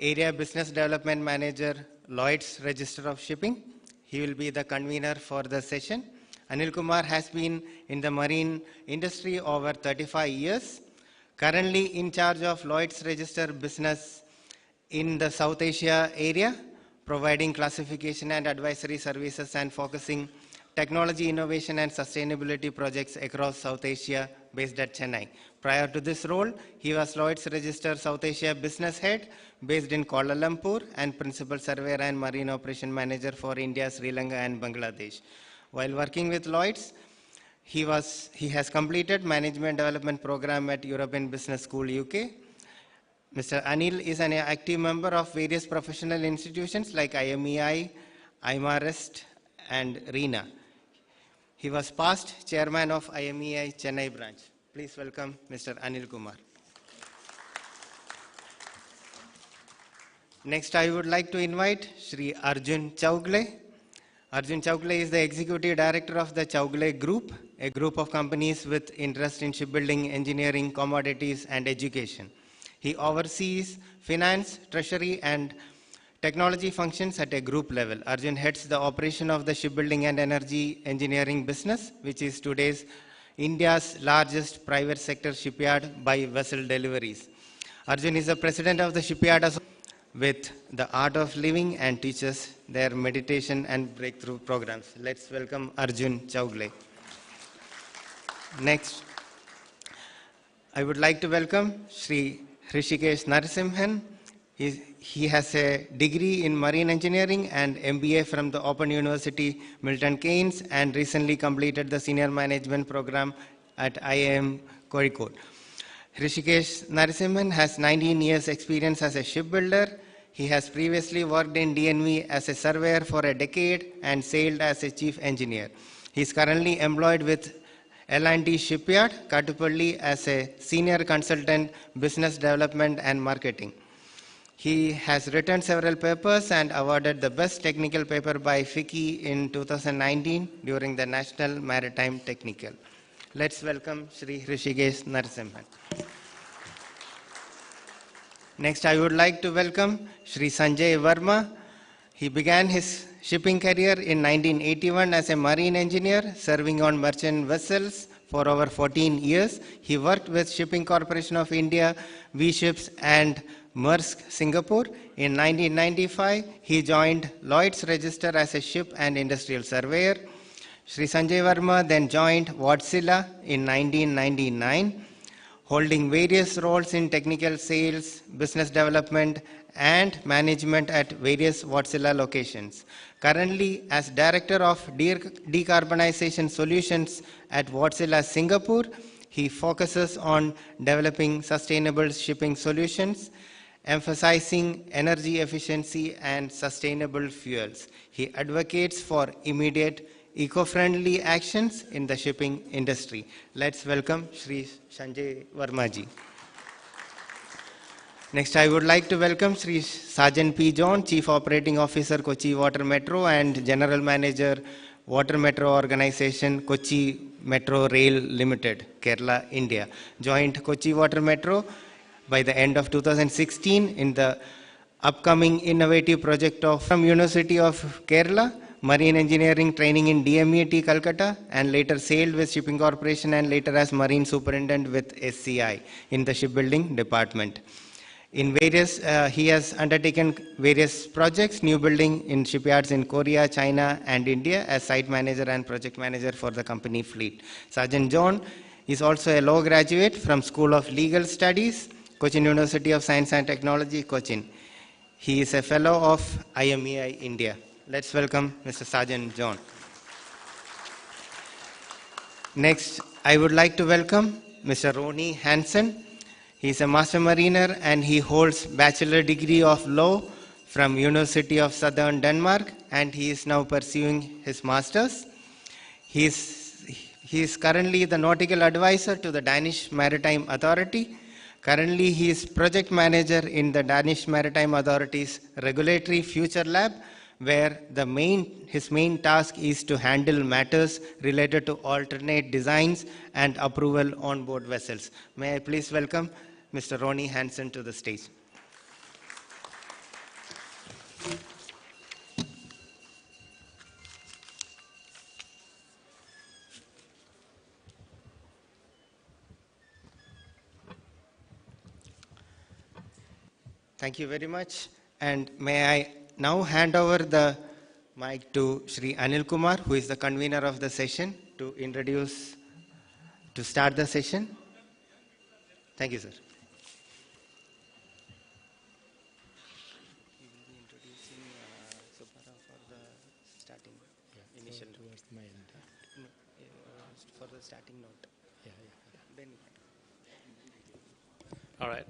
Area Business Development Manager, Lloyd's Register of Shipping. He will be the convener for the session. Anil Kumar has been in the marine industry over 35 years, currently in charge of Lloyd's Register business in the South Asia area, providing classification and advisory services and focusing technology innovation and sustainability projects across South Asia based at Chennai. Prior to this role, he was Lloyd's Register South Asia business head based in Kuala Lumpur and principal surveyor and marine operation manager for India, Sri Lanka and Bangladesh. While working with Lloyd's, he has completed management development program at European Business School, UK. Mr. Anil is an active member of various professional institutions like IMEI, IMAREST, and RENA. He was past chairman of IMEI Chennai branch. Please welcome Mr. Anil Kumar. Next, I would like to invite Shri Arjun Chaugle. Arjun Chaugle is the executive director of the Chaugle Group, a group of companies with interest in shipbuilding, engineering, commodities, and education. He oversees finance, treasury, and technology functions at a group level. Arjun heads the operation of the shipbuilding and energy engineering business, which is today's India's largest private sector shipyard by vessel deliveries. Arjun is the president of the Shipyard Association with the Art of Living and teaches their meditation and breakthrough programs. Let's welcome Arjun Chaugle. Next, I would like to welcome Shri Hrishikesh Narasimhan. He has a degree in marine engineering and MBA from the Open University Milton Keynes and recently completed the senior management program at IIM Kozhikode. Hrishikesh Narasimhan has 19 years experience as a shipbuilder. He has previously worked in DNV as a surveyor for a decade and sailed as a chief engineer. He is currently employed with L&T Shipyard, Kattupalli as a senior consultant, business development and marketing. He has written several papers and awarded the best technical paper by FICCI in 2019 during the National Maritime Technical. Let's welcome Shri Hrishikesh Narasimhan. Next, I would like to welcome Shri Sanjay Verma. He began his shipping career in 1981 as a marine engineer, serving on merchant vessels for over 14 years. He worked with Shipping Corporation of India, V-Ships, and Maersk, Singapore. In 1995, he joined Lloyd's Register as a ship and industrial surveyor. Shri Sanjay Verma then joined Wärtsilä in 1999, holding various roles in technical sales, business development, and management at various Wärtsilä locations. Currently, as Director of Decarbonization Solutions at Wärtsilä Singapore, he focuses on developing sustainable shipping solutions, emphasizing energy efficiency and sustainable fuels. He advocates for immediate eco-friendly actions in the shipping industry. Let's welcome Shri Sanjay Verma ji. Next, I would like to welcome Shri Sajan P. John, Chief Operating Officer, Kochi Water Metro, and General Manager, Water Metro Organization, Kochi Metro Rail Limited, Kerala, India. Joined Kochi Water Metro by the end of 2016 in the upcoming innovative project from University of Kerala, Marine Engineering Training in DMET, Calcutta, and later sailed with Shipping Corporation and later as Marine Superintendent with SCI in the shipbuilding department. In various, he has undertaken various projects, new building in shipyards in Korea, China, and India as site manager and project manager for the company fleet. Sergeant John is also a law graduate from School of Legal Studies, Cochin University of Science and Technology, Cochin. He is a fellow of IMEI India. Let's welcome Mr. Sergeant John. Next, I would like to welcome Mr. Ronnie Hansen. He is a master mariner and he holds bachelor degree of law from University of Southern Denmark and he is now pursuing his master's. He is currently the nautical advisor to the Danish Maritime Authority. Currently, he is project manager in the Danish Maritime Authority's Regulatory Future Lab, where his main task is to handle matters related to alternate designs and approval on board vessels. May I please welcome Mr. Ronnie Hansen to the stage. Thank you very much. And may I now hand over the mic to Shri Anil Kumar, who is the convener of the session, to start the session. Thank you, sir. We will be introducing Subhara for the starting initial towards my end. No, for the starting note. Then. All right.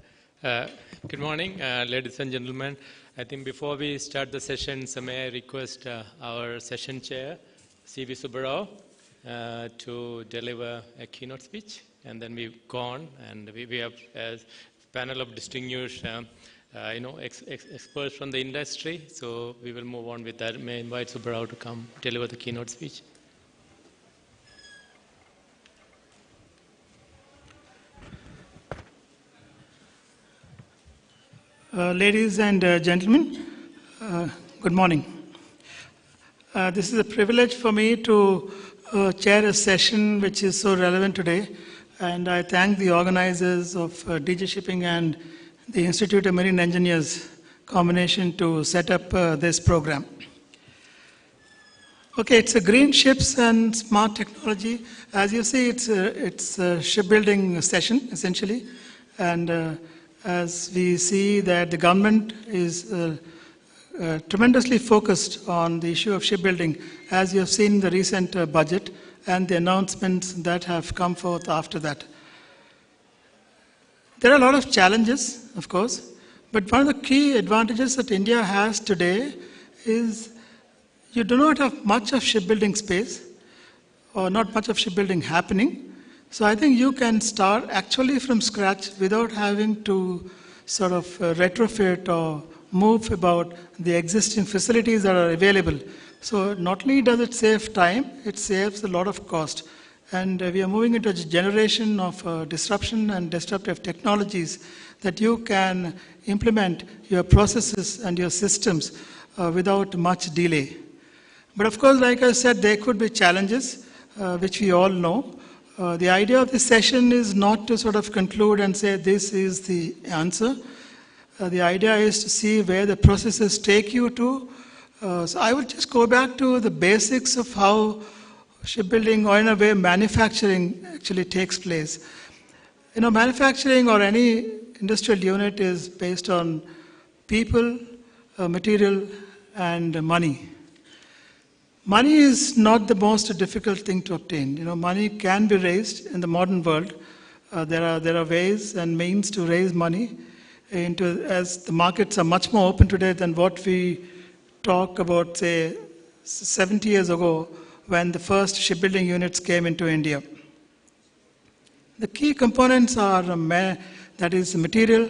Good morning, ladies and gentlemen. I think before we start the session, may I request our session chair, C.V. Subbarao, to deliver a keynote speech, and then we go on, and we have a panel of distinguished experts from the industry, so we will move on with that. May I invite Subbarao to come deliver the keynote speech. Ladies and gentlemen, good morning. This is a privilege for me to chair a session which is so relevant today, and I thank the organizers of DG Shipping and the Institute of Marine Engineers combination to set up this program. Okay, it's a green ships and smart technology. As you see, it's a shipbuilding session essentially, and as we see that the government is tremendously focused on the issue of shipbuilding, as you have seen in the recent budget and the announcements that have come forth after that. There are a lot of challenges, of course, but one of the key advantages that India has today is you do not have much of shipbuilding space or not much of shipbuilding happening. So I think you can start actually from scratch without having to sort of retrofit or move about the existing facilities that are available. So not only does it save time, it saves a lot of cost. And we are moving into a generation of disruption and disruptive technologies that you can implement your processes and your systems without much delay. But of course, like I said, there could be challenges, which we all know. The idea of this session is not to sort of conclude and say this is the answer. The idea is to see where the processes take you to. So I will just go back to the basics of how shipbuilding, or in a way manufacturing, actually takes place. You know, manufacturing or any industrial unit is based on people, material, and money. Money is not the most difficult thing to obtain. You know, money can be raised in the modern world. There are ways and means to raise money as the markets are much more open today than what we talk about, say, 70 years ago when the first shipbuilding units came into India. The key components are that is the material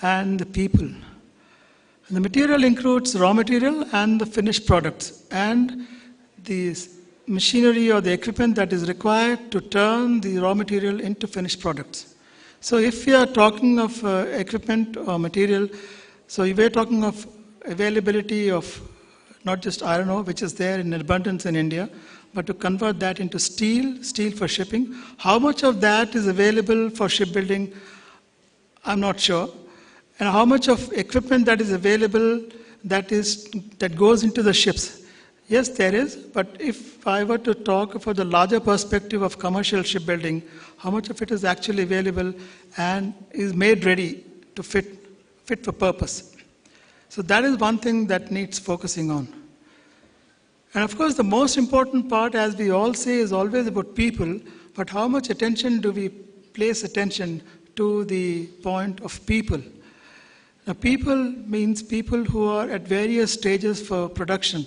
and the people. And the material includes raw material and the finished products, and the machinery or the equipment that is required to turn the raw material into finished products. So if we are talking of equipment or material, so if we are talking of availability of not just iron ore, which is there in abundance in India, but to convert that into steel for shipping, how much of that is available for shipbuilding, I'm not sure. And how much of equipment that is available that goes into the ships. Yes, there is, but if I were to talk for the larger perspective of commercial shipbuilding, how much of it is actually available and is made ready to fit for purpose. So that is one thing that needs focusing on. And of course, the most important part, as we all say, is always about people, but how much attention do we place attention to the point of people? Now, people means people who are at various stages for production.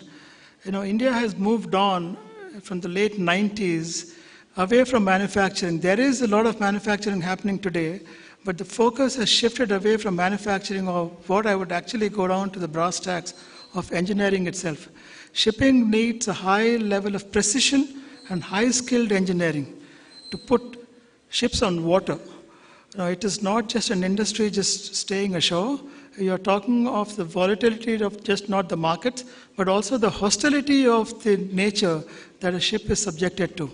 You know, India has moved on from the late 90s away from manufacturing. There is a lot of manufacturing happening today, but the focus has shifted away from manufacturing, or what I would actually go down to the brass tacks of engineering itself. Shipping needs a high level of precision and high-skilled engineering to put ships on water. Now, it is not just an industry just staying ashore. You're talking of the volatility of just not the markets, but also the hostility of the nature that a ship is subjected to.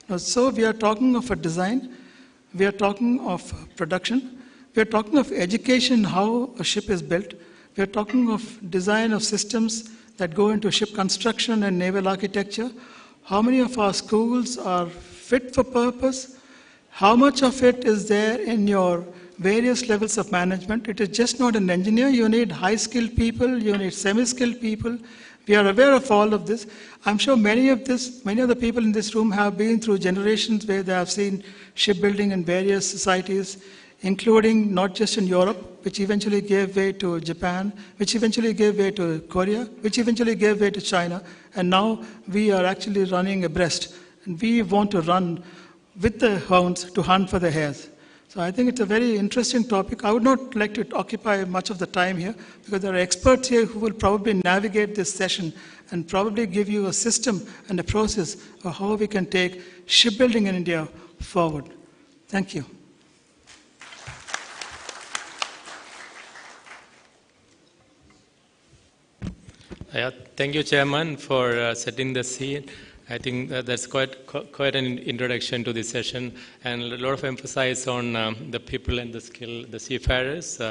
Now, so we are talking of a design, we are talking of production, We are talking of education, how a ship is built. We are talking of design of systems that go into ship construction and naval architecture. How many of our schools are fit for purpose? How much of it is there in your various levels of management? It is just not an engineer. You need high-skilled people. You need semi-skilled people. We are aware of all of this. I'm sure many of the people in this room have been through generations where they have seen shipbuilding in various societies, including not just in Europe, which eventually gave way to Japan, which eventually gave way to Korea, which eventually gave way to China, and now we are actually running abreast. And we want to run with the hounds to hunt for the hares. So I think it's a very interesting topic. I would not like to occupy much of the time here because there are experts here who will probably navigate this session and probably give you a system and a process of how we can take shipbuilding in India forward. Thank you. Thank you, Chairman, for setting the scene. I think that's quite an introduction to this session, and a lot of emphasis on the people and the skill, the seafarers,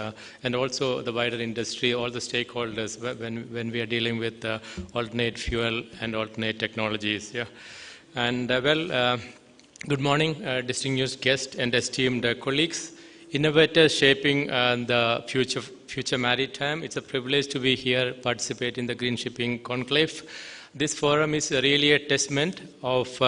and also the wider industry, all the stakeholders when we are dealing with alternate fuel and alternate technologies. Yeah, and good morning, distinguished guests and esteemed colleagues, innovators shaping the future maritime. It's a privilege to be here, participate in the Green Shipping Conclave. This forum is really a testament of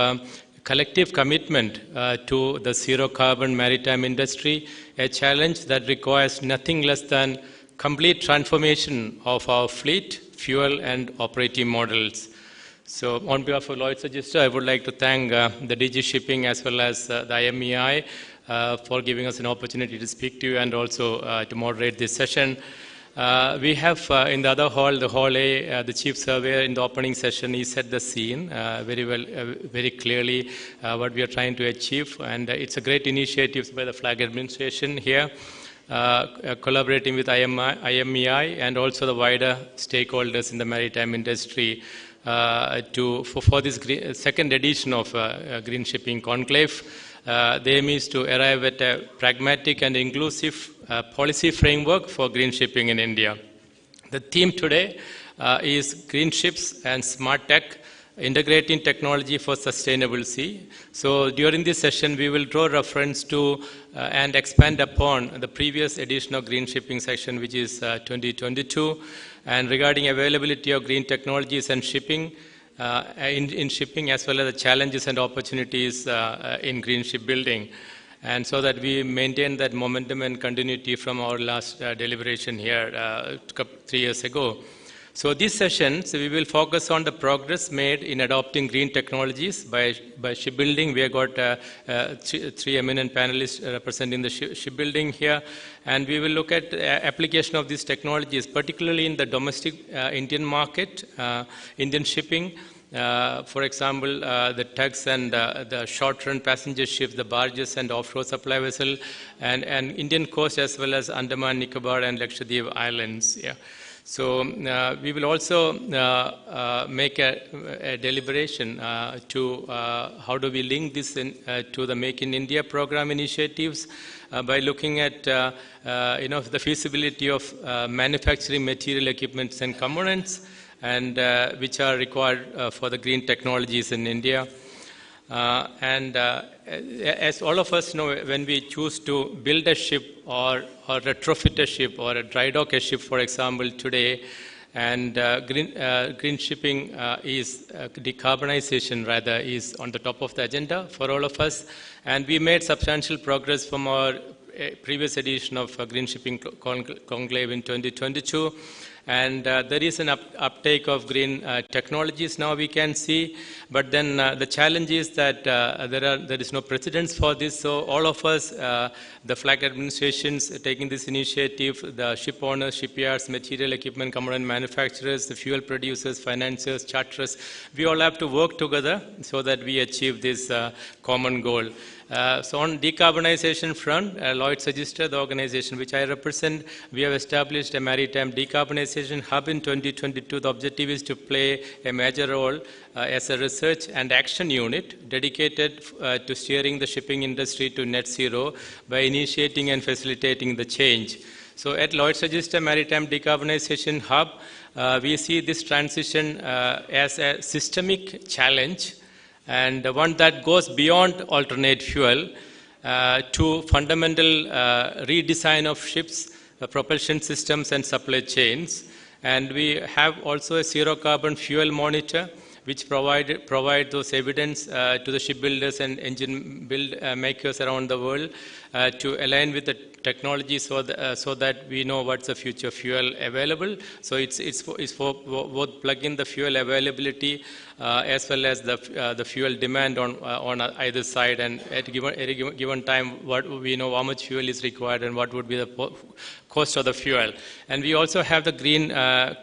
collective commitment to the zero-carbon maritime industry, a challenge that requires nothing less than complete transformation of our fleet, fuel, and operating models. So on behalf of Lloyd's Register, I would like to thank the DG Shipping as well as the IMEI for giving us an opportunity to speak to you and also to moderate this session. We have in the other hall, the Hall A, the Chief Surveyor in the opening session. He set the scene very well, very clearly what we are trying to achieve. And it's a great initiative by the Flag Administration here, collaborating with IMEI and also the wider stakeholders in the maritime industry for this second edition of Green Shipping Conclave. The aim is to arrive at a pragmatic and inclusive policy framework for green shipping in India. The theme today is green ships and smart tech, integrating technology for sustainable sea. So during this session, we will draw reference to and expand upon the previous edition of green shipping section, which is 2022, and regarding availability of green technologies and shipping, in shipping, as well as the challenges and opportunities in green shipbuilding, and so that we maintain that momentum and continuity from our last deliberation here 3 years ago. So these sessions, we will focus on the progress made in adopting green technologies by shipbuilding. We have got three eminent panelists representing the shipbuilding here, and we will look at application of these technologies, particularly in the domestic Indian market, Indian shipping. For example, the tugs and the short-run passenger ships, the barges and offshore supply vessel, and Indian coast as well as Andaman, Nicobar and Lakshadweep Islands. Yeah. So we will also make a deliberation to how do we link this to the Make in India program initiatives by looking at the feasibility of manufacturing material, equipments and components, and which are required for the green technologies in India. As all of us know, when we choose to build a ship or retrofit a ship or a dry dock a ship, for example, today, and green shipping is decarbonization rather is on the top of the agenda for all of us, and we made substantial progress from our previous edition of Green Shipping Conclave in 2022. And there is an uptake of green technologies now we can see, but then the challenge is that there is no precedence for this. So all of us, the flag administrations taking this initiative, the ship owners, shipyards, material equipment component manufacturers, the fuel producers, financiers, charterers, we all have to work together so that we achieve this common goal. So on decarbonization front, Lloyd's Register, the organization which I represent, we have established a maritime decarbonization Decarbonization Hub in 2022, the objective is to play a major role as a research and action unit dedicated to steering the shipping industry to net zero by initiating and facilitating the change. So at Lloyd's Register Maritime Decarbonization Hub, we see this transition as a systemic challenge and one that goes beyond alternate fuel to fundamental redesign of ships, propulsion systems and supply chains. And we have also a zero carbon fuel monitor which provide those evidence to the shipbuilders and engine makers around the world to align with the technology so that we know what's the future fuel available. So it's for both plug-in the fuel availability as well as the fuel demand on either side, and at a given time what we know how much fuel is required and what would be the cost of the fuel. And we also have the green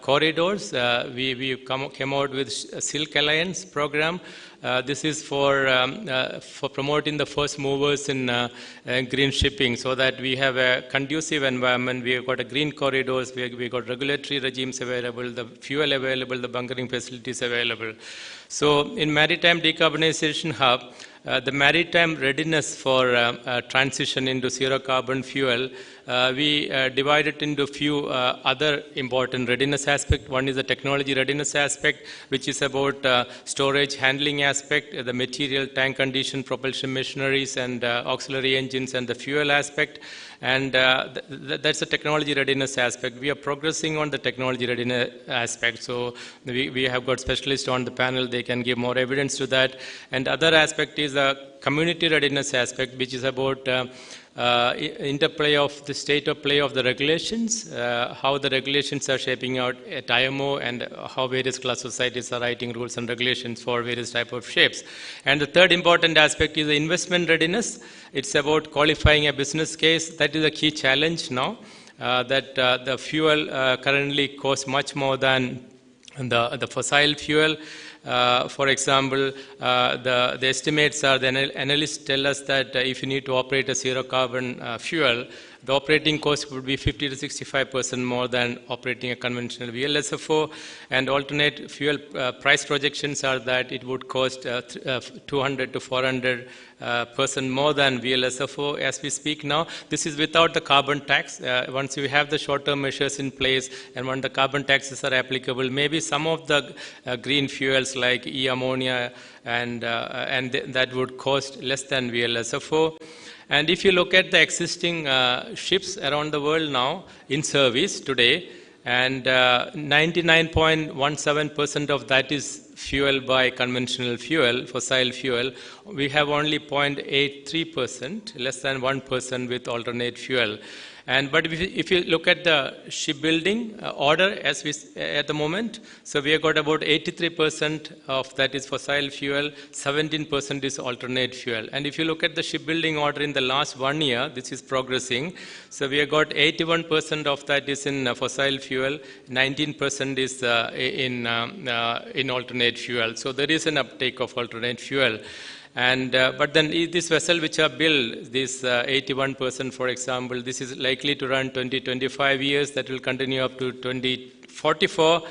corridors. We came out with Silk Alliance program. This is for promoting the first movers in green shipping so that we have a conducive environment. We have got a green corridors, we got regulatory regimes available, the fuel available, the bunkering facilities available. So in Maritime Decarbonization Hub, the maritime readiness for transition into zero carbon fuel, we divide it into a few other important readiness aspects. One is the technology readiness aspect, which is about storage handling aspect, the material, tank condition, propulsion machineries and auxiliary engines, and the fuel aspect. And that's the technology readiness aspect. We are progressing on the technology readiness aspect. So we have got specialists on the panel. They can give more evidence to that. And other aspect is the community readiness aspect, which is about interplay of the state of play of the regulations, how the regulations are shaping out at IMO, and how various class societies are writing rules and regulations for various type of ships. And the third important aspect is the investment readiness. It's about qualifying a business case. That is a key challenge now, that the fuel currently costs much more than the fossil fuel. For example, the estimates are, the analysts tell us that if you need to operate a zero carbon fuel, the operating cost would be 50 to 65% more than operating a conventional VLSFO, and alternate fuel price projections are that it would cost 200 to 400% more than VLSFO as we speak now. This is without the carbon tax. Once you have the short-term measures in place and when the carbon taxes are applicable, maybe some of the green fuels like e-ammonia and that would cost less than VLSFO. And if you look at the existing ships around the world now in service today, and 99.17% of that is fueled by conventional fuel, fossil fuel. We have only 0.83%, less than 1% with alternate fuel. But if you look at the shipbuilding order as at the moment, so we have got about 83% of that is fossil fuel, 17% is alternate fuel. And if you look at the shipbuilding order in the last 1 year, this is progressing. So we have got 81% of that is in fossil fuel, 19% is in alternate fuel. So there is an uptake of alternate fuel. And but then this vessel which are built, this 81% for example, this is likely to run 20-25 years, that will continue up to 2044.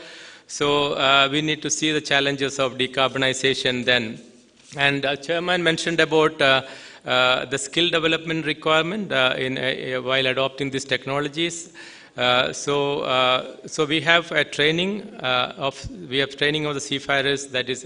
So we need to see the challenges of decarbonization then. And Chairman mentioned about the skill development requirement while adopting these technologies. So we have a training of the seafarers that is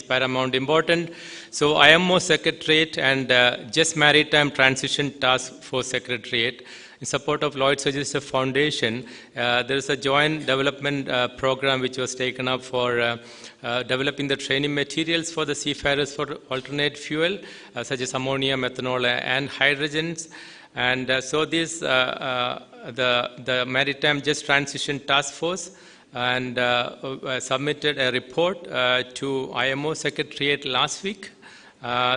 paramount important. So IMO Secretariat and Just Maritime Transition Task Force Secretariat, in support of Lloyd's Register Foundation, there is a joint development program which was taken up for developing the training materials for the seafarers for alternate fuel, such as ammonia, methanol, and hydrogens. And so this the Maritime Just Transition Task Force and submitted a report to IMO Secretariat last week.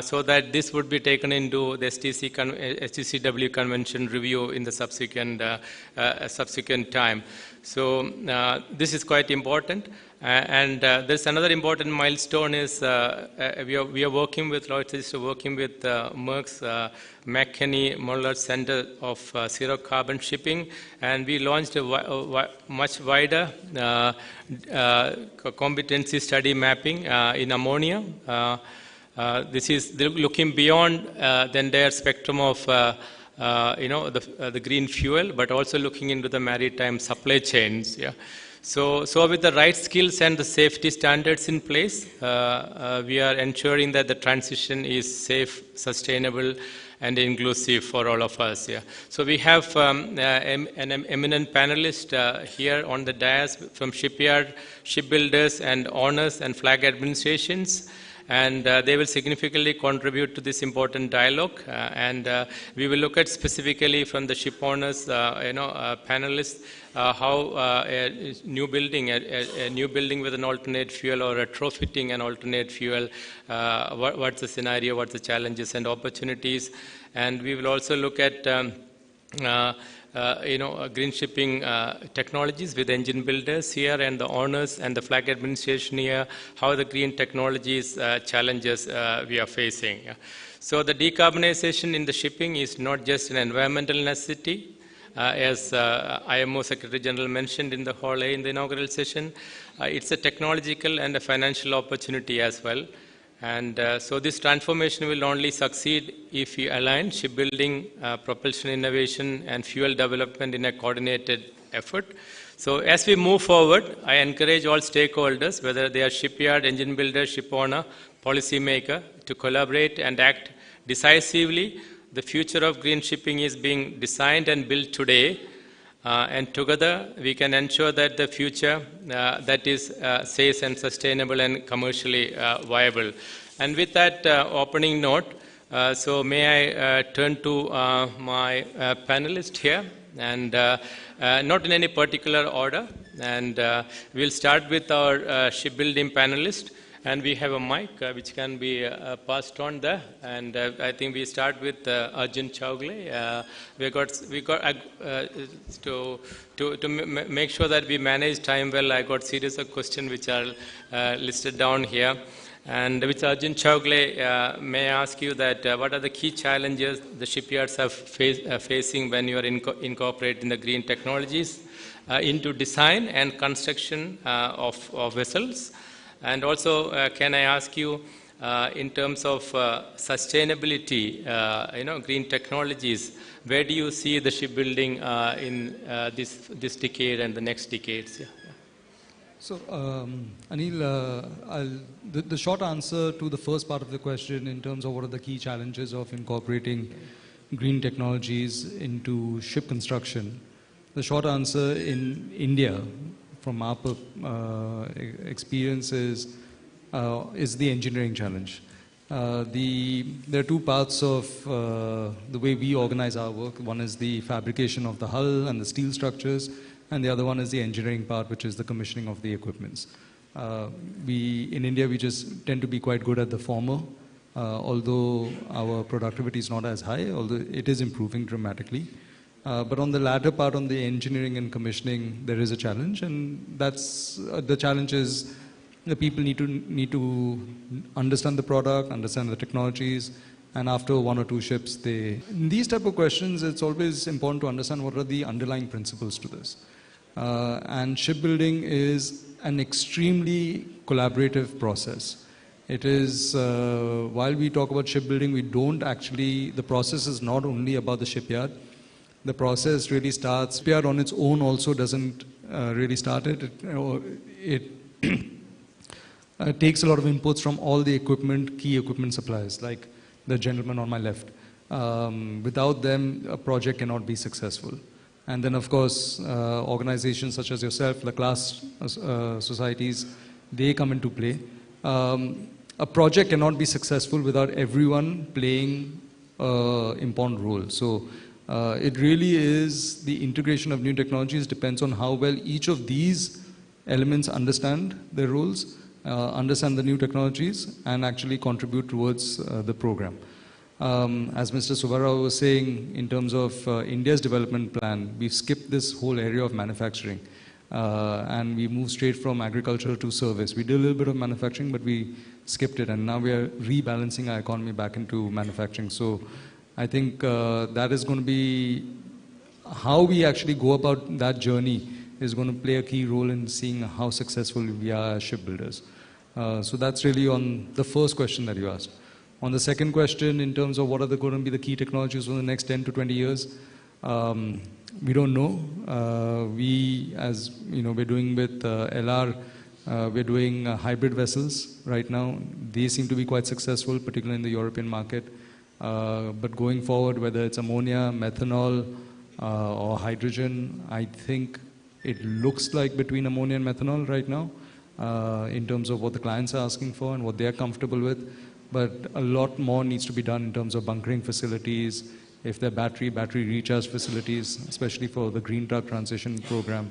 so that this would be taken into the STCW convention review in the subsequent time. So this is quite important. And there's another important milestone is we are working with Lloyd's, working with Merck's McKinney Muller Center of Zero Carbon Shipping, and we launched a much wider competency study mapping in ammonia. This is looking beyond the entire spectrum of the green fuel, but also looking into the maritime supply chains. Yeah. So with the right skills and the safety standards in place, we are ensuring that the transition is safe, sustainable, and inclusive for all of us. Yeah. So we have an eminent panelist here on the dais from shipyard, shipbuilders, and owners and flag administrations. And they will significantly contribute to this important dialogue. And we will look at specifically from the ship owners, panelists, how a new building with an alternate fuel or retrofitting an alternate fuel, what's the scenario, what's the challenges and opportunities. And we will also look at green shipping technologies with engine builders here and the owners and the flag administration here, how the green technologies challenges we are facing. Yeah. So the decarbonization in the shipping is not just an environmental necessity, as IMO Secretary General mentioned in the Hall A in the inaugural session. It's a technological and a financial opportunity as well. And so this transformation will only succeed if we align shipbuilding, propulsion innovation, and fuel development in a coordinated effort. So as we move forward, I encourage all stakeholders, whether they are shipyard, engine builder, ship owner, policymaker, to collaborate and act decisively. The future of green shipping is being designed and built today. And together we can ensure that the future that is safe and sustainable and commercially viable. And with that opening note, so may I turn to my panelist here, and not in any particular order. And we'll start with our shipbuilding panelist. And we have a mic which can be passed on there. And I think we start with Arjun Chowgle. We got to make sure that we manage time well. I got series of questions which are listed down here. And with Arjun Chowgle, may I ask you that what are the key challenges the shipyards are facing when you are incorporating the green technologies into design and construction of vessels? And also, can I ask you, in terms of sustainability, green technologies, where do you see the shipbuilding in this decade and the next decades? Yeah. So, Anil, the short answer to the first part of the question in terms of what are the key challenges of incorporating green technologies into ship construction, the short answer in India, from our experience, is the engineering challenge. There are two parts of the way we organize our work. One is the fabrication of the hull and the steel structures, and the other one is the engineering part, which is the commissioning of the equipments. In India, we just tend to be quite good at the former, although our productivity is not as high, although it is improving dramatically. But on the latter part, on the engineering and commissioning, there is a challenge, and that's the challenge is the people need to understand the product, understand the technologies, and after one or two ships, in these type of questions, it's always important to understand what are the underlying principles to this. And shipbuilding is an extremely collaborative process. It is, while we talk about shipbuilding, the process is not only about the shipyard. The process really starts, shipyard on its own also doesn't really start it. It takes a lot of inputs from all the key equipment suppliers, like the gentleman on my left. Without them, a project cannot be successful. And then, of course, organizations such as yourself, the class societies, they come into play. A project cannot be successful without everyone playing an important role. So it really is the integration of new technologies depends on how well each of these elements understand their roles. understand the new technologies, and actually contribute towards the program. As Mr. Subbarao was saying, in terms of India's development plan, we've skipped this whole area of manufacturing. And we moved straight from agriculture to service. We did a little bit of manufacturing, but we skipped it. And now we are rebalancing our economy back into manufacturing. So I think that is going to be how we actually go about that journey is going to play a key role in seeing how successful we are as shipbuilders. So that's really on the first question that you asked. On the second question, in terms of what are going to be the key technologies for the next 10 to 20 years, we don't know. We, as you know, we're doing with LR, we're doing hybrid vessels right now. They seem to be quite successful, particularly in the European market. But going forward, whether it's ammonia, methanol, or hydrogen, I think it looks like between ammonia and methanol right now, in terms of what the clients are asking for and what they're comfortable with. But a lot more needs to be done in terms of bunkering facilities, if they're battery recharge facilities, especially for the green truck transition program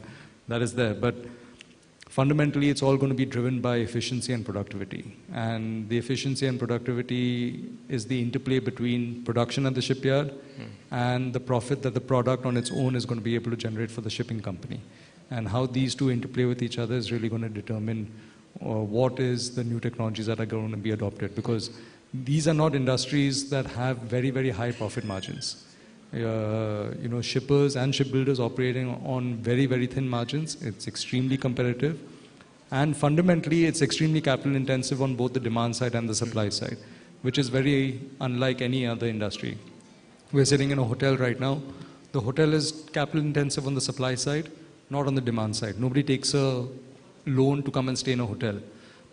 that is there. But fundamentally, it's all going to be driven by efficiency and productivity. And the efficiency and productivity is the interplay between production at the shipyard and the profit that the product on its own is going to be able to generate for the shipping company. And how these two interplay with each other is really going to determine what is the new technologies that are going to be adopted. Because these are not industries that have very, very high profit margins. You know, shippers and shipbuilders operating on very, very thin margins. It's extremely competitive. And fundamentally, it's extremely capital intensive on both the demand side and the supply side, which is very unlike any other industry. We're sitting in a hotel right now. The hotel is capital intensive on the supply side, not on the demand side. Nobody takes a loan to come and stay in a hotel.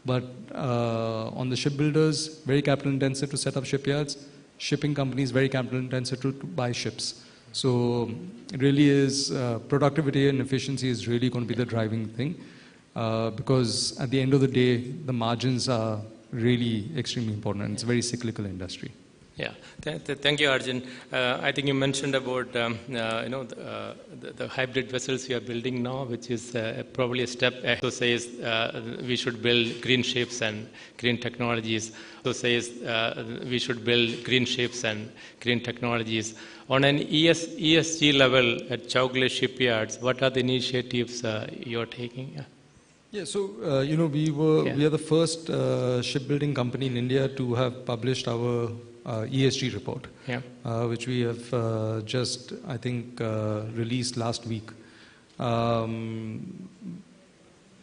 But on the shipbuilders, very capital intensive to set up shipyards. Shipping companies, very capital intensive to buy ships. So it really is, productivity and efficiency is really going to be the driving thing. Because at the end of the day, the margins are really extremely important. And it's a very cyclical industry. Yeah, thank you, Arjun. I think you mentioned about the hybrid vessels we are building now, which is probably a step ahead. So says we should build green ships and green technologies. So says we should build green ships and green technologies. On an ESG level at Chowgule shipyards, what are the initiatives you're taking? Yeah, so you know, we are the first shipbuilding company in India to have published our ESG report, which we have just, I think, released last week.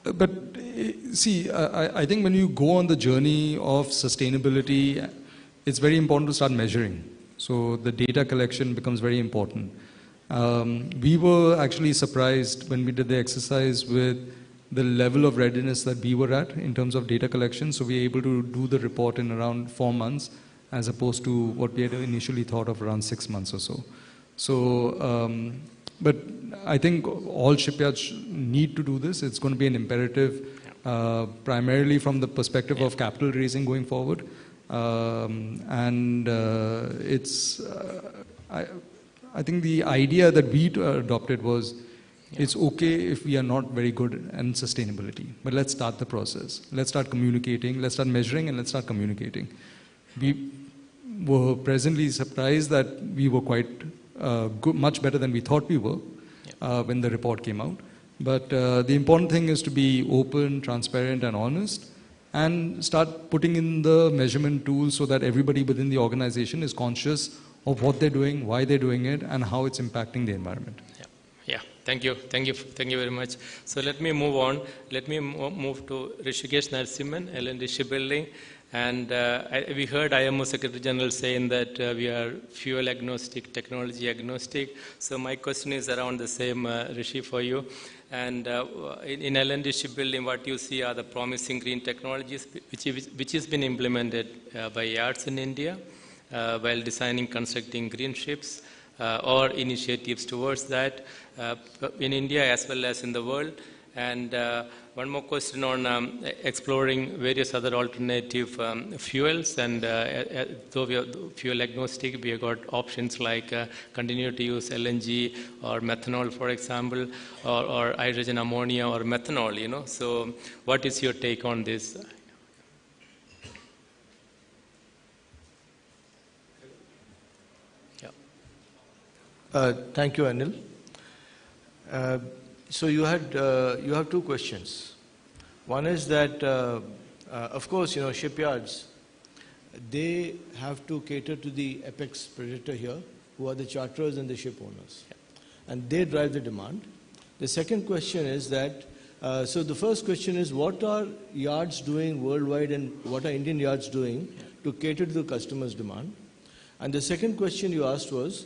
But see, I think when you go on the journey of sustainability, it's very important to start measuring. So the data collection becomes very important. We were actually surprised when we did the exercise with the level of readiness that we were at in terms of data collection. So we were able to do the report in around 4 months, as opposed to what we had initially thought of around 6 months or so. So, but I think all shipyards need to do this. It's going to be an imperative, primarily from the perspective of capital raising going forward. It's, I think the idea that we adopted was, it's okay if we are not very good in sustainability, but let's start the process. Let's start communicating, let's start measuring, and let's start communicating. We were presently surprised that we were quite good, much better than we thought we were when the report came out. But the important thing is to be open, transparent, and honest, and start putting in the measurement tools so that everybody within the organization is conscious of what they're doing, why they're doing it, and how it's impacting the environment. Yeah, thank you very much. So let me move on. Let me move to Hrishikesh Narasimhan, L&D Shipbuilding. And we heard IMO Secretary General saying that we are fuel agnostic, technology agnostic. So my question is around the same, Rishi, for you. And in L&D shipbuilding, what you see are the promising green technologies which has been implemented by yards in India while designing, constructing green ships or initiatives towards that in India as well as in the world. And one more question on exploring various other alternative fuels. And though we are fuel agnostic, we have got options like continue to use LNG or methanol, for example, or hydrogen ammonia or methanol, you know. So what is your take on this? Thank you, Anil. So you have two questions. One is that, of course, you know, shipyards, they have to cater to the apex predator here, who are the charterers and the ship owners. And they drive the demand. The second question is that, so the first question is, what are yards doing worldwide and what are Indian yards doing to cater to the customer's demand? And the second question you asked was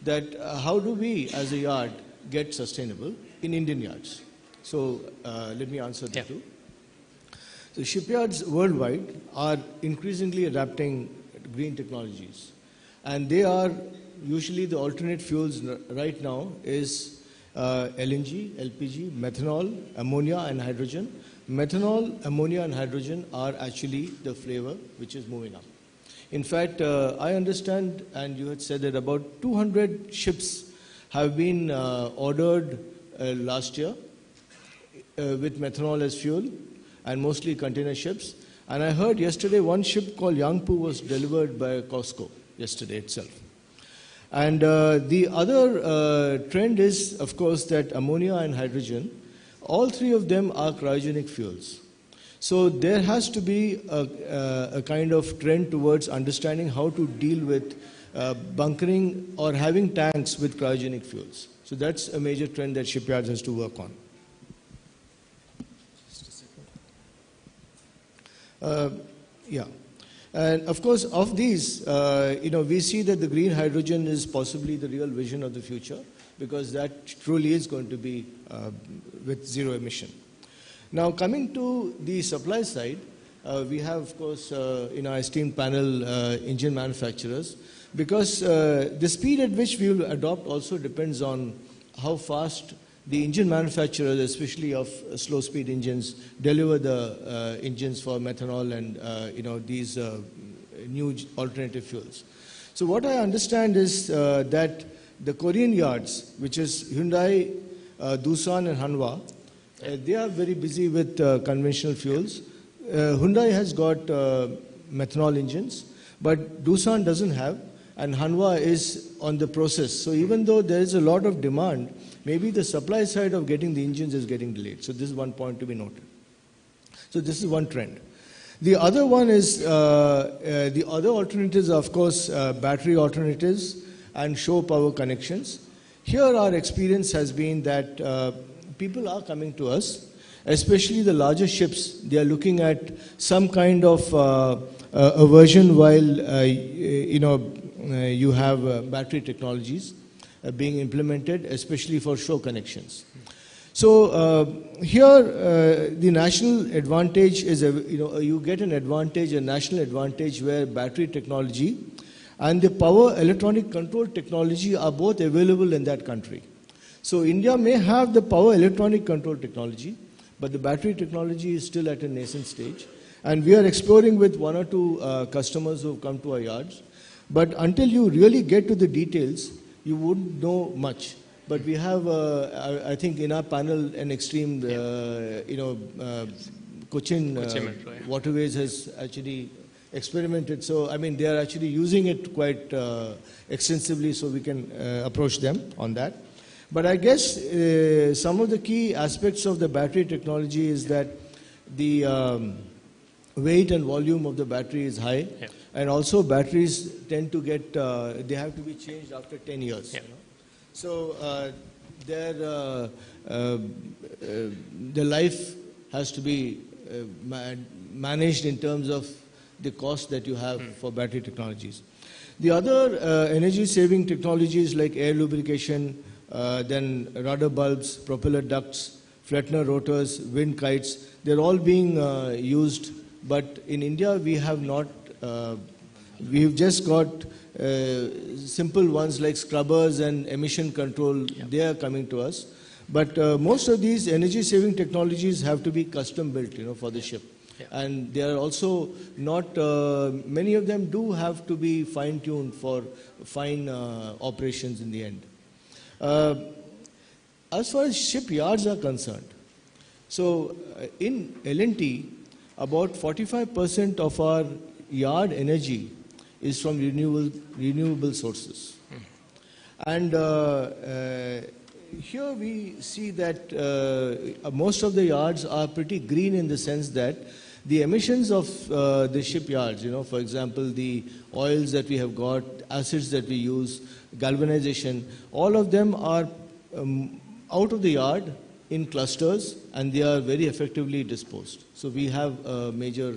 that how do we as a yard get sustainable in Indian yards? So let me answer that too. So shipyards worldwide are increasingly adapting green technologies. And they are usually the alternate fuels right now is LNG, LPG, methanol, ammonia and hydrogen. Methanol, ammonia and hydrogen are actually the flavor which is moving up. In fact, I understand, and you had said that about 200 ships have been ordered last year with methanol as fuel, and mostly container ships. And I heard yesterday one ship called Yangpu was delivered by Costco yesterday itself. And the other trend is, of course, that ammonia and hydrogen, all three of them are cryogenic fuels. So there has to be a kind of trend towards understanding how to deal with bunkering or having tanks with cryogenic fuels. So that's a major trend that shipyards has to work on. Just a second. Yeah. And of course, of these, you know, we see that the green hydrogen is possibly the real vision of the future, because that truly is going to be with zero emission. Now, coming to the supply side, we have, of course, in our esteemed panel, engine manufacturers, because the speed at which we will adopt also depends on how fast the engine manufacturers, especially of slow-speed engines, deliver the engines for methanol and you know, these new alternative fuels. So what I understand is that the Korean yards, which is Hyundai, Doosan and Hanwha, they are very busy with conventional fuels. Hyundai has got methanol engines, but Doosan doesn't have, and Hanwha is on the process. So even though there is a lot of demand, maybe the supply side of getting the engines is getting delayed. So this is one point to be noted. So this is one trend. The other one is, the other alternatives are, of course, battery alternatives and shore power connections. Here our experience has been that people are coming to us, especially the larger ships. They are looking at some kind of a version while you know, you have battery technologies being implemented, especially for shore connections. So here the national advantage is, you know, you get an advantage, a national advantage, where battery technology and the power electronic control technology are both available in that country. So India may have the power electronic control technology, but the battery technology is still at a nascent stage. And we are exploring with one or two customers who have come to our yards. But until you really get to the details, you wouldn't know much. But we have, I think, in our panel, an extreme, you know, Cochin Waterways has actually experimented. So, I mean, they are actually using it quite extensively, so we can approach them on that. But I guess some of the key aspects of the battery technology is that the weight and volume of the battery is high. Yeah. And also batteries tend to get, they have to be changed after 10 years. Yeah. You know? So their life has to be managed in terms of the cost that you have for battery technologies. The other energy saving technologies like air lubrication, then rudder bulbs, propeller ducts, Flettner rotors, wind kites, they're all being used. But in India, we have not, we've just got simple ones like scrubbers and emission control. Yeah. They are coming to us. But most of these energy-saving technologies have to be custom built, for the ship. Yeah. And they are also not, many of them do have to be fine-tuned for fine operations in the end. As far as shipyards are concerned, so in L&T, about 45% of our yard energy is from renewable sources. And here we see that most of the yards are pretty green in the sense that the emissions of the shipyards, for example, the oils that we have got, acids that we use, galvanization, all of them are out of the yard in clusters, and they are very effectively disposed. So we have major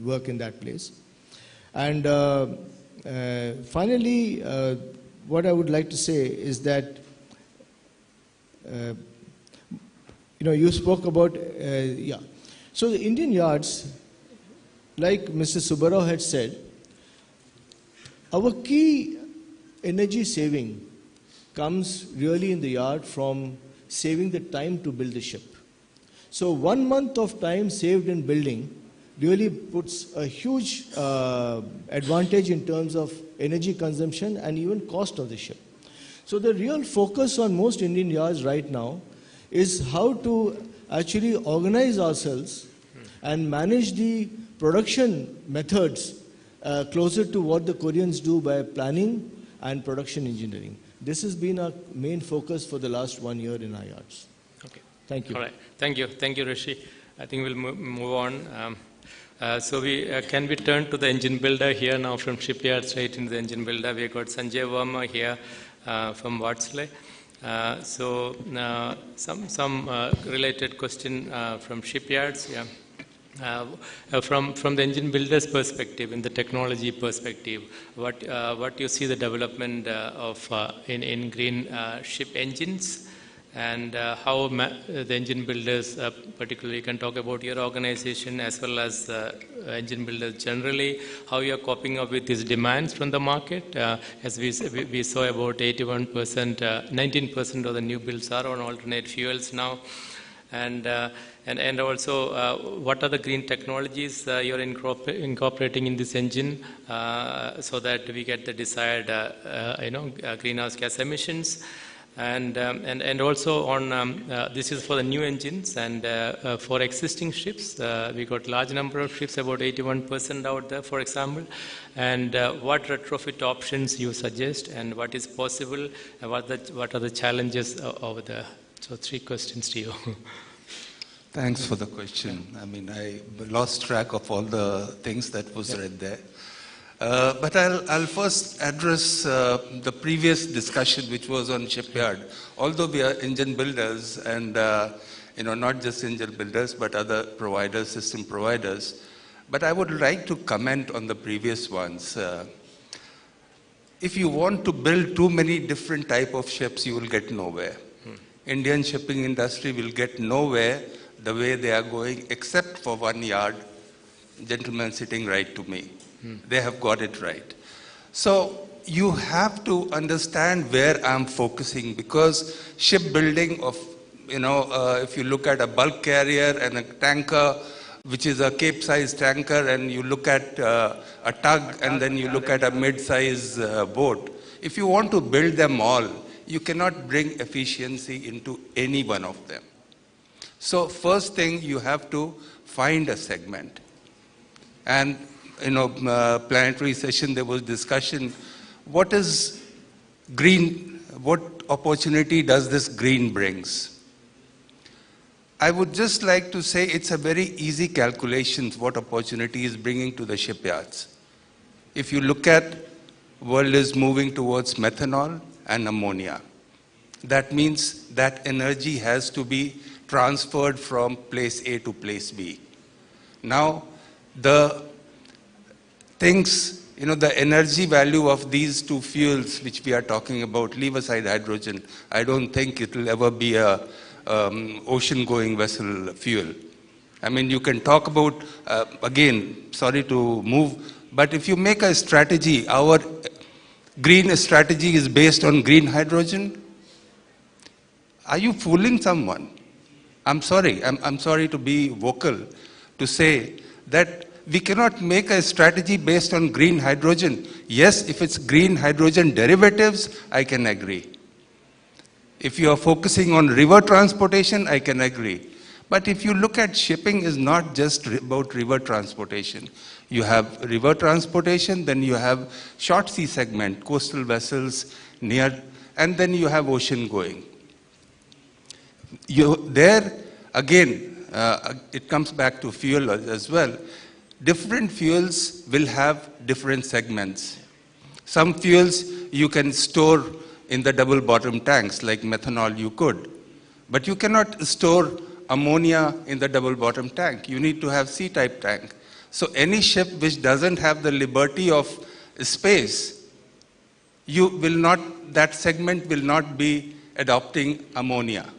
work in that place. And finally, what I would like to say is that you spoke about, So the Indian yards, like Mr. Subbarao had said, our key energy saving comes really in the yard from saving the time to build the ship. So 1 month of time saved in building really puts a huge advantage in terms of energy consumption and even cost of the ship. So the real focus on most Indian yards right now is how to actually organize ourselves and manage the production methods closer to what the Koreans do by planning and production engineering. This has been our main focus for the last 1 year in our yards. Okay. Thank you. All right. Thank you. Thank you, Rishi. I think we'll move on. So can we turn to the engine builder here now from shipyard straight into the engine builder? We got Sanjay Verma here from Waterways. Some related question from shipyards. Yeah. From the engine builder's perspective, in the technology perspective, what you see the development of in green ship engines, and how the engine builders, particularly, can talk about your organization as well as engine builders generally, how you are coping up with these demands from the market. As we saw, about 81%, 19% of the new builds are on alternate fuels now. And also, what are the green technologies you're incorporating in this engine so that we get the desired, greenhouse gas emissions? And also on this is for the new engines, and for existing ships, we got large number of ships, about 81% out there, for example. And what retrofit options you suggest, and what is possible, and what are the challenges over there? So 3 questions to you. Thanks for the question. I mean, I lost track of all the things that was read there. But I'll first address the previous discussion, which was on shipyard. Although we are engine builders, and not just engine builders, but other providers, system providers. But I would like to comment on the previous ones. If you want to build too many different type of ships, you will get nowhere. Indian shipping industry will get nowhere the way they are going, except for 1 yard, gentleman sitting right to me. They have got it right. So you have to understand where I'm focusing, because shipbuilding of, if you look at a bulk carrier and a tanker, which is a Cape-size tanker, and you look at a tug, and then you look at a mid-size boat, if you want to build them all, you cannot bring efficiency into any one of them. So first thing, you have to find a segment. And planetary session, there was discussion, what is green, what opportunity does this green brings? I would just like to say it's a very easy calculation what opportunity is bringing to the shipyards. If you look at, world is moving towards methanol and ammonia. That means that energy has to be transferred from place A to place B. Now, the things, the energy value of these 2 fuels which we are talking about, leave aside hydrogen, I don't think it will ever be a ocean-going vessel fuel. I mean, you can talk about, again, sorry to move, but if you make a strategy, our green strategy is based on green hydrogen. Are you fooling someone? I'm sorry. I'm sorry to be vocal to say that we cannot make a strategy based on green hydrogen. Yes, if it's green hydrogen derivatives, I can agree. If you are focusing on river transportation, I can agree. But if you look at shipping, is not just about river transportation. You have river transportation, then you have short sea segment, coastal vessels, near, and then you have ocean going. There, again, it comes back to fuel as well. Different fuels will have different segments. Some fuels you can store in the double bottom tanks, like methanol you could. But you cannot store ammonia in the double bottom tank. You need to have C-type tank. So any ship which doesn't have the liberty of space, that segment will not be adopting ammonia.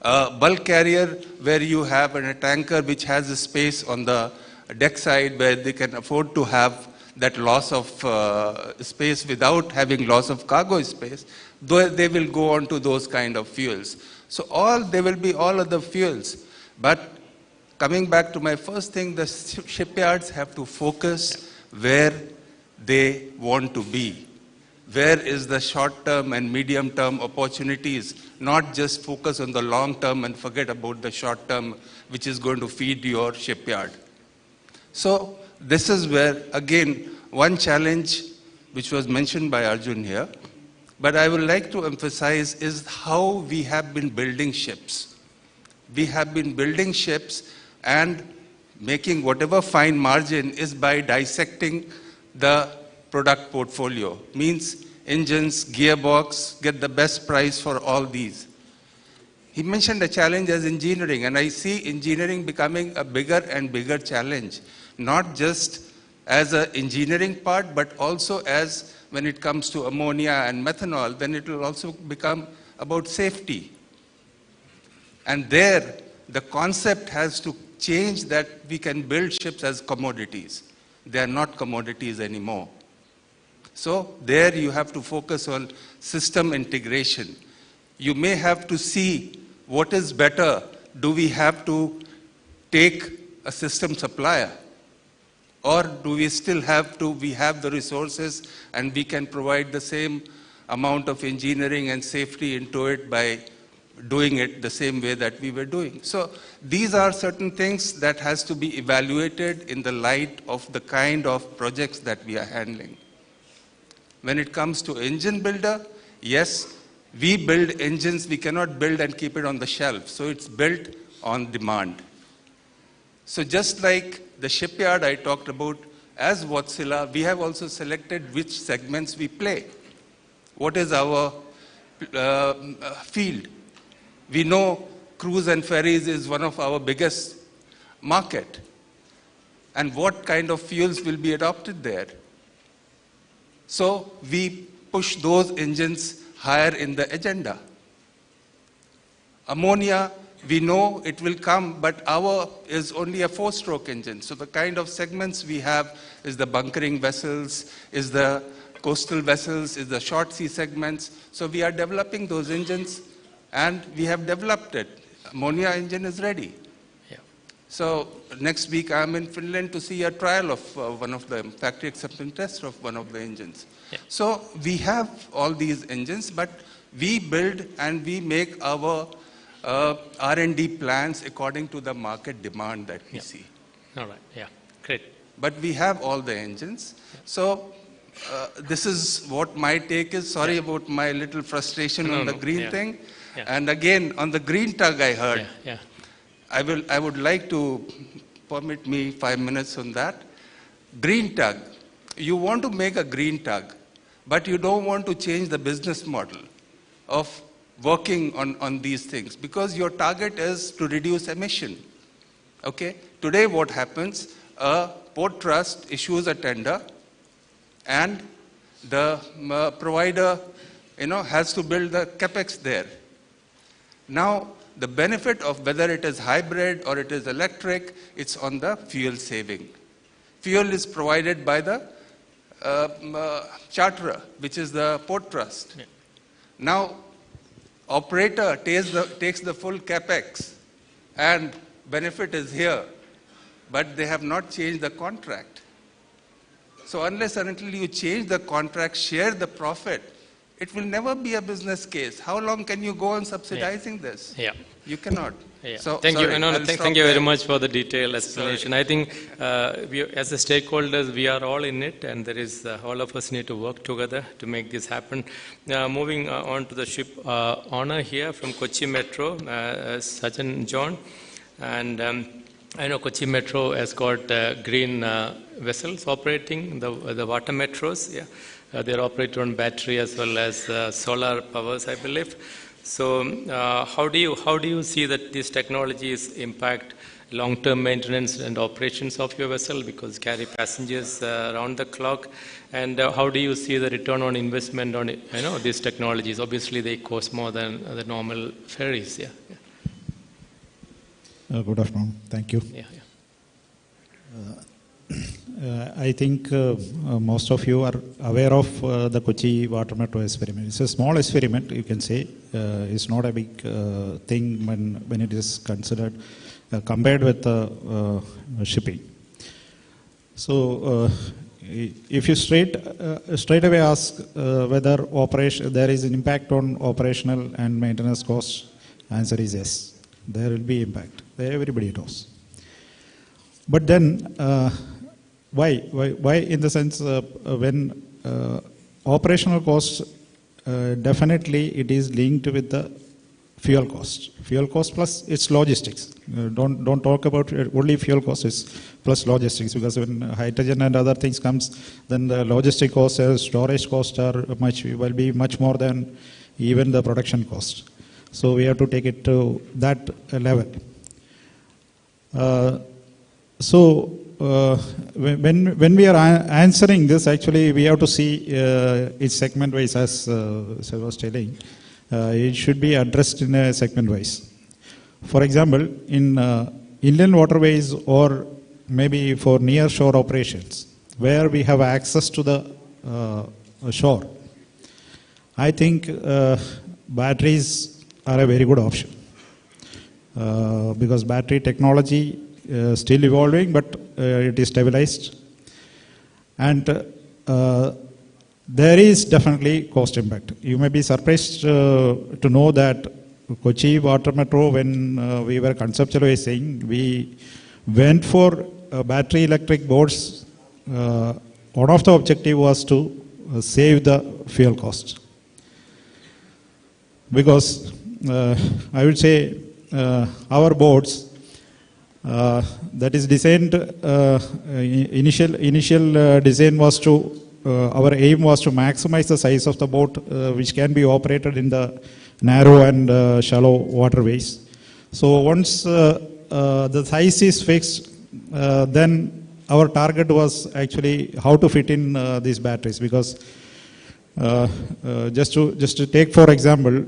A bulk carrier where you have a tanker which has a space on the deck side where they can afford to have that loss of space without having loss of cargo space, they will go on to those kind of fuels. So there will be all other fuels. But coming back to my first thing, the shipyards have to focus where they want to be. Where is the short-term and medium-term opportunities, not just focus on the long-term and forget about the short-term, which is going to feed your shipyard. So this is where, again, one challenge which was mentioned by Arjun here, but I would like to emphasize is how we have been building ships. We have been building ships and making whatever fine margin is by dissecting the product portfolio. Means engines, gearbox, get the best price for all these. He mentioned a challenge as engineering, and I see engineering becoming a bigger and bigger challenge, not just as an engineering part, but also as when it comes to ammonia and methanol, then it will also become about safety. And there, the concept has to change that we can build ships as commodities. They are not commodities anymore. So there you have to focus on system integration. You may have to see what is better. Do we have to take a system supplier? Or do we still have we have the resources and we can provide the same amount of engineering and safety into it by doing it the same way that we were doing? So these are certain things that has to be evaluated in the light of the kind of projects that we are handling. When it comes to engine builder, yes, we build engines, we cannot build and keep it on the shelf. So it's built on demand. So just like the shipyard I talked about, as Wärtsilä, we have also selected which segments we play. What is our field? We know cruise and ferries is one of our biggest market. And what kind of fuels will be adopted there? So we push those engines higher in the agenda. Ammonia, we know it will come, but our is only a 4-stroke engine. So the kind of segments we have is the bunkering vessels, is the coastal vessels, is the short sea segments. So we are developing those engines, and we have developed it. Ammonia engine is ready. Yeah. So next week I'm in Finland to see a trial of one of the factory acceptance tests of one of the engines. Yeah. So we have all these engines, but we build and we make our R&D plans according to the market demand that we see. All right, yeah, great. But we have all the engines. So this is what my take is. Sorry about my little frustration on the green thing. Yeah. And again, on the green tug I heard. Yeah. I would like to permit me 5 minutes on that. Green tug. You want to make a green tug, but you don't want to change the business model of working on these things, because your target is to reduce emission. Okay? Today what happens, a port trust issues a tender and the provider has to build the capex there. Now, the benefit of whether it is hybrid or it is electric, it's on the fuel saving. Fuel is provided by the charterer, which is the port trust. Yeah. Now, operator takes the full capex and benefit is here, but they have not changed the contract. So unless and until you change the contract, share the profit, it will never be a business case. How long can you go on subsidizing this? Yeah. You cannot. Yeah. So, thank sorry, you. Thank you very much for the detailed explanation. Sorry. I think we, as the stakeholders, we are all in it, and there is all of us need to work together to make this happen. Moving on to the ship owner here from Kochi Metro, Sajjan John, and I know Kochi Metro has got green vessels operating, the water metros. Yeah, they're operated on battery as well as solar powers, I believe. So, how do you see that these technologies impact long-term maintenance and operations of your vessel, because carry passengers around the clock? And how do you see the return on investment on these technologies? Obviously, they cost more than the normal ferries. Yeah. Good afternoon. Thank you. Yeah. I think most of you are aware of the Kochi Water Metro experiment. It's a small experiment, you can say. It's not a big thing when it is considered compared with shipping. So, if you straight away ask whether there is an impact on operational and maintenance costs, answer is yes. There will be impact. Everybody knows. But then, why in the sense when operational costs, definitely it is linked with the fuel cost. Fuel cost plus its logistics. Don't talk about only fuel cost, it's plus logistics, because when hydrogen and other things comes, then the logistic costs and storage costs will be much more than even the production cost. So we have to take it to that level. When we are answering this, actually we have to see each segment wise, as I was telling. It should be addressed in a segment wise. For example, in inland waterways or maybe for near shore operations, where we have access to the shore, I think batteries are a very good option. Because battery technology still evolving, but it is stabilized. And there is definitely cost impact. You may be surprised to know that Kochi Water Metro, when we were conceptually saying, we went for battery electric boats. One of the objective was to save the fuel cost. Because I would say our boats that is designed, initial design was to, our aim was to maximize the size of the boat which can be operated in the narrow and shallow waterways. So once the size is fixed, then our target was actually how to fit in these batteries, because just to take for example,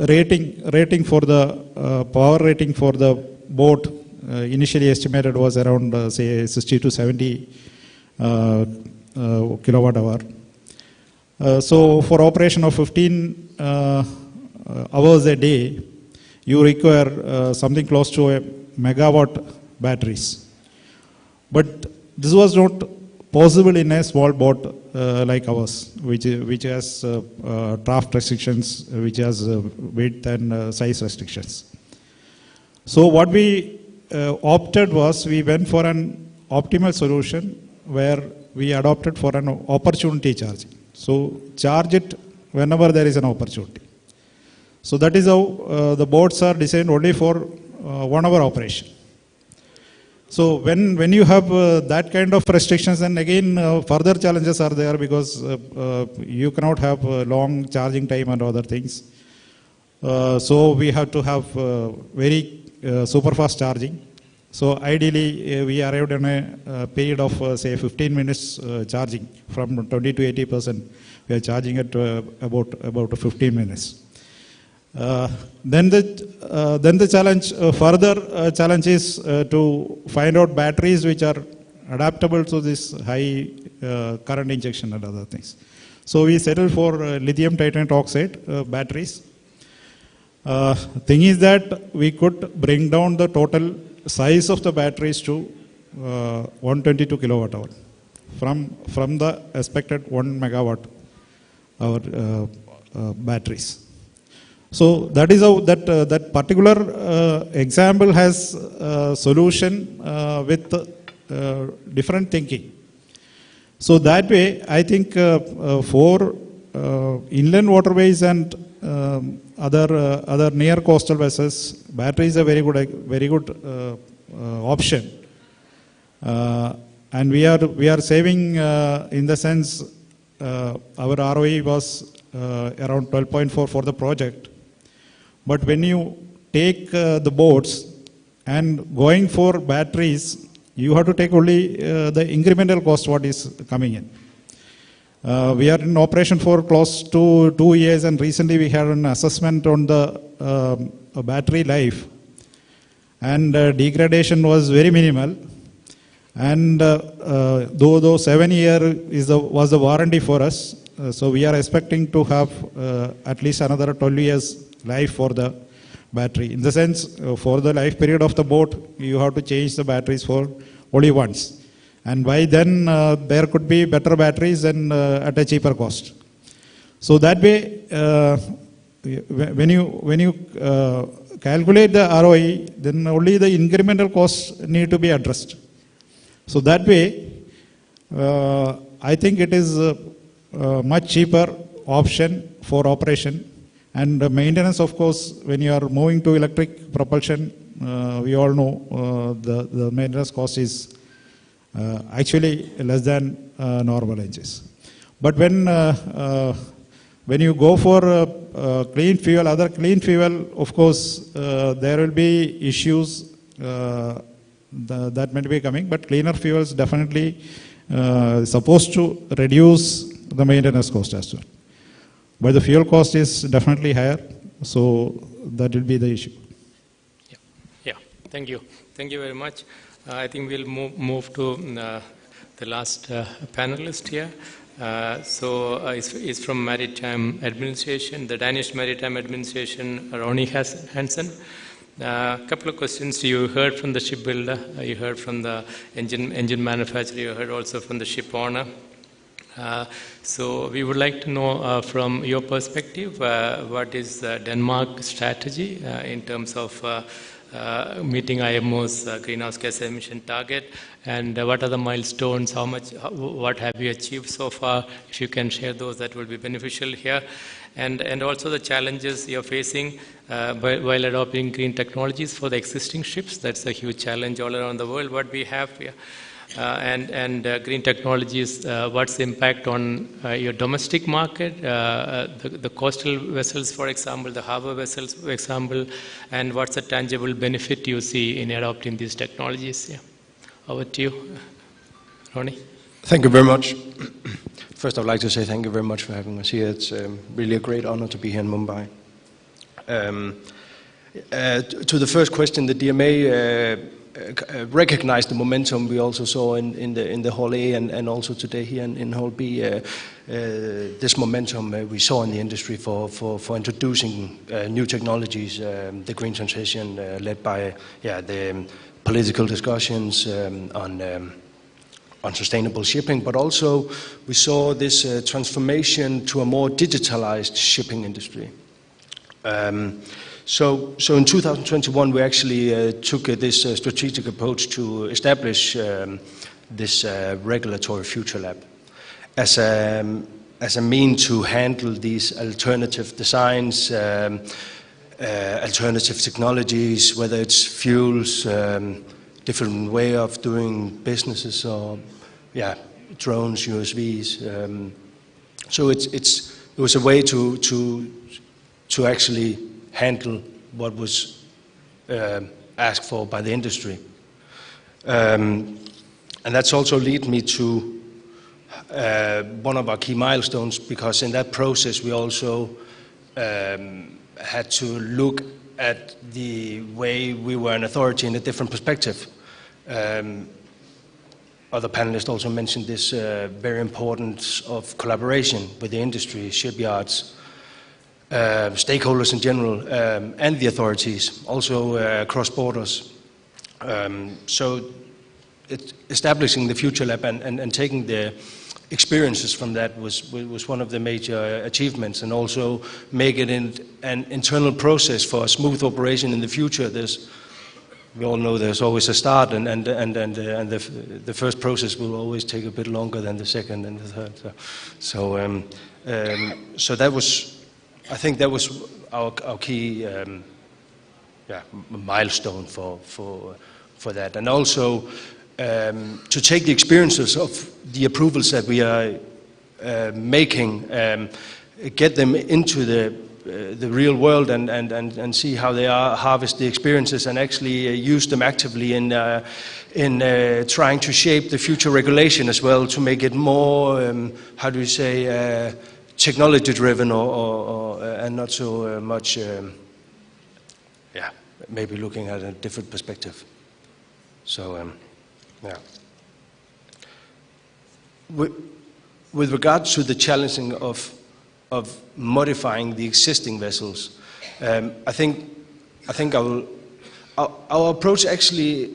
rating for the power rating for the boat initially estimated was around say 60 to 70 kilowatt hour. So for operation of 15 hours a day, you require something close to a megawatt batteries. But this was not possible in a small boat like ours, which has draft restrictions, which has width and size restrictions. So what we opted was, we went for an optimal solution where we adopted for an opportunity charging. So charge it whenever there is an opportunity. So that is how the boats are designed only for 1 hour operation. So when you have that kind of restrictions, and again further challenges are there, because you cannot have long charging time and other things. So we have to have very super fast charging. So ideally we arrived in a period of say 15 minutes charging, from 20 to 80%. We are charging at about 15 minutes. Then the challenge, further challenge is to find out batteries which are adaptable to this high current injection and other things. So we settled for lithium titanate oxide batteries. Thing is that we could bring down the total size of the batteries to 122 kilowatt hour from the expected 1 megawatt hour batteries. So that is how that particular example has solution with different thinking. So that way, I think for inland waterways and other near coastal vessels, battery is a very good option. And we are saving in the sense our ROE was around 12.4 for the project. But when you take the boats and going for batteries, you have to take only the incremental cost what is coming in. We are in operation for close to 2 years, and recently we had an assessment on the battery life, and degradation was very minimal. And though 7 years was the warranty for us, so we are expecting to have at least another 12 years life for the battery. In the sense, for the life period of the boat, you have to change the batteries for only once. And by then, there could be better batteries and at a cheaper cost. So that way, when you calculate the ROE, then only the incremental costs need to be addressed. So that way, I think it is a much cheaper option for operation. And maintenance, of course, when you are moving to electric propulsion, we all know the maintenance cost is actually less than normal engines. But when you go for clean fuel, other clean fuel, of course, there will be issues that may be coming. But cleaner fuels definitely supposed to reduce the maintenance cost as well. But the fuel cost is definitely higher, so that will be the issue. Yeah. Thank you very much. I think we'll move to the last panelist here. It's from Maritime Administration, the Danish Maritime Administration, Ronny Hansen. A couple of questions. You heard from the shipbuilder, you heard from the engine manufacturer, you heard also from the ship owner. So we would like to know from your perspective, what is Denmark's strategy in terms of meeting IMO's greenhouse gas emission target, and what are the milestones, what have you achieved so far? If you can share those, that will be beneficial here. And also the challenges you're facing while adopting green technologies for the existing ships. That's a huge challenge all around the world, what we have here. And green technologies, what's the impact on your domestic market, the coastal vessels, for example, the harbor vessels, for example, and what's the tangible benefit you see in adopting these technologies? Yeah. Over to you, Ronny. Thank you very much. First, I'd like to say thank you very much for having us here. It's really a great honor to be here in Mumbai. To the first question, the DMA recognized the momentum we also saw in the Hall A and also today here in Hall B. This momentum we saw in the industry for introducing new technologies, the green transition led by the political discussions on sustainable shipping, but also we saw this transformation to a more digitalized shipping industry. So in 2021, we actually took this strategic approach to establish this regulatory future lab as a means to handle these alternative designs, alternative technologies, whether it's fuels, different way of doing businesses, or drones, USVs. So it was a way to actually handle what was asked for by the industry. And that's also lead me to one of our key milestones, because in that process we also had to look at the way we were an authority in a different perspective. other panelists also mentioned this very importance of collaboration with the industry, shipyards, stakeholders in general, and the authorities, also across borders. So establishing the Future Lab and taking the experiences from that was one of the major achievements, and also make it an internal process for a smooth operation in the future. We all know there's always a start, and the first process will always take a bit longer than the second and the third. So that was, I think that was our key milestone for that, and also to take the experiences of the approvals that we are making, get them into the real world, and see how they are, harvest the experiences, and actually use them actively in trying to shape the future regulation as well, to make it more, how do you say, technology driven, or and not so much, maybe looking at a different perspective. So. Yeah. With regard to the challenging of modifying the existing vessels, I think our approach actually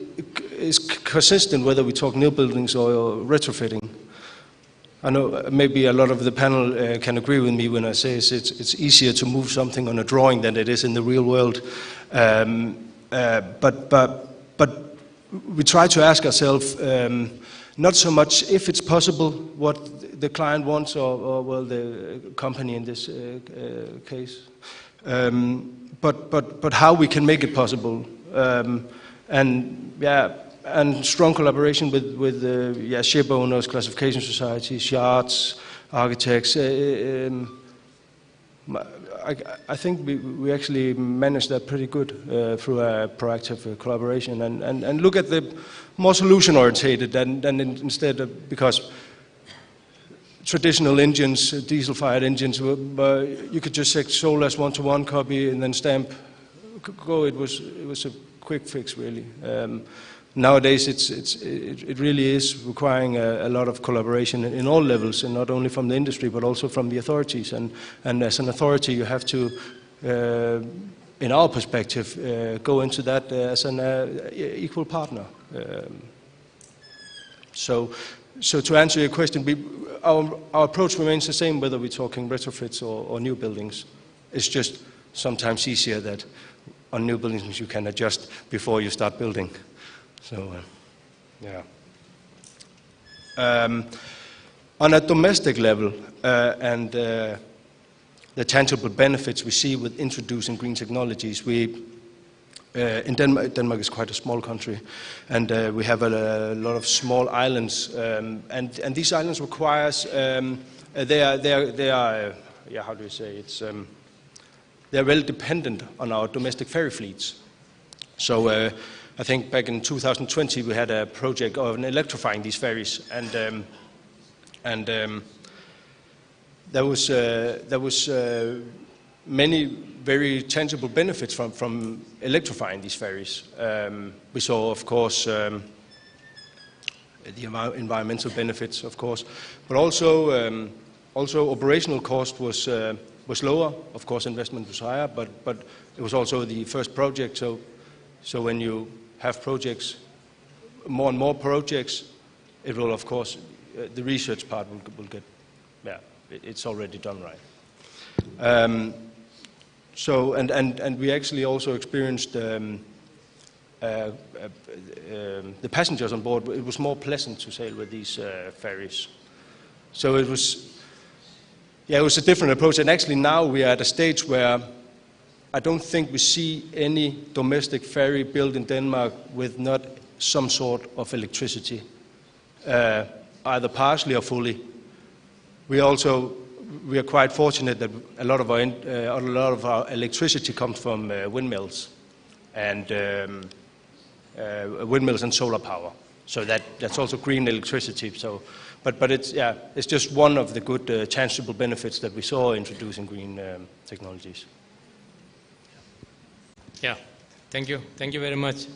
is consistent whether we talk new buildings or retrofitting. I know maybe a lot of the panel can agree with me when I say it's easier to move something on a drawing than it is in the real world, but we try to ask ourselves not so much if it's possible, what the client wants, or well, the company in this case, but how we can make it possible, and strong collaboration with ship owners, classification societies, yards, architects. I think we actually managed that pretty good through a proactive collaboration, and look at the more solution-orientated than instead of, because traditional engines, diesel-fired engines, you could just say sold as one-to-one copy and then stamp, go. It was a quick fix, really. Nowadays, it really is requiring a lot of collaboration in all levels, and not only from the industry, but also from the authorities. And as an authority, you have to, in our perspective, go into that as an equal partner. So to answer your question, our approach remains the same, whether we're talking retrofits or new buildings. It's just sometimes easier that on new buildings you can adjust before you start building. So, on a domestic level, and the tangible benefits we see with introducing green technologies, in Denmark is quite a small country, and we have a lot of small islands, and these islands requires they are how do you say, they're well dependent on our domestic ferry fleets. So. I think back in 2020 we had a project of electrifying these ferries, and there was many very tangible benefits from electrifying these ferries. We saw, of course, the environmental benefits, of course, but also operational cost was lower. Of course, investment was higher, but it was also the first project. So when you have projects, more and more projects, it will, of course, the research part will get, it's already done right. So, and we actually also experienced the passengers on board. It was more pleasant to sail with these ferries. So it was a different approach. And actually now we are at a stage where I don't think we see any domestic ferry built in Denmark with not some sort of electricity, either partially or fully. We are quite fortunate that a lot of our electricity comes from windmills and solar power. So that's also green electricity. So, but it's just one of the good tangible benefits that we saw introducing green technologies. Yeah, thank you very much.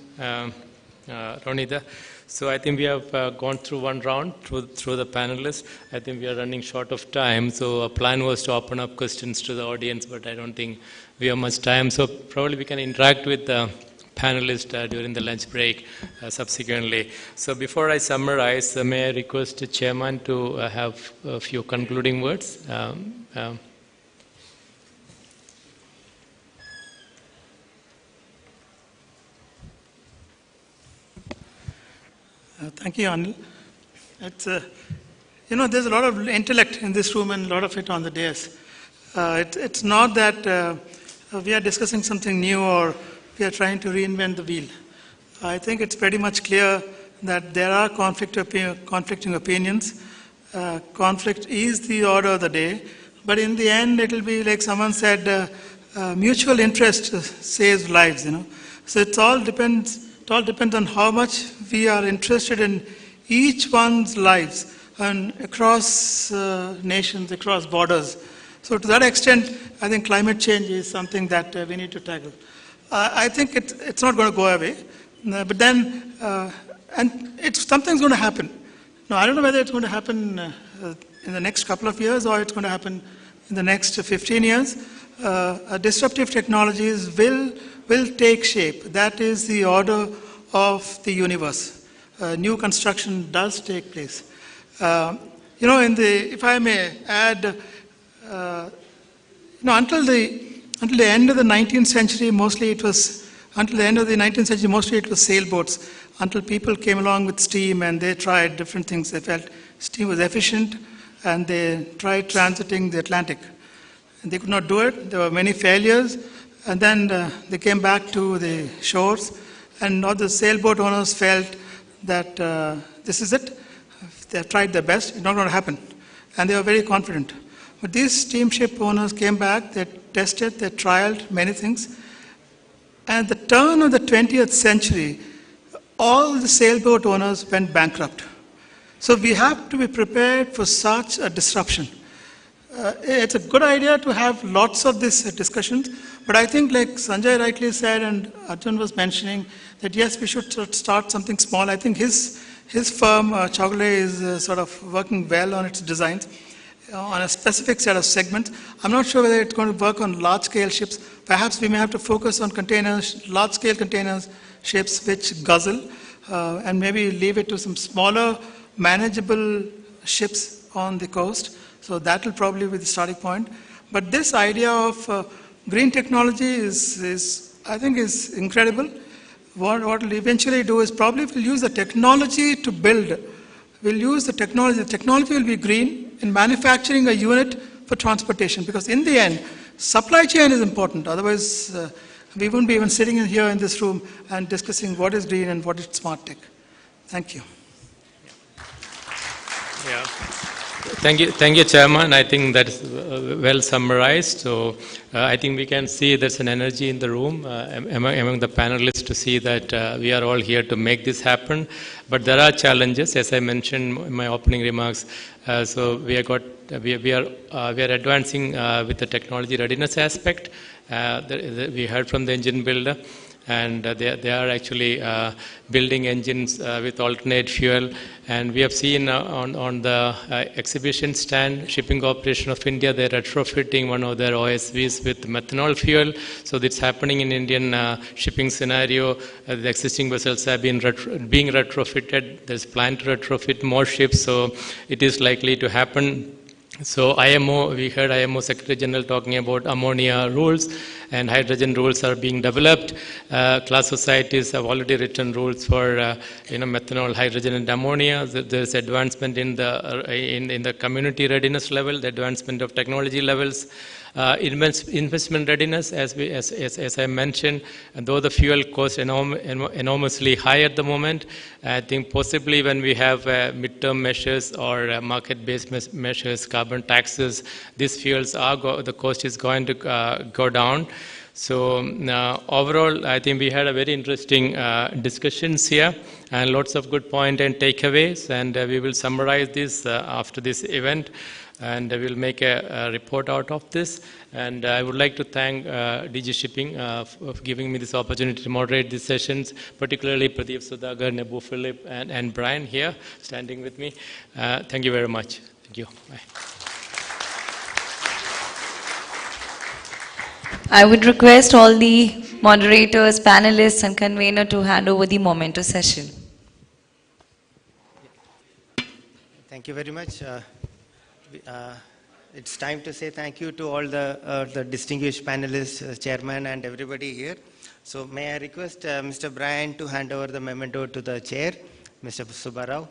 Ronita. So I think we have gone through one round through the panelists. I think we are running short of time. So our plan was to open up questions to the audience, but I don't think we have much time. So probably we can interact with the panelists during the lunch break subsequently. So before I summarize, may I request the chairman to have a few concluding words? Thank you, Anil. It's, there's a lot of intellect in this room and a lot of it on the dais. It's not that we are discussing something new or we are trying to reinvent the wheel. I think it's pretty much clear that there are conflicting opinions. Conflict is the order of the day, but in the end, it will be like someone said, mutual interest saves lives. So it all depends on how much we are interested in each one's lives and across nations, across borders. So to that extent, I think climate change is something that we need to tackle. I think it's not going to go away, but then, and something's going to happen. Now, I don't know whether it's going to happen in the next couple of years or it's going to happen in the next 15 years. Disruptive technologies will take shape. That is the order of the universe. New construction does take place. If I may add, until the end of the 19th century, mostly it was sailboats. Until people came along with steam and they tried different things. They felt steam was efficient and they tried transiting the Atlantic. And they could not do it. There were many failures. And then they came back to the shores. And all the sailboat owners felt that this is it. They have tried their best. It's not going to happen. And they were very confident. But these steamship owners came back. They tested, they trialed many things. And at the turn of the 20th century, all the sailboat owners went bankrupt. So we have to be prepared for such a disruption. It's a good idea to have lots of these discussions, but I think like Sanjay rightly said and Arjun was mentioning that yes, we should start something small. I think his firm, Chocolate, is sort of working well on its designs on a specific set of segments. I'm not sure whether it's going to work on large-scale ships. Perhaps we may have to focus on containers, large-scale containers, ships which guzzle, and maybe leave it to some smaller, manageable ships on the coast. So that will probably be the starting point. But this idea of green technology is I think, is incredible. What we'll eventually do is probably we'll use the technology to build. We'll use the technology. The technology will be green in manufacturing a unit for transportation. Because in the end, supply chain is important. Otherwise, we wouldn't be even sitting in here in this room and discussing what is green and what is smart tech. Thank you. Yeah. Thank you, Chairman. I think that's well summarized. So I think we can see there's an energy in the room among the panelists to see that we are all here to make this happen. But there are challenges, as I mentioned in my opening remarks. So we are advancing with the technology readiness aspect. We heard from the engine builder. And they are actually building engines with alternate fuel. And we have seen on the exhibition stand, Shipping Corporation of India, they're retrofitting one of their OSVs with methanol fuel. So it's happening in Indian shipping scenario. The existing vessels have been being retrofitted. There's plan to retrofit more ships, so it is likely to happen. So IMO, we heard IMO Secretary General talking about ammonia rules, and hydrogen rules are being developed. Class societies have already written rules for methanol, hydrogen, and ammonia. There's advancement in the community readiness level, the advancement of technology levels. Investment readiness, as I mentioned, and though the fuel cost enormously high at the moment, I think possibly when we have midterm measures or market-based measures, carbon taxes, these fuels the cost is going to go down. So overall, I think we had a very interesting discussions here and lots of good points and takeaways, and we will summarize this after this event. and we'll make a report out of this. And I would like to thank DG Shipping for giving me this opportunity to moderate these sessions, particularly Pradeep Sudhagar, Nebu Philip, and Brian here standing with me. Thank you very much. Thank you. Bye. I would request all the moderators, panelists, and convener to hand over the memento session. Thank you very much. It's time to say thank you to all the distinguished panelists, chairman, and everybody here. So may I request Mr. Brian to hand over the memento to the chair, Mr. Subbarao.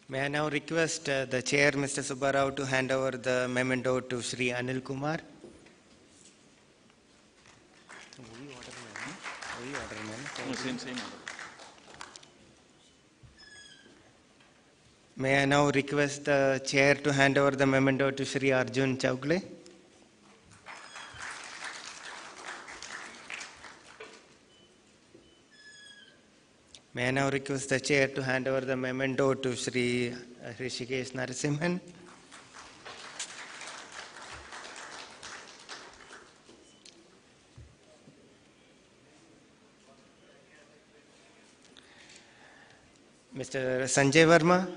May I now request the chair, Mr. Subbarao, to hand over the memento to Shri Anil Kumar. May I now request the chair to hand over the memento to Shri Arjun Chaugle. May I now request the chair to hand over the memento to Shri Hrishikesh Narasimhan. Mr. Sanjay Verma,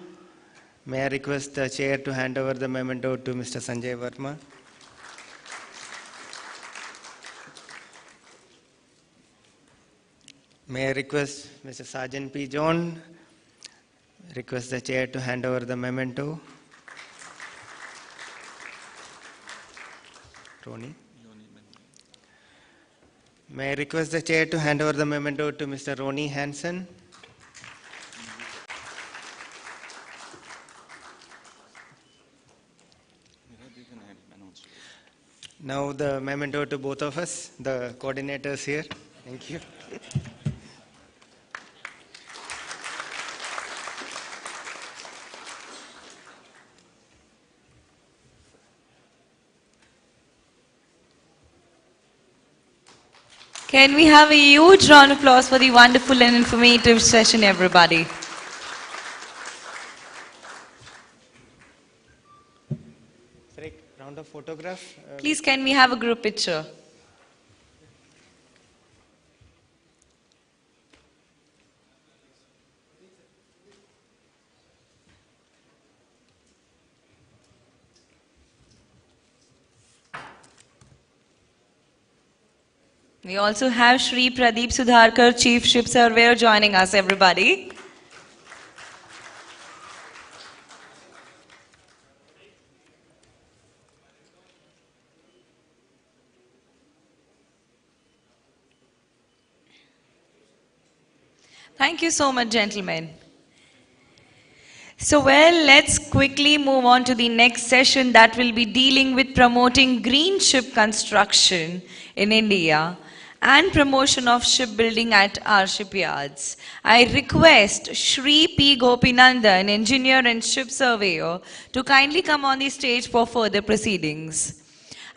may I request the chair to hand over the memento to Mr. Sanjay Verma. May I request Mr. Sergeant P. John, request the chair to hand over the memento. Roni. May I request the chair to hand over the memento to Mr. Roni Hansen. Now the memento to both of us, the coordinators here. Thank you. Can we have a huge round of applause for the wonderful and informative session, everybody? Round of photograph. Please, can we have a group picture? We also have Shri Pradeep Sudharkar, Chief Ship Surveyor, joining us, everybody. Thank you so much, gentlemen. So, well, let's quickly move on to the next session that will be dealing with promoting green ship construction in India and promotion of shipbuilding at our shipyards. I request Shri P. Gopinandan, engineer and ship surveyor, to kindly come on the stage for further proceedings.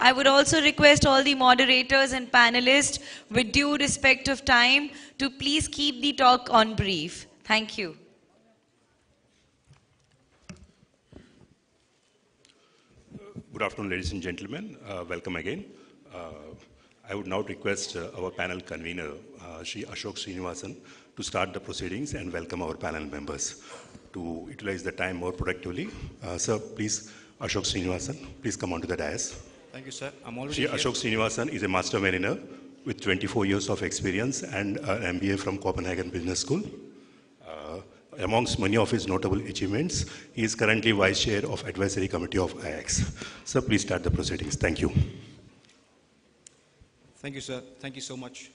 I would also request all the moderators and panelists, with due respect of time, to please keep the talk on brief. Thank you. Good afternoon, ladies and gentlemen. Welcome again. I would now request our panel convener, Shri Ashok Srinivasan, to start the proceedings and welcome our panel members to utilize the time more productively. Sir, please, Ashok Srinivasan, please come onto the dais. Thank you, sir. I'm already Shri here. Ashok Srinivasan is a master mariner with 24 years of experience and an MBA from Copenhagen Business School. Amongst many of his notable achievements, he is currently Vice Chair of Advisory Committee of IAX. Sir, please start the proceedings. Thank you. Thank you, sir. Thank you so much.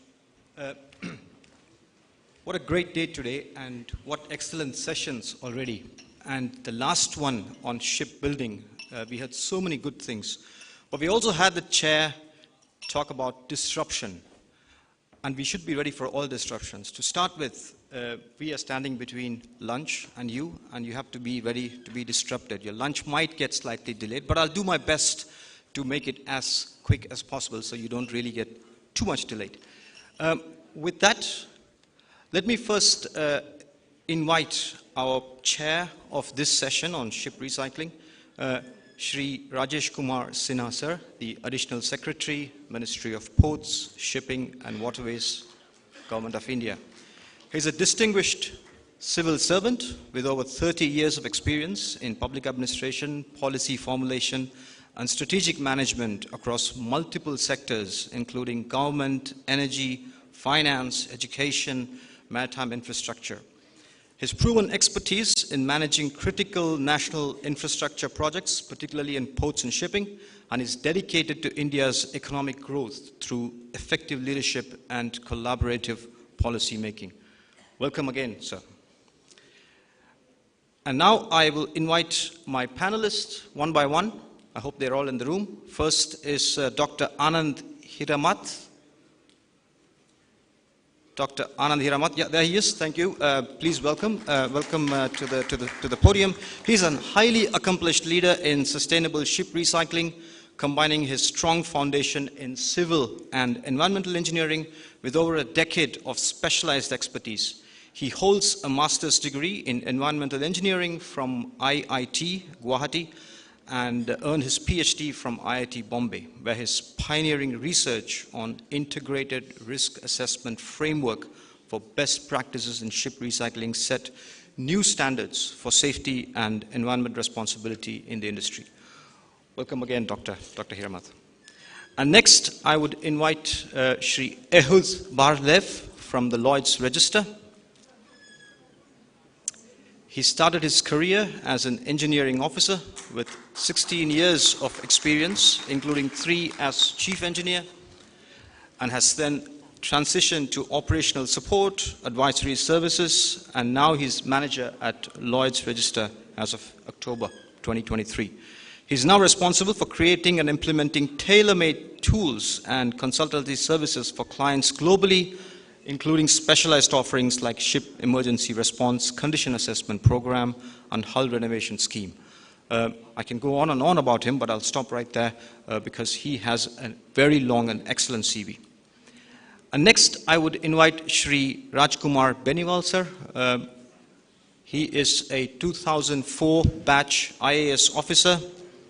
What a great day today, and what excellent sessions already. And the last one on shipbuilding, we had so many good things. But we also had the chair talk about disruption. And we should be ready for all disruptions. To start with, we are standing between lunch and you have to be ready to be disrupted. Your lunch might get slightly delayed, but I'll do my best to make it as quick as possible so you don't really get too much delayed. With that, let me first invite our chair of this session on ship recycling, Shri Rajesh Kumar Sinha, sir, the Additional Secretary, Ministry of Ports, Shipping and Waterways, Government of India. He's a distinguished civil servant with over 30 years of experience in public administration, policy formulation, and strategic management across multiple sectors, including government, energy, finance, education, maritime infrastructure. His proven expertise in managing critical national infrastructure projects, particularly in ports and shipping, and is dedicated to India's economic growth through effective leadership and collaborative policy making. Welcome again, sir. And now I will invite my panelists one by one. I hope they're all in the room. First is Dr. Anand Hiramath. Dr. Anand Hiramath, yeah, there he is. Thank you. Please welcome to the podium. He's a highly accomplished leader in sustainable ship recycling, combining his strong foundation in civil and environmental engineering with over a decade of specialized expertise. He holds a master's degree in environmental engineering from IIT Guwahati and earned his PhD from IIT Bombay, where his pioneering research on integrated risk assessment framework for best practices in ship recycling set new standards for safety and environment responsibility in the industry. Welcome again, Dr. Hiramath. And next, I would invite Shri Ehud Barlev from the Lloyd's Register. He started his career as an engineering officer with 16 years of experience, including 3 as chief engineer, and has then transitioned to operational support, advisory services, and now he's manager at Lloyd's Register as of October 2023. He's now responsible for creating and implementing tailor-made tools and consultancy services for clients globally, including specialized offerings like Ship Emergency Response, Condition Assessment Program, and Hull Renovation Scheme. I can go on and on about him, but I'll stop right there because he has a very long and excellent CV. And next, I would invite Shri Rajkumar Beniwal, sir. He is a 2004 batch IAS officer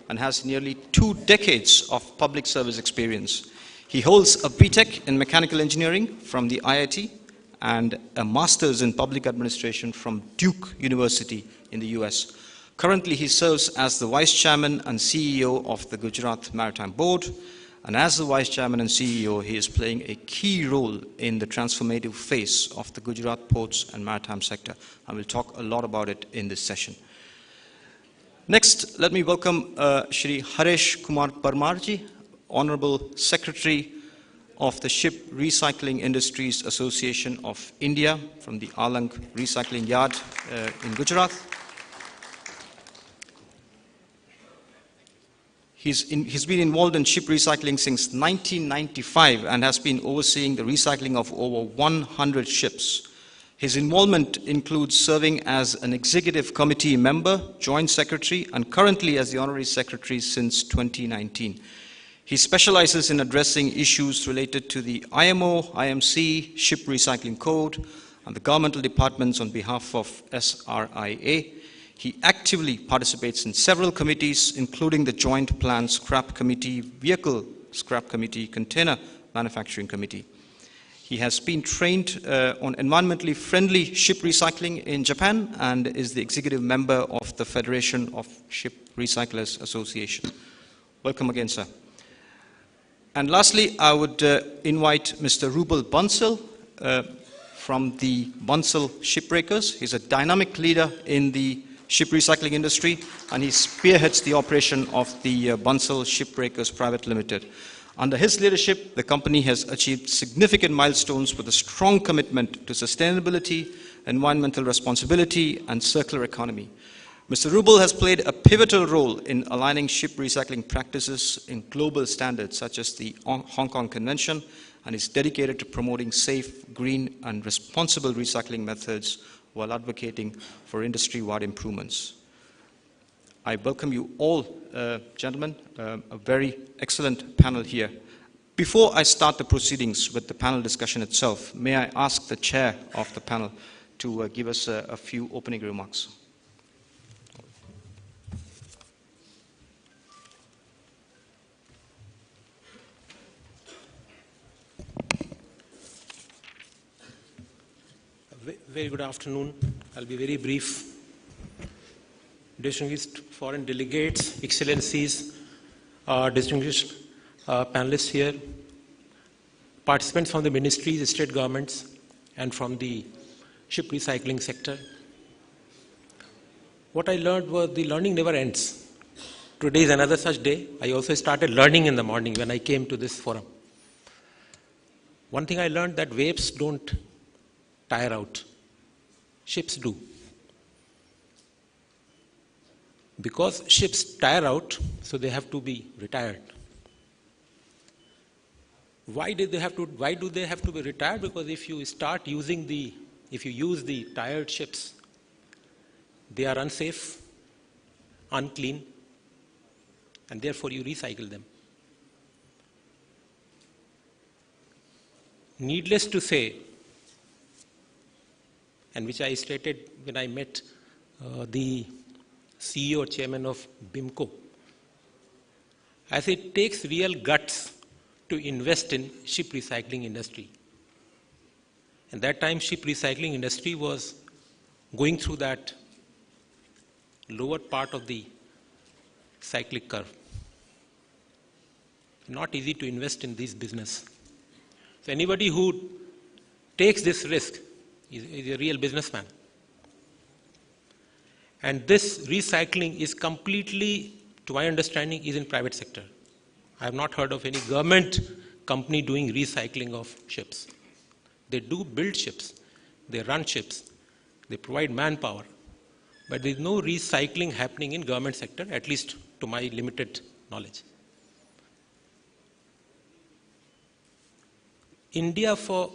and has nearly 2 decades of public service experience. He holds a BTech in mechanical engineering from the IIT and a master's in public administration from Duke University in the US. Currently, he serves as the vice chairman and CEO of the Gujarat Maritime Board. And as the vice chairman and CEO, he is playing a key role in the transformative phase of the Gujarat ports and maritime sector. I will talk a lot about it in this session. Next, let me welcome Shri Haresh Kumar Parmarji, Honorable Secretary of the Ship Recycling Industries Association of India from the Alang Recycling Yard in Gujarat. He's been involved in ship recycling since 1995 and has been overseeing the recycling of over 100 ships. His involvement includes serving as an executive committee member, joint secretary, and currently as the honorary secretary since 2019. He specializes in addressing issues related to the IMO, IMC, Ship Recycling Code, and the governmental departments on behalf of SRIA. He actively participates in several committees, including the Joint Plan Scrap Committee, Vehicle Scrap Committee, Container Manufacturing Committee. He has been trained on environmentally friendly ship recycling in Japan and is the executive member of the Federation of Ship Recyclers Association. Welcome again, sir. And lastly, I would invite Mr. Rubal Bansal from the Bansal Shipbreakers. He's a dynamic leader in the ship recycling industry, and he spearheads the operation of the Bansal Shipbreakers Private Limited. Under his leadership, the company has achieved significant milestones with a strong commitment to sustainability, environmental responsibility, and circular economy. Mr. Rubal has played a pivotal role in aligning ship recycling practices in global standards such as the Hong Kong Convention and is dedicated to promoting safe, green, and responsible recycling methods while advocating for industry-wide improvements. I welcome you all, gentlemen, a very excellent panel here. Before I start the proceedings with the panel discussion itself, may I ask the chair of the panel to give us a few opening remarks. Very good afternoon. I'll be very brief. Distinguished foreign delegates, excellencies, distinguished panelists here, participants from the ministries, state governments, and from the ship recycling sector. What I learned was the learning never ends. Today is another such day. I also started learning in the morning when I came to this forum. One thing I learned, that waves don't tire out. Ships do. Because ships tire out, so they have to be retired. Why do they have to be retired? Because if you use the tired ships, they are unsafe, unclean, and therefore you recycle them. Needless to say, and which I stated when I met the CEO or chairman of BIMCO, I said it takes real guts to invest in ship recycling industry. And that time ship recycling industry was going through that lower part of the cyclic curve. Not easy to invest in this business. So anybody who takes this risk is a real businessman. And this recycling is completely, to my understanding, is in private sector. I have not heard of any government company doing recycling of ships. They do build ships, they run ships, they provide manpower, but there is no recycling happening in government sector, at least to my limited knowledge. India, for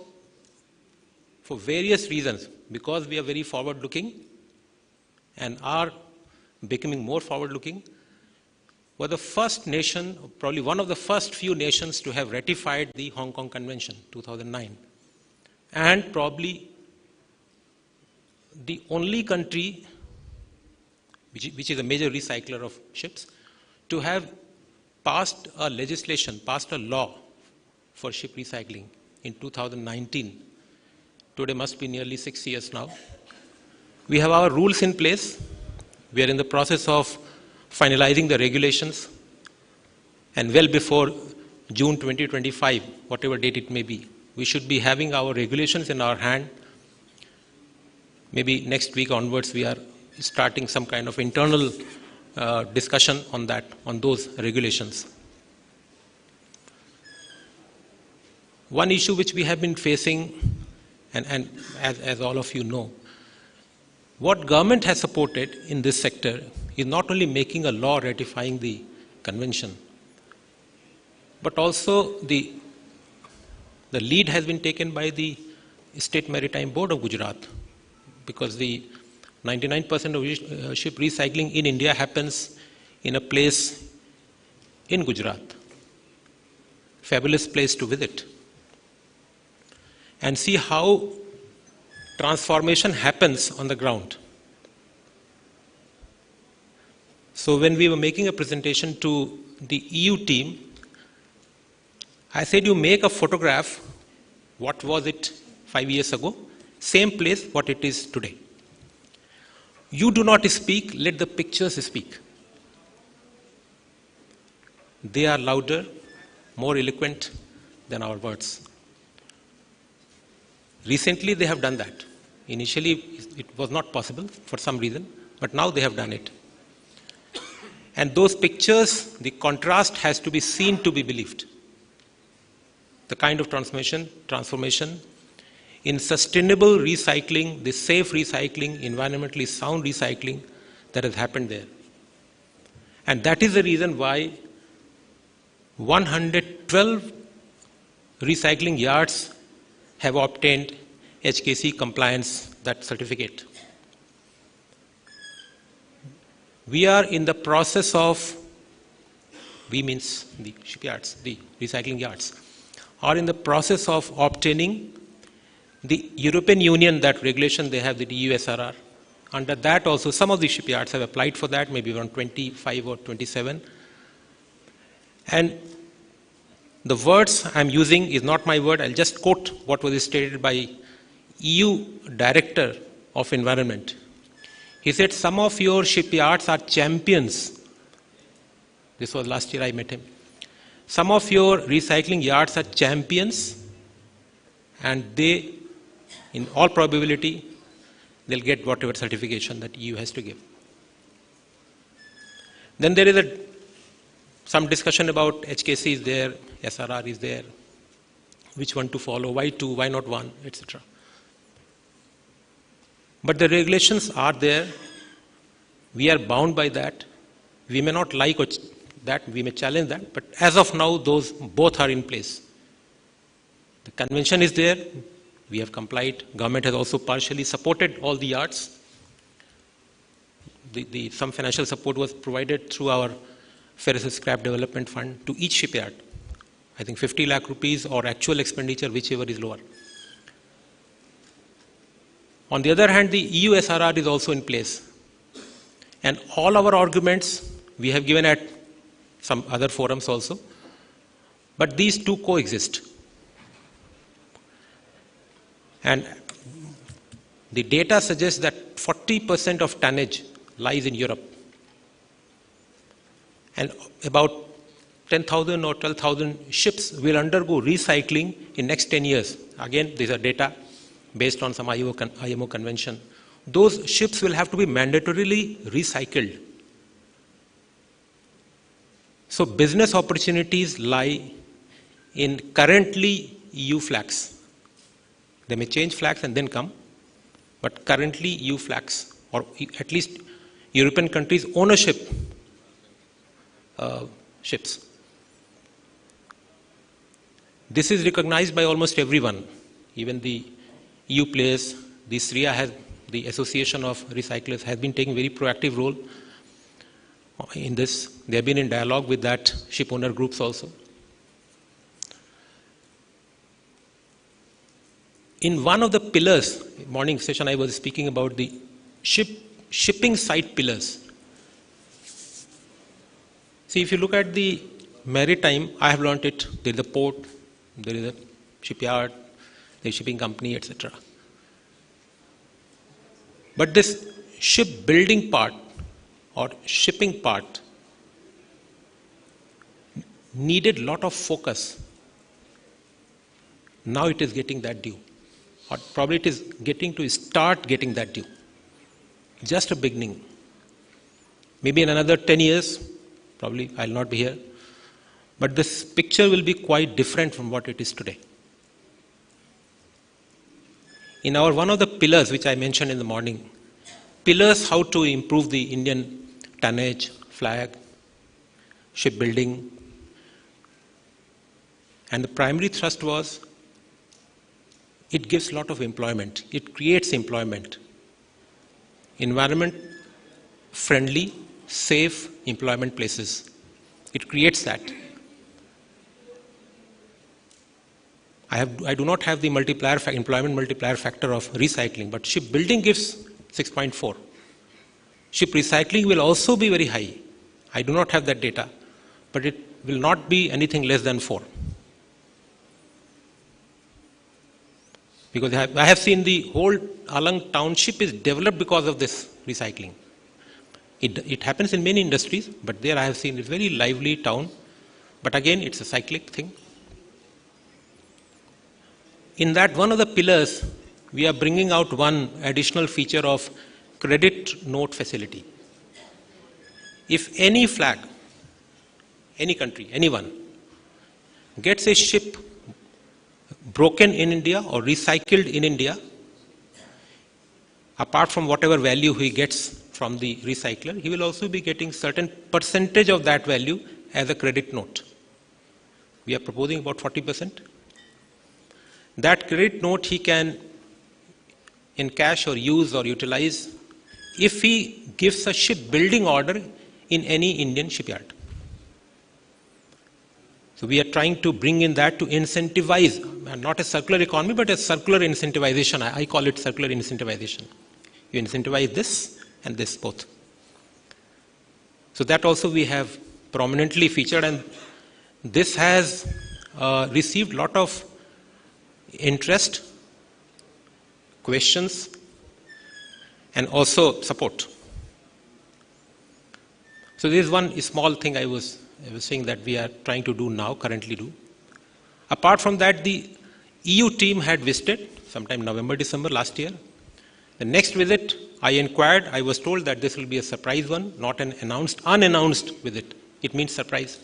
various reasons, because we are very forward-looking and are becoming more forward-looking, were the first nation, probably one of the first few nations to have ratified the Hong Kong Convention, 2009. And probably the only country, which is a major recycler of ships, to have passed a legislation, passed a law for ship recycling in 2019. Today must be nearly 6 years now. We have our rules in place. We are in the process of finalizing the regulations, and well before June 2025, whatever date it may be, we should be having our regulations in our hand. Maybe next week onwards, we are starting some kind of internal discussion on that, on those regulations. One issue which we have been facing, and as all of you know, what government has supported in this sector is not only making a law ratifying the convention, but also the lead has been taken by the State Maritime Board of Gujarat, because the 99% of ship recycling in India happens in a place in Gujarat. Fabulous place to visit and see how transformation happens on the ground. So when we were making a presentation to the EU team, I said, you make a photograph, what was it 5 years ago, same place what it is today. You do not speak, let the pictures speak. They are louder, more eloquent than our words. Recently they have done that. Initially it was not possible for some reason, but now they have done it. And those pictures, the contrast has to be seen to be believed. The kind of transformation in sustainable recycling, the safe recycling, environmentally sound recycling that has happened there. And that is the reason why 112 recycling yards have obtained HKC compliance, that certificate. we are in the process of, we means the shipyards, the recycling yards, are in the process of obtaining the European Union, that regulation they have, the DGS-IME. Under that also, some of the shipyards have applied for that, maybe around 25 or 27. And the words I'm using is not my word. I'll just quote what was stated by EU Director of Environment. He said, some of your shipyards are champions. This was last year I met him. Some of your recycling yards are champions, and they, in all probability, they'll get whatever certification that EU has to give. Then there is some discussion about HKC is there, SRR is there, which one to follow, why two, why not one, etc. But the regulations are there. We are bound by that. We may not like that, we may challenge that, but as of now, those both are in place. The convention is there. We have complied. Government has also partially supported all the yards. Some financial support was provided through our Ferrous Scrap Development Fund to each shipyard. I think 50 lakh rupees or actual expenditure, whichever is lower. On the other hand, the EU SRR is also in place. And all our arguments we have given at some other forums also. But these two coexist. And the data suggests that 40% of tonnage lies in Europe. And about 10,000 or 12,000 ships will undergo recycling in next 10 years. Again, these are data based on some IMO convention. Those ships will have to be mandatorily recycled. So business opportunities lie in currently EU flags. They may change flags and then come, but currently EU flags, or at least European countries' ownership ships. This is recognized by almost everyone, even the EU players. The Shri has, the Association of Recyclers, has been taking a very proactive role in this. They have been in dialogue with that ship owner groups also. In one of the pillars, morning session I was speaking about the shipping site pillars. See, if you look at the maritime, I have learnt it. There is a port, there is a shipyard, there is a shipping company, etc. But this shipbuilding part or shipping part needed a lot of focus. Now it is getting that due. Or probably it is start getting that due. Just a beginning. Maybe in another 10 years, probably I'll not be here, but this picture will be quite different from what it is today. In our one of the pillars which I mentioned in the morning, pillars how to improve the Indian tonnage, flag, shipbuilding, and the primary thrust was it gives a lot of employment. It creates employment. Environment friendly, safe employment places. It creates that. I do not have the employment multiplier factor of recycling, but shipbuilding gives 6.4. Ship recycling will also be very high. I do not have that data, but it will not be anything less than 4. Because I have seen the whole Alang township is developed because of this recycling. It happens in many industries, but there I have seen a very lively town. But again, it's a cyclic thing. In that one of the pillars, we are bringing out one additional feature of credit note facility. If any flag, any country, anyone, gets a ship broken in India or recycled in India, apart from whatever value he gets from the recycler, he will also be getting certain percentage of that value as a credit note. We are proposing about 40%. That credit note he can in cash or use or utilize if he gives a shipbuilding order in any Indian shipyard. So we are trying to bring in that to incentivize, not a circular economy, but a circular incentivization. I call it circular incentivization. You incentivize this and this both. So that also we have prominently featured, and this has received a lot of interest, questions, and also support. So there is one small thing I was saying that we are trying to do now, currently do. Apart from that, the EU team had visited sometime November, December last year. The next visit, I inquired, I was told that this will be a surprise one, not an unannounced visit. It means surprise.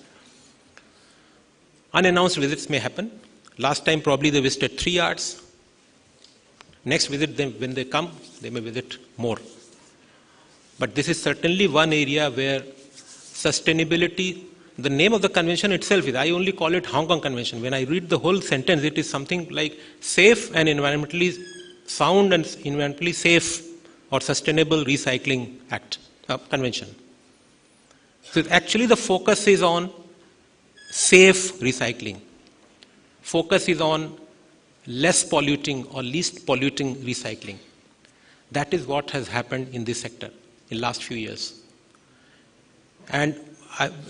Unannounced visits may happen. Last time probably they visited 3 yards. Next visit, when they come, they may visit more. But this is certainly one area where sustainability, the name of the convention itself is, I only call it Hong Kong Convention. When I read the whole sentence, it is something like safe and environmentally sound and environmentally safe or sustainable recycling act, convention. So actually the focus is on safe recycling. Focus is on less polluting or least polluting recycling. That is what has happened in this sector in the last few years. And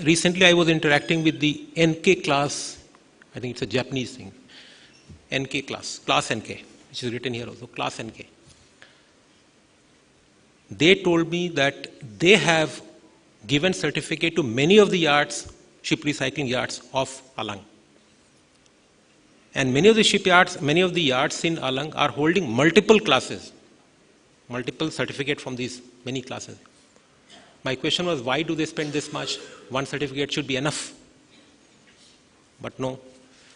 recently I was interacting with the NK class, I think it's a Japanese thing, NK class NK, which is written here also, class NK. They told me that they have given certificate to many of the yards, ship recycling yards of Alang. And many of the shipyards, many of the yards in Alang are holding multiple classes, multiple certificates from these many classes. My question was, why do they spend this much? One certificate should be enough. But no,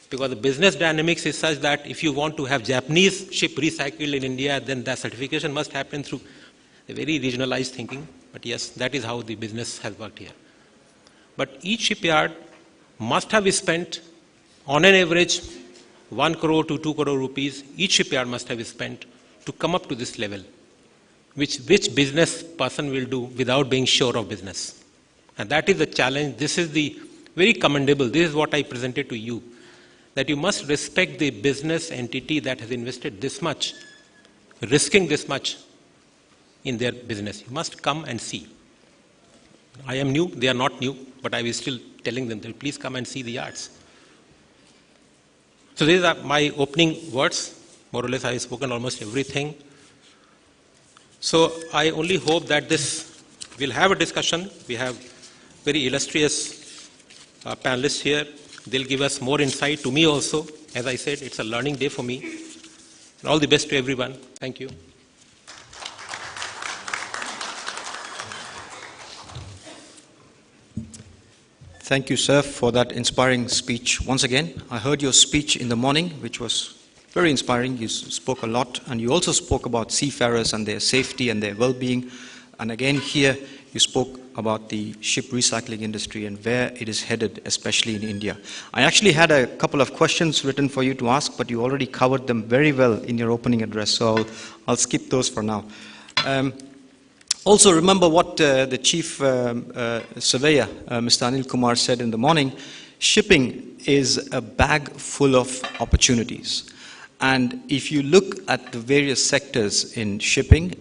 because the business dynamics is such that if you want to have Japanese ship recycled in India, then that certification must happen through a very regionalized thinking. But yes, that is how the business has worked here. But each shipyard must have spent, on an average, 1 crore to 2 crore rupees, each shipyard must have spent to come up to this level, which business person will do without being sure of business. And that is the challenge. This is the very commendable. This is what I presented to you, that you must respect the business entity that has invested this much, risking this much in their business. You must come and see. I am new, they are not new, but I was still telling them, please come and see the yards. So these are my opening words. More or less I have spoken almost everything. So I only hope that we'll have a discussion. We have very illustrious panelists here. They'll give us more insight, to me also. As I said, it's a learning day for me. And all the best to everyone. Thank you. Thank you, sir, for that inspiring speech. Once again, I heard your speech in the morning, which was very inspiring. You spoke a lot, and you also spoke about seafarers and their safety and their well-being. And again, here, you spoke about the ship recycling industry and where it is headed, especially in India. I actually had a couple of questions written for you to ask, but you already covered them very well in your opening address, so I'll skip those for now. Also, remember what the Chief Surveyor, Mr. Anil Kumar, said in the morning. Shipping is a bag full of opportunities. And if you look at the various sectors in shipping,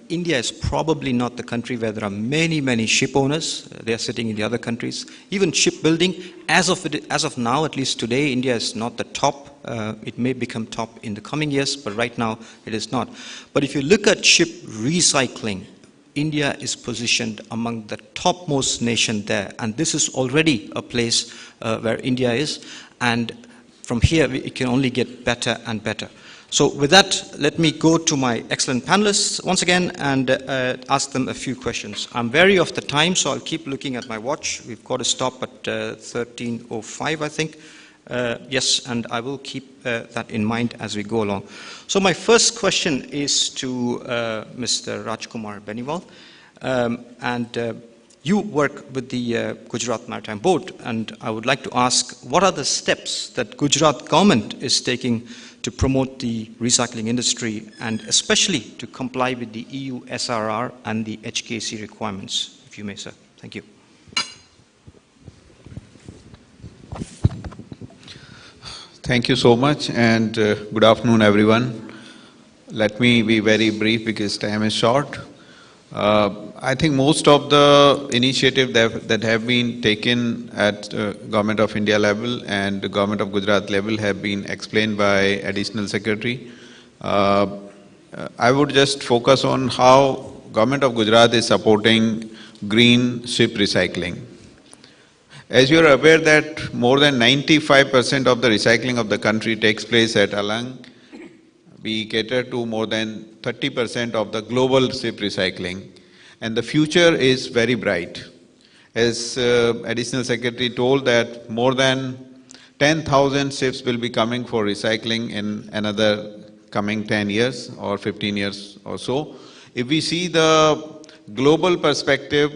India is probably not the country where there are many, many ship owners. They are sitting in the other countries. Even shipbuilding, as of now, at least today, India is not the top. It may become top in the coming years, but right now it is not. But if you look at ship recycling, India is positioned among the topmost nation there, and this is already a place where India is, and from here it can only get better and better. So with that, let me go to my excellent panelists once again and ask them a few questions. I'm wary of the time, so I'll keep looking at my watch. We've got to stop at 13:05, I think. Yes, and I will keep that in mind as we go along. So my first question is to Mr. Rajkumar Beniwal. You work with the Gujarat Maritime Board, and I would like to ask, what are the steps that Gujarat government is taking to promote the recycling industry and especially to comply with the EU SRR and the HKC requirements, if you may, sir. Thank you. Thank you so much, and good afternoon, everyone. Let me be very brief because time is short. I think most of the initiatives that have been taken at Government of India level and the Government of Gujarat level have been explained by Additional Secretary. I would just focus on how Government of Gujarat is supporting green ship recycling. As you are aware that more than 95% of the recycling of the country takes place at Alang, we cater to more than 30% of the global ship recycling. And the future is very bright. As Additional Secretary told that more than 10,000 ships will be coming for recycling in another coming 10 years or 15 years or so. If we see the global perspective,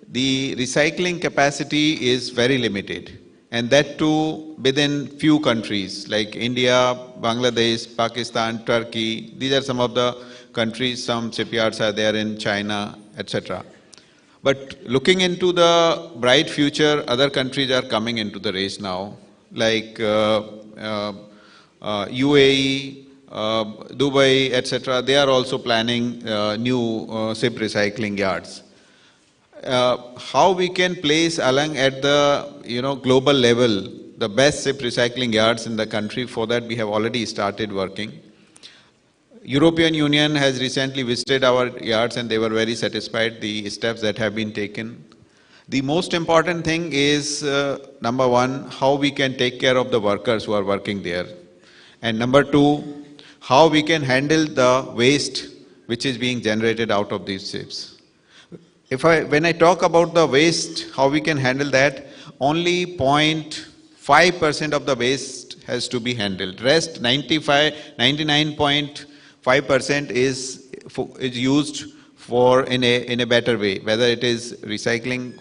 the recycling capacity is very limited. And that too within few countries like India, Bangladesh, Pakistan, Turkey. These are some of the countries, some shipyards are there in China, etc. But looking into the bright future, other countries are coming into the race now, like UAE, Dubai, etc. They are also planning new ship recycling yards. How we can place Alang at the global level, the best ship recycling yards in the country, for that we have already started working. European Union has recently visited our yards and they were very satisfied the steps that have been taken. The most important thing is, number one, how we can take care of the workers who are working there. And number two, how we can handle the waste which is being generated out of these ships. When I talk about the waste, how we can handle that, only 0.5% of the waste has to be handled. Rest 99.5% is used for in a better way, whether it is recycling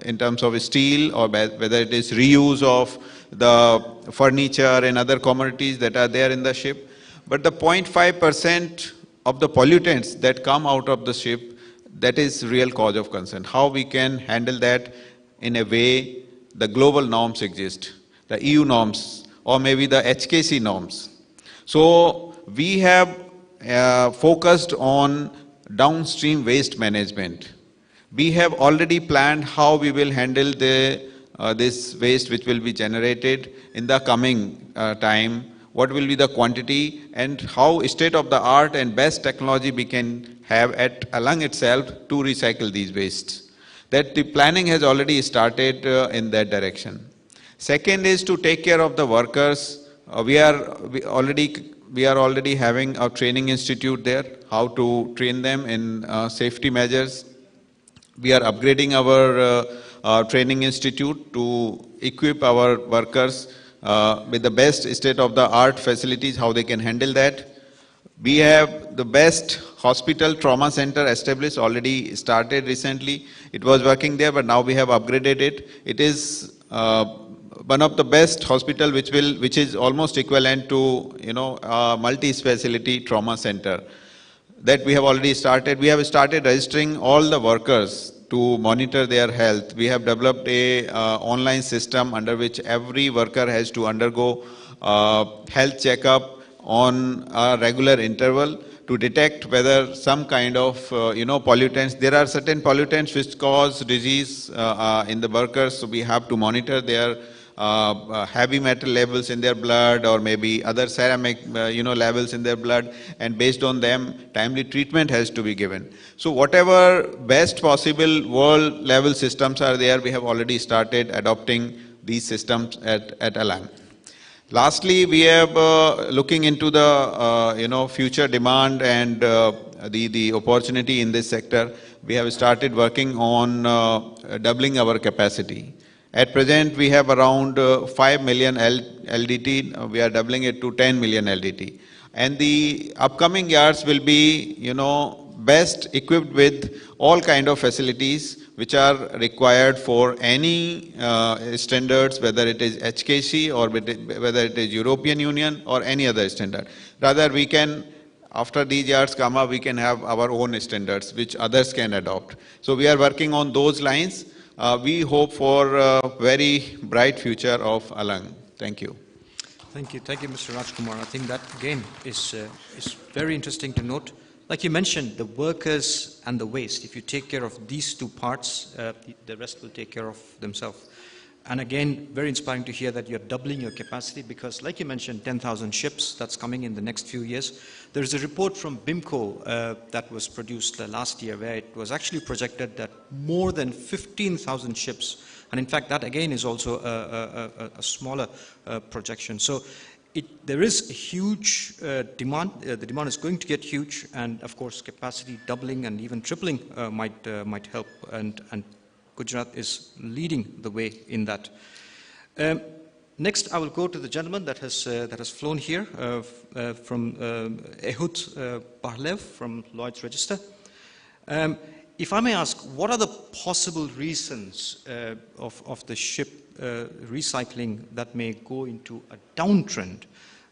in terms of steel or whether it is reuse of the furniture and other commodities that are there in the ship. But the 0.5% of the pollutants that come out of the ship, that is real cause of concern. How we can handle that in a way the global norms exist, the EU norms or maybe the HKC norms. So we have focused on downstream waste management. We have already planned how we will handle this waste which will be generated in the coming time, what will be the quantity and how state-of-the-art and best technology we can have at Alang itself to recycle these wastes. That the planning has already started in that direction. Second is to take care of the workers. We are already having a training institute there, how to train them in safety measures. We are upgrading our training institute to equip our workers with the best state-of-the-art facilities, how they can handle that. We have the best hospital trauma center established, already started recently. It was working there, but now we have upgraded it. It is one of the best hospital which is almost equivalent to a multi-speciality trauma center. That we have already started. We have started registering all the workers to monitor their health. We have developed a online system under which every worker has to undergo health checkup on a regular interval to detect whether some kind of pollutants. There are certain pollutants which cause disease in the workers, so we have to monitor their heavy metal levels in their blood or maybe other ceramic levels in their blood, and based on them timely treatment has to be given. So whatever best possible world level systems are there, we have already started adopting these systems at Alang. Lastly, we have looking into the future demand and the opportunity in this sector. We have started working on doubling our capacity. At present, we have around 5 million LDT. We are doubling it to 10 million LDT. And the upcoming yards will be, best equipped with all kind of facilities which are required for any standards, whether it is HKC or whether it is European Union or any other standard. Rather, we can, after these yards come up, we can have our own standards which others can adopt. So we are working on those lines. We hope for a very bright future of Alang. Thank you. Thank you, Mr. Rajkumar. I think that again is very interesting to note. Like you mentioned, the workers and the waste. If you take care of these two parts, the rest will take care of themselves. And again, very inspiring to hear that you're doubling your capacity because, like you mentioned, 10,000 ships, that's coming in the next few years. There is a report from BIMCO that was produced last year where it was actually projected that more than 15,000 ships, and in fact, that again is also a smaller projection. So there is a huge demand. The demand is going to get huge, and of course, capacity doubling and even tripling might help. And Gujarat is leading the way in that. Next, I will go to the gentleman that has flown here from Ehud Parlev from Lloyd's Register. If I may ask, what are the possible reasons of the ship recycling that may go into a downtrend,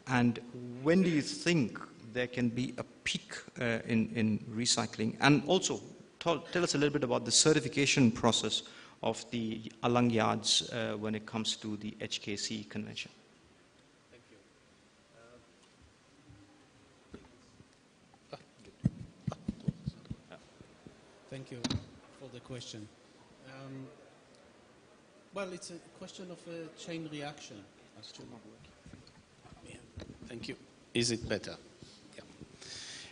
and when do you think there can be a peak in recycling? And also, tell us a little bit about the certification process of the Alang yards when it comes to the HKC convention. Thank you. Thank you for the question. Well, it's a question of a chain reaction. Yeah. Thank you. Is it better? Yeah.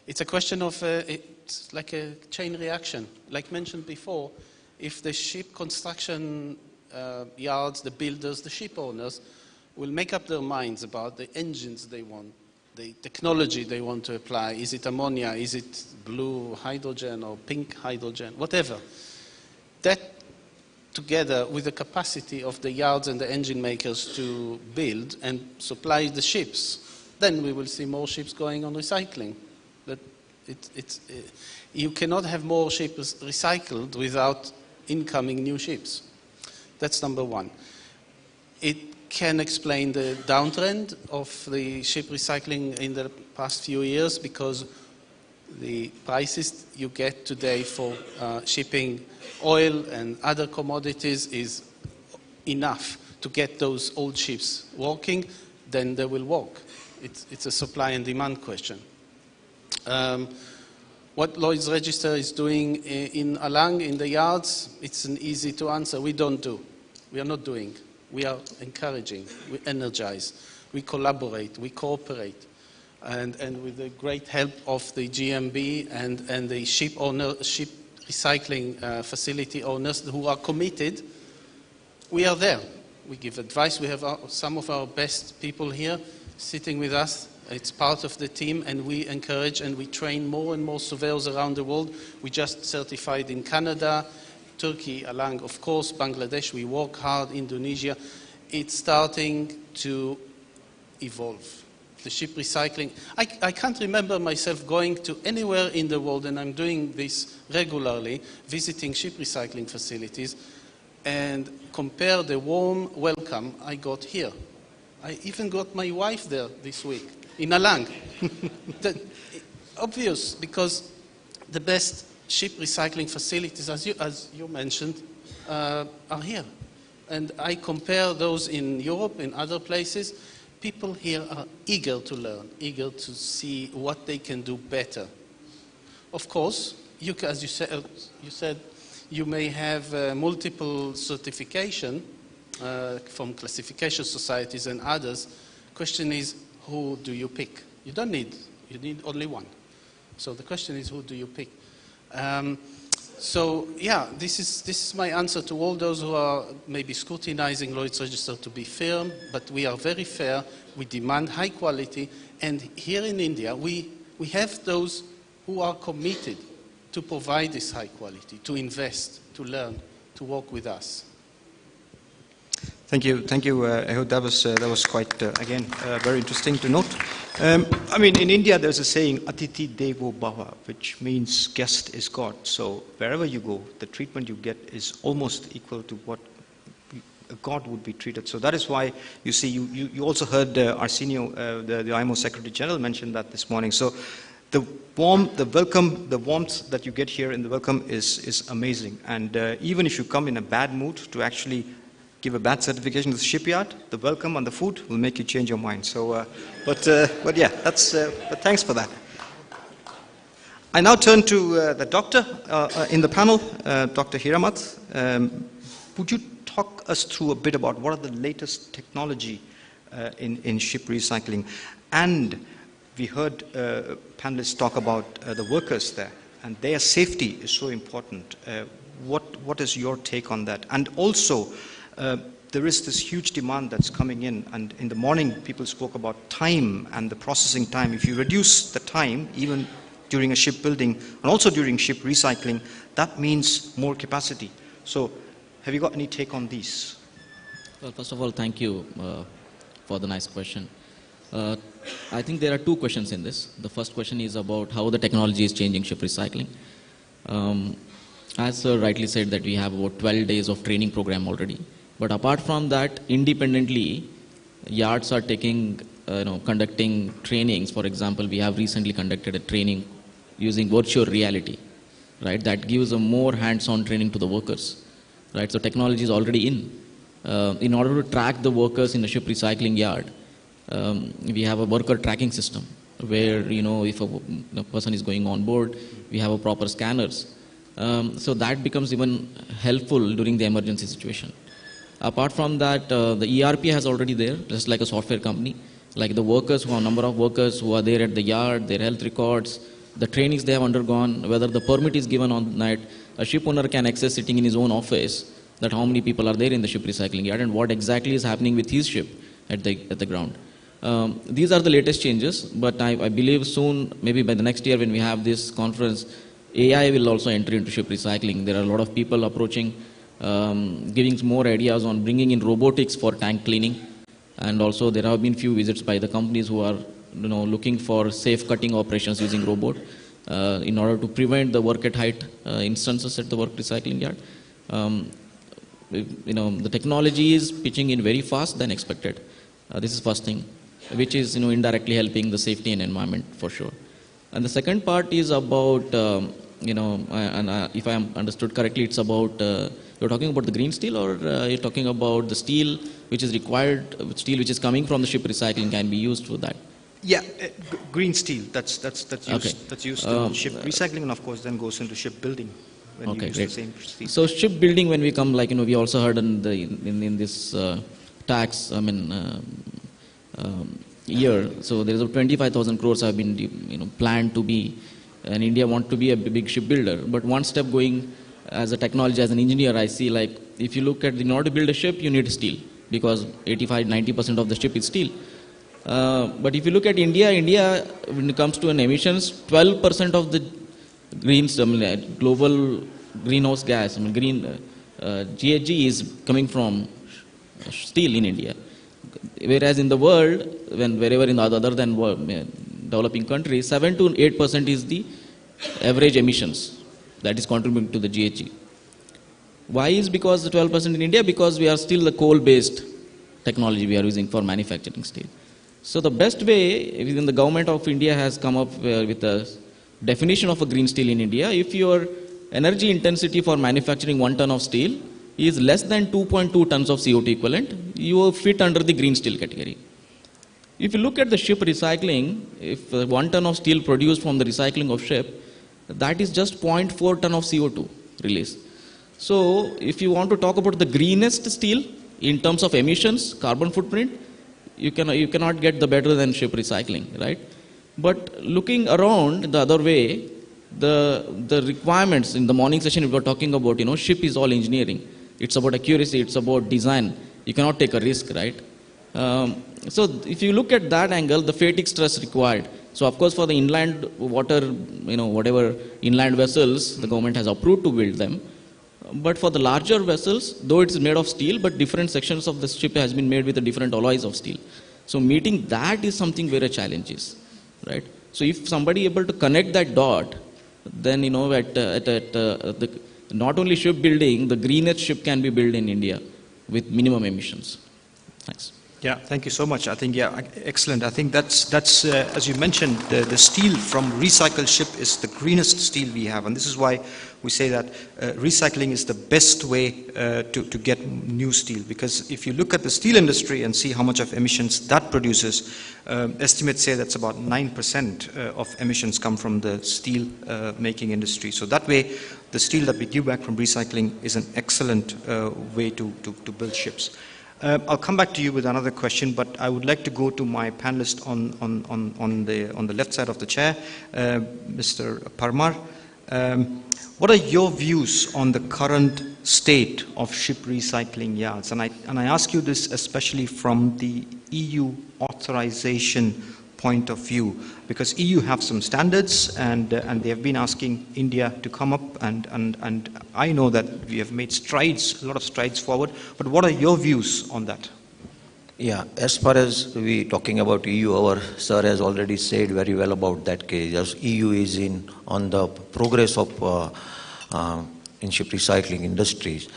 It's a question of, it's like a chain reaction. Like mentioned before, if the ship construction yards, the builders, the ship owners will make up their minds about the engines they want, the technology they want to apply, is it ammonia, is it blue hydrogen or pink hydrogen, whatever. That together with the capacity of the yards and the engine makers to build and supply the ships, then we will see more ships going on recycling. But you cannot have more ships recycled without incoming new ships. That's number one. It can explain the downtrend of the ship recycling in the past few years because the prices you get today for shipping oil and other commodities is enough to get those old ships working, then they will work. It's a supply and demand question. What Lloyd's Register is doing in Alang, in the yards, it's an easy to answer. We don't do. We are not doing. We are encouraging. We energize. We collaborate. We cooperate. And with the great help of the GMB and the ship recycling facility owners who are committed, we are there. We give advice. We have some of our best people here sitting with us. It's part of the team, and we encourage and we train more and more surveyors around the world. We just certified in Canada, Turkey, Alang, of course, Bangladesh. We work hard, Indonesia. It's starting to evolve. The ship recycling. I can't remember myself going to anywhere in the world, and I'm doing this regularly, visiting ship recycling facilities, and compare the warm welcome I got here. I even got my wife there this week, in Alang. Obvious, because the best ship recycling facilities, as you mentioned, are here. And I compare those in Europe, in other places. People here are eager to learn, eager to see what they can do better. Of course, as you said, you may have multiple certification from classification societies and others. Question is, who do you pick? You need only one. So the question is, who do you pick? So yeah, this is my answer to all those who are maybe scrutinizing Lloyd's Register to be firm, but we are very fair. We demand high quality, and here in India, we have those who are committed to provide this high quality, to invest, to learn, to work with us. Thank you. I hope that was quite, again, very interesting to note. I mean, in India, there's a saying, Atiti Devo Bhava, which means guest is God. So wherever you go, the treatment you get is almost equal to what a God would be treated. So that is why you see, you also heard Arsenio, the IMO Secretary General, mention that this morning. So the warmth that you get here in the welcome is amazing. And even if you come in a bad mood to actually give a bad certification to the shipyard, the welcome and the food will make you change your mind. So, but yeah, but thanks for that. I now turn to the doctor in the panel, Dr. Hiramath. Would you talk us through a bit about what are the latest technology in ship recycling? And we heard panelists talk about the workers there, and their safety is so important. What is your take on that? And also, there is this huge demand that's coming in, and in the morning people spoke about time and the processing time. If you reduce the time, even during a shipbuilding and also during ship recycling, that means more capacity. So have you got any take on these? Well, first of all, thank you for the nice question. I think there are two questions in this. The first question is about how the technology is changing ship recycling. As Sir rightly said, that we have about 12 days of training program already. But apart from that, independently, yards are conducting trainings. For example, we have recently conducted a training using virtual reality, right? That gives a more hands-on training to the workers, right? So technology is already in order to track the workers in the ship recycling yard, we have a worker tracking system where, if a person is going on board, we have a proper scanners. So that becomes even helpful during the emergency situation. Apart from that, the ERP has already there, just like a software company. Like the workers, number of workers who are there at the yard, their health records, the trainings they have undergone, whether the permit is given on night, a ship owner can access sitting in his own office that how many people are there in the ship recycling yard and what exactly is happening with his ship at the ground. These are the latest changes, but I believe soon, maybe by the next year when we have this conference, AI will also enter into ship recycling. There are a lot of people approaching, giving more ideas on bringing in robotics for tank cleaning. And also there have been few visits by the companies who are looking for safe cutting operations using robot in order to prevent the work at height instances at the work recycling yard. The technology is pitching in very fast than expected. This is first thing, which is indirectly helping the safety and environment for sure. And the second part is about if I am understood correctly, it's about you're talking about the green steel, or you're talking about the steel which is required, steel which is coming from the ship recycling can be used for that. Yeah, green steel. That's used. Okay. That's used in ship recycling, and of course then goes into shipbuilding. When you use the same steel. So shipbuilding, when we come, we also heard in this tax, year. So there is a 25,000 crores have been planned to be, and India want to be a big shipbuilder. But one step going as a technology, as an engineer, I see if you look at in order to build a ship, you need steel because 85-90% of the ship is steel. But if you look at India, when it comes to an emissions, 12% of the global greenhouse gas, GHG is coming from steel in India. Whereas in the world, wherever in other than developing countries, 7 to 8% is the average emissions that is contributing to the GHG. Why is because the 12% in India? Because we are still the coal-based technology we are using for manufacturing steel. So the best way, even the government of India has come up with a definition of a green steel in India. If your energy intensity for manufacturing 1 ton of steel is less than 2.2 tons of CO2 equivalent, you fit under the green steel category. If you look at the ship recycling, if 1 ton of steel produced from the recycling of ship, that is just 0.4 ton of CO2 release. So if you want to talk about the greenest steel in terms of emissions, carbon footprint, you cannot get the better than ship recycling, right? But looking around the other way, the requirements in the morning session we were talking about, ship is all engineering. It's about accuracy, it's about design. You cannot take a risk, right? So if you look at that angle, the fatigue stress required. So of course for the inland water, whatever inland vessels, the government has approved to build them. But for the larger vessels, though it's made of steel, but different sections of the ship has been made with the different alloys of steel. So meeting that is something where a challenge is, right? So if somebody able to connect that dot, then not only shipbuilding, the greenest ship can be built in India with minimum emissions. Thanks. Yeah, thank you so much. I think, yeah, excellent. I think that's as you mentioned, the steel from recycled ship is the greenest steel we have. And this is why we say that recycling is the best way to get new steel. Because if you look at the steel industry and see how much of emissions that produces, estimates say that's about 9% of emissions come from the steel making industry. So that way, the steel that we give back from recycling is an excellent way to build ships. I'll come back to you with another question, but I would like to go to my panelist on the left side of the chair, Mr. Parmar. What are your views on the current state of ship recycling yards? And I ask you this especially from the EU authorization point of view, because EU have some standards and they have been asking India to come up, and I know that we have made strides, a lot of strides forward, but what are your views on that? Yeah, as far as we talking about EU, our sir has already said very well about that case. As EU is on the progress of in ship recycling industries.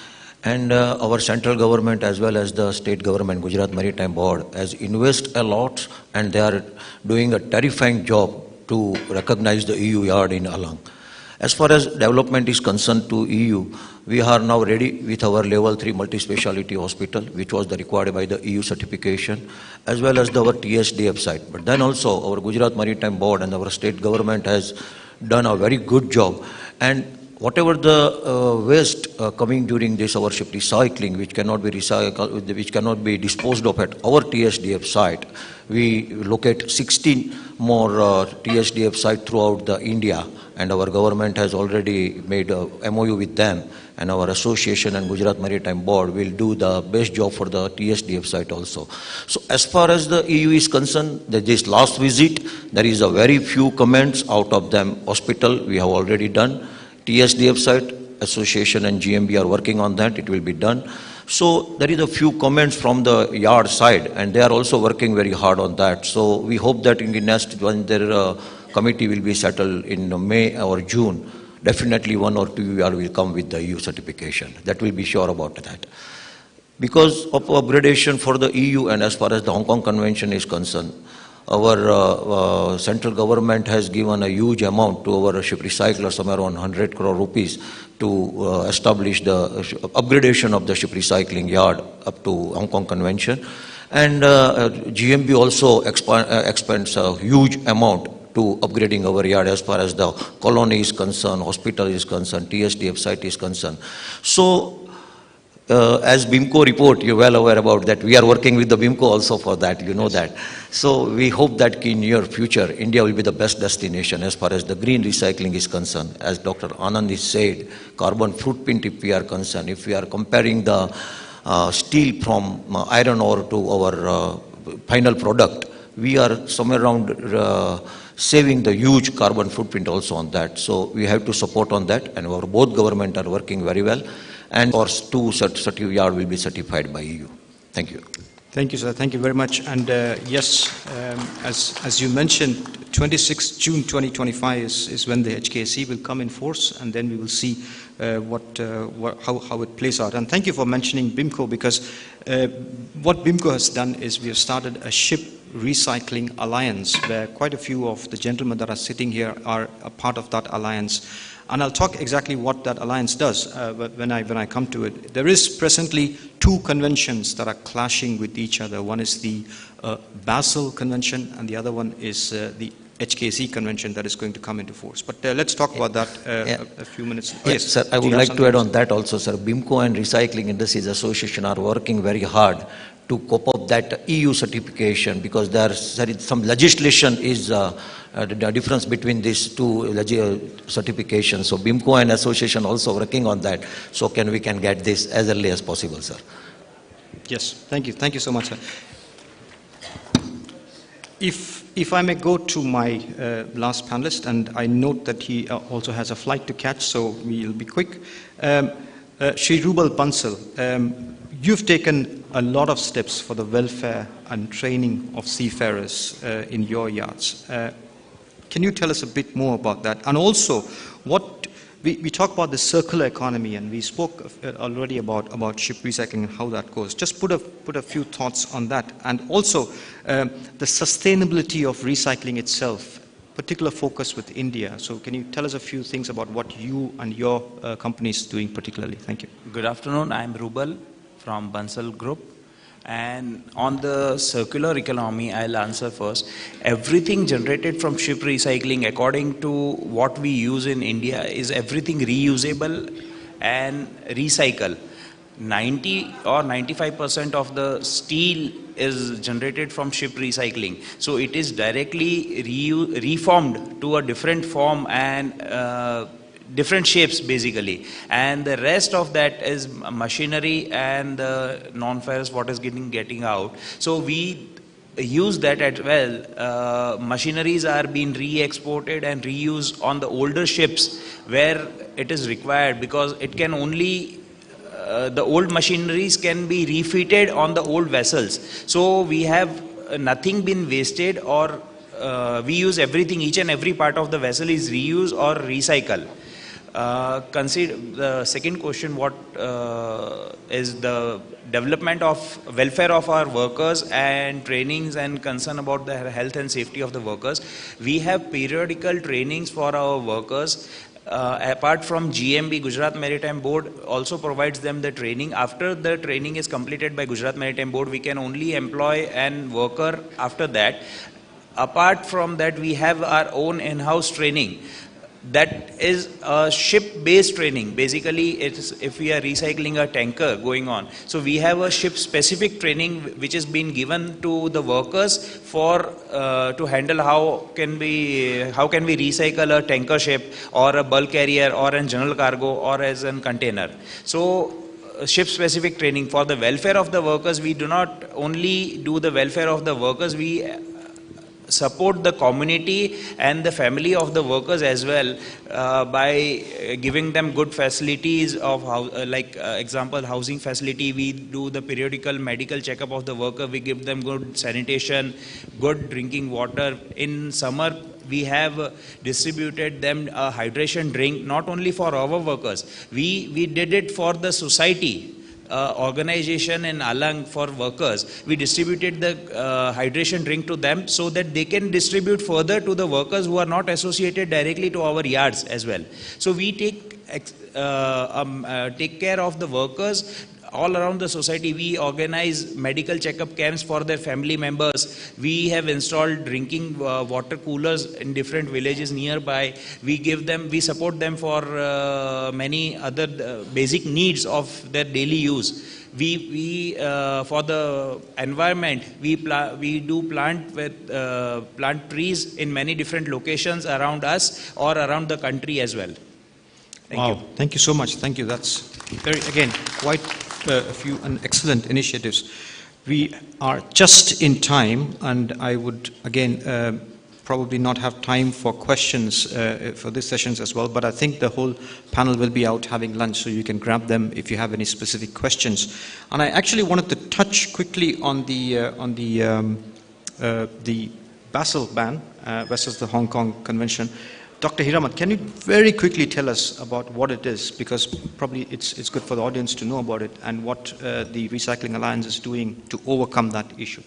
And our central government as well as the state government, Gujarat Maritime Board, has invested a lot, and they are doing a terrifying job to recognize the EU yard in Alang. As far as development is concerned to EU, we are now ready with our level 3 multi-speciality hospital, which was required by the EU certification, as well as our TSDF site. But then also our Gujarat Maritime Board and our state government has done a very good job. And whatever the waste coming during this our ship recycling, which cannot be recycled, which cannot be disposed of at our TSDF site, we locate 16 more TSDF sites throughout the India, and our government has already made a MOU with them, and our association and Gujarat Maritime Board will do the best job for the TSDF site also. So as far as the EU is concerned, this last visit, there is a very few comments. Out of them, hospital we have already done. TSDF site, association and GMB are working on that, it will be done. So there is a few comments from the yard side, and they are also working very hard on that. So we hope that in the next, when their committee will be settled in May or June, definitely 1 or 2 yard will come with the EU certification. That will be sure about that. Because of upgradation for the EU and as far as the Hong Kong Convention is concerned, our central government has given a huge amount to our ship recycler, somewhere around 100 crore rupees, to establish the upgradation of the ship recycling yard up to Hong Kong Convention. And GMB also expends a huge amount to upgrading our yard as far as the colony is concerned, hospital is concerned, TSDF site is concerned. So as BIMCO report, you're well aware about that. We are working with the BIMCO also for that, you know that. So we hope that in near future, India will be the best destination as far as the green recycling is concerned. As Dr. Anand has said, carbon footprint if we are concerned, if we are comparing the steel from iron ore to our final product, we are somewhere around saving the huge carbon footprint also on that. So we have to support on that, and our both government are working very well. And our 2 yard will be certified by EU. Thank you. Thank you, sir. Thank you very much. And yes, as you mentioned, 26 June 2025 is when the HKSE will come in force, and then we will see how it plays out. And thank you for mentioning BIMCO, because what BIMCO has done is we have started a ship recycling alliance, where quite a few of the gentlemen that are sitting here are a part of that alliance. And I'll talk exactly what that alliance does when I come to it. There is presently 2 conventions that are clashing with each other. One is the Basel Convention, and the other one is the HKSE Convention that is going to come into force. But let's talk about that a few minutes. Yes, sir, I would like to add on that also, sir. BIMCO and Recycling Industries Association are working very hard to cope up that EU certification, because there is some legislation is the difference between these 2 certifications. So BIMCO and association also working on that. So we can get this as early as possible, sir. Yes, thank you. Thank you so much, sir. If I may go to my last panelist, and I note that he also has a flight to catch, so we'll be quick. Shri Bansal, you've taken a lot of steps for the welfare and training of seafarers in your yards. Can you tell us a bit more about that? And also, we talk about the circular economy, and we spoke already about ship recycling and how that goes. Just put a few thoughts on that. And also, the sustainability of recycling itself, particular focus with India. So can you tell us a few things about what you and your company is doing particularly? Thank you. Good afternoon. I'm Rubal from Bansal Group. And on the circular economy, I'll answer first. Everything generated from ship recycling, according to what we use in India, is everything reusable and recycle. 90 or 95% of the steel is generated from ship recycling. So it is directly reformed to a different form and different shapes basically, and the rest of that is machinery and the non-ferrous what is getting out. So we use that as well. Machineries are being re-exported and reused on the older ships where it is required, because it can only the old machineries can be refitted on the old vessels. So we have nothing been wasted, or we use everything, each and every part of the vessel is reused or recycle. Consider the second question, what is the development of welfare of our workers and trainings and concern about the health and safety of the workers. We have periodical trainings for our workers. Apart from GMB, Gujarat Maritime Board also provides them the training. After the training is completed by Gujarat Maritime Board, we can only employ an worker after that. Apart from that, we have our own in-house training. That is a ship-based training. Basically, it's if we are recycling a tanker going on. So we have a ship-specific training which is being given to the workers for to handle how can we recycle a tanker ship or a bulk carrier or a general cargo or as a container. So ship-specific training for the welfare of the workers. We do not only do the welfare of the workers. We support the community and the family of the workers as well by giving them good facilities of example housing facility. We do the periodical medical checkup of the worker. We give them good sanitation, good drinking water. In summer we have distributed them a hydration drink, not only for our workers. We did it for the society. Organization in Alang for workers. We distributed the hydration drink to them so that they can distribute further to the workers who are not associated directly to our yards as well. So we take care of the workers all around the society. We organize medical checkup camps for their family members. We have installed drinking water coolers in different villages nearby. We support them for many other basic needs of their daily use. We for the environment, we do plant trees in many different locations around us or around the country as well. Thank you. Thank you so much. Thank you. That's very, again, quite a few and excellent initiatives. We are just in time, and I would again probably not have time for questions for this sessions as well, but I think the whole panel will be out having lunch, so you can grab them if you have any specific questions. And I actually wanted to touch quickly on the Basel ban versus the Hong Kong Convention. Dr. Hiramat, can you very quickly tell us about what it is, because probably it's good for the audience to know about it, and what the Recycling Alliance is doing to overcome that issue?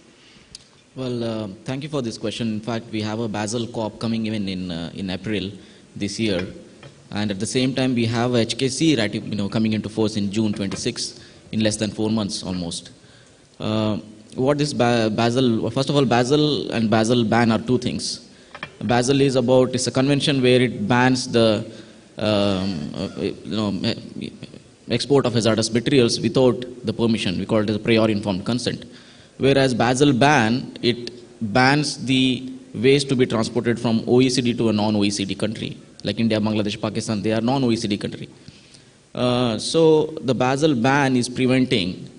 Well, thank you for this question. In fact, we have a Basel COP coming even in April this year, and at the same time we have a HKC coming into force in June 26, in less than 4 months almost. What is Basel? First of all, Basel and Basel ban are two things. Basel is it's a convention where it bans the export of hazardous materials without the permission. We call it as a priori informed consent. Whereas Basel ban, it bans the waste to be transported from OECD to a non-OECD country. Like India, Bangladesh, Pakistan, they are non-OECD country. So the Basel ban is preventing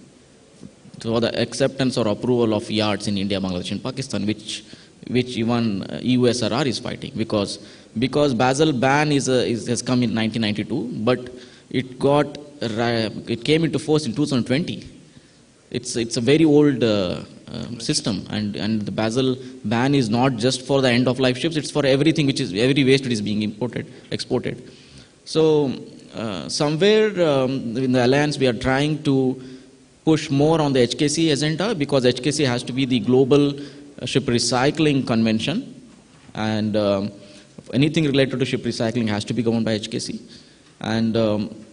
for the acceptance or approval of yards in India, Bangladesh and Pakistan, which even EUSRR is fighting, because Basel ban has come in 1992, but it got it came into force in 2020. It's a very old system, and the Basel ban is not just for the end-of-life ships, it's for everything every waste that is being exported. So somewhere in the alliance we are trying to push more on the HKC agenda, because HKC has to be the global ship recycling convention, and anything related to ship recycling has to be governed by HKC. And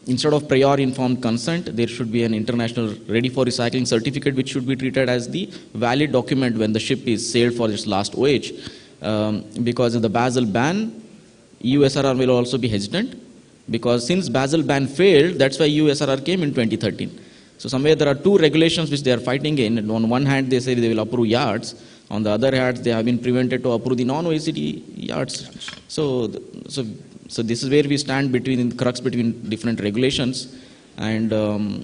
instead of prior informed consent, there should be an international ready for recycling certificate, which should be treated as the valid document when the ship is sailed for its last voyage. Because of the Basel ban, EU SRR will also be hesitant, because since Basel ban failed, that's why EU SRR came in 2013. So somewhere there are two regulations which they are fighting in. And on one hand, they say they will approve yards. On the other hand, they have been prevented to approve the non-OECD yards. So this is where we stand between the crux between different regulations. And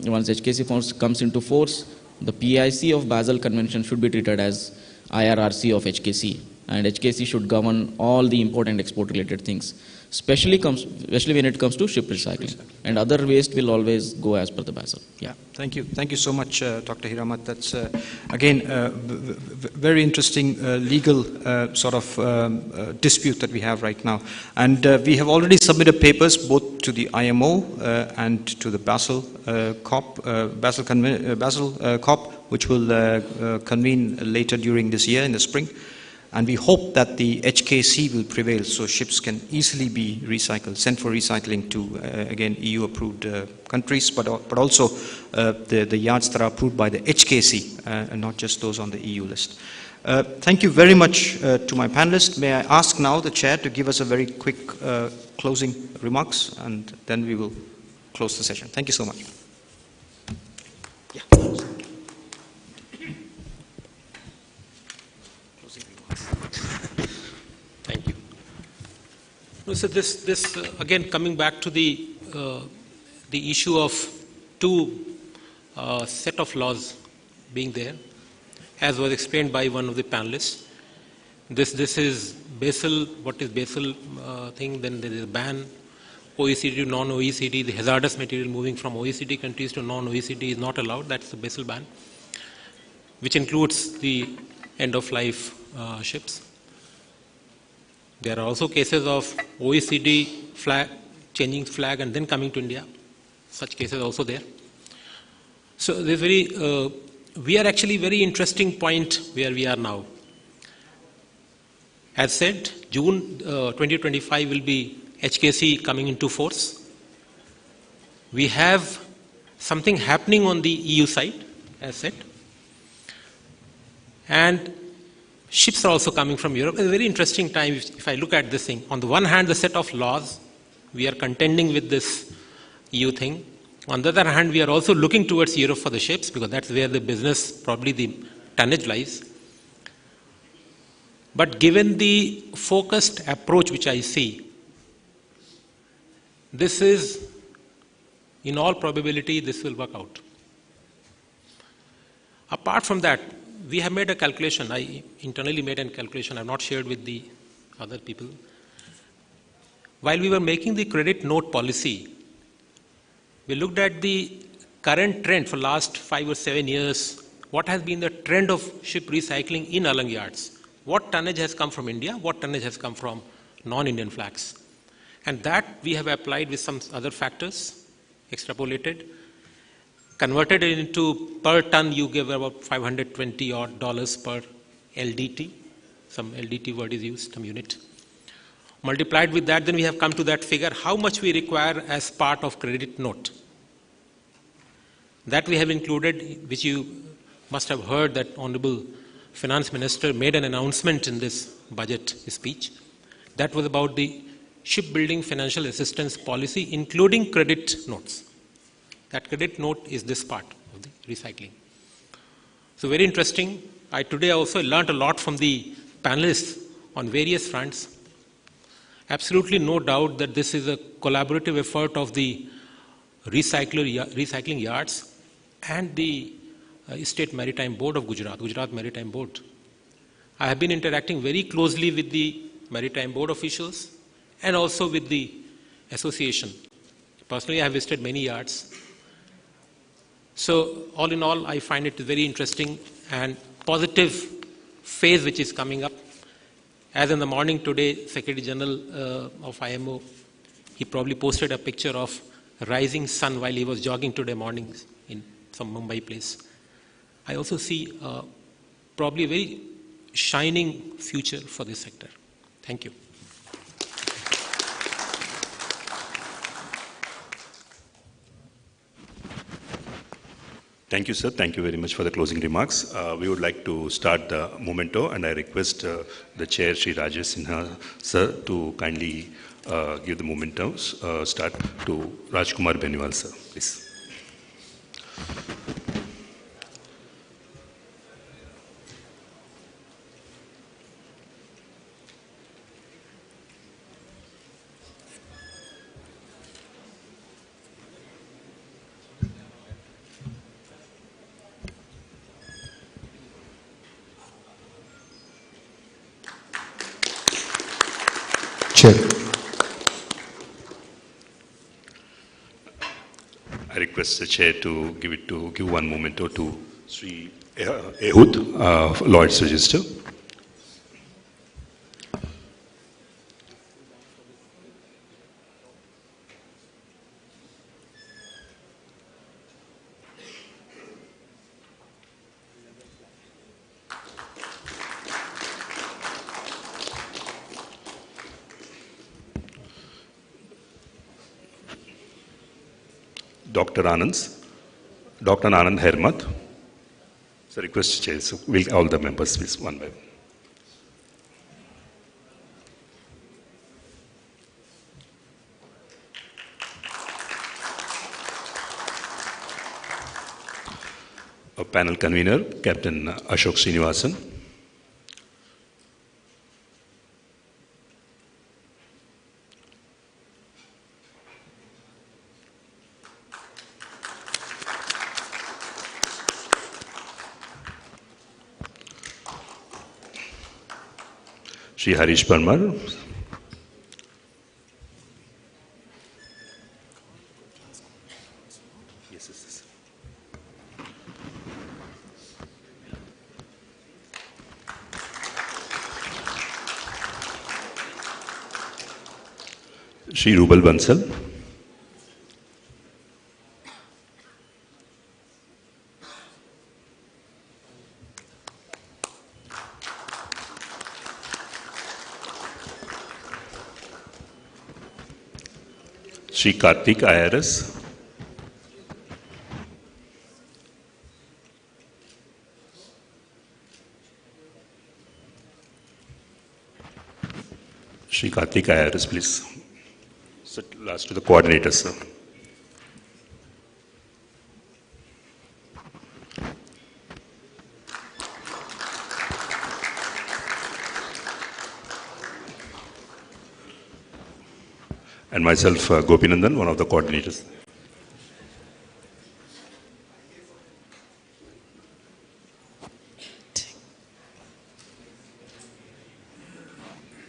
once HKC comes into force, the PIC of Basel Convention should be treated as IRRC of HKC. And HKC should govern all the import and export related things, especially when it comes to ship recycling. And other waste will always go as per the Basel. Yeah, thank you. Thank you so much, Dr. Hiramat. That's, again, very interesting legal sort of dispute that we have right now. And we have already submitted papers both to the IMO and to the Basel COP, Basel COP, which will convene later during this year in the spring. And we hope that the HKC will prevail, so ships can easily be recycled, sent for recycling to, again, EU-approved countries, but also the yards that are approved by the HKC, and not just those on the EU list. Thank you very much to my panelists. May I ask now the chair to give us a very quick closing remarks, and then we will close the session. Thank you so much. Yeah. Thank you. No, so this again, coming back to the issue of two set of laws being there, as was explained by one of the panelists. This is Basel. What is Basel thing? Then there is a ban. OECD to non-OECD. The hazardous material moving from OECD countries to non-OECD is not allowed. That's the Basel ban, which includes the end-of-life ships. There are also cases of OECD flag, changing flag and then coming to India. Such cases also there. So there's we are actually very interesting point where we are now. As said, June 2025 will be HKC coming into force. We have something happening on the EU side, as said. And ships are also coming from Europe. It's a very interesting time if I look at this thing. On the one hand, the set of laws, we are contending with this EU thing. On the other hand, we are also looking towards Europe for the ships, because that's where the business, probably the tonnage lies. But given the focused approach which I see, this is, in all probability, this will work out. Apart from that, we have made a calculation. I internally made a calculation. I have not shared with the other people. While we were making the credit note policy, we looked at the current trend for last 5 or 7 years. What has been the trend of ship recycling in along yards? What tonnage has come from India? What tonnage has come from non-Indian flags? And that we have applied with some other factors, extrapolated, converted it into per ton. You give about $520 odd per LDT. Some LDT word is used, some unit. Multiplied with that, then we have come to that figure, how much we require as part of credit note. That we have included, which you must have heard that Honorable Finance Minister made an announcement in this budget speech. That was about the shipbuilding financial assistance policy, including credit notes. That credit note is this part of the recycling. So very interesting. I today also learned a lot from the panelists on various fronts. Absolutely no doubt that this is a collaborative effort of the recycling yards and the State Maritime Board of Gujarat Maritime Board. I have been interacting very closely with the Maritime Board officials and also with the association. Personally, I have visited many yards. So all in all, I find it very interesting and positive phase which is coming up. As in the morning today, Secretary General of IMO, he probably posted a picture of a rising sun while he was jogging today morning in some Mumbai place. I also see probably a very shining future for this sector. Thank you. Thank you, sir. Thank you very much for the closing remarks. We would like to start the memento, and I request the chair, Shri Rajesh Sinha, sir, to kindly give the mementos start to Rajkumar Benual, sir, please. Chair. I request the chair to give one memento to Sri Ehud, Lloyd's Register. Dr. Anand Hermat. So request chair. So we'll all the members, please, one by one. Our panel convener, Captain Ashok Srinivasan. Shri Harish Parmar. Yes. Shri Rubal Bansal. Shri Karthik IRS. Shri Karthik IRS, please. Sit last to the coordinator, sir. And myself, Gopinandan, one of the coordinators.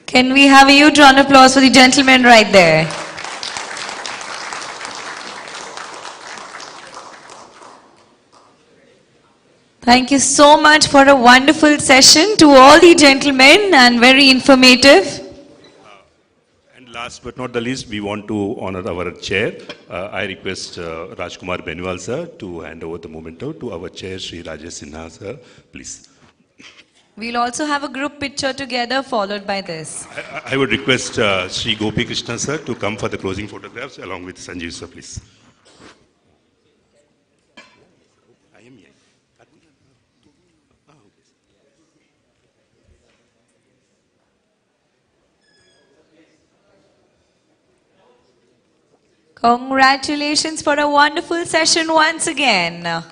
Can we have a huge round of applause for the gentleman right there? Thank you so much for a wonderful session to all the gentlemen and very informative. Last but not the least, we want to honor our chair. I request Rajkumar Benual, sir, to hand over the memento to our chair, Shri Rajesh Sinha, sir, please. We'll also have a group picture together followed by this. I would request Shri Gopi Krishna, sir, to come for the closing photographs along with Sanjeev, sir, please. Congratulations for a wonderful session once again.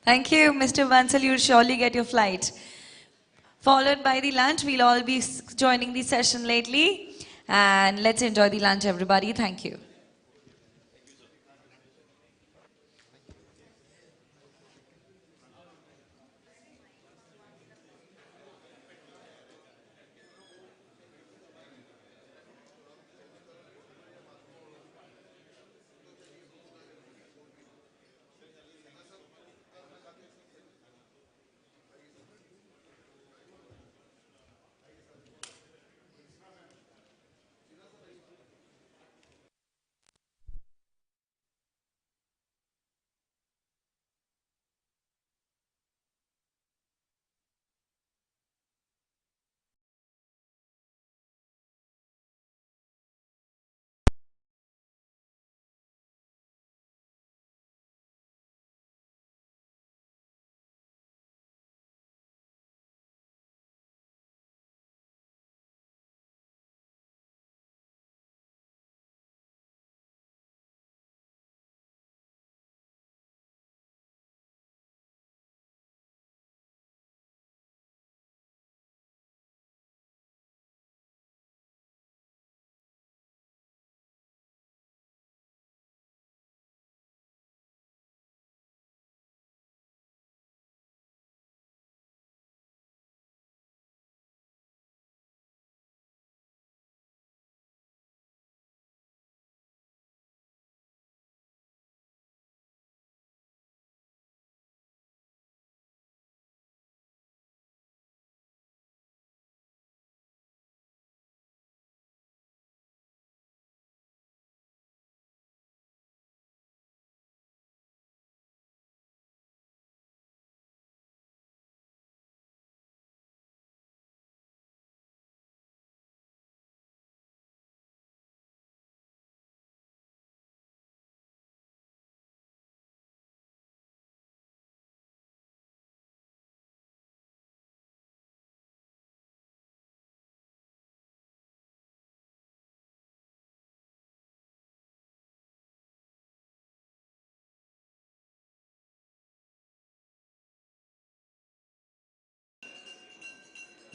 Thank you, Mr. Bansal. You'll surely get your flight. followed by the lunch. We'll all be joining the session lately. And let's enjoy the lunch, everybody. Thank you.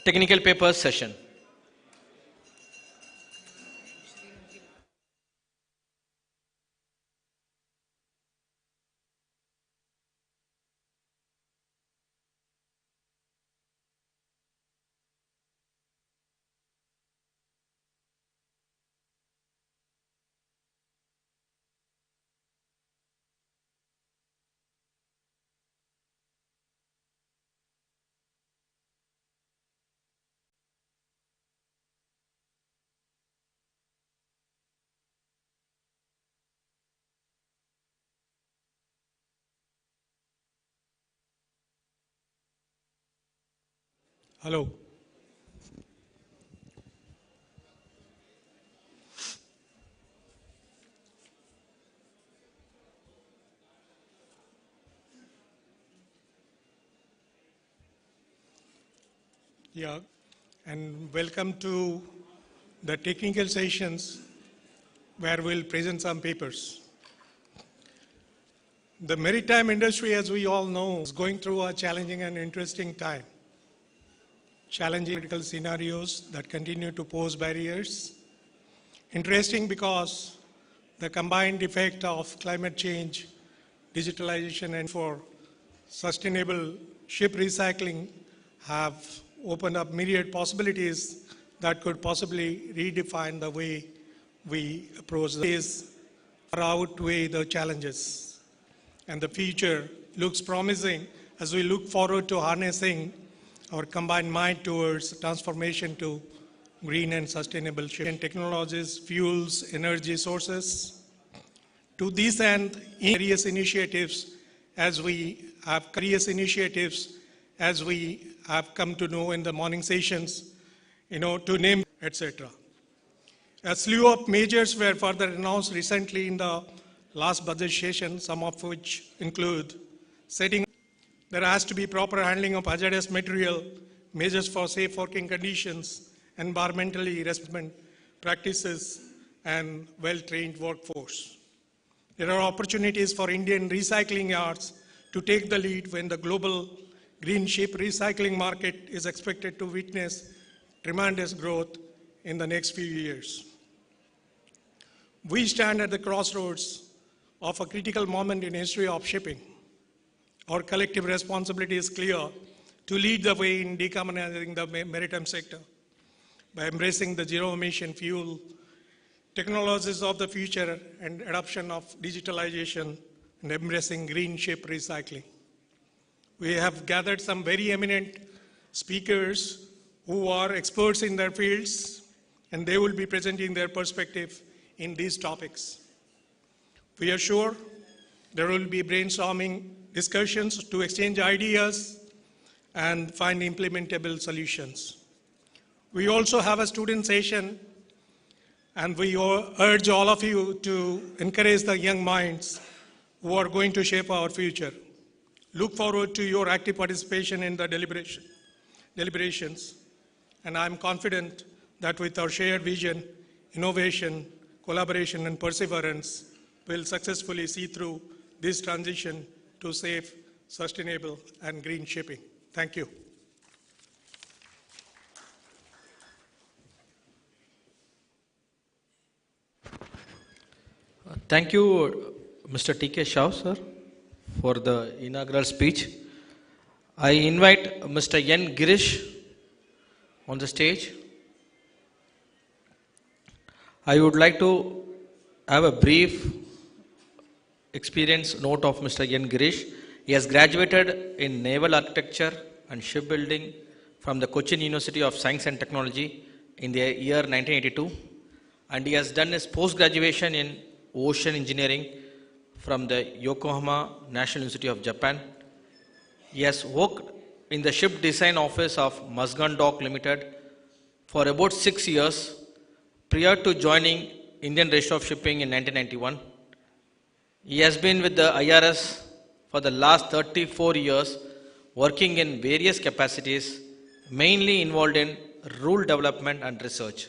Technical papers session. Hello. Yeah, and welcome to the technical sessions where we'll present some papers. The maritime industry, as we all know, is going through a challenging and interesting time. Challenging critical scenarios that continue to pose barriers. Interesting because the combined effect of climate change, digitalization, and for sustainable ship recycling have opened up myriad possibilities that could possibly redefine the way we approach these or outweigh the challenges. And the future looks promising as we look forward to harnessing our combined mind towards transformation to green and sustainable shipping technologies, fuels, energy sources. To this end, various initiatives as we have come to know in the morning sessions, to name, etc. A slew of measures were further announced recently in the last budget session, some of which include setting. There has to be proper handling of hazardous material, measures for safe working conditions, environmentally responsible practices, and well-trained workforce. There are opportunities for Indian recycling yards to take the lead when the global green ship recycling market is expected to witness tremendous growth in the next few years. We stand at the crossroads of a critical moment in history of shipping. Our collective responsibility is clear to lead the way in decarbonizing the maritime sector by embracing the zero-emission fuel technologies of the future and adoption of digitalization and embracing green ship recycling. We have gathered some very eminent speakers who are experts in their fields, and they will be presenting their perspective in these topics. We are sure there will be brainstorming discussions to exchange ideas and find implementable solutions. We also have a student session, and we urge all of you to encourage the young minds who are going to shape our future. Look forward to your active participation in the deliberations, and I'm confident that with our shared vision, innovation, collaboration, and perseverance, we'll successfully see through this transition to safe, sustainable, and green shipping. Thank you. Thank you, Mr. T.K. Shah, sir, for the inaugural speech. I invite Mr. N. Girish on the stage. I would like to have a brief experience note of Mr. N. Girish. He has graduated in Naval Architecture and Shipbuilding from the Cochin University of Science and Technology in the year 1982, and he has done his post-graduation in Ocean Engineering from the Yokohama National Institute of Japan. He has worked in the ship design office of Musgan Dock Limited for about 6 years prior to joining Indian Registry of Shipping in 1991. He has been with the IRS for the last 34 years, working in various capacities, mainly involved in rule development and research.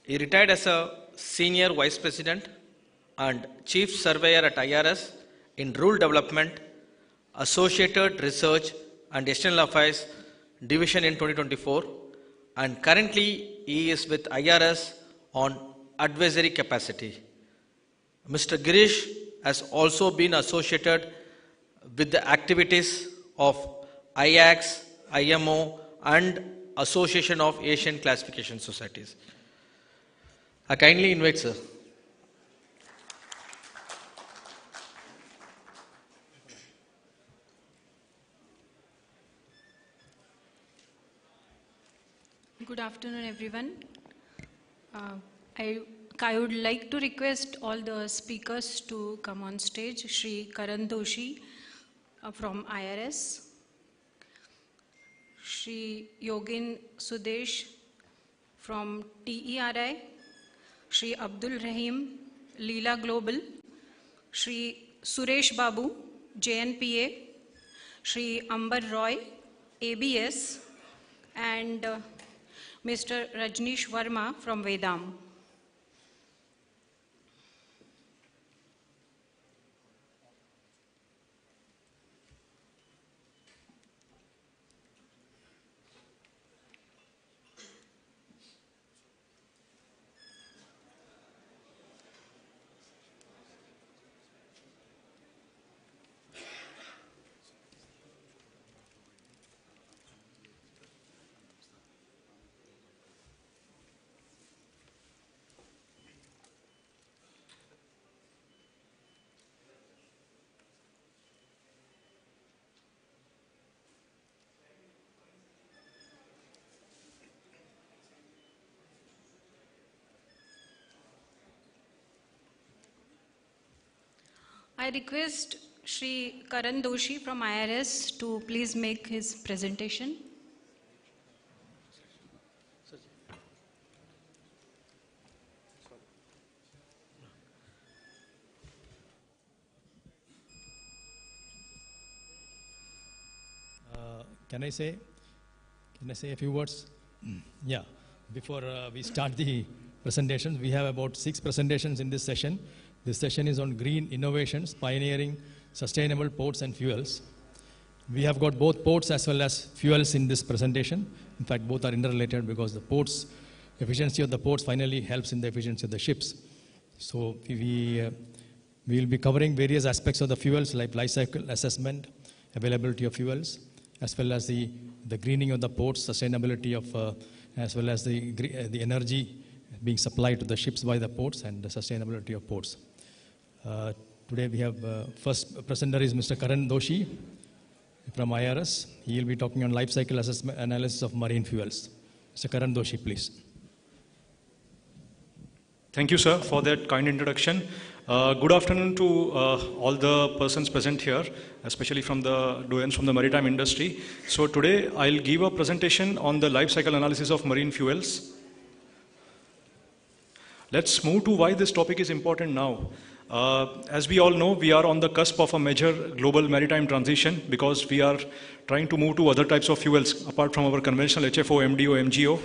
He retired as a Senior Vice President and Chief Surveyor at IRS in Rule Development, Associated Research and External Affairs Division in 2024, and currently he is with IRS on advisory capacity. Mr. Girish has also been associated with the activities of IACS, IMO, and Association of Asian Classification Societies. I kindly invite, sir. Good afternoon, everyone. I would like to request all the speakers to come on stage. Shri Karan Doshi from IRS, Shri Yogin Sudesh from TERI, Shri Abdul Rahim, Leela Global, Shri Suresh Babu, JNPA, Shri Amber Roy, ABS, and Mr. Rajneesh Verma from Vedam. I request Shri Karan Doshi from IRS to please make his presentation. Can I say a few words? Yeah. Before we start the presentations, we have about 6 presentations in this session. This session is on green innovations, pioneering sustainable ports and fuels. We have got both ports as well as fuels in this presentation. In fact, both are interrelated because the ports, efficiency of the ports finally helps in the efficiency of the ships. So we will be covering various aspects of the fuels like life cycle assessment, availability of fuels, as well as the greening of the ports, sustainability of, as well as the energy being supplied to the ships by the ports and the sustainability of ports. Today we have first presenter is Mr. Karan Doshi from IRS. He will be talking on life cycle assessment analysis of marine fuels. Mr. Karan Doshi, please. Thank you, sir, for that kind introduction. Good afternoon to all the persons present here, especially from the doyens from the maritime industry. So today I'll give a presentation on the life cycle analysis of marine fuels. Let's move to why this topic is important now. As we all know, we are on the cusp of a major global maritime transition because we are trying to move to other types of fuels apart from our conventional HFO, MDO, MGO.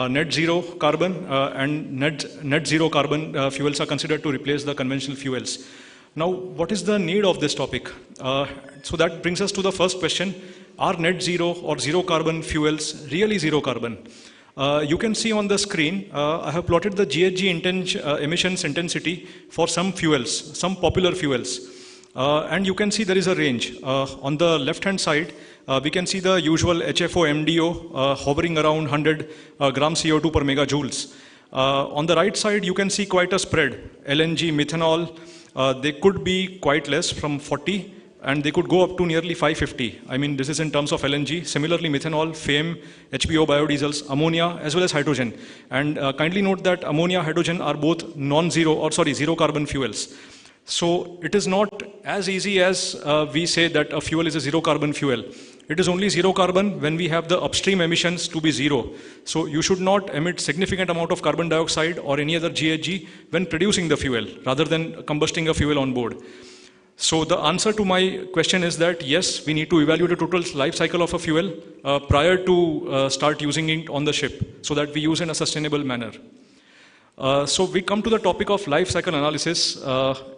Net zero carbon and net zero carbon fuels are considered to replace the conventional fuels. Now, what is the need of this topic? So that brings us to the first question. Are net zero or zero carbon fuels really zero carbon? You can see on the screen, I have plotted the GHG emissions intensity for some fuels, some popular fuels. And you can see there is a range. On the left-hand side, we can see the usual HFO, MDO hovering around 100 grams CO2 per megajoules. On the right side, you can see quite a spread. LNG, methanol, they could be quite less from 40 and they could go up to nearly 550. I mean, this is in terms of LNG. Similarly, methanol, FAME, HBO biodiesels, ammonia, as well as hydrogen. And kindly note that ammonia, hydrogen are both zero carbon fuels. So it is not as easy as we say that a fuel is a zero carbon fuel. It is only zero carbon when we have the upstream emissions to be zero. So you should not emit significant amount of carbon dioxide or any other GHG when producing the fuel, rather than combusting a fuel on board. So the answer to my question is that yes, we need to evaluate the total life cycle of a fuel prior to start using it on the ship so that we use in a sustainable manner. So we come to the topic of life cycle analysis.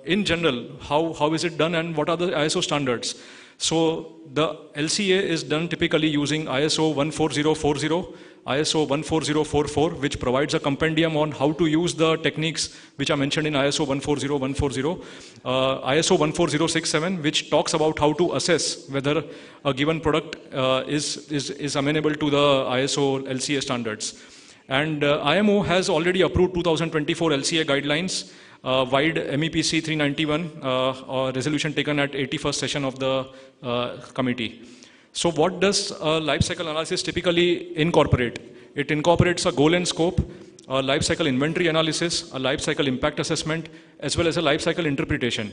In general, how is it done and what are the ISO standards? So the LCA is done typically using ISO 14040, ISO 14044, which provides a compendium on how to use the techniques which are mentioned in ISO 14040, ISO 14067, which talks about how to assess whether a given product is amenable to the ISO LCA standards. And IMO has already approved 2024 LCA guidelines, wide MEPC 391 resolution taken at 81st session of the committee. So what does life cycle analysis typically incorporate? It incorporates a goal and scope, a life cycle inventory analysis, a life cycle impact assessment, as well as a life cycle interpretation.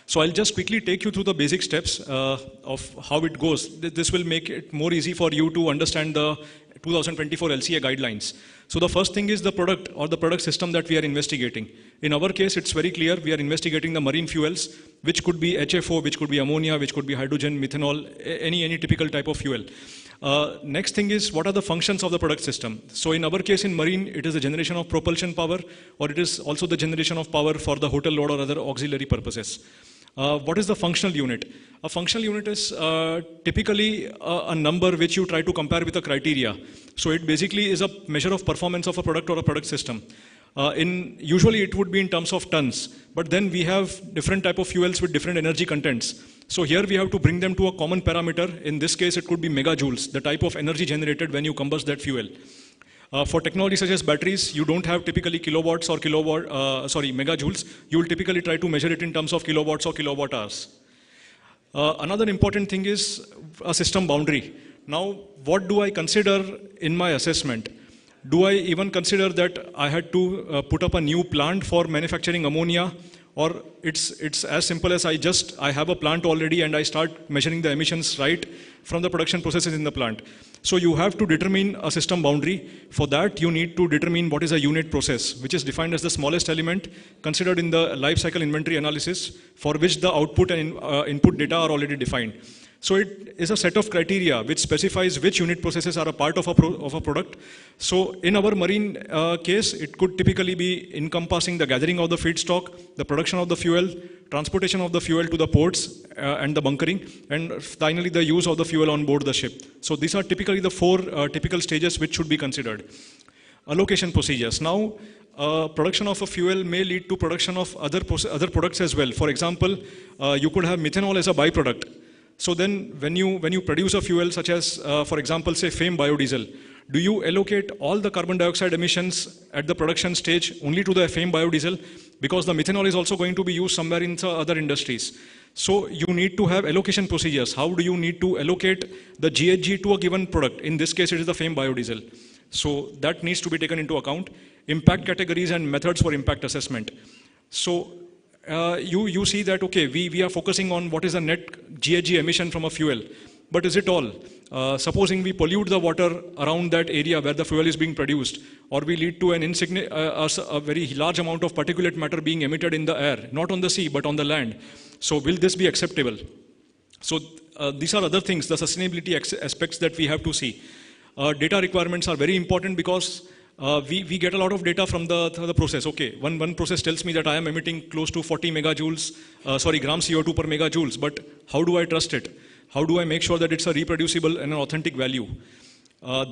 So I'll just quickly take you through the basic steps of how it goes. This will make it more easy for you to understand the 2024 LCA guidelines. So the first thing is the product or the product system that we are investigating. In our case, it's very clear we are investigating the marine fuels, which could be HFO, which could be ammonia, which could be hydrogen, methanol, any typical type of fuel. Next thing is what are the functions of the product system. So in our case in marine, it is the generation of propulsion power, or it is also the generation of power for the hotel load or other auxiliary purposes. What is the functional unit? A functional unit is typically a number which you try to compare with a criteria. So it basically is a measure of performance of a product or a product system. Usually it would be in terms of tons, but then we have different type of fuels with different energy contents. So here we have to bring them to a common parameter. In this case, it could be megajoules, the type of energy generated when you combust that fuel. For technology such as batteries, you don't have typically kilowatts or megajoules. You will typically try to measure it in terms of kilowatts or kilowatt hours. Another important thing is a system boundary. Now, what do I consider in my assessment? Do I even consider that I had to put up a new plant for manufacturing ammonia, or it's as simple as I have a plant already and I start measuring the emissions right from the production processes in the plant. So you have to determine a system boundary. For that, you need to determine what is a unit process, which is defined as the smallest element considered in the life cycle inventory analysis, for which the output and input data are already defined. So it is a set of criteria which specifies which unit processes are a part of a product. So in our marine case, it could typically be encompassing the gathering of the feedstock, the production of the fuel, transportation of the fuel to the ports and the bunkering, and finally the use of the fuel on board the ship. So these are typically the 4 typical stages which should be considered. Allocation procedures. Now, production of a fuel may lead to production of other products as well. For example, you could have methanol as a byproduct. So then when you produce a fuel such as, for example, say FAME biodiesel, do you allocate all the carbon dioxide emissions at the production stage only to the FAME biodiesel? Because the methanol is also going to be used somewhere in other industries. So you need to have allocation procedures. How do you need to allocate the GHG to a given product? In this case, it is the FAME biodiesel. So that needs to be taken into account. Impact categories and methods for impact assessment. So you see that, okay, we are focusing on what is the net GHG emission from a fuel. But is it all? Supposing we pollute the water around that area where the fuel is being produced, or we lead to a very large amount of particulate matter being emitted in the air, not on the sea, but on the land. So will this be acceptable? So these are other things, the sustainability aspects that we have to see. Data requirements are very important because we get a lot of data from the process. Okay, one process tells me that I am emitting close to 40 megajoules, gram CO2 per megajoules, but how do I trust it? How do I make sure that it's a reproducible and an authentic value?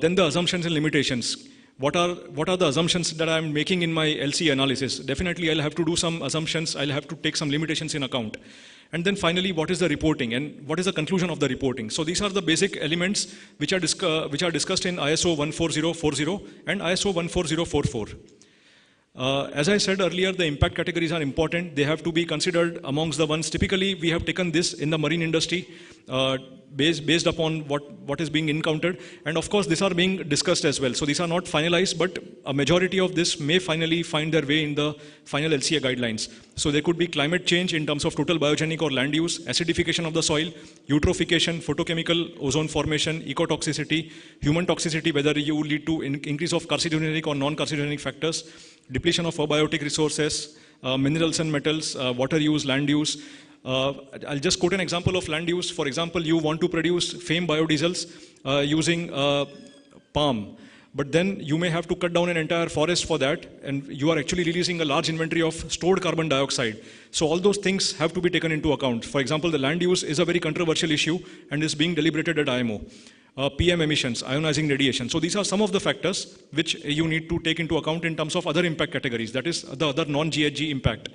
Then the assumptions and limitations. What are the assumptions that I'm making in my LC analysis? Definitely I'll have to do some assumptions, I'll have to take some limitations in account. And then finally, what is the reporting and what is the conclusion of the reporting? So these are the basic elements which are discussed in ISO 14040 and ISO 14044. As I said earlier, the impact categories are important. They have to be considered amongst the ones. Typically, we have taken this in the marine industry based upon what is being encountered. And of course, these are being discussed as well. So these are not finalized, but a majority of this may finally find their way in the final LCA guidelines. So there could be climate change in terms of total biogenic or land use, acidification of the soil, eutrophication, photochemical ozone formation, ecotoxicity, human toxicity, whether you lead to increase of carcinogenic or non-carcinogenic factors, depletion of abiotic resources, minerals and metals, water use, land use. I'll just quote an example of land use. For example, you want to produce FAME biodiesels using palm, but then you may have to cut down an entire forest for that, and you are actually releasing a large inventory of stored carbon dioxide. So all those things have to be taken into account. For example, the land use is a very controversial issue and is being deliberated at IMO. PM emissions, ionizing radiation. So these are some of the factors which you need to take into account in terms of other impact categories, that is the other non-GHG impact.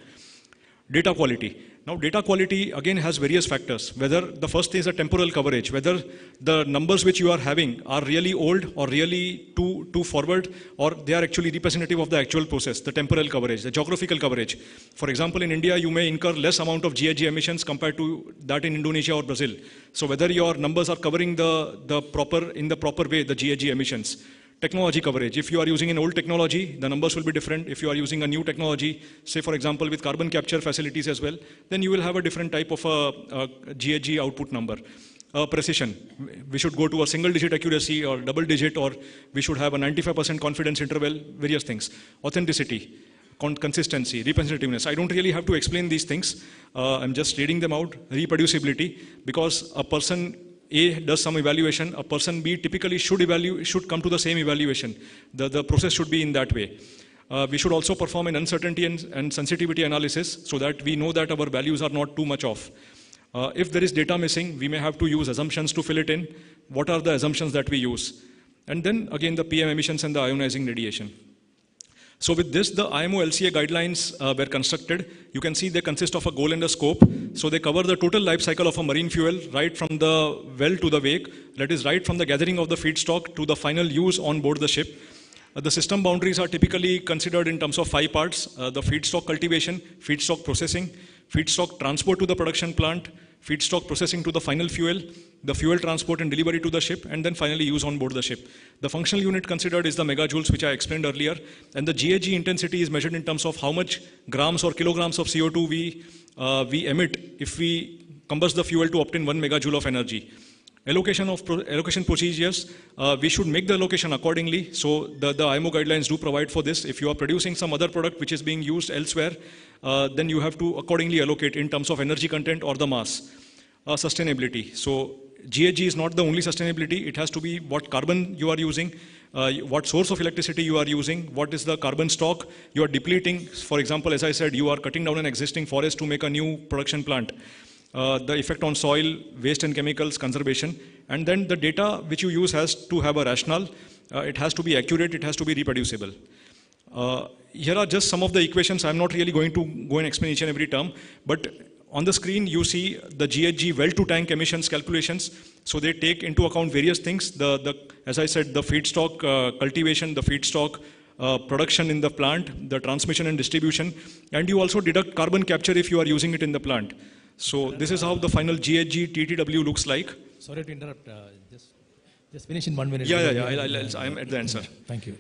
Data quality. Now data quality again has various factors, whether the first is a temporal coverage, whether the numbers which you are having are really old or really too forward, or they are actually representative of the actual process, the temporal coverage, the geographical coverage. For example, in India, you may incur less amount of GHG emissions compared to that in Indonesia or Brazil. So whether your numbers are covering in the proper way, the GHG emissions. Technology coverage. If you are using an old technology, the numbers will be different. If you are using a new technology, say for example with carbon capture facilities as well, then you will have a different type of a GHG output number. Precision. We should go to a single digit accuracy or double digit, or we should have a 95% confidence interval, various things. Authenticity, consistency, representativeness. I don't really have to explain these things. I'm just reading them out. Reproducibility, because a person A does some evaluation, a person B typically should come to the same evaluation. The process should be in that way. We should also perform an uncertainty and sensitivity analysis so that we know that our values are not too much off. If there is data missing, we may have to use assumptions to fill it in. What are the assumptions that we use? And then again the PM emissions and the ionizing radiation. So with this, the IMO LCA guidelines were constructed. You can see they consist of a goal and a scope. So they cover the total life cycle of a marine fuel, right from the well to the wake. That is right from the gathering of the feedstock to the final use on board the ship. The system boundaries are typically considered in terms of 5 parts. The feedstock cultivation, feedstock processing, feedstock transport to the production plant, feedstock processing to the final fuel, the fuel transport and delivery to the ship, and then finally use on board the ship. The functional unit considered is the megajoules, which I explained earlier, and the GHG intensity is measured in terms of how much grams or kilograms of CO2 we emit if we combust the fuel to obtain 1 megajoule of energy. Allocation procedures, we should make the allocation accordingly. So the IMO guidelines do provide for this. If you are producing some other product which is being used elsewhere, then you have to accordingly allocate in terms of energy content or the mass. Sustainability. So GHG is not the only sustainability. It has to be what carbon you are using, what source of electricity you are using, what is the carbon stock you are depleting. For example, as I said, you are cutting down an existing forest to make a new production plant. The effect on soil, waste and chemicals, conservation. And then the data which you use has to have a rationale. It has to be accurate. It has to be reproducible. Here are just some of the equations. I'm not really going to go and explain each and every term, but on the screen you see the GHG well-to-tank emissions calculations. So they take into account various things. As I said, the feedstock cultivation, the feedstock production in the plant, the transmission and distribution, and you also deduct carbon capture if you are using it in the plant. So this is how the final GHG TTW looks like. Sorry to interrupt. Just finish in 1 minute. I'm at the answer. Thank you.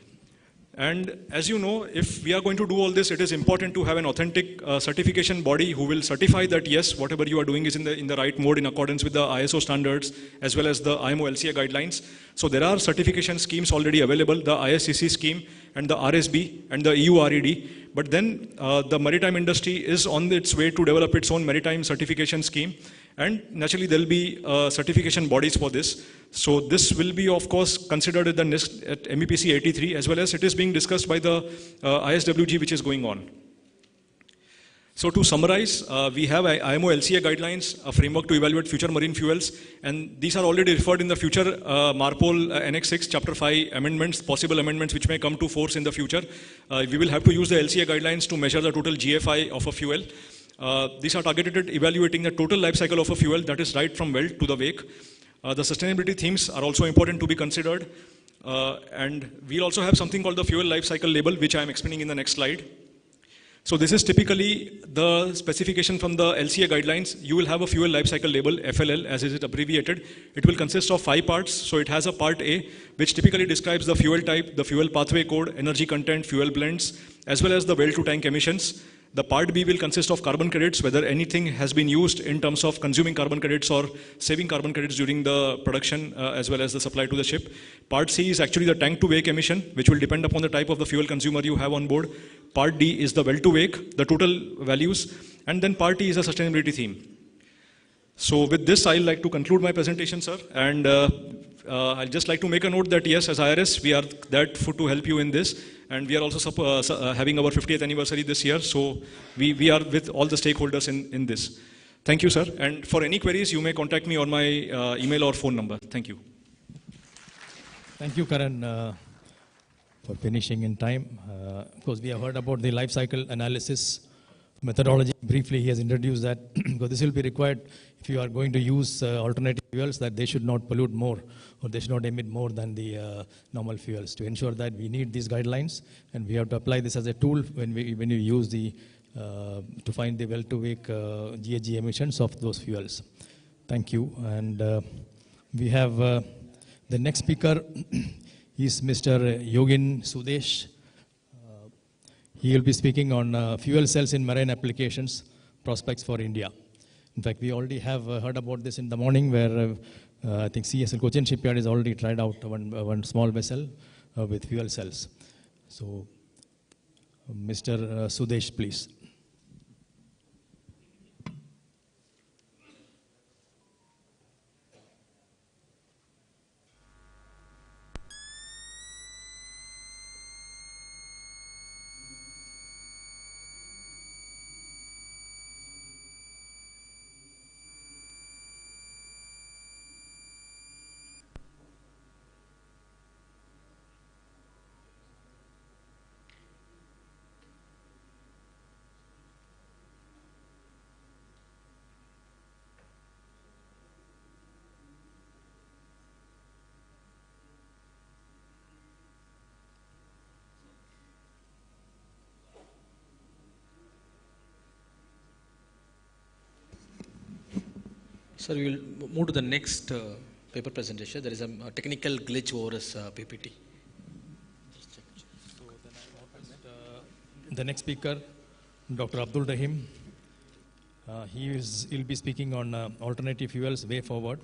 And as you know, if we are going to do all this, it is important to have an authentic certification body who will certify that yes, whatever you are doing is in the right mode in accordance with the ISO standards as well as the IMO LCA guidelines. So there are certification schemes already available, the ISCC scheme and the RSB and the EU RED. But then the maritime industry is on its way to develop its own maritime certification scheme. And naturally, there will be certification bodies for this. So this will be, of course, considered at the next at MEPC 83, as well as it is being discussed by the ISWG, which is going on. So to summarize, we have IMO LCA guidelines, a framework to evaluate future marine fuels, and these are already referred in the future MARPOL Annex 6, Chapter 5 amendments, possible amendments which may come to force in the future. We will have to use the LCA guidelines to measure the total GFI of a fuel. These are targeted at evaluating the total life cycle of a fuel, that is right from well to the wake. The sustainability themes are also important to be considered. And we'll also have something called the fuel life cycle label, which I am explaining in the next slide. So this is typically the specification from the LCA guidelines. You will have a fuel life cycle label, FLL, as is it abbreviated. It will consist of 5 parts. So it has a part A, which typically describes the fuel type, the fuel pathway code, energy content, fuel blends, as well as the well-to-tank emissions. The part B will consist of carbon credits, whether anything has been used in terms of consuming carbon credits or saving carbon credits during the production as well as the supply to the ship. Part C is actually the tank to wake emission, which will depend upon the type of the fuel consumer you have on board. Part D is the well to wake, the total values, and then part E is a sustainability theme. So with this, I'd like to conclude my presentation, sir, and I'd just like to make a note that yes, as IRS, we are there to help you in this. And we are also having our 50th anniversary this year, so we are with all the stakeholders in this. Thank you, sir. And for any queries, you may contact me on my email or phone number. Thank you. Thank you, Karan, for finishing in time. Of course, we have heard about the life cycle analysis methodology. Briefly, he has introduced that, because this will be required if you are going to use alternative fuels, that they should not pollute more or they should not emit more than the normal fuels. To ensure that, we need these guidelines, and we have to apply this as a tool when you use the to find the well-to-wake GHG emissions of those fuels. Thank you. And we have the next speaker is Mr. Yogin Sudesh. He will be speaking on fuel cells in marine applications, prospects for India. In fact, we already have heard about this in the morning, where I think CSL Cochin Shipyard has already tried out one small vessel with fuel cells. So, Mr. Sudesh, please. Sir, we will move to the next paper presentation. There is a technical glitch over this PPT. The next speaker, Dr. Abdul Rahim. He'll be speaking on alternative fuels way forward.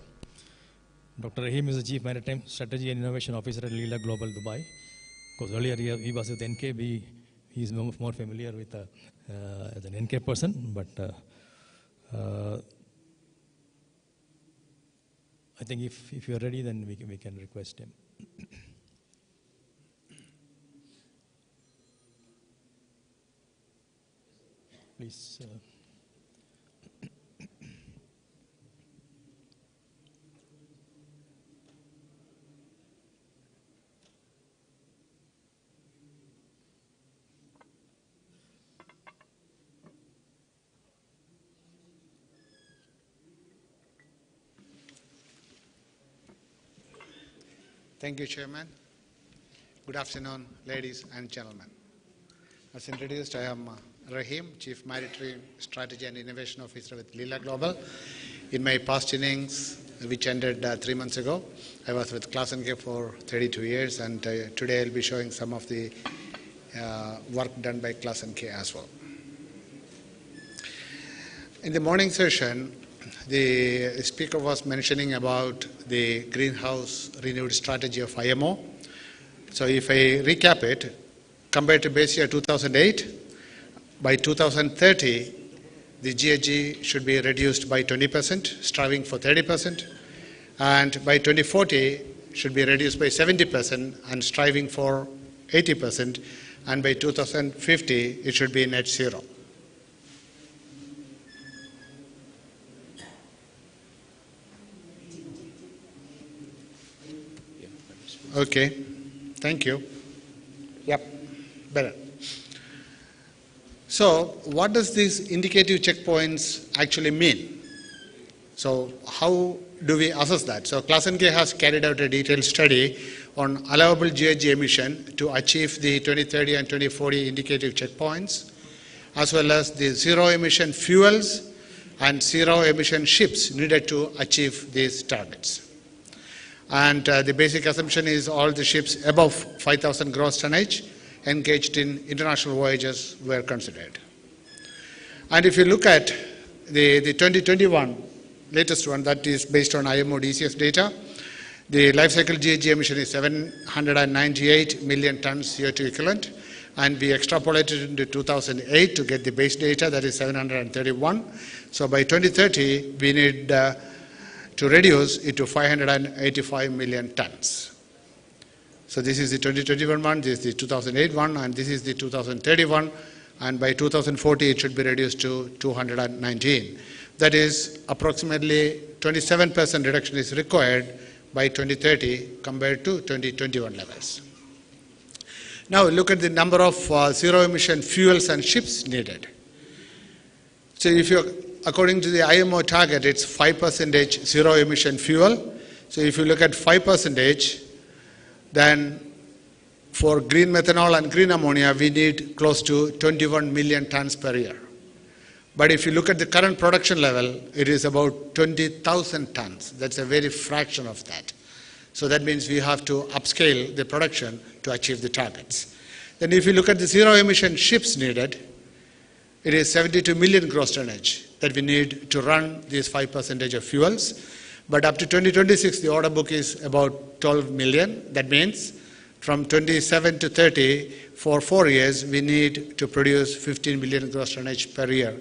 Dr. Rahim is the Chief Maritime Strategy and Innovation Officer at Leela Global, Dubai. Because earlier he was with NK. He is more familiar with as an NK person, but I think if you're ready, then we can request him. Please. Thank you, Chairman. Good afternoon, ladies and gentlemen. As introduced, I am Rahim, Chief Maritime Strategy and Innovation Officer with Lila Global. In my past innings, which ended 3 months ago, I was with Conclave for 32 years, and today I'll be showing some of the work done by Conclave as well. In the morning session, the speaker was mentioning about the greenhouse renewed strategy of IMO. So if I recap it, compared to base year 2008, by 2030, the GHG should be reduced by 20%, striving for 30%, and by 2040, should be reduced by 70% and striving for 80%, and by 2050, it should be net zero. Okay, thank you. Yep, better. So what does these indicative checkpoints actually mean? So how do we assess that? So Conclave has carried out a detailed study on allowable GHG emission to achieve the 2030 and 2040 indicative checkpoints, as well as the zero emission fuels and zero emission ships needed to achieve these targets. And the basic assumption is all the ships above 5,000 gross tonnage engaged in international voyages were considered. And if you look at the 2021 latest one, that is based on IMO DCS data, the life cycle GHG emission is 798 million tons CO2 equivalent, and we extrapolated into 2008 to get the base data, that is 731. So by 2030, we need to reduce it to 585 million tons. So this is the 2021 one, this is the 2008 one, and this is the 2031, and by 2040 it should be reduced to 219. That is approximately 27% reduction is required by 2030 compared to 2021 levels. Now look at the number of zero emission fuels and ships needed. So if you according to the IMO target, it's 5% zero emission fuel. So if you look at 5%, then for green methanol and green ammonia, we need close to 21 million tons per year. But if you look at the current production level, it is about 20,000 tons. That's a very fraction of that. So that means we have to upscale the production to achieve the targets. Then if you look at the zero emission ships needed, it is 72 million gross tonnage that we need to run these 5% of fuels. But up to 2026, the order book is about 12 million. That means from 27 to 30, for 4 years, we need to produce 15 million gross tonnage per year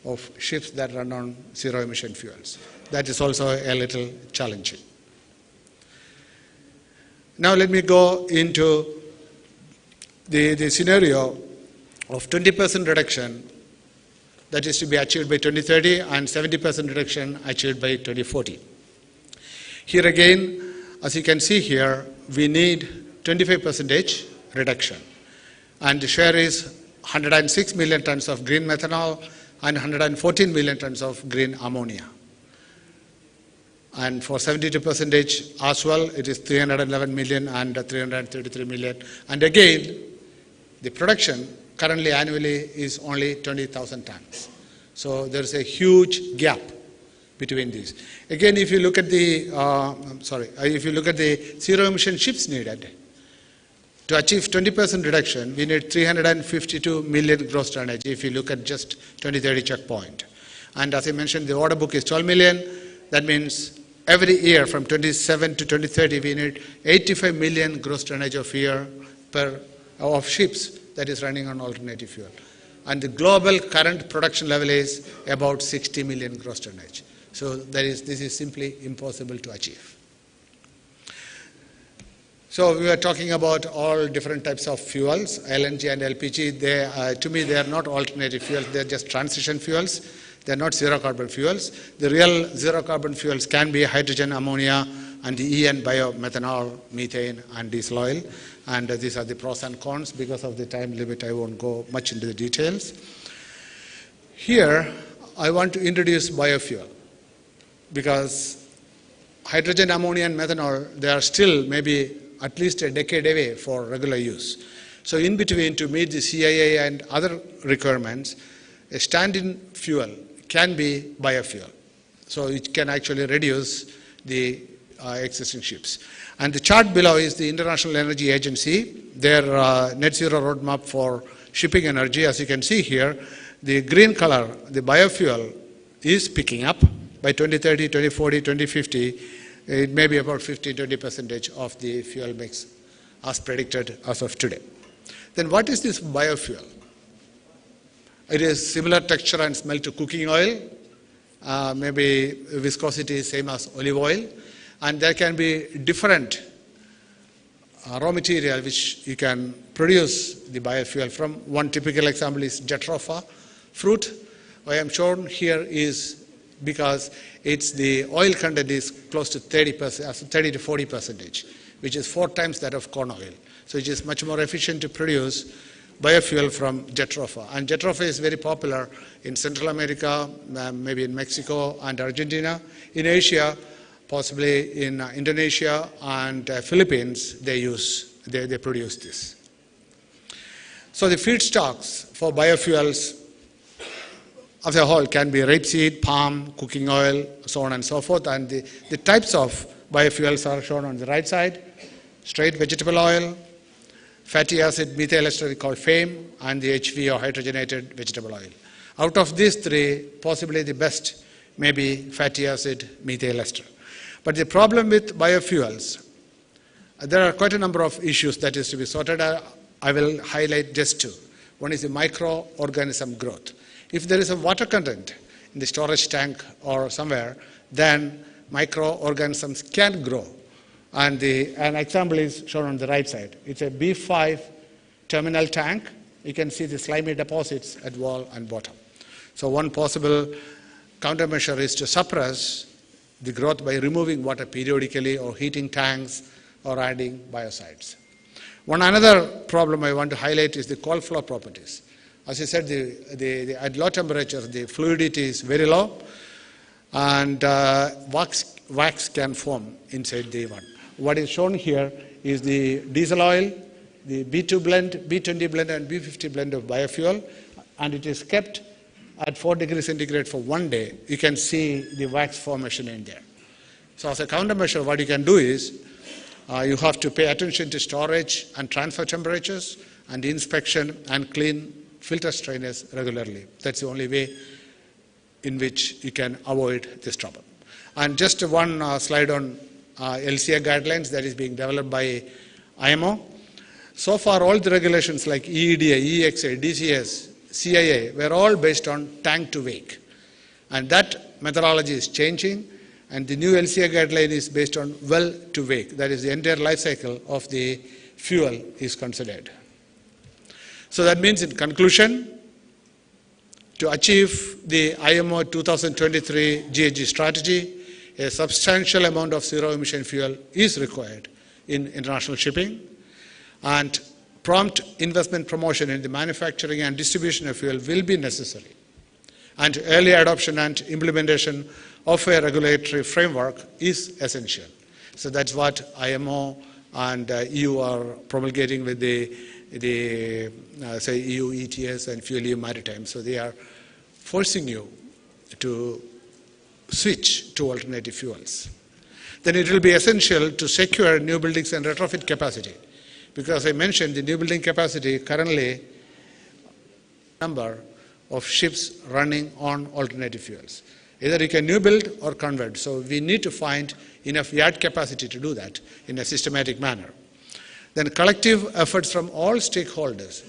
of ships that run on zero emission fuels. That is also a little challenging. Now let me go into the scenario of 20% reduction that is to be achieved by 2030 and 70% reduction achieved by 2040. Here again, as you can see here, we need 25% reduction. And the share is 106 million tons of green methanol and 114 million tons of green ammonia. And for 72% as well, it is 311 million and 333 million. And again, the production currently annually is only 20,000 tons. So there's a huge gap between these. Again, if you look at the, if you look at the zero emission ships needed, to achieve 20% reduction, we need 352 million gross tonnage if you look at just 2030 checkpoint. And as I mentioned, the order book is 12 million. That means every year from 27 to 2030, we need 85 million gross tonnage of ships that is running on alternative fuel. And the global current production level is about 60 million gross tonnage. So this is simply impossible to achieve. So we were talking about all different types of fuels, LNG and LPG. To me, they are not alternative fuels. They are just transition fuels. They are not zero-carbon fuels. The real zero-carbon fuels can be hydrogen, ammonia, and the EN biomethanol, methane, and diesel oil. And these are the pros and cons. Because of the time limit, I won't go much into the details. Here, I want to introduce biofuel, because hydrogen, ammonia, and methanol, they are still maybe at least a decade away for regular use. So in between, to meet the CII and other requirements, a stand-in fuel can be biofuel. So it can actually reduce the existing ships. And the chart below is the International Energy Agency, their net zero roadmap for shipping energy. As you can see here, the green color, the biofuel, is picking up. By 2030, 2040, 2050, it may be about 15–20% of the fuel mix as predicted as of today. Then what is this biofuel? It is similar texture and smell to cooking oil, maybe viscosity is same as olive oil, and there can be different raw material which you can produce the biofuel from. One typical example is jatropha fruit. What I am shown here is because it's the oil content is close to 30% to 40%, which is 4 times that of corn oil. So it is much more efficient to produce biofuel from jatropha. And jatropha is very popular in Central America, maybe in Mexico and Argentina. In Asia, possibly in Indonesia and Philippines, they produce this. So the feedstocks for biofuels as a whole can be rapeseed, palm, cooking oil, so on and so forth. And the types of biofuels are shown on the right side: straight vegetable oil, fatty acid methyl ester called FAME, and the HV or hydrogenated vegetable oil. Out of these 3, possibly the best may be fatty acid methyl ester. But the problem with biofuels, there are quite a number of issues that is to be sorted out. I will highlight just 2. One is the microorganism growth. If there is a water content in the storage tank or somewhere, then microorganisms can grow. And an example is shown on the right side. It's a B5 terminal tank. You can see the slimy deposits at wall and bottom. So one possible countermeasure is to suppress the growth by removing water periodically or heating tanks or adding biocides. Another problem I want to highlight is the cold flow properties. As I said, at low temperatures, the fluidity is very low, and wax can form inside the one. What is shown here is the diesel oil, the B2 blend, B20 blend, and B50 blend of biofuel, and it is kept at 4 degrees centigrade for 1 day. You can see the wax formation in there. So as a countermeasure, what you can do is you have to pay attention to storage and transfer temperatures and inspection and clean filter strainers regularly. That's the only way in which you can avoid this trouble. And just one slide on LCA guidelines that is being developed by IMO. So far, all the regulations like EEDA, EEXA, DGS, CII were all based on tank to wake. And that methodology is changing, and the new LCA guideline is based on well to wake. That is, the entire life cycle of the fuel is considered. So that means, in conclusion, to achieve the IMO 2023 GHG strategy, a substantial amount of zero-emission fuel is required in international shipping, and prompt investment promotion in the manufacturing and distribution of fuel will be necessary. And early adoption and implementation of a regulatory framework is essential. So that's what IMO and EU are promulgating with the say EU ETS and Fuel EU Maritime. So they are forcing you to switch to alternative fuels. Then it will be essential to secure new buildings and retrofit capacity, because I mentioned the new building capacity currently number of ships running on alternative fuels. Either you can new build or convert. So we need to find enough yard capacity to do that in a systematic manner. Then collective efforts from all stakeholders,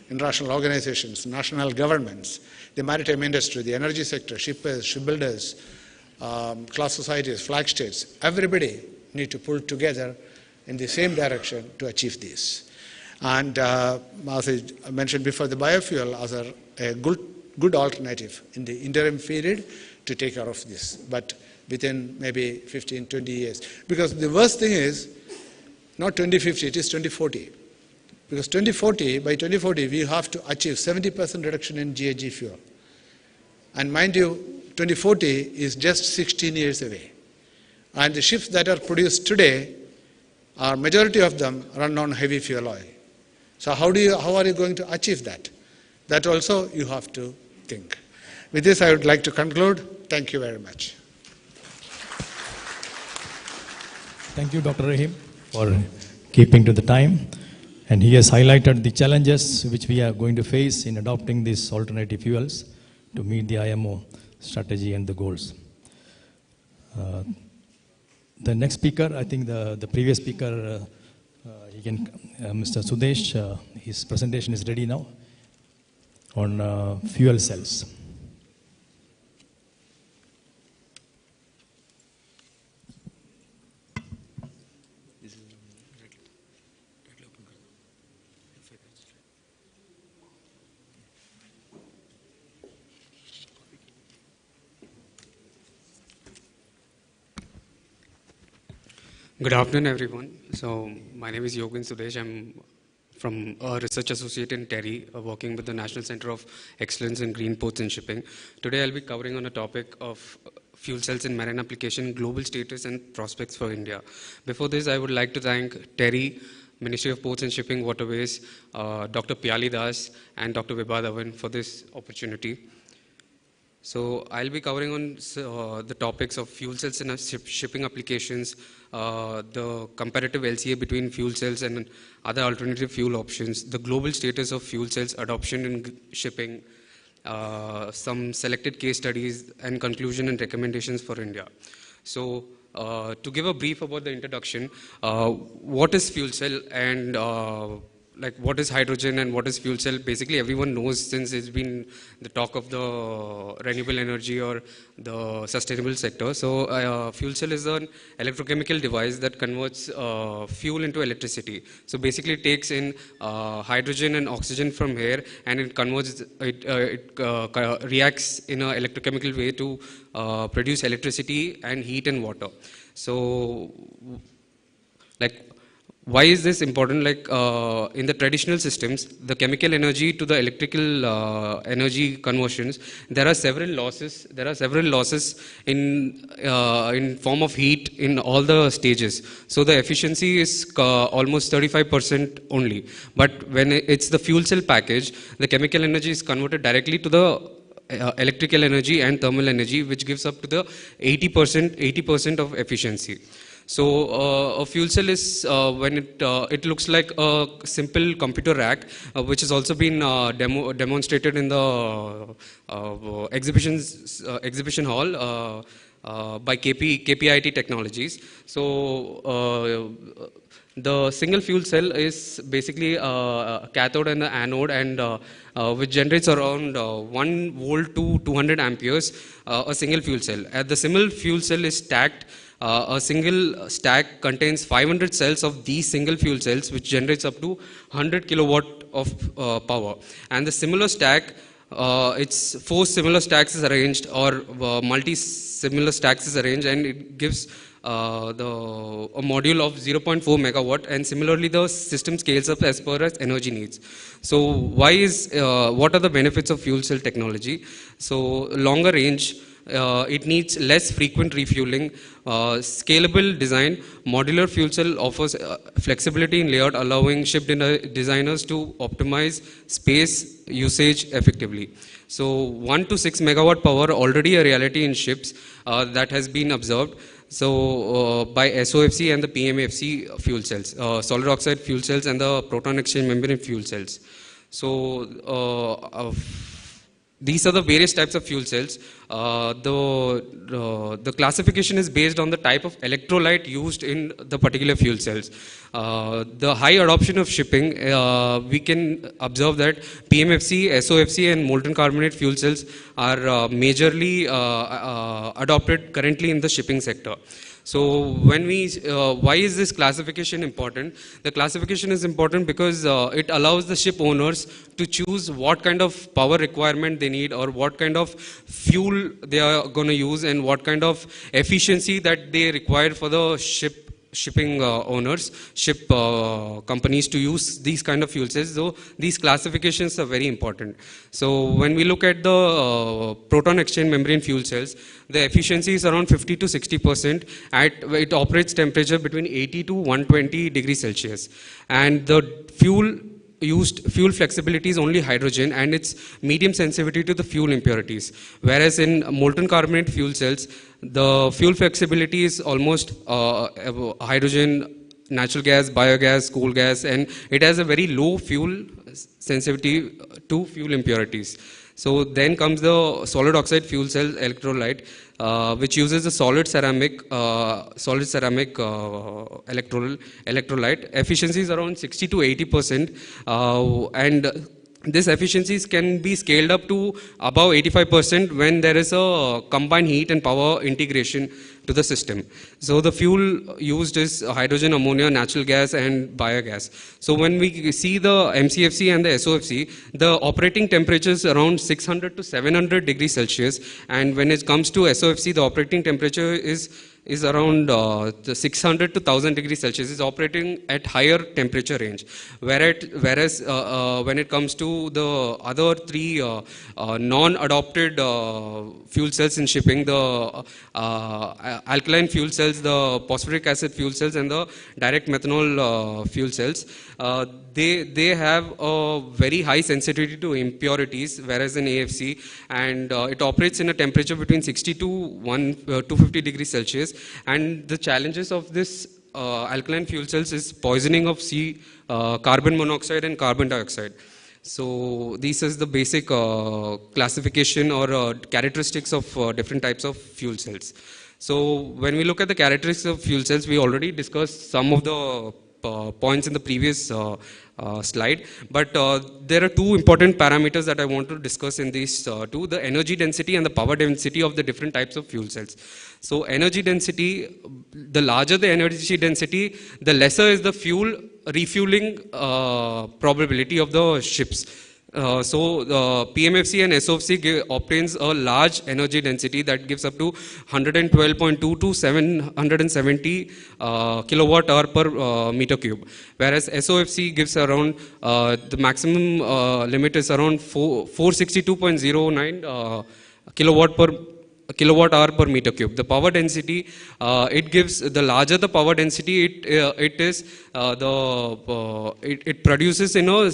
international organizations, national governments, the maritime industry, the energy sector, shippers, shipbuilders, class societies, flag states, everybody need to pull together in the same direction to achieve this. And as I mentioned before, the biofuel as a good alternative in the interim period to take care of this, but within maybe 15, 20 years. Because the worst thing is not 2050, it is 2040. Because by 2040, we have to achieve 70% reduction in GHG fuel. And mind you, 2040 is just 16 years away. And the ships that are produced today, majority of them run on heavy fuel oil. So how are you going to achieve that? That also you have to think. With this, I would like to conclude. Thank you very much. Thank you, Dr. Rahim, for keeping to the time. And he has highlighted the challenges which we are going to face in adopting these alternative fuels to meet the IMO strategy and the goals. The next speaker, I think the previous speaker, Mr. Sudesh, his presentation is ready now on fuel cells. Good afternoon, everyone. So my name is Yogin Sudesh. I'm from a research associate in TERI, working with the National Center of Excellence in Green Ports and Shipping. Today I'll be covering on a topic of fuel cells in marine application, global status and prospects for India. Before this, I would like to thank TERI, Ministry of Ports and Shipping, Waterways, Dr. Pyali Das and Dr. Vibha Dhawan for this opportunity. So I'll be covering on the topics of fuel cells in shipping applications, the comparative LCA between fuel cells and other alternative fuel options, the global status of fuel cells adoption in shipping, some selected case studies, and conclusion and recommendations for India. So to give a brief about the introduction, what is fuel cell and like what is hydrogen and what is fuel cell? Basically everyone knows since it's been the talk of the renewable energy or the sustainable sector. So fuel cell is an electrochemical device that converts fuel into electricity. So basically it takes in hydrogen and oxygen from air and it converts, it reacts in an electrochemical way to produce electricity and heat and water. So like why is this important? Like in the traditional systems, the chemical energy to the electrical energy conversions, there are several losses. There are several losses in form of heat in all the stages. So the efficiency is almost 35% only. But when it's the fuel cell package, the chemical energy is converted directly to the electrical energy and thermal energy, which gives up to the 80% of efficiency. So a fuel cell is when it looks like a simple computer rack, which has also been demonstrated in the exhibition hall by KPIT Technologies. So the single fuel cell is basically a cathode and the anode, and which generates around 1 volt to 200 amperes. A single fuel cell. The single fuel cell is stacked. A single stack contains 500 cells of these single fuel cells, which generates up to 100 kilowatt of power. And the similar stack, it's 4 similar stacks is arranged, or multi-similar stacks is arranged, and it gives a module of 0.4 megawatt. And similarly, the system scales up as per its energy needs. So what are the benefits of fuel cell technology? So longer range. It needs less frequent refueling, scalable design. Modular fuel cell offers flexibility in layout, allowing ship designers to optimize space usage effectively. So 1 to 6 megawatt power already a reality in ships that has been observed. So by SOFC and the PMFC fuel cells, solid oxide fuel cells and the proton exchange membrane fuel cells. So these are the various types of fuel cells. The classification is based on the type of electrolyte used in the particular fuel cells. The high adoption of shipping, we can observe that PMFC, SOFC and molten carbonate fuel cells are majorly adopted currently in the shipping sector. So when why is this classification important? The classification is important because it allows the ship owners to choose what kind of power requirement they need or what kind of fuel they are going to use and what kind of efficiency that they require for the shipping owners, ship companies to use these kind of fuel cells. So these classifications are very important. So when we look at the proton exchange membrane fuel cells, the efficiency is around 50 to 60%. It operates temperature between 80 to 120 degrees Celsius. And the fuel flexibility is only hydrogen and it's medium sensitivity to the fuel impurities. Whereas in molten carbonate fuel cells, the fuel flexibility is almost hydrogen, natural gas, biogas, coal gas, and it has a very low fuel sensitivity to fuel impurities. So then comes the solid oxide fuel cell electrolyte, which uses a solid ceramic electrolyte. Efficiency is around 60 to 80%, and this efficiencies can be scaled up to above 85% when there is a combined heat and power integration to the system. So the fuel used is hydrogen, ammonia, natural gas and biogas. So when we see the MCFC and the SOFC, the operating temperature is around 600 to 700 degrees Celsius, and when it comes to SOFC, the operating temperature is around 600 to 1000 degrees Celsius. Is operating at higher temperature range. Whereas when it comes to the other three non-adopted fuel cells in shipping, the alkaline fuel cells, the phosphoric acid fuel cells and the direct methanol fuel cells, they have a very high sensitivity to impurities, whereas in AFC, and it operates in a temperature between 60 to 250 degrees Celsius. And the challenges of this alkaline fuel cells is poisoning of carbon monoxide and carbon dioxide. So this is the basic classification or characteristics of different types of fuel cells. So when we look at the characteristics of fuel cells, we already discussed some of the points in the previous slide, but there are two important parameters that I want to discuss in these two: the energy density and the power density of the different types of fuel cells. So energy density, the larger the energy density, the lesser is the refueling probability of the ships. So the PMFC and SOFC obtains a large energy density that gives up to 112.2 to 770 kilowatt hour per meter cube, whereas SOFC gives around the maximum limit is around 462.09 kilowatt hour per meter cube. The power density, it gives, the larger the power density it produces in a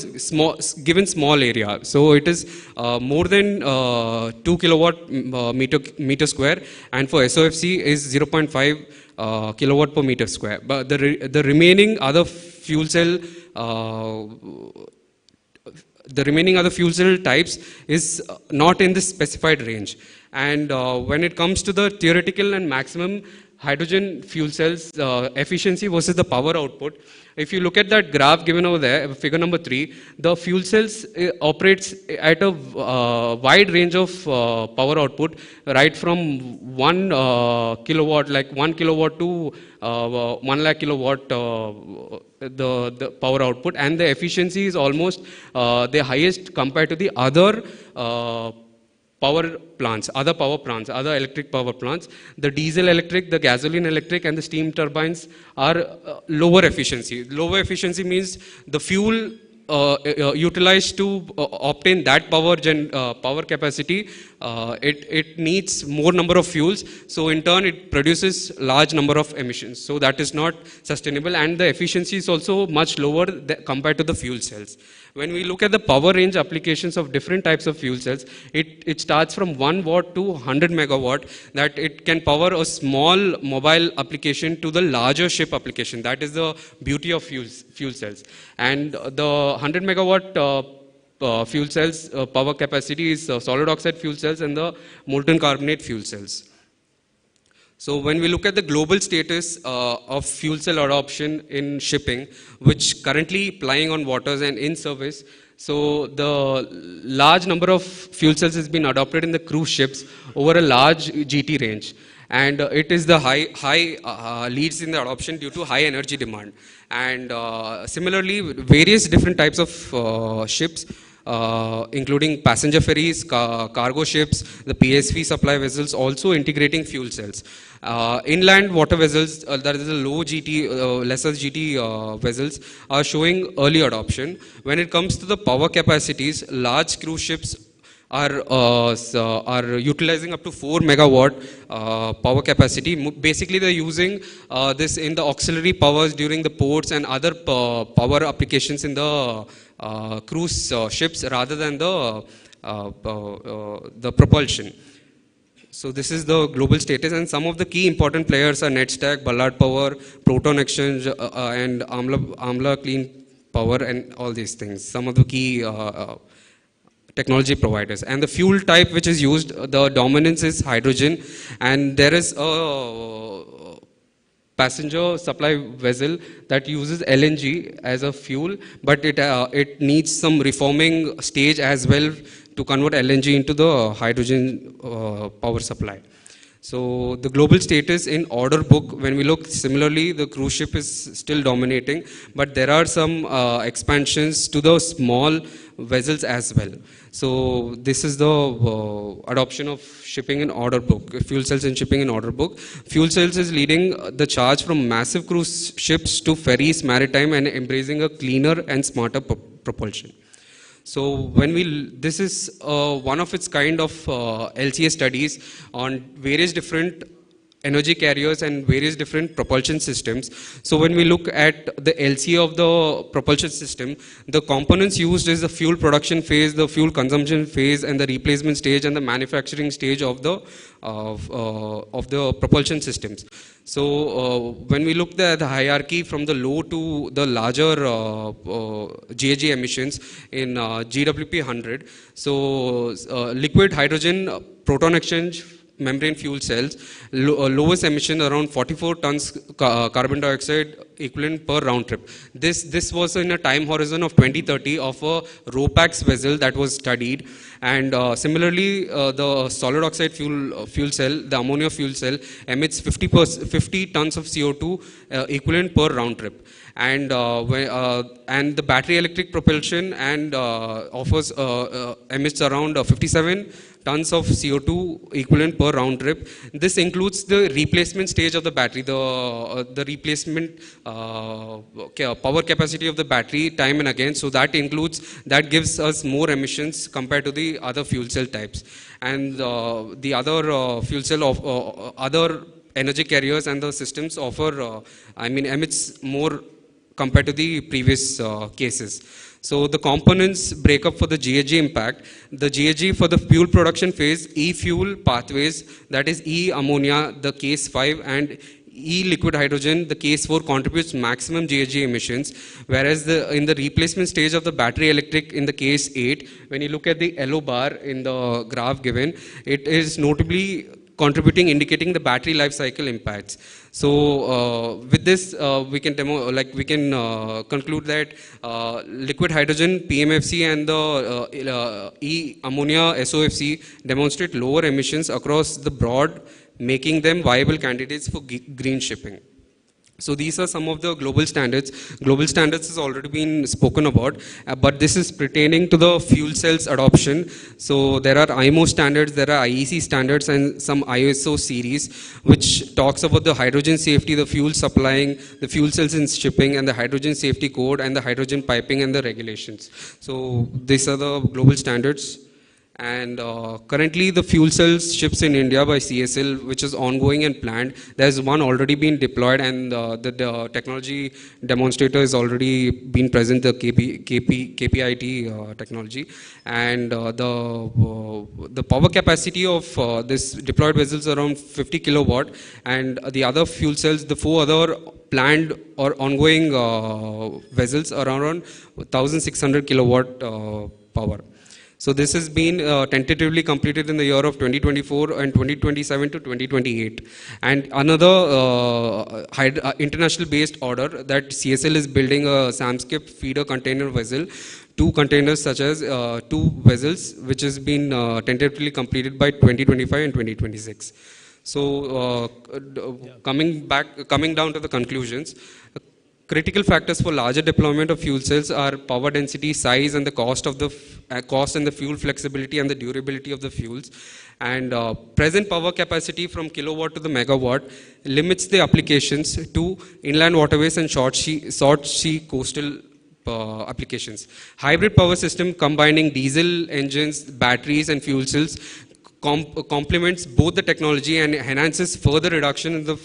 given small area. So it is more than 2 kilowatt meter square, and for SOFC is 0.5 kilowatt per meter square. But the remaining other fuel cell types is not in this specified range. And when it comes to the theoretical and maximum hydrogen fuel cells efficiency versus the power output, if you look at that graph given over there, figure number 3, the fuel cells operates at a wide range of power output, right from 1 kilowatt, like 1 kilowatt to 1 lakh kilowatt the power output, and the efficiency is almost the highest compared to the other power plants, other electric power plants. The diesel electric, the gasoline electric and the steam turbines are lower efficiency. Lower efficiency means the fuel utilized to obtain that power capacity, it needs more number of fuels, so in turn it produces large number of emissions. So that is not sustainable, and the efficiency is also much lower compared to the fuel cells. When we look at the power range applications of different types of fuel cells, it starts from 1 watt to 100 megawatt, that it can power a small mobile application to the larger ship application. That is the beauty of fuel cells. And the 100 megawatt fuel cells, power capacity is solid oxide fuel cells and the molten carbonate fuel cells. So when we look at the global status of fuel cell adoption in shipping, which currently plying on waters and in service, so the large number of fuel cells has been adopted in the cruise ships over a large GT range. And it is the high leads in the adoption due to high energy demand. And similarly, various different types of ships, including passenger ferries, cargo ships, the PSV supply vessels, also integrating fuel cells. Inland water vessels, that is the low GT, lesser GT vessels, are showing early adoption. When it comes to the power capacities, large cruise ships are utilizing up to 4 megawatt power capacity. Basically, they're using this in the auxiliary powers during the ports and other power applications in the cruise ships rather than the propulsion. So this is the global status, and some of the key important players are NetStack, Ballard Power, Proton Exchange, and Amla Clean Power, and all these things. Some of the key technology providers. And the fuel type which is used, the dominance is hydrogen, and there is a passenger supply vessel that uses LNG as a fuel, but it needs some reforming stage as well to convert LNG into the hydrogen power supply. So the global status in order book, when we look similarly, the cruise ship is still dominating, but there are some expansions to the small vessels as well. So this is the adoption of shipping in order book, fuel cells in shipping in order book. Fuel cells is leading the charge from massive cruise ships to ferries, maritime, and embracing a cleaner and smarter propulsion. So when this is one of its kind of LCA studies on various different energy carriers and various different propulsion systems. So when we look at the LCA of the propulsion system, the components used is the fuel production phase, the fuel consumption phase, and the replacement stage and the manufacturing stage of the propulsion systems. So when we look at the hierarchy from the low to the larger GHG emissions in GWP 100, so liquid hydrogen, proton exchange, membrane fuel cells, lowest emission around 44 tons carbon dioxide equivalent per round trip. This was in a time horizon of 2030 of a RoPax vessel that was studied. And similarly, the solid oxide fuel cell, the ammonia fuel cell, emits 50 tons of CO2 equivalent per round trip. And the battery electric propulsion and offers emits around 57 tons of CO2 equivalent per round trip. This includes the replacement stage of the battery, the replacement power capacity of the battery time and again. So that gives us more emissions compared to the other fuel cell types. And the other fuel cell of other energy carriers and the systems offer, emits more compared to the previous cases. So the components break up for the GHG impact. The GHG for the fuel production phase, E-fuel pathways, that is E-ammonia, the case 5, and E-liquid hydrogen, the case 4, contributes maximum GHG emissions, whereas in the replacement stage of the battery electric in the case 8, when you look at the yellow bar in the graph given, it is notably contributing, indicating the battery life cycle impacts. So with this, we can conclude that liquid hydrogen, PMFC, and the E-ammonia SOFC demonstrate lower emissions across the board, making them viable candidates for green shipping. So these are some of the global standards. Global standards has already been spoken about, but this is pertaining to the fuel cells adoption. So there are IMO standards, there are IEC standards, and some ISO series, which talks about the hydrogen safety, the fuel supplying, the fuel cells in shipping, and the hydrogen safety code, and the hydrogen piping and the regulations. So these are the global standards. And currently the fuel cells ships in India by CSL, which is ongoing and planned. There's one already been deployed, and the technology demonstrator is already been present, the KPIT technology. And the power capacity of this deployed vessels around 50 kilowatt, and the other fuel cells, the 4 other planned or ongoing vessels are around 1,600 kilowatt power. So this has been tentatively completed in the year of 2024 and 2027 to 2028. And another international based order that CSL is building a Samskip feeder container vessel, 2 containers such as 2 vessels, which has been tentatively completed by 2025 and 2026. So coming down to the conclusions, critical factors for larger deployment of fuel cells are power density, size, and the cost and the fuel flexibility and the durability of the fuels. And present power capacity from kilowatt to the megawatt limits the applications to inland waterways and short sea coastal applications. Hybrid power system combining diesel engines, batteries, and fuel cells complements both the technology and enhances further reduction in the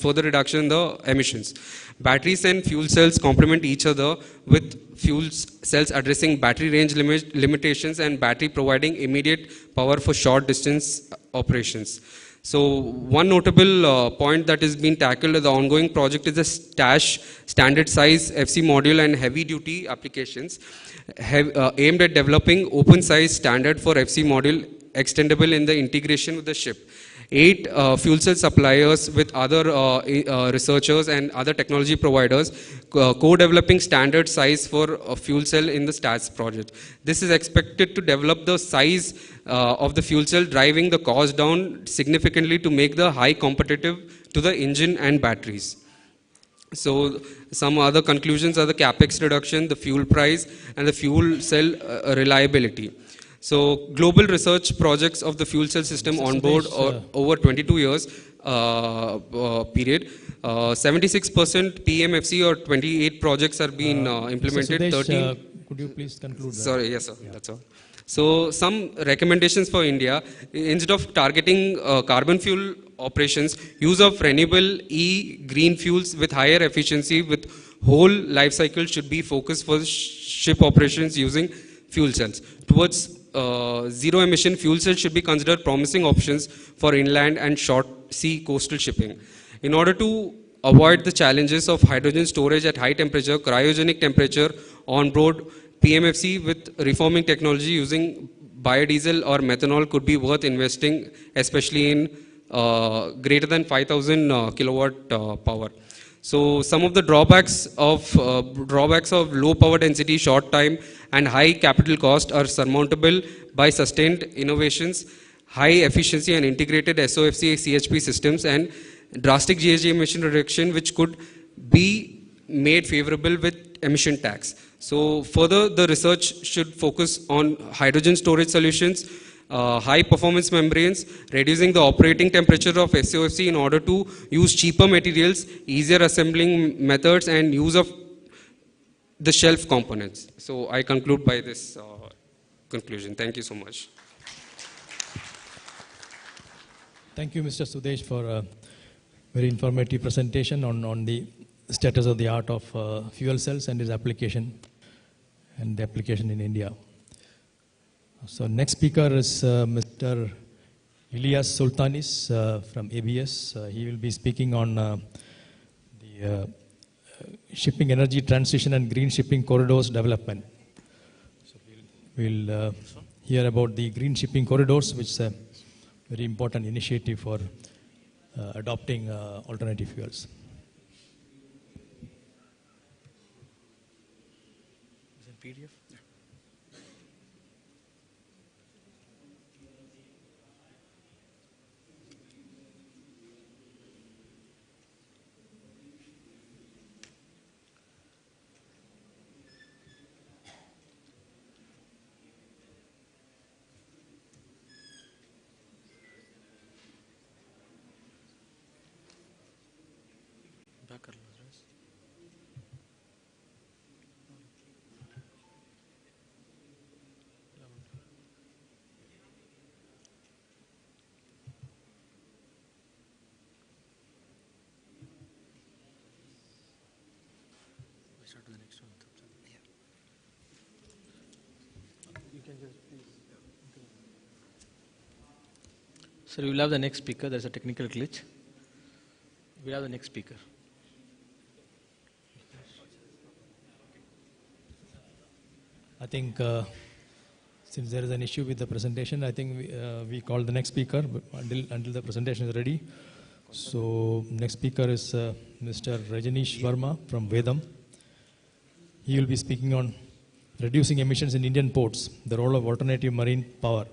further reduction in the emissions. Batteries and fuel cells complement each other, with fuel cells addressing battery range limitations and battery providing immediate power for short distance operations. So one notable point that is being tackled in the ongoing project is the standard size FC module and heavy duty applications aimed at developing open size standard for FC module extendable in the integration with the ship. 8 fuel cell suppliers with other researchers and other technology providers co-developing standard size for a fuel cell in the STATS project. This is expected to develop the size of the fuel cell, driving the cost down significantly to make the high competitive to the engine and batteries. So some other conclusions are the capex reduction, the fuel price, and the fuel cell reliability. So global research projects of the fuel cell system on board over 22 years period. 76% PMFC or 28 projects are being implemented. Sudesh, 13. Could you please conclude? Sorry, yes, sir. Yeah. That's all. So some recommendations for India: instead of targeting carbon fuel operations, use of renewable green fuels with higher efficiency with whole life cycle should be focused for ship operations using fuel cells. Towards zero emission, fuel cells should be considered promising options for inland and short sea coastal shipping. In order to avoid the challenges of hydrogen storage at high temperature, cryogenic temperature on board, PMFC with reforming technology using biodiesel or methanol could be worth investing, especially in greater than 5,000 kilowatt power. So some of the drawbacks of low power density, short time, and high capital cost are surmountable by sustained innovations, high efficiency and integrated SOFC CHP systems, and drastic GHG emission reduction, which could be made favorable with emission tax. So further, the research should focus on hydrogen storage solutions, high performance membranes, reducing the operating temperature of SOFC in order to use cheaper materials, easier assembling methods, and use of the shelf components. So I conclude by this conclusion. Thank you so much. Thank you, Mr. Sudesh, for a very informative presentation on the status of the art of fuel cells and its application and the application in India. So next speaker is Mr. Ilyas Sultanis from ABS. He will be speaking on the shipping energy transition and green shipping corridors development. So we'll hear about the green shipping corridors, which is a very important initiative for adopting alternative fuels. Is it PDF? Yeah. Sir, we will have the next speaker. There's a technical glitch. We have the next speaker. I think since there is an issue with the presentation, I think we call the next speaker until the presentation is ready. So next speaker is Mr. Rajneesh Verma from Vedam. He will be speaking on reducing emissions in Indian ports, the role of alternative marine power.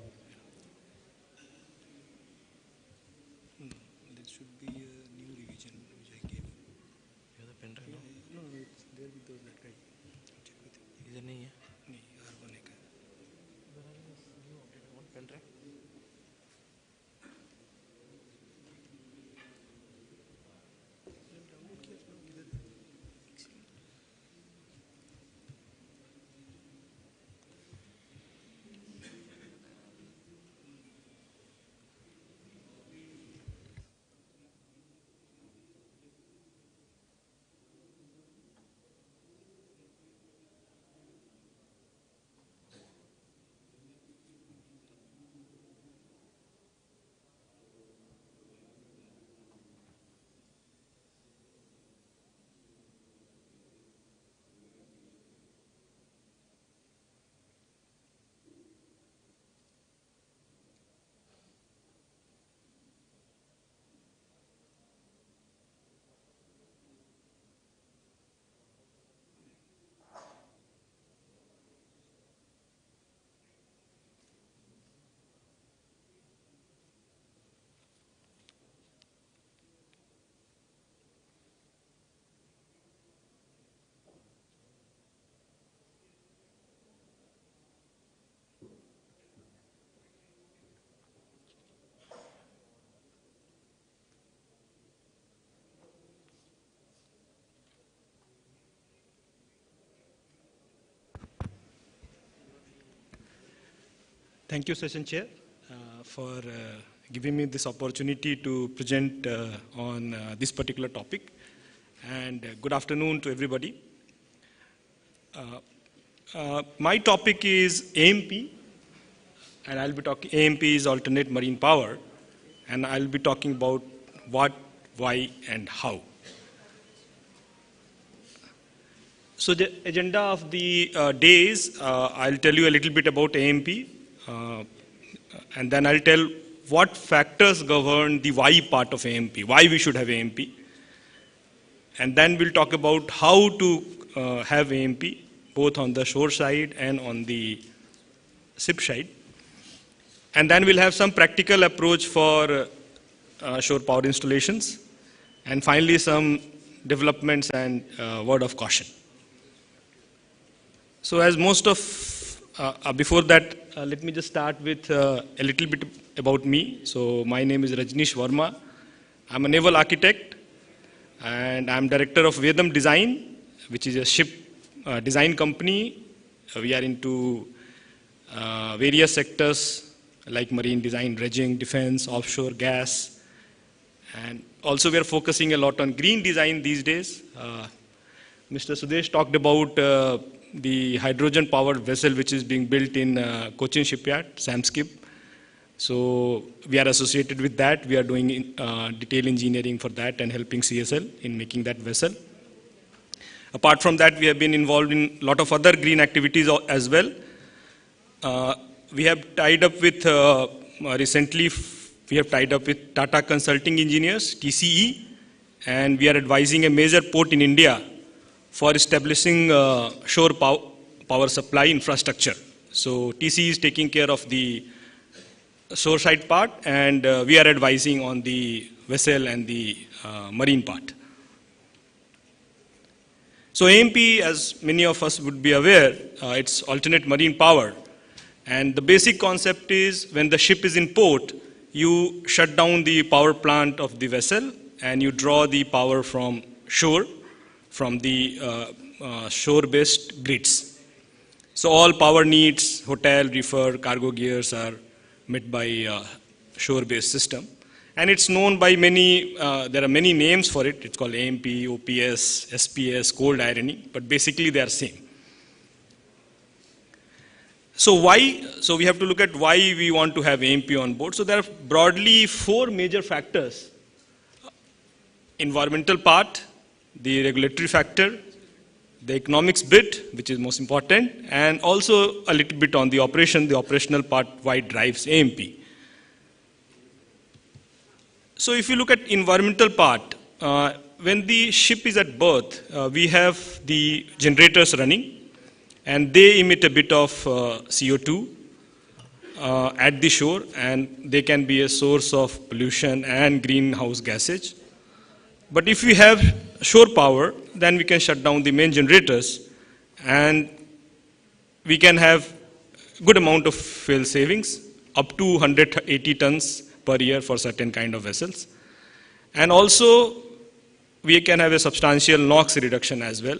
Thank you, Session Chair, for giving me this opportunity to present on this particular topic. And good afternoon to everybody. My topic is AMP, and I'll be talking, AMP is alternate marine power, and I'll be talking about what, why, and how. So the agenda of the day is, I'll tell you a little bit about AMP, and then I'll tell what factors govern the why part of AMP, why we should have AMP. And then we'll talk about how to have AMP, both on the shore side and on the ship side. And then we'll have some practical approach for shore power installations. And finally, some developments and word of caution. So as most of, before that, let me just start with a little bit about me. So my name is Rajneesh Verma. I'm a naval architect, and I'm director of Vedam Design, which is a ship design company. We are into various sectors like marine design, dredging, defense, offshore, gas. And also we are focusing a lot on green design these days. Mr. Sudesh talked about the hydrogen powered vessel which is being built in Cochin shipyard, Samskip. So we are associated with that. We are doing detail engineering for that and helping CSL in making that vessel. Apart from that, we have been involved in a lot of other green activities as well. We have tied up with, recently, we have tied up with Tata Consulting Engineers, TCE, and we are advising a major port in India for establishing shore power supply infrastructure. So TCE is taking care of the shore side part, and we are advising on the vessel and the marine part. So AMP, as many of us would be aware, it's alternate marine power. And the basic concept is when the ship is in port, you shut down the power plant of the vessel and you draw the power from shore, from the shore-based grids. So all power needs, hotel, reefer, cargo gears are met by shore-based system. And it's known by many, there are many names for it. It's called AMP, OPS, SPS, cold ironing, but basically they are same. So why? So we have to look at why we want to have AMP on board. So there are broadly 4 major factors: environmental part, the regulatory factor, the economics bit, which is most important, and also a little bit on the operational part, why it drives AMP. So if you look at environmental part, when the ship is at berth, we have the generators running, and they emit a bit of CO2 at the shore, and they can be a source of pollution and greenhouse gases. But if we have shore power, then we can shut down the main generators, and we can have good amount of fuel savings, up to 180 tons per year for certain kind of vessels. And also, we can have a substantial NOx reduction as well,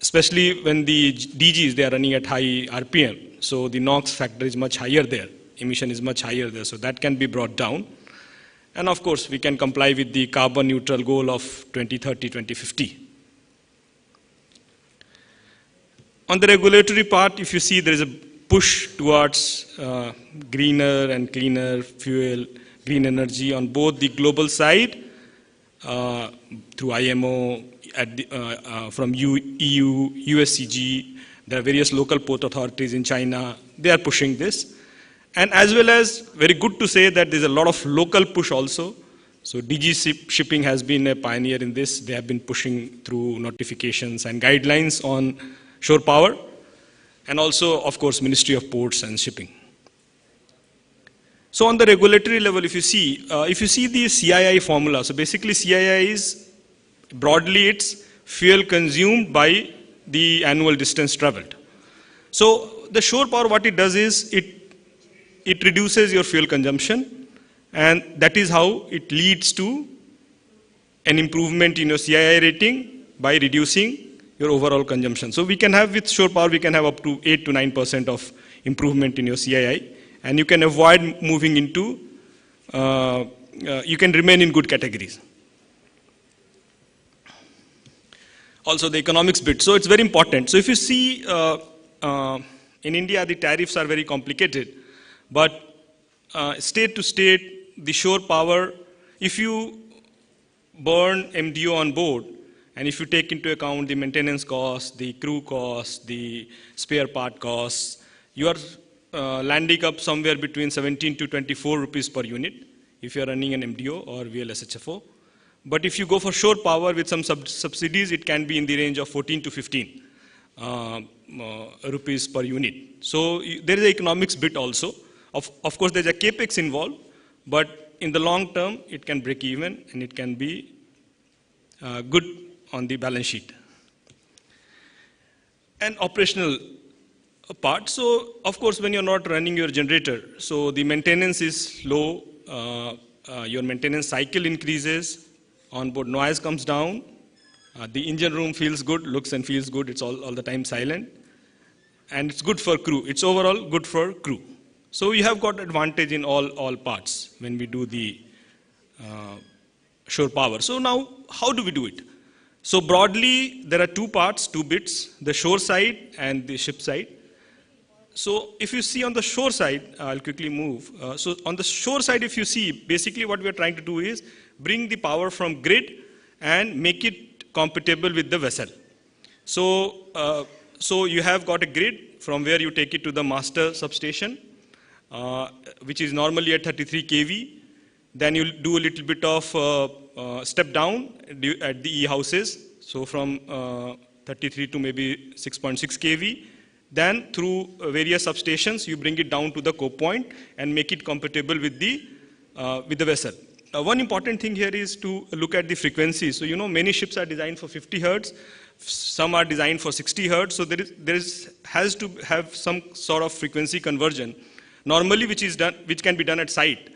especially when the DGs, they are running at high RPM. So the NOx factor is much higher there, emission is much higher there, so that can be brought down. And of course, we can comply with the carbon neutral goal of 2030, 2050. On the regulatory part, if you see, there is a push towards greener and cleaner fuel, green energy on both the global side, through IMO, from EU, USCG, there are various local port authorities in China, they are pushing this. And as well as, very good to say that there's a lot of local push also. So DG Shipping has been a pioneer in this. They have been pushing through notifications and guidelines on shore power. And also, of course, Ministry of Ports and Shipping. So on the regulatory level, if you see the CII formula, so basically CII is, broadly it's fuel consumed by the annual distance traveled. So the shore power, what it does is, it reduces your fuel consumption, and that is how it leads to an improvement in your CII rating by reducing your overall consumption. So we can have, with shore power, we can have up to 8 to 9% of improvement in your CII, and you can avoid moving into, you can remain in good categories. Also the economics bit, so it's very important. So if you see, in India, the tariffs are very complicated. But state to state, the shore power, if you burn MDO on board, and if you take into account the maintenance costs, the crew costs, the spare part costs, you are landing up somewhere between 17 to 24 rupees per unit if you are running an MDO or VLSHFO. But if you go for shore power with some subsidies, it can be in the range of 14 to 15 rupees per unit. So there is an economics bit also. Of course, there's a capex involved, but in the long term, it can break even and it can be good on the balance sheet. And operational part. So, of course, when you're not running your generator, so the maintenance is low, your maintenance cycle increases, onboard noise comes down, the engine room feels good, looks and feels good, it's all the time silent, and it's good for crew. It's overall good for crew. So we have got advantage in all parts when we do the shore power. So now, how do we do it? So broadly, there are 2 parts, 2 bits, the shore side and the ship side. So if you see on the shore side, I'll quickly move. So on the shore side, if you see, basically what we're trying to do is bring the power from grid and make it compatible with the vessel. So, so you have got a grid from where you take it to the master substation, which is normally at 33 kV. Then you do a little bit of step down at the E-houses. So from 33 to maybe 6.6 kV. Then through various substations, you bring it down to the cope point and make it compatible with the vessel. One important thing here is to look at the frequency. So, you know, many ships are designed for 50 hertz. Some are designed for 60 hertz. So has to have some sort of frequency conversion. Normally, which can be done at site.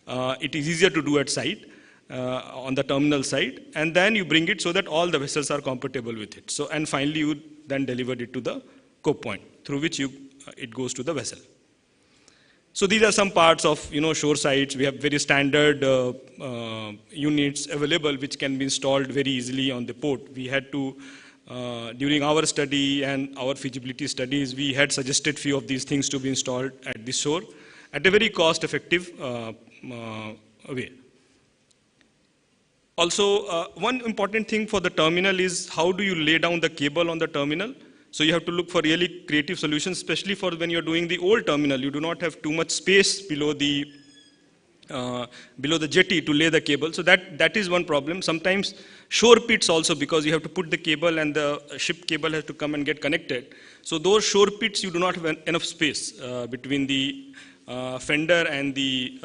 It is easier to do at site on the terminal side, and then you bring it so that all the vessels are compatible with it. So, and finally, you then deliver it to the cope point through which it goes to the vessel. So these are some parts of, you know, shore sites. We have very standard units available which can be installed very easily on the port. We had to during our study and our feasibility studies, we had suggested few of these things to be installed at the shore at a very cost-effective way. Also, one important thing for the terminal is how do you lay down the cable on the terminal? So you have to look for really creative solutions, especially for when you're doing the old terminal. You do not have too much space below the jetty to lay the cable. So that is one problem. Sometimes shore pits also, because you have to put the cable and the ship cable has to come and get connected. So those shore pits, you do not have enough space between the fender and the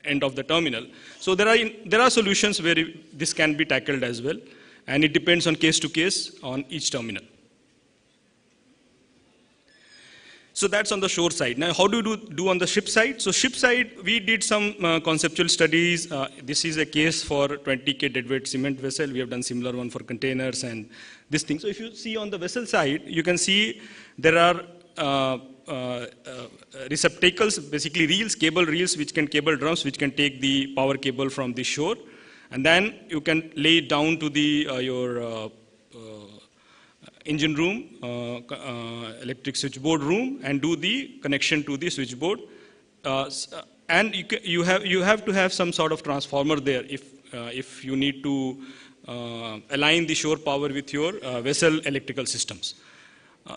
end of the terminal. So there are solutions where this can be tackled as well, and it depends on case to case on each terminal. So that's on the shore side. Now, how do you do on the ship side? So ship side, we did some conceptual studies. This is a case for 20K deadweight cement vessel. We have done similar one for containers and this thing. So if you see on the vessel side, you can see there are receptacles, basically reels, cable reels, which can cable drums, which can take the power cable from the shore. And then you can lay it down to the your engine room, electric switchboard room, and do the connection to the switchboard. And you have to have some sort of transformer there if you need to align the shore power with your vessel electrical systems.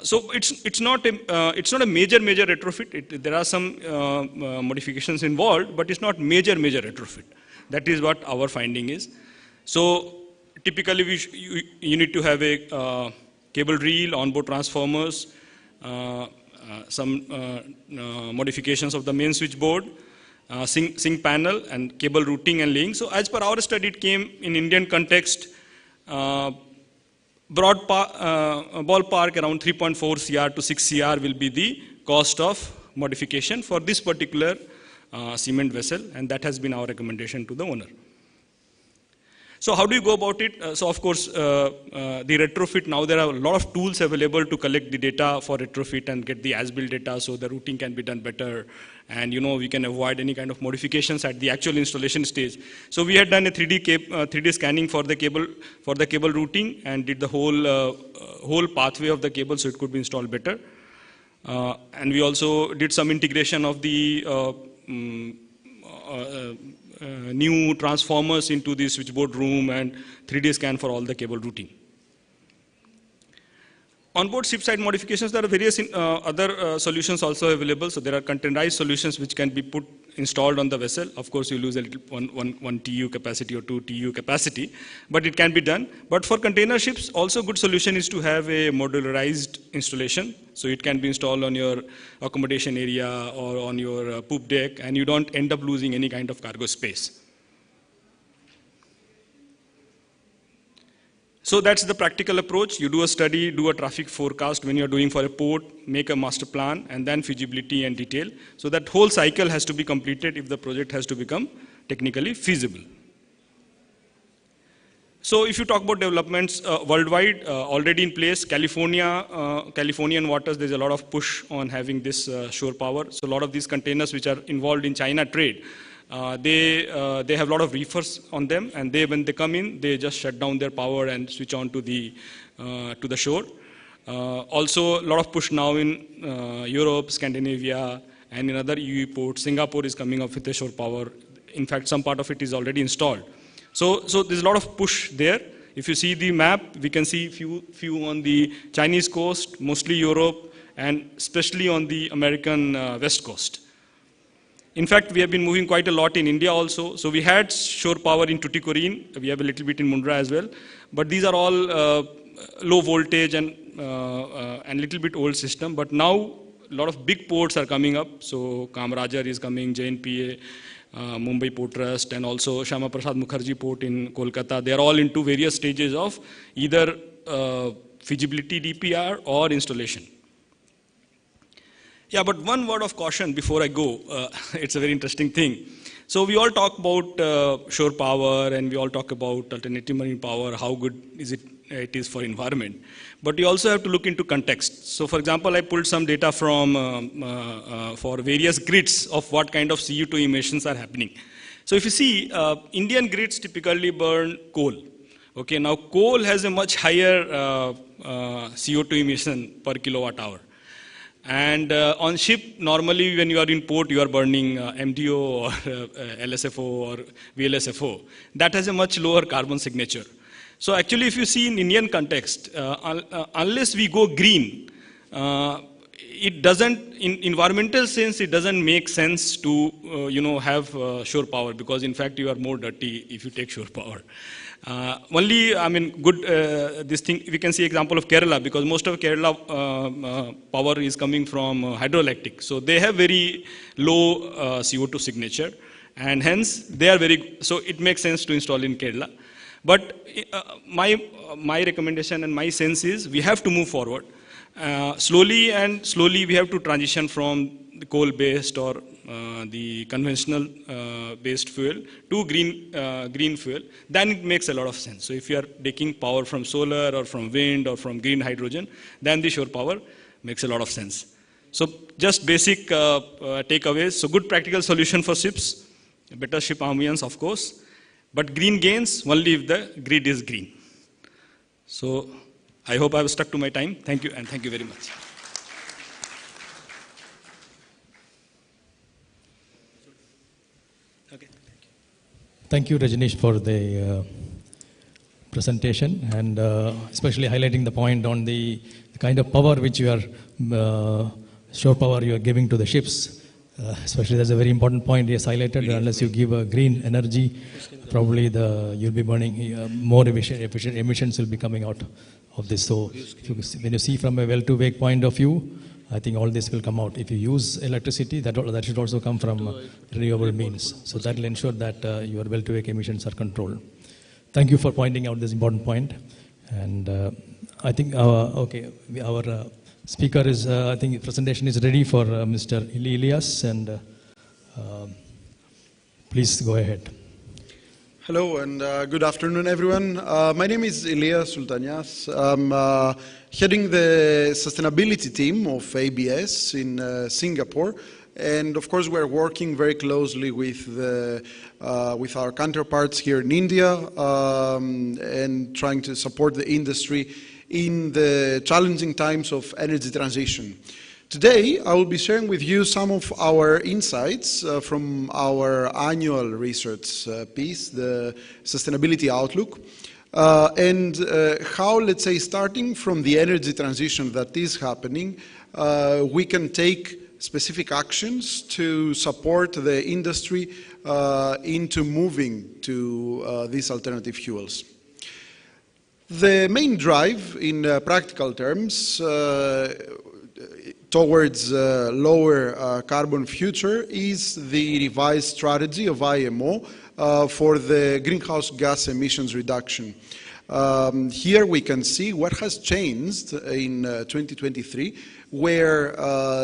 So it's not a major retrofit. There are some modifications involved, but it's not major retrofit. That is what our finding is. So typically you need to have a cable reel, onboard transformers, some modifications of the main switchboard, sync panel, and cable routing and laying. So as per our study, it came in Indian context, ballpark around 3.4 CR to 6 CR will be the cost of modification for this particular cement vessel, and that has been our recommendation to the owner. So how do you go about it? So of course, the retrofit, now there are a lot of tools available to collect the data for retrofit and get the as-built data, so the routing can be done better, and we can avoid any kind of modifications at the actual installation stage. So we had done a 3D scanning for the cable routing and did the whole pathway of the cable, so it could be installed better. And we also did some integration of the new transformers into the switchboard room and 3D scan for all the cable routing. Onboard ship side modifications, there are various other solutions also available. So there are containerized solutions which can be installed on the vessel. Of course, you lose a little one TU capacity or 2 TU capacity, but it can be done. But for container ships, also good solution is to have a modularized installation. So it can be installed on your accommodation area or on your poop deck, and you don't end up losing any kind of cargo space. So that's the practical approach. You do a study, do a traffic forecast when you're doing for a port, make a master plan, and then feasibility and detail. So that whole cycle has to be completed if the project has to become technically feasible. So if you talk about developments worldwide, already in place, Californian waters, there's a lot of push on having this shore power. So a lot of these containers which are involved in China trade, they have a lot of reefers on them, and when they come in, they just shut down their power and switch on to the shore. Also, a lot of push now in Europe, Scandinavia, and in other EU ports. Singapore is coming up with the shore power. In fact, some part of it is already installed. So there's a lot of push there. If you see the map, we can see few on the Chinese coast, mostly Europe, and especially on the American west coast. In fact, we have been moving quite a lot in India also. So we had shore power in Tuticorin. We have a little bit in Mundra as well. But these are all low voltage and little bit old system. But now a lot of big ports are coming up. So Kamarajar is coming, JNPA, Mumbai Port Trust, and also Shyama Prasad Mukherjee Port in Kolkata. They are all into various stages of either feasibility DPR or installation. Yeah, but one word of caution before I go. It's a very interesting thing. So we all talk about shore power, and we all talk about alternative marine power, how good it is for environment. But you also have to look into context. So for example, I pulled some data from for various grids of what kind of CO2 emissions are happening. So if you see, Indian grids typically burn coal. Okay, now coal has a much higher CO2 emission per kilowatt hour. And on ship, normally when you are in port, you are burning MDO or LSFO or VLSFO. That has a much lower carbon signature. So actually, if you see in Indian context, unless we go green, it doesn't, in environmental sense, it doesn't make sense to have shore power, because in fact you are more dirty if you take shore power. Only, I mean, good, this thing, we can see example of Kerala, because most of Kerala power is coming from hydroelectric. So they have very low CO2 signature, and hence they are very, so it makes sense to install in Kerala. But my recommendation and my sense is we have to move forward. Slowly we have to transition from the coal-based or the conventional based fuel to green fuel. Then it makes a lot of sense. So if you are taking power from solar or from wind or from green hydrogen, then the shore power makes a lot of sense. So just basic takeaways. So good practical solution for ships, better ship ambience of course, but green gains only if the grid is green. So I hope I have stuck to my time. Thank you, and thank you very much. Okay. Thank you, Rajneesh, for the presentation, and especially highlighting the point on the kind of power which you are, shore power you are giving to the ships. Especially that's a very important point he has highlighted. Unless you give a green energy, probably you'll be burning more efficient emissions will be coming out of this. So when you see from a well-to-wake point of view, I think all this will come out. If you use electricity, that should also come from renewable means. So that will ensure that your well-to-wake emissions are controlled. Thank you for pointing out this important point. And I think our speaker is, I think presentation is ready for Mr. Elias, and please go ahead. Hello and good afternoon, everyone. My name is Elias Sultanias. I'm heading the sustainability team of ABS in Singapore. And of course, we're working very closely with our counterparts here in India and trying to support the industry in the challenging times of energy transition. Today, I will be sharing with you some of our insights from our annual research piece, the Sustainability Outlook, and how, let's say, starting from the energy transition that is happening, we can take specific actions to support the industry into moving to these alternative fuels. The main drive in practical terms towards a lower carbon future is the revised strategy of IMO for the greenhouse gas emissions reduction. Here we can see what has changed in 2023, where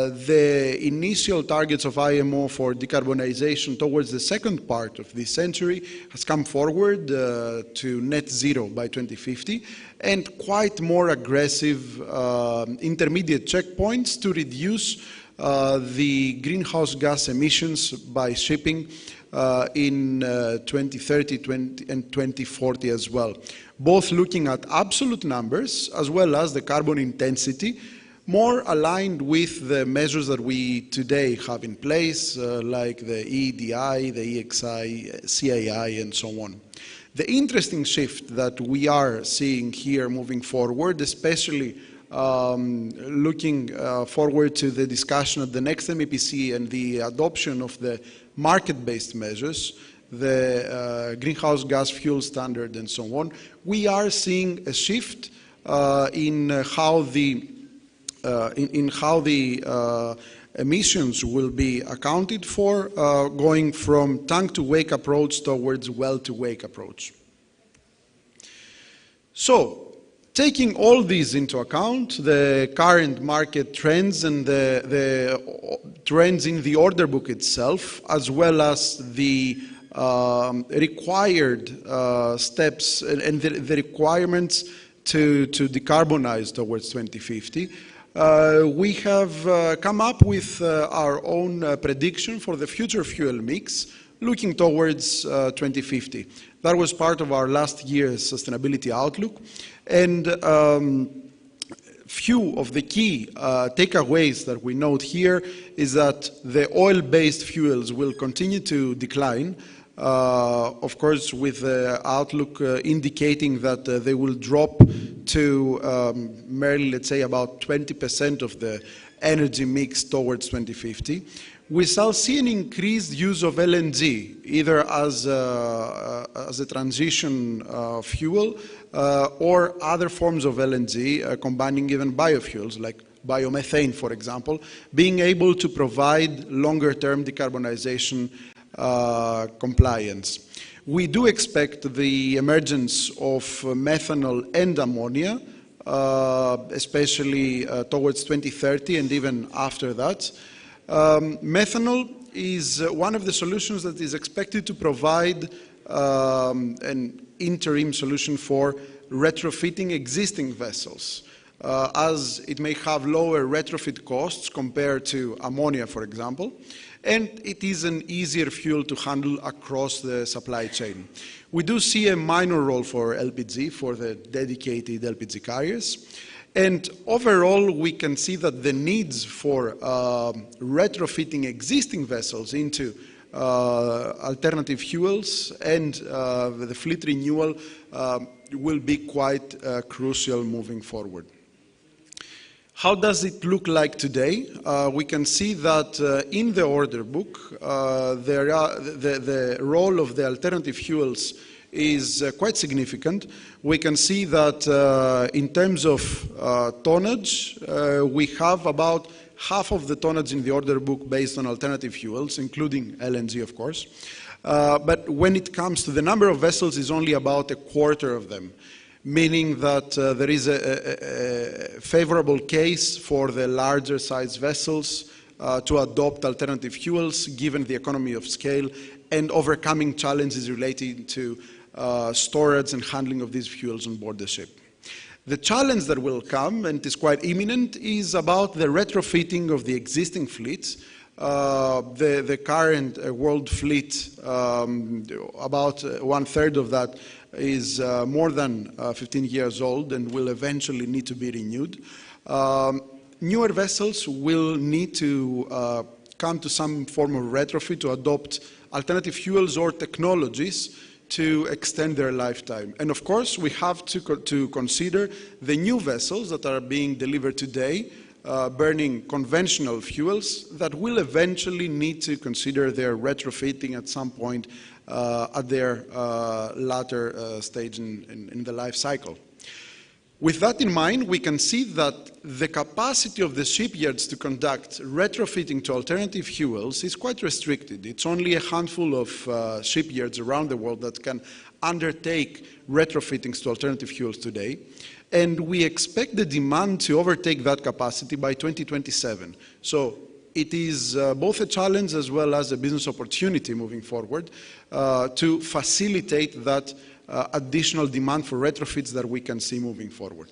the initial targets of IMO for decarbonization towards the second part of this century has come forward to net zero by 2050, and quite more aggressive intermediate checkpoints to reduce the greenhouse gas emissions by shipping in 2030 and 2040 as well, both looking at absolute numbers as well as the carbon intensity, more aligned with the measures that we today have in place, like the EEDI, the EXI, CAI, and so on. The interesting shift that we are seeing here moving forward, especially looking forward to the discussion at the next MEPC and the adoption of the market-based measures, the greenhouse gas fuel standard and so on, we are seeing a shift in how the emissions will be accounted for, going from tank-to-wake approach towards well-to-wake approach. So, taking all these into account, the current market trends and the trends in the order book itself, as well as the required steps and the requirements to decarbonize towards 2050, we have come up with our own prediction for the future fuel mix looking towards 2050. That was part of our last year's sustainability outlook. And few of the key takeaways that we note here is that the oil-based fuels will continue to decline, of course with the outlook indicating that they will drop to merely, let's say, about 20% of the energy mix towards 2050. We shall see an increased use of LNG, either as a transition fuel or other forms of LNG, combining even biofuels like biomethane, for example, being able to provide longer-term decarbonization compliance. We do expect the emergence of methanol and ammonia, especially towards 2030 and even after that. Methanol is one of the solutions that is expected to provide an interim solution for retrofitting existing vessels, as it may have lower retrofit costs compared to ammonia, for example, and it is an easier fuel to handle across the supply chain. We do see a minor role for LPG, for the dedicated LPG carriers. And overall, we can see that the needs for retrofitting existing vessels into alternative fuels and the fleet renewal will be quite crucial moving forward. How does it look like today? We can see that in the order book, the role of the alternative fuels is quite significant. We can see that in terms of tonnage, we have about half of the tonnage in the order book based on alternative fuels, including LNG, of course. But when it comes to the number of vessels, it's only about a quarter of them, meaning that there is a favorable case for the larger size vessels to adopt alternative fuels, given the economy of scale and overcoming challenges relating to storage and handling of these fuels on board the ship. The challenge that will come, and is quite imminent, is about the retrofitting of the existing fleets. The current world fleet, about 1/3 of that is more than 15 years old and will eventually need to be renewed. Newer vessels will need to come to some form of retrofit to adopt alternative fuels or technologies to extend their lifetime. And of course, we have to consider the new vessels that are being delivered today, burning conventional fuels, that will eventually need to consider their retrofitting at some point at their latter stage in the life cycle. With that in mind, we can see that the capacity of the shipyards to conduct retrofitting to alternative fuels is quite restricted. It's only a handful of shipyards around the world that can undertake retrofittings to alternative fuels today. And we expect the demand to overtake that capacity by 2027. So it is both a challenge as well as a business opportunity moving forward to facilitate that additional demand for retrofits that we can see moving forward.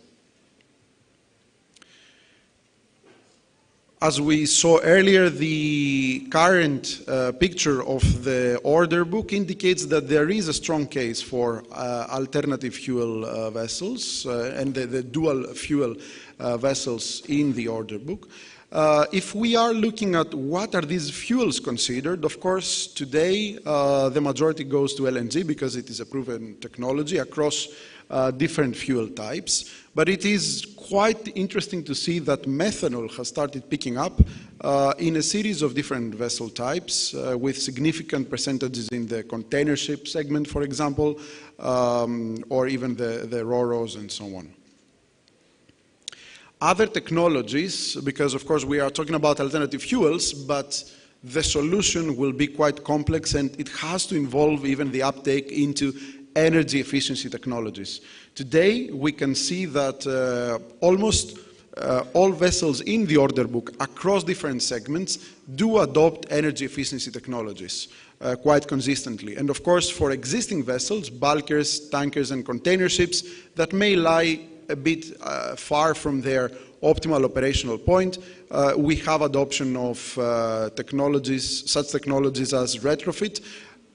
As we saw earlier, the current picture of the order book indicates that there is a strong case for alternative fuel vessels and the dual fuel vessels in the order book. If we are looking at what are these fuels considered, of course, today the majority goes to LNG because it is a proven technology across different fuel types. But it is quite interesting to see that methanol has started picking up in a series of different vessel types with significant percentages in the container ship segment, for example, or even the Ro-Ros and so on. Other technologies, because of course we are talking about alternative fuels, but the solution will be quite complex and it has to involve even the uptake into energy efficiency technologies. Today we can see that almost all vessels in the order book across different segments do adopt energy efficiency technologies quite consistently. And of course for existing vessels, bulkers, tankers and container ships that may lie a bit far from their optimal operational point, we have adoption of technologies, such technologies as retrofit,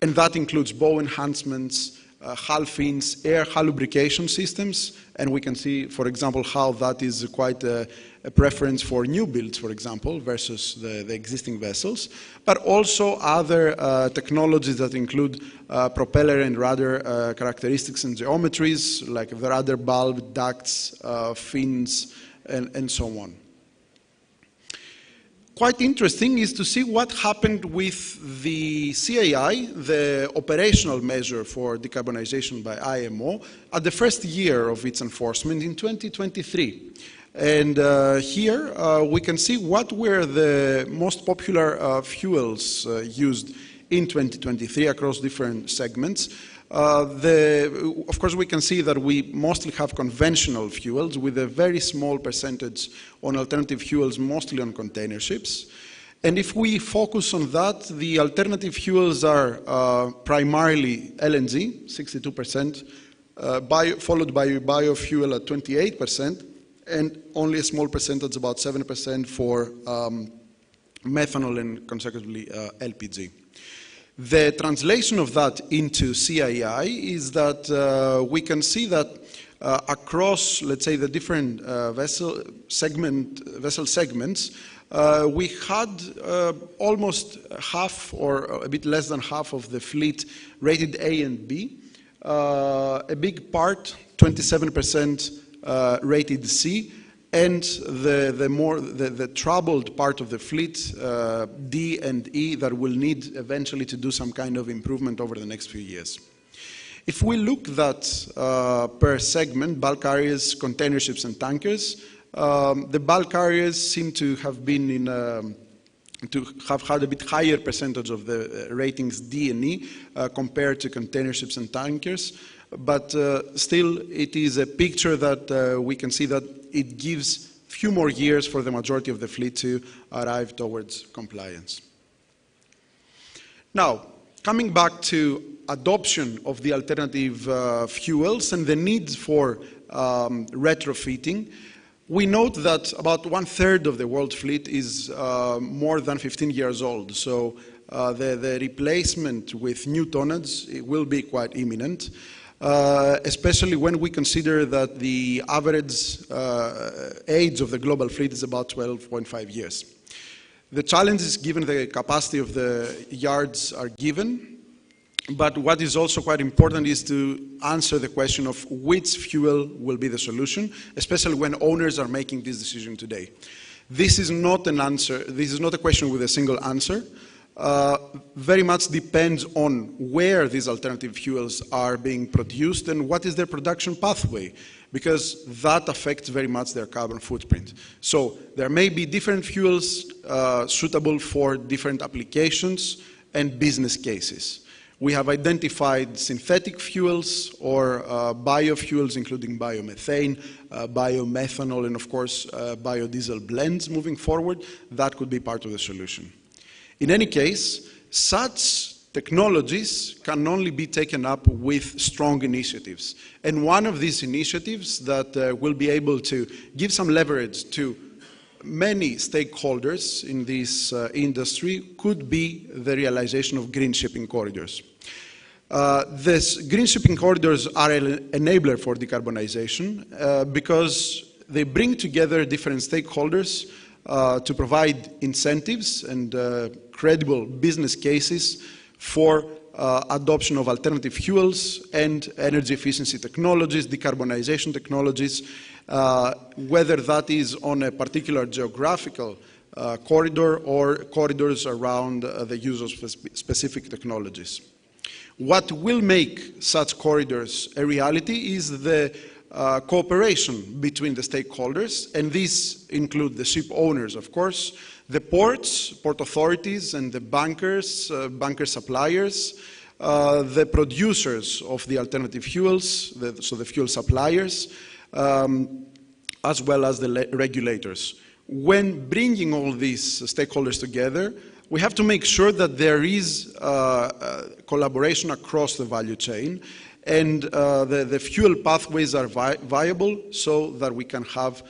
and that includes bow enhancements, hull fins, air hull lubrication systems, and we can see, for example, how that is quite a preference for new builds, for example, versus the existing vessels, but also other technologies that include propeller and rudder characteristics and geometries, like the rudder bulb, ducts, fins, and so on. Quite interesting is to see what happened with the CAI, the operational measure for decarbonization by IMO, at the first year of its enforcement in 2023. And here we can see what were the most popular fuels used in 2023 across different segments. Of course, we can see that we mostly have conventional fuels with a very small percentage on alternative fuels, mostly on container ships. And if we focus on that, the alternative fuels are primarily LNG, 62%, followed by biofuel at 28%, and only a small percentage, about 7%, for methanol and consecutively LPG. The translation of that into CII is that we can see that across, let's say, the different vessel segments, we had almost half or a bit less than half of the fleet rated A and B. A big part, 27%, rated C, and the troubled part of the fleet, D and E, that will need eventually to do some kind of improvement over the next few years. If we look at per segment, bulk carriers, container ships, and tankers, the bulk carriers seem to have been to have had a bit higher percentage of the ratings D and E compared to container ships and tankers. But still, it is a picture that we can see that it gives few more years for the majority of the fleet to arrive towards compliance. Now, coming back to adoption of the alternative fuels and the need for retrofitting, we note that about 1/3 of the world fleet is more than 15 years old. So the replacement with new tonnage will be quite imminent. Especially when we consider that the average age of the global fleet is about 12.5 years. The challenges, given the capacity of the yards, are given, but what is also quite important is to answer the question of which fuel will be the solution, especially when owners are making this decision today. This is not an answer, this is not a question with a single answer. Very much depends on where these alternative fuels are being produced and what is their production pathway, because that affects very much their carbon footprint. So there may be different fuels suitable for different applications and business cases. We have identified synthetic fuels or biofuels, including biomethane, biomethanol, and of course biodiesel blends moving forward. That could be part of the solution. In any case, such technologies can only be taken up with strong initiatives. And one of these initiatives that will be able to give some leverage to many stakeholders in this industry could be the realization of green shipping corridors. These green shipping corridors are an enabler for decarbonization because they bring together different stakeholders to provide incentives and credible business cases for adoption of alternative fuels and energy efficiency technologies, decarbonization technologies, whether that is on a particular geographical corridor or corridors around the use of specific technologies. What will make such corridors a reality is the cooperation between the stakeholders, and these include the ship owners, of course, the ports, port authorities, and the bunkers, bunker suppliers, the producers of the alternative fuels, so the fuel suppliers, as well as the regulators. When bringing all these stakeholders together, we have to make sure that there is collaboration across the value chain, and the fuel pathways are viable so that we can have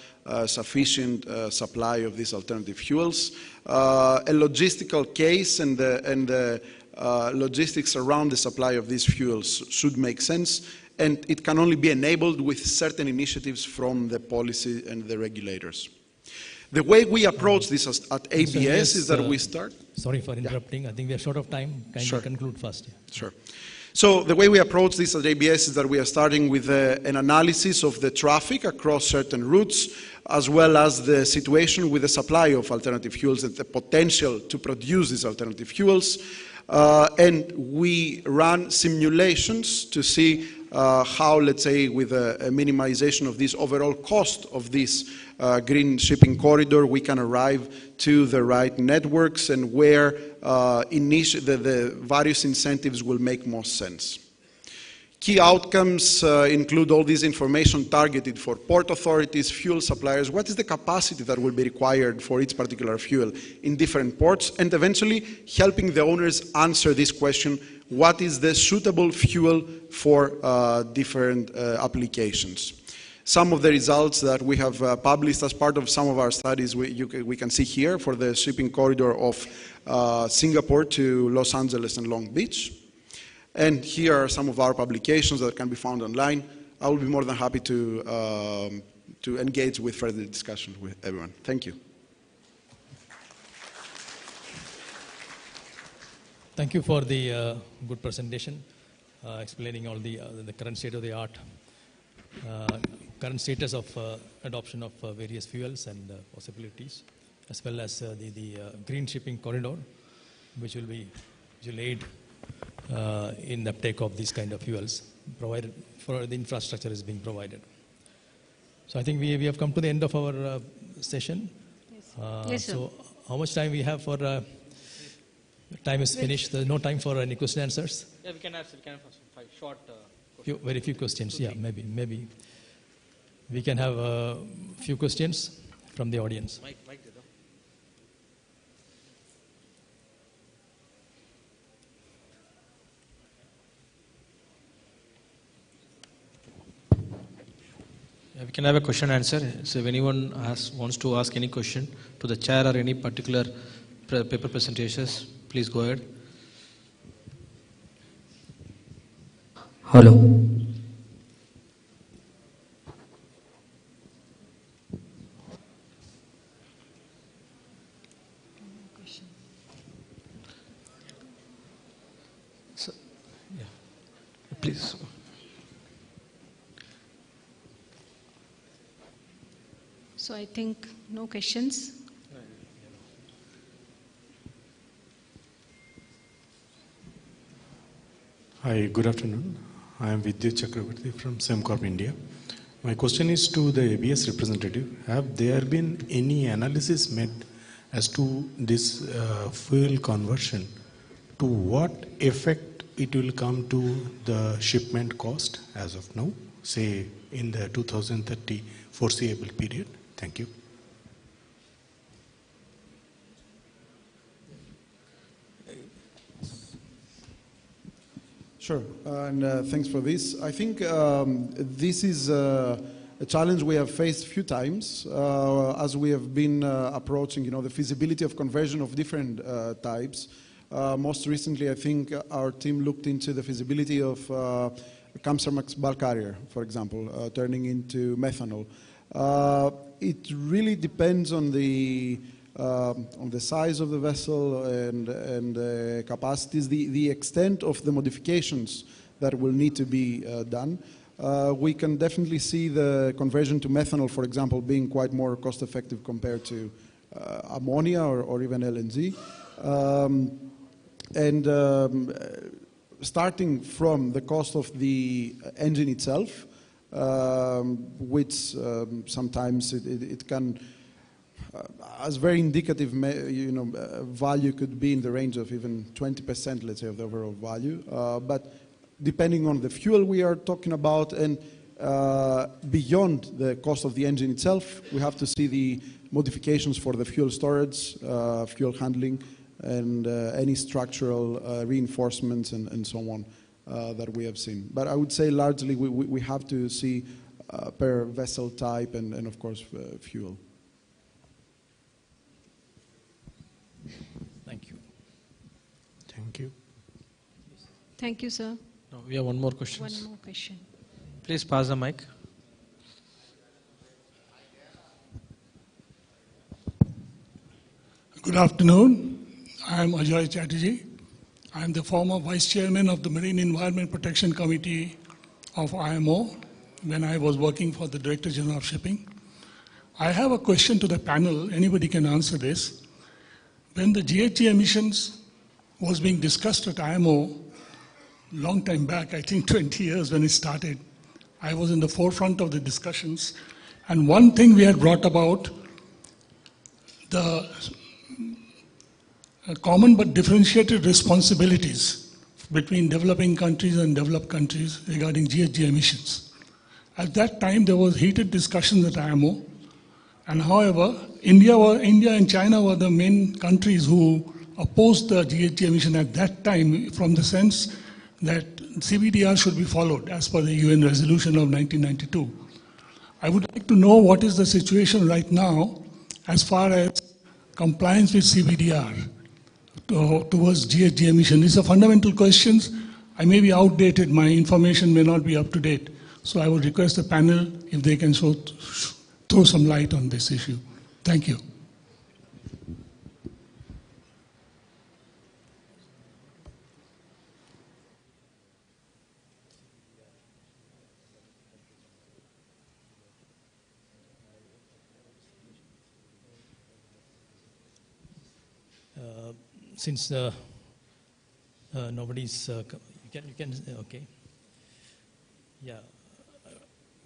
sufficient supply of these alternative fuels. A logistical case and the logistics around the supply of these fuels should make sense, and it can only be enabled with certain initiatives from the policy and the regulators. The way we approach this at ABS is that we start... Sorry for interrupting. Yeah. I think we are short of time. Can you conclude first? Yeah. Sure. So the way we approach this at ABS is that we are starting with an analysis of the traffic across certain routes, as well as the situation with the supply of alternative fuels and the potential to produce these alternative fuels. And we run simulations to see how, let's say, with a minimization of this overall cost of this green shipping corridor, we can arrive to the right networks and where the various incentives will make most sense. Key outcomes include all this information targeted for port authorities, fuel suppliers, what is the capacity that will be required for each particular fuel in different ports, and eventually helping the owners answer this question, what is the suitable fuel for different applications. Some of the results that we have published as part of some of our studies we can see here for the shipping corridor of Singapore to Los Angeles and Long Beach. And here are some of our publications that can be found online. I will be more than happy to engage with further discussion with everyone. Thank you. Thank you for the good presentation, explaining all the current state of the art, current status of adoption of various fuels and possibilities, as well as the green shipping corridor, which will aid in the uptake of these kind of fuels, provided for the infrastructure is being provided. So I think we have come to the end of our session. Yes. Yes, sir. So how much time we have for? Time is finished. There's no time for any question answers. Yeah, we can answer. We can have five short. Very few questions. Yeah, maybe we can have a few questions from the audience. Mike, we can have a question answer. So if anyone wants to ask any question to the chair or any particular paper presentations, please go ahead. Hello. So, yeah, please. So I think no questions. Hi, good afternoon. I am Vidyut Chakravarti from SEMCorp India. My question is to the ABS representative. Have there been any analysis made as to this fuel conversion, to what effect it will come to the shipment cost as of now, say in the 2030 foreseeable period? Thank you. Sure, and thanks for this. I think this is a challenge we have faced a few times as we have been approaching, the feasibility of conversion of different types. Most recently, I think our team looked into the feasibility of Kamsarmax bulk carrier, for example, turning into methanol. It really depends on the size of the vessel and the capacities, the extent of the modifications that will need to be done. We can definitely see the conversion to methanol, for example, being quite more cost-effective compared to ammonia or even LNG. Starting from the cost of the engine itself, which sometimes it can, as very indicative, value could be in the range of even 20%, let's say, of the overall value. But depending on the fuel we are talking about and beyond the cost of the engine itself, we have to see the modifications for the fuel storage, fuel handling, and any structural reinforcements and so on that we have seen. But I would say largely we have to see per vessel type and of course, fuel. Thank you. Thank you. Thank you, sir. No, we have one more question. One more question. Please pass the mic. Good afternoon. I am Ajay Chatterjee. I am the former Vice Chairman of the Marine Environment Protection Committee of IMO when I was working for the Director General of Shipping. I have a question to the panel. Anybody can answer this. When the GHG emissions was being discussed at IMO, long time back, I think 20 years when it started, I was in the forefront of the discussions. And one thing we had brought about, the common but differentiated responsibilities between developing countries and developed countries regarding GHG emissions. At that time, there was heated discussions at IMO. And however, India and China were the main countries who opposed the GHG emission at that time, from the sense that CBDR should be followed as per the UN resolution of 1992. I would like to know what is the situation right now as far as compliance with CBDR towards GHG emission. These are fundamental questions. I may be outdated, my information may not be up to date. So I would request the panel if they can throw some light on this issue. Thank you. Since nobody's, you can, okay. Yeah,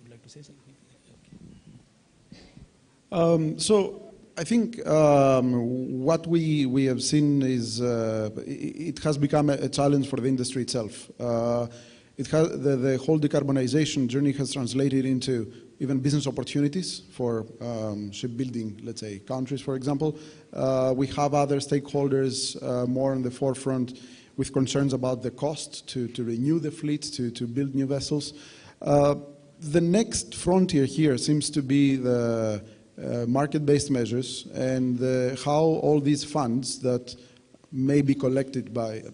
would like to say something? Okay. So I think what we have seen is it has become a challenge for the industry itself. The whole decarbonization journey has translated into even business opportunities for shipbuilding, let's say, countries, for example. We have other stakeholders more on the forefront with concerns about the cost to renew the fleet, to build new vessels. The next frontier here seems to be the market-based measures and how all these funds that may be collected by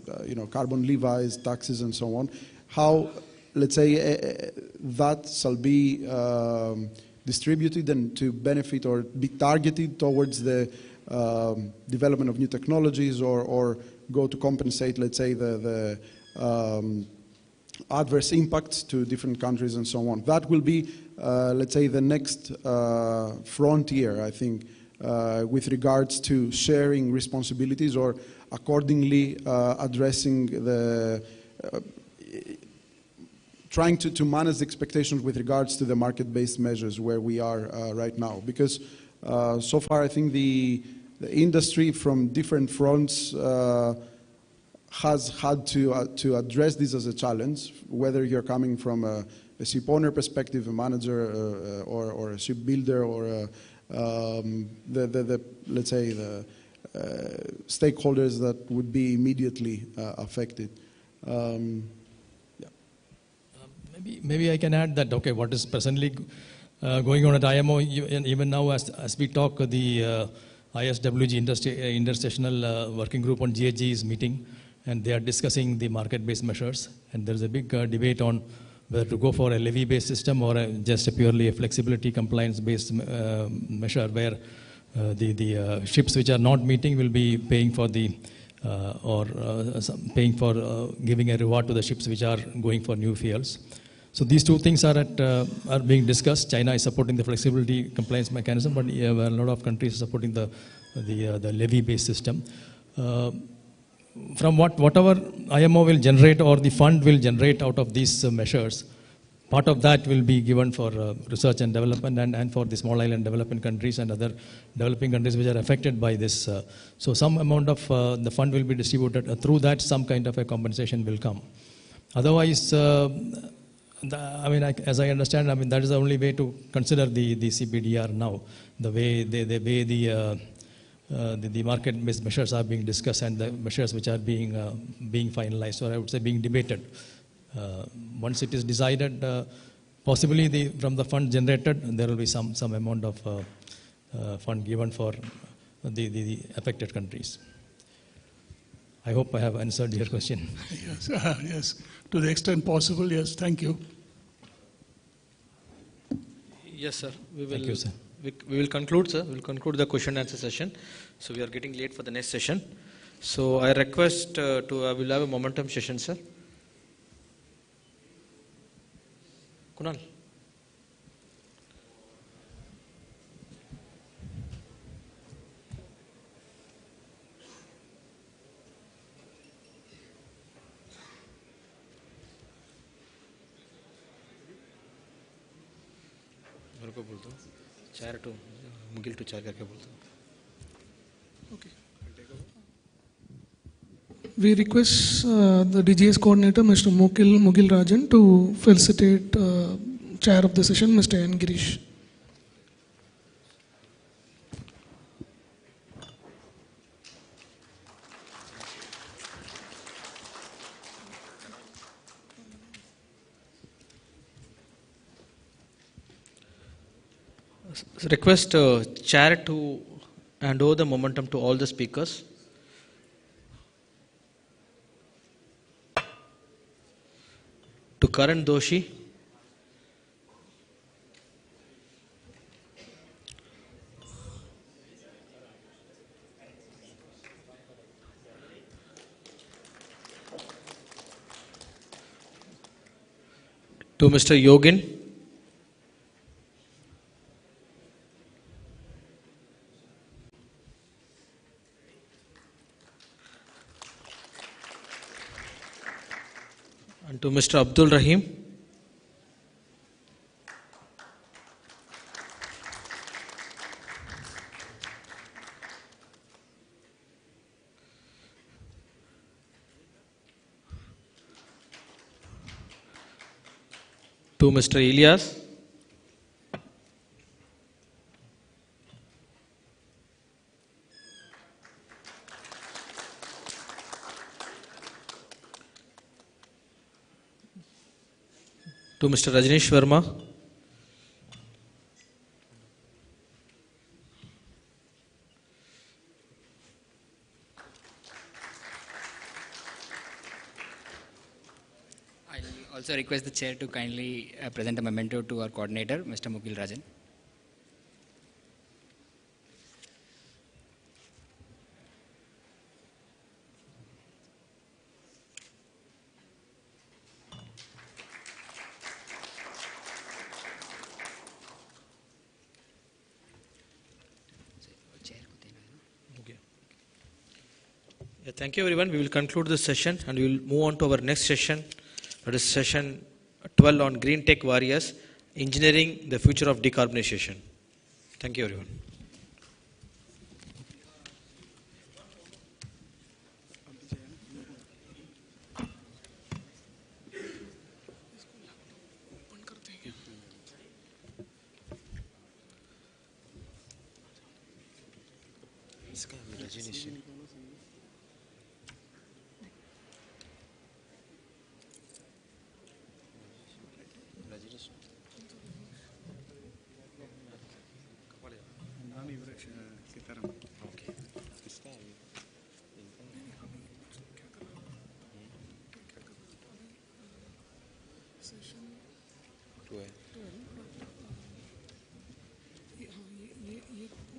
carbon levies, taxes, and so on, how, let's say, that shall be distributed and to benefit or be targeted towards the development of new technologies or go to compensate, let's say, the adverse impacts to different countries and so on. That will be, let's say, the next frontier, I think, with regards to sharing responsibilities or accordingly addressing the trying to manage the expectations with regards to the market-based measures where we are right now. Because so far, I think the industry from different fronts has had to address this as a challenge, whether you're coming from a ship owner perspective, a manager, or a shipbuilder, or let's say the stakeholders that would be immediately affected. Maybe I can add that, okay, what is presently going on at IMO, even now as we talk, the ISWG Intersessional Working Group on GHG is meeting, and they are discussing the market-based measures. And there's a big debate on whether to go for a levy-based system or just a purely a flexibility compliance-based measure where the ships which are not meeting will be paying for the paying for giving a reward to the ships which are going for new fuels. So these two things are being discussed. China is supporting the flexibility compliance mechanism, but a lot of countries are supporting the levy-based system. From whatever IMO will generate or the fund will generate out of these measures, part of that will be given for research and development and for the small island developing countries and other developing countries which are affected by this. So some amount of the fund will be distributed. Through that, some kind of a compensation will come. Otherwise, as I understand, that is the only way to consider the CBDR now. The way the market-based measures are being discussed and the measures which are being finalized, or I would say being debated. Once it is decided, possibly from the fund generated, there will be some amount of fund given for the affected countries. I hope I have answered your question. Yes, yes. To the extent possible, yes. Thank you. Yes, sir. We will, Thank you, sir. We will conclude, sir. We will conclude the question and answer session. So we are getting late for the next session. So I request I will have a momentum session, sir. Kunal. को बोलता हूँ 4 to Mugil to 4 करके बोलता हूँ. Okay. We request the DGS coordinator, Mr. Mugil Rajan, to felicitate chair of the session, Mr. N. Girish. Request chair to hand over the momentum to all the speakers. To Karan Doshi. To Mr. Yogin. And to Mr. Abdul Rahim. To Mr. Ilyas. To Mr. Rajneesh Verma. I also request the chair to kindly present a memento to our coordinator, Mr. Mugil Rajan. Yeah, thank you everyone. We will conclude this session and we will move on to our next session. That is session 12 on Green Tech Warriors, Engineering the Future of Decarbonization. Thank you everyone.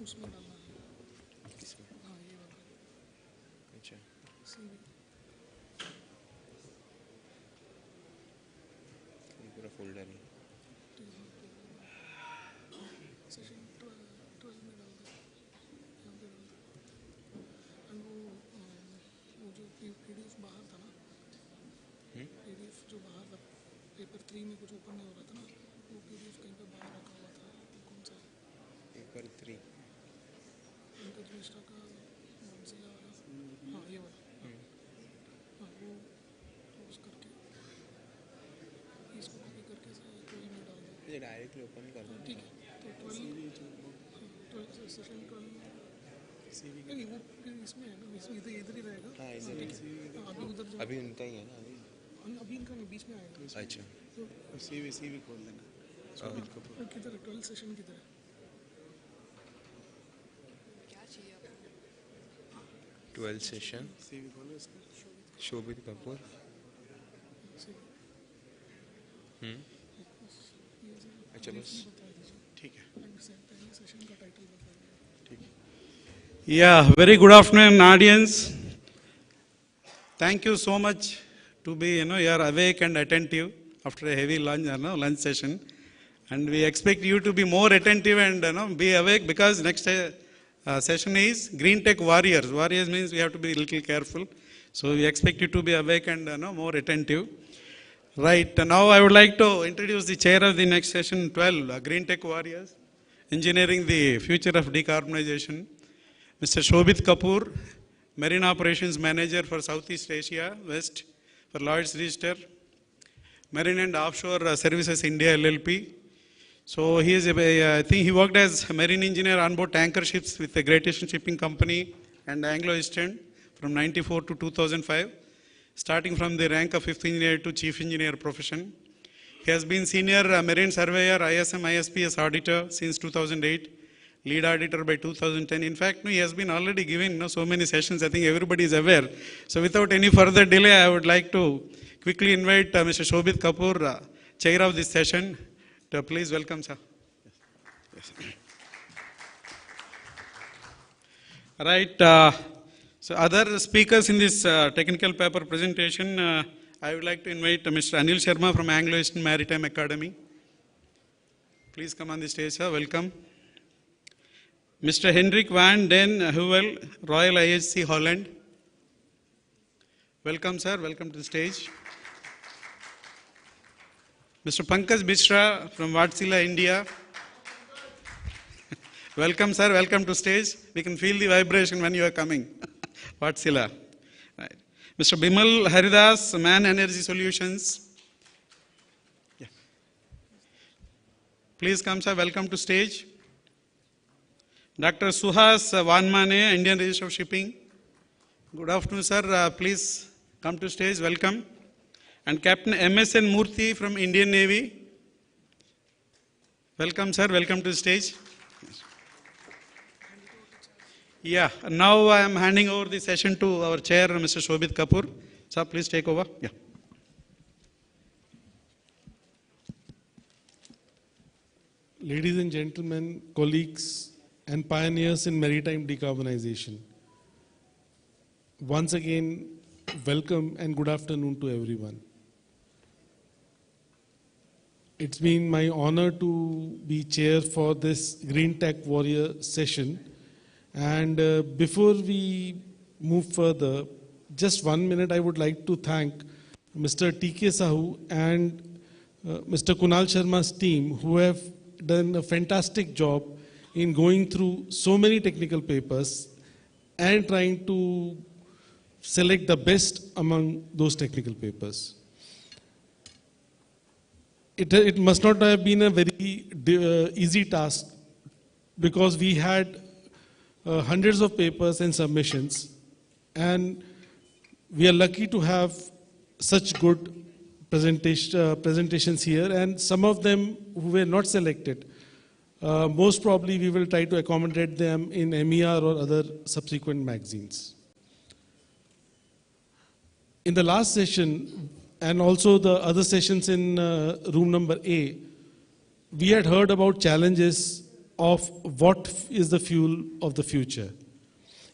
उसमें डालना है किसमें हाँ ये वाला अच्छा ये पूरा फोल्डर है सेशन 12 में डाल दो यहाँ पे डाल दो एंड वो जो PDF बाहर था ना PDF जो बाहर था पेपर 3 में कुछ ओपन नहीं हो रहा था ना वो PDF कहीं पे बाहर रखा हुआ था कौन सा पेपर 3 इनका दृष्टा का नाम से हाँ ये वाला हाँ वो क्लोज करके इसको कॉपी करके कोई में डाल दो ये डायरेक्टली ओपन कर दो ठीक है तो 12 सेशन 12 नहीं वो फिर इसमें है ना इसमें इधर ही रहेगा हाँ इधर अभी उधर जाओ अभी इनका ही है ना अभी इनका नहीं बीच में आएगा अच्छा तो सीवी खोल देना किधर 12 सेशन किधर है 12th session. Shobit Kapoor. अच्छा बस ठीक है. Yeah, very good afternoon, audience. Thank you so much to be, you are awake and attentive after a heavy lunch session. And we expect you to be more attentive and, be awake because next session is Green Tech Warriors. Warriors means we have to be a little careful. So we expect you to be awake and, more attentive. Right, now I would like to introduce the chair of the next session 12, Green Tech Warriors, Engineering the Future of Decarbonization. Mr. Shobit Kapoor, Marine Operations Manager for Southeast Asia West for Lloyd's Register, Marine and Offshore Services India LLP. So he is, I think he worked as a marine engineer on board tanker ships with the Great Eastern Shipping Company and Anglo-Eastern from 94 to 2005, starting from the rank of 5th engineer to chief engineer profession. He has been senior marine surveyor, ISM, ISPS auditor since 2008. Lead auditor by 2010. In fact, he has been already given so many sessions. I think everybody is aware. So without any further delay, I would like to quickly invite Mr. Shobit Kapoor, chair of this session, to please welcome, sir. Yes. Right. So other speakers in this technical paper presentation, I would like to invite Mr. Anil Sharma from Anglo-Eastern Maritime Academy. Please come on the stage, sir. Welcome. Mr. Hendrik van den Heuvel, Royal IHC Holland. Welcome, sir. Welcome to the stage. Mr. Pankaj Mishra from Wärtsilä, India. Welcome, sir. Welcome to stage. We can feel the vibration when you are coming. Wärtsilä. Right. Mr. Bimal Haridas, Man Energy Solutions. Yeah. Please come, sir. Welcome to stage. Dr. Suhas Vanmane, Indian Register of Shipping. Good afternoon, sir. Please come to stage. Welcome. And Captain M.S.N. Murthy from Indian Navy. Welcome, sir. Welcome to the stage. Yeah. Now I am handing over the session to our chair, Mr. Shobit Kapoor. Sir, please take over. Yeah. Ladies and gentlemen, colleagues, and pioneers in maritime decarbonization. Once again, welcome and good afternoon to everyone. It's been my honor to be chair for this Green Tech Warrior session. And before we move further, just 1 minute, I would like to thank Mr. T.K. Sahu and Mr. Kunal Sharma's team who have done a fantastic job in going through so many technical papers and trying to select the best among those technical papers. It must not have been a very easy task because we had hundreds of papers and submissions, and we are lucky to have such good presentations here, and some of them who were not selected. Most probably we will try to accommodate them in MER or other subsequent magazines. In the last session, and also the other sessions in room number A, we had heard about challenges of what is the fuel of the future.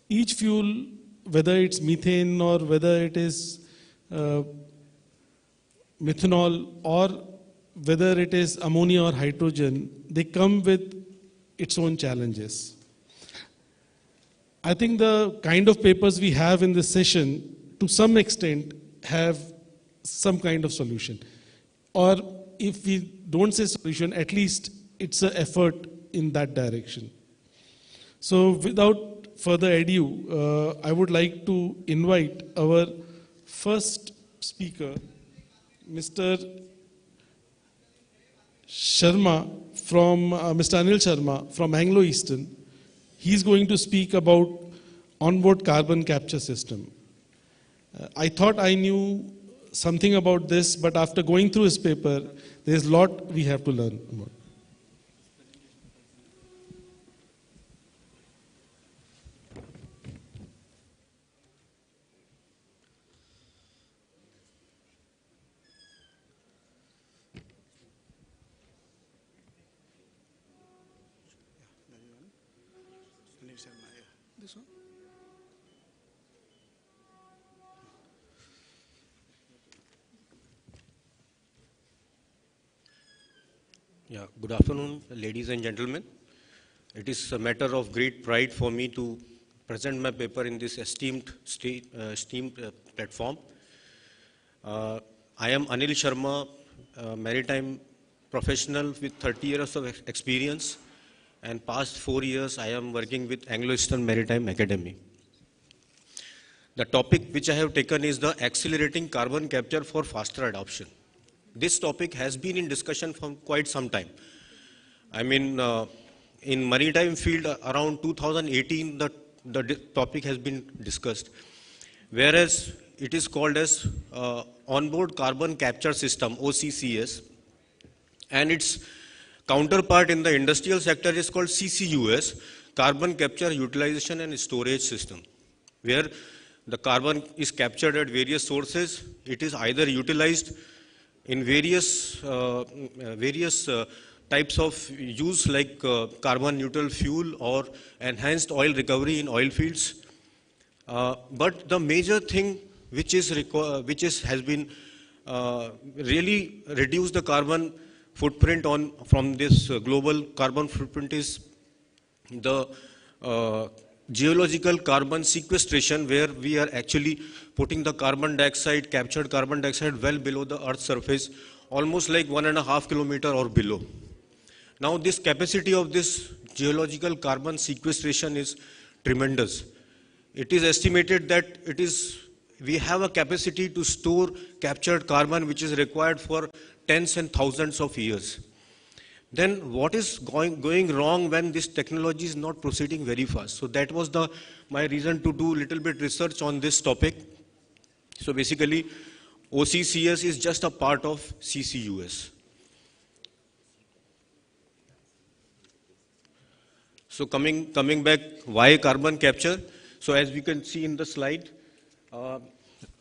Each fuel, whether it's methane or whether it is methanol or whether it is ammonia or hydrogen, they come with its own challenges. I think the kind of papers we have in this session, to some extent, have some kind of solution. Or if we don't say solution, at least it's an effort in that direction. So without further ado, I would like to invite our first speaker, Mr. Sharma from Mr. Anil Sharma from Anglo-Eastern. He's going to speak about onboard carbon capture system. I thought I knew something about this, but after going through his paper, there's a lot we have to learn about. This one? Yeah, good afternoon, ladies and gentlemen. It is a matter of great pride for me to present my paper in this esteemed platform. I am Anil Sharma, maritime professional with 30 years of experience, and past 4 years I am working with Anglo-Eastern Maritime Academy. The topic which I have taken is the accelerating carbon capture for faster adoption. This topic has been in discussion for quite some time. I mean, in maritime field around 2018, the topic has been discussed, whereas it is called as onboard carbon capture system, OCCS, and its counterpart in the industrial sector is called CCUS, carbon capture utilization and storage system, where the carbon is captured at various sources. It is either utilized in various types of use like carbon neutral fuel or enhanced oil recovery in oil fields. But the major thing which has been really reduced the carbon footprint from this global carbon footprint is the geological carbon sequestration, where we are actually putting the carbon dioxide, captured carbon dioxide well below the Earth's surface, almost like 1.5 kilometers or below. Now this capacity of this geological carbon sequestration is tremendous. It is estimated that we have a capacity to store captured carbon which is required for tens and thousands of years. Then what is going wrong when this technology is not proceeding very fast? So that was my reason to do a little bit research on this topic. So basically, OCCS is just a part of CCUS. So coming back, why carbon capture? So as we can see in the slide, 5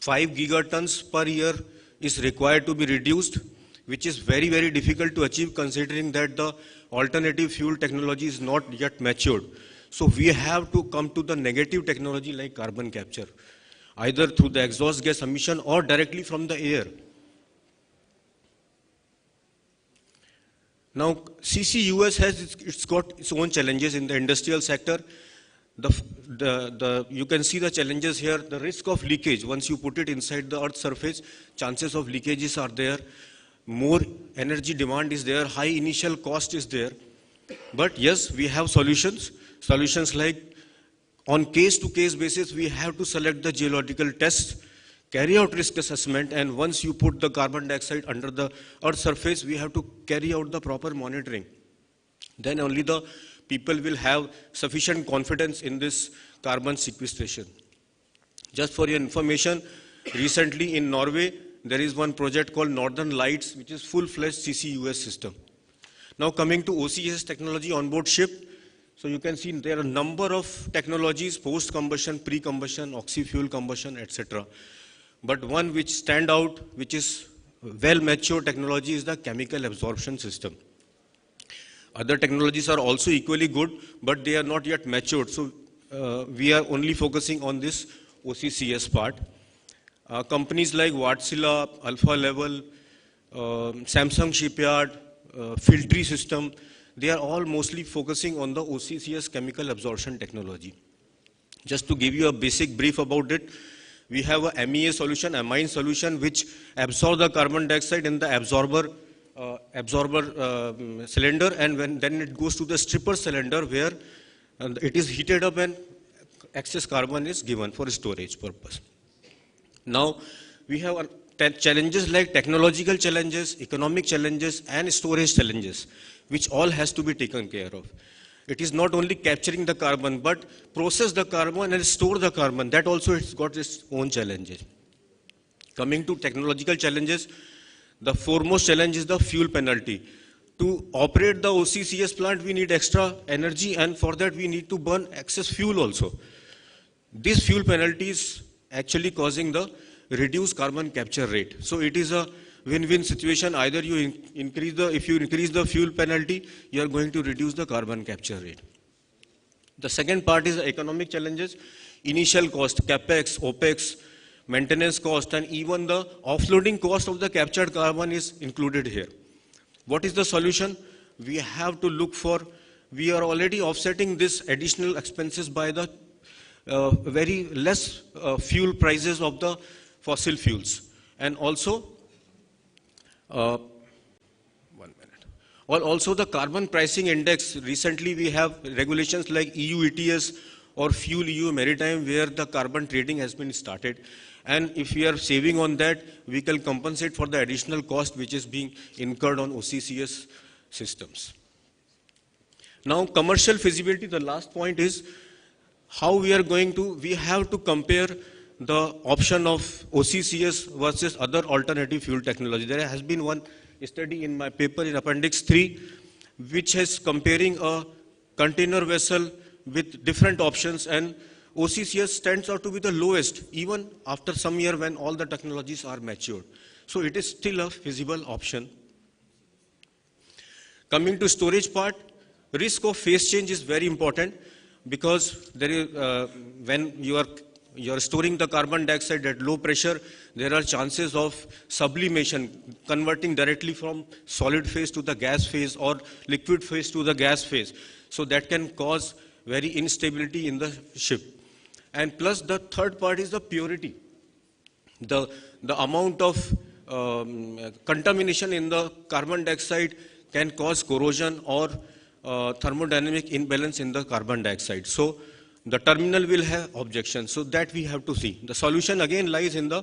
gigatons per year is required to be reduced, which is very, very difficult to achieve considering that the alternative fuel technology is not yet matured. So we have to come to the negative technology like carbon capture, either through the exhaust gas emission or directly from the air. Now, CCUS has got its own challenges in the industrial sector. You can see the challenges here. The risk of leakage, once you put it inside the Earth's surface, chances of leakages are there. More energy demand is there. High initial cost is there. But yes, we have solutions. Solutions like on case-to-case basis, we have to select the geological tests, carry out risk assessment, and once you put the carbon dioxide under the Earth's surface, we have to carry out the proper monitoring. Then only the people will have sufficient confidence in this carbon sequestration. Just for your information, recently in Norway, there is one project called Northern Lights, which is full-fledged CCUS system. Now coming to OCS technology on board ship, so you can see there are a number of technologies, post-combustion, pre-combustion, oxy-fuel combustion, etc. But one which stand out, which is well-matured technology, is the chemical absorption system. Other technologies are also equally good, but they are not yet matured. So we are only focusing on this OCCS part. Companies like Wärtsilä, Alpha Level, Samsung Shipyard, Filtri System, they are all mostly focusing on the OCCS chemical absorption technology. Just to give you a basic brief about it, we have a MEA solution, amine solution, which absorbs the carbon dioxide in the absorber cylinder, and then it goes to the stripper cylinder where it is heated up and excess carbon is given for storage purpose. Now, we have challenges like technological challenges, economic challenges, and storage challenges, which all has to be taken care of. It is not only capturing the carbon, but process the carbon and store the carbon. That also has got its own challenges. Coming to technological challenges, the foremost challenge is the fuel penalty. To operate the OCCS plant, we need extra energy, and for that we need to burn excess fuel also. This fuel penalty is actually causing the reduced carbon capture rate. So it is a win-win situation. Either if you increase the fuel penalty, you are going to reduce the carbon capture rate. The second part is the economic challenges, initial cost, capex, opex, maintenance cost, and even the offloading cost of the captured carbon is included here. What is the solution? We have to look for, we are already offsetting this additional expenses by the very less fuel prices of the fossil fuels. And also, also the carbon pricing index. Recently we have regulations like EU ETS or Fuel EU Maritime where the carbon trading has been started. And if we are saving on that, we can compensate for the additional cost which is being incurred on OCCS systems. Now commercial feasibility, the last point is how we are going to, we have to compare the option of OCCS versus other alternative fuel technology. There has been one study in my paper in Appendix 3 which is comparing a container vessel with different options, and OCCS stands out to be the lowest even after some year when all the technologies are matured. So it is still a feasible option. Coming to storage part, risk of phase change is very important because there is, when you are storing the carbon dioxide at low pressure, there are chances of sublimation, converting directly from solid phase to the gas phase or liquid phase to the gas phase. So that can cause very instability in the ship. And plus the third part is the purity. The amount of contamination in the carbon dioxide can cause corrosion or thermodynamic imbalance in the carbon dioxide. So the terminal will have objections. So that we have to see. The solution again lies in the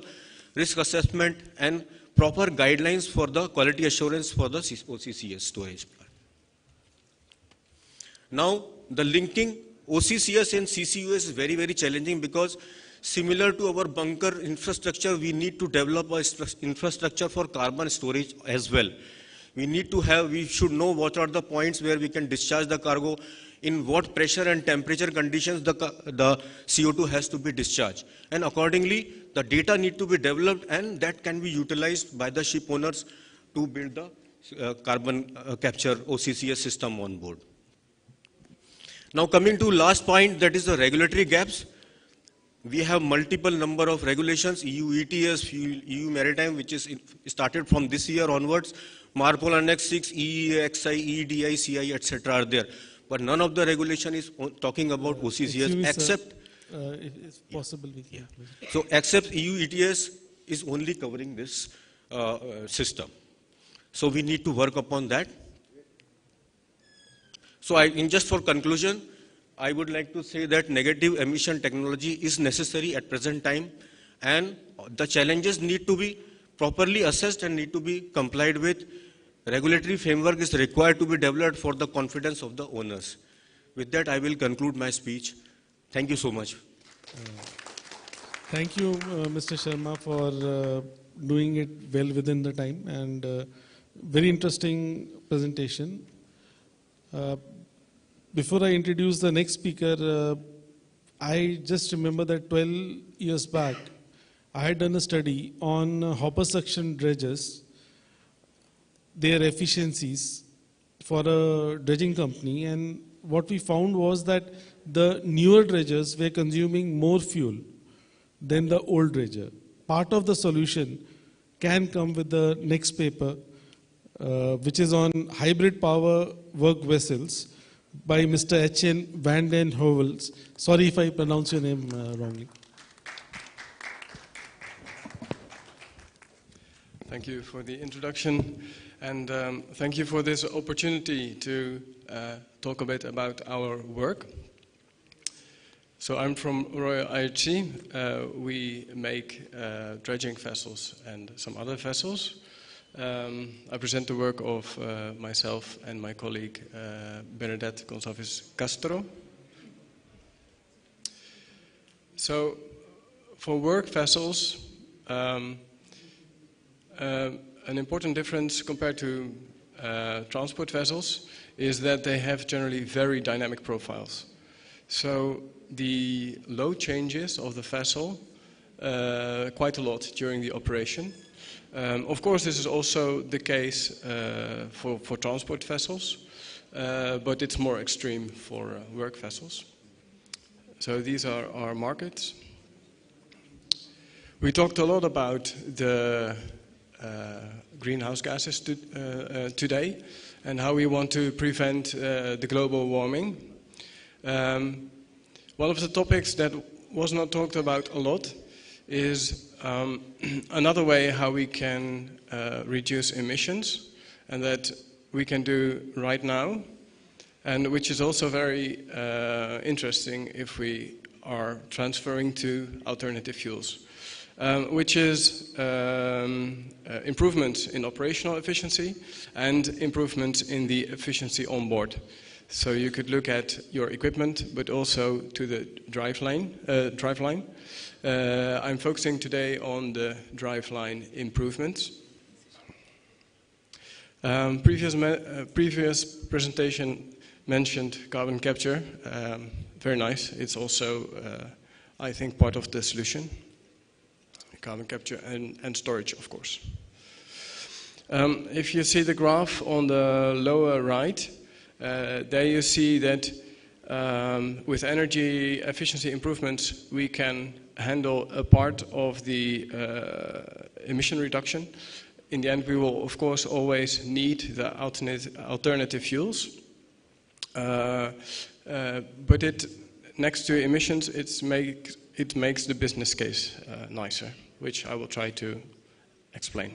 risk assessment and proper guidelines for the quality assurance for the OCCS storage plant. Now the linking OCCS and CCUS is very, very challenging because similar to our bunker infrastructure, we need to develop an infrastructure for carbon storage as well. We should know what are the points where we can discharge the cargo, in what pressure and temperature conditions the CO2 has to be discharged. And accordingly, the data need to be developed and that can be utilized by the ship owners to build the carbon capture OCCS system on board. Now coming to last point, that is the regulatory gaps. We have multiple number of regulations, EU ETS, EU Maritime, which is started from this year onwards, MARPOL Annex 6, EEXI, EEDI, CI, etc. are there. But none of the regulation is talking about OCCS except... if it's possible, we can So except EU ETS is only covering this system. So we need to work upon that. So just for conclusion, I would like to say that negative emission technology is necessary at present time, and the challenges need to be properly assessed and need to be complied with. Regulatory framework is required to be developed for the confidence of the owners. With that, I will conclude my speech. Thank you so much. Thank you, Mr. Sharma, for doing it well within the time, and very interesting presentation. Before I introduce the next speaker, I just remember that 12 years back, I had done a study on hopper suction dredges, their efficiencies for a dredging company, and what we found was that the newer dredgers were consuming more fuel than the old dredger. Part of the solution can come with the next paper, which is on hybrid power work vessels by Mr. H.N. van den Hovels. Sorry if I pronounce your name wrongly. Thank you for the introduction, and thank you for this opportunity to talk a bit about our work. So I'm from Royal IHC. We make dredging vessels and some other vessels. I present the work of myself and my colleague Bernadette Gonçalves Castro. So for work vessels, an important difference compared to transport vessels is that they have generally very dynamic profiles. So the load changes of the vessel quite a lot during the operation. Of course, this is also the case for transport vessels, but it's more extreme for work vessels. So these are our markets. We talked a lot about the greenhouse gases today and how we want to prevent the global warming. One of the topics that was not talked about a lot is another way how we can reduce emissions, and that we can do right now, and which is also very interesting if we are transferring to alternative fuels, which is improvements in operational efficiency and improvements in the efficiency on board. So you could look at your equipment, but also to the driveline. I'm focusing today on the driveline improvements. Previous presentation mentioned carbon capture. Very nice. It's also, I think, part of the solution. Carbon capture and storage, of course. If you see the graph on the lower right, there you see that with energy efficiency improvements, we can handle a part of the emission reduction. In the end, we will, of course, always need the alternative fuels. But next to emissions, it makes the business case nicer, which I will try to explain.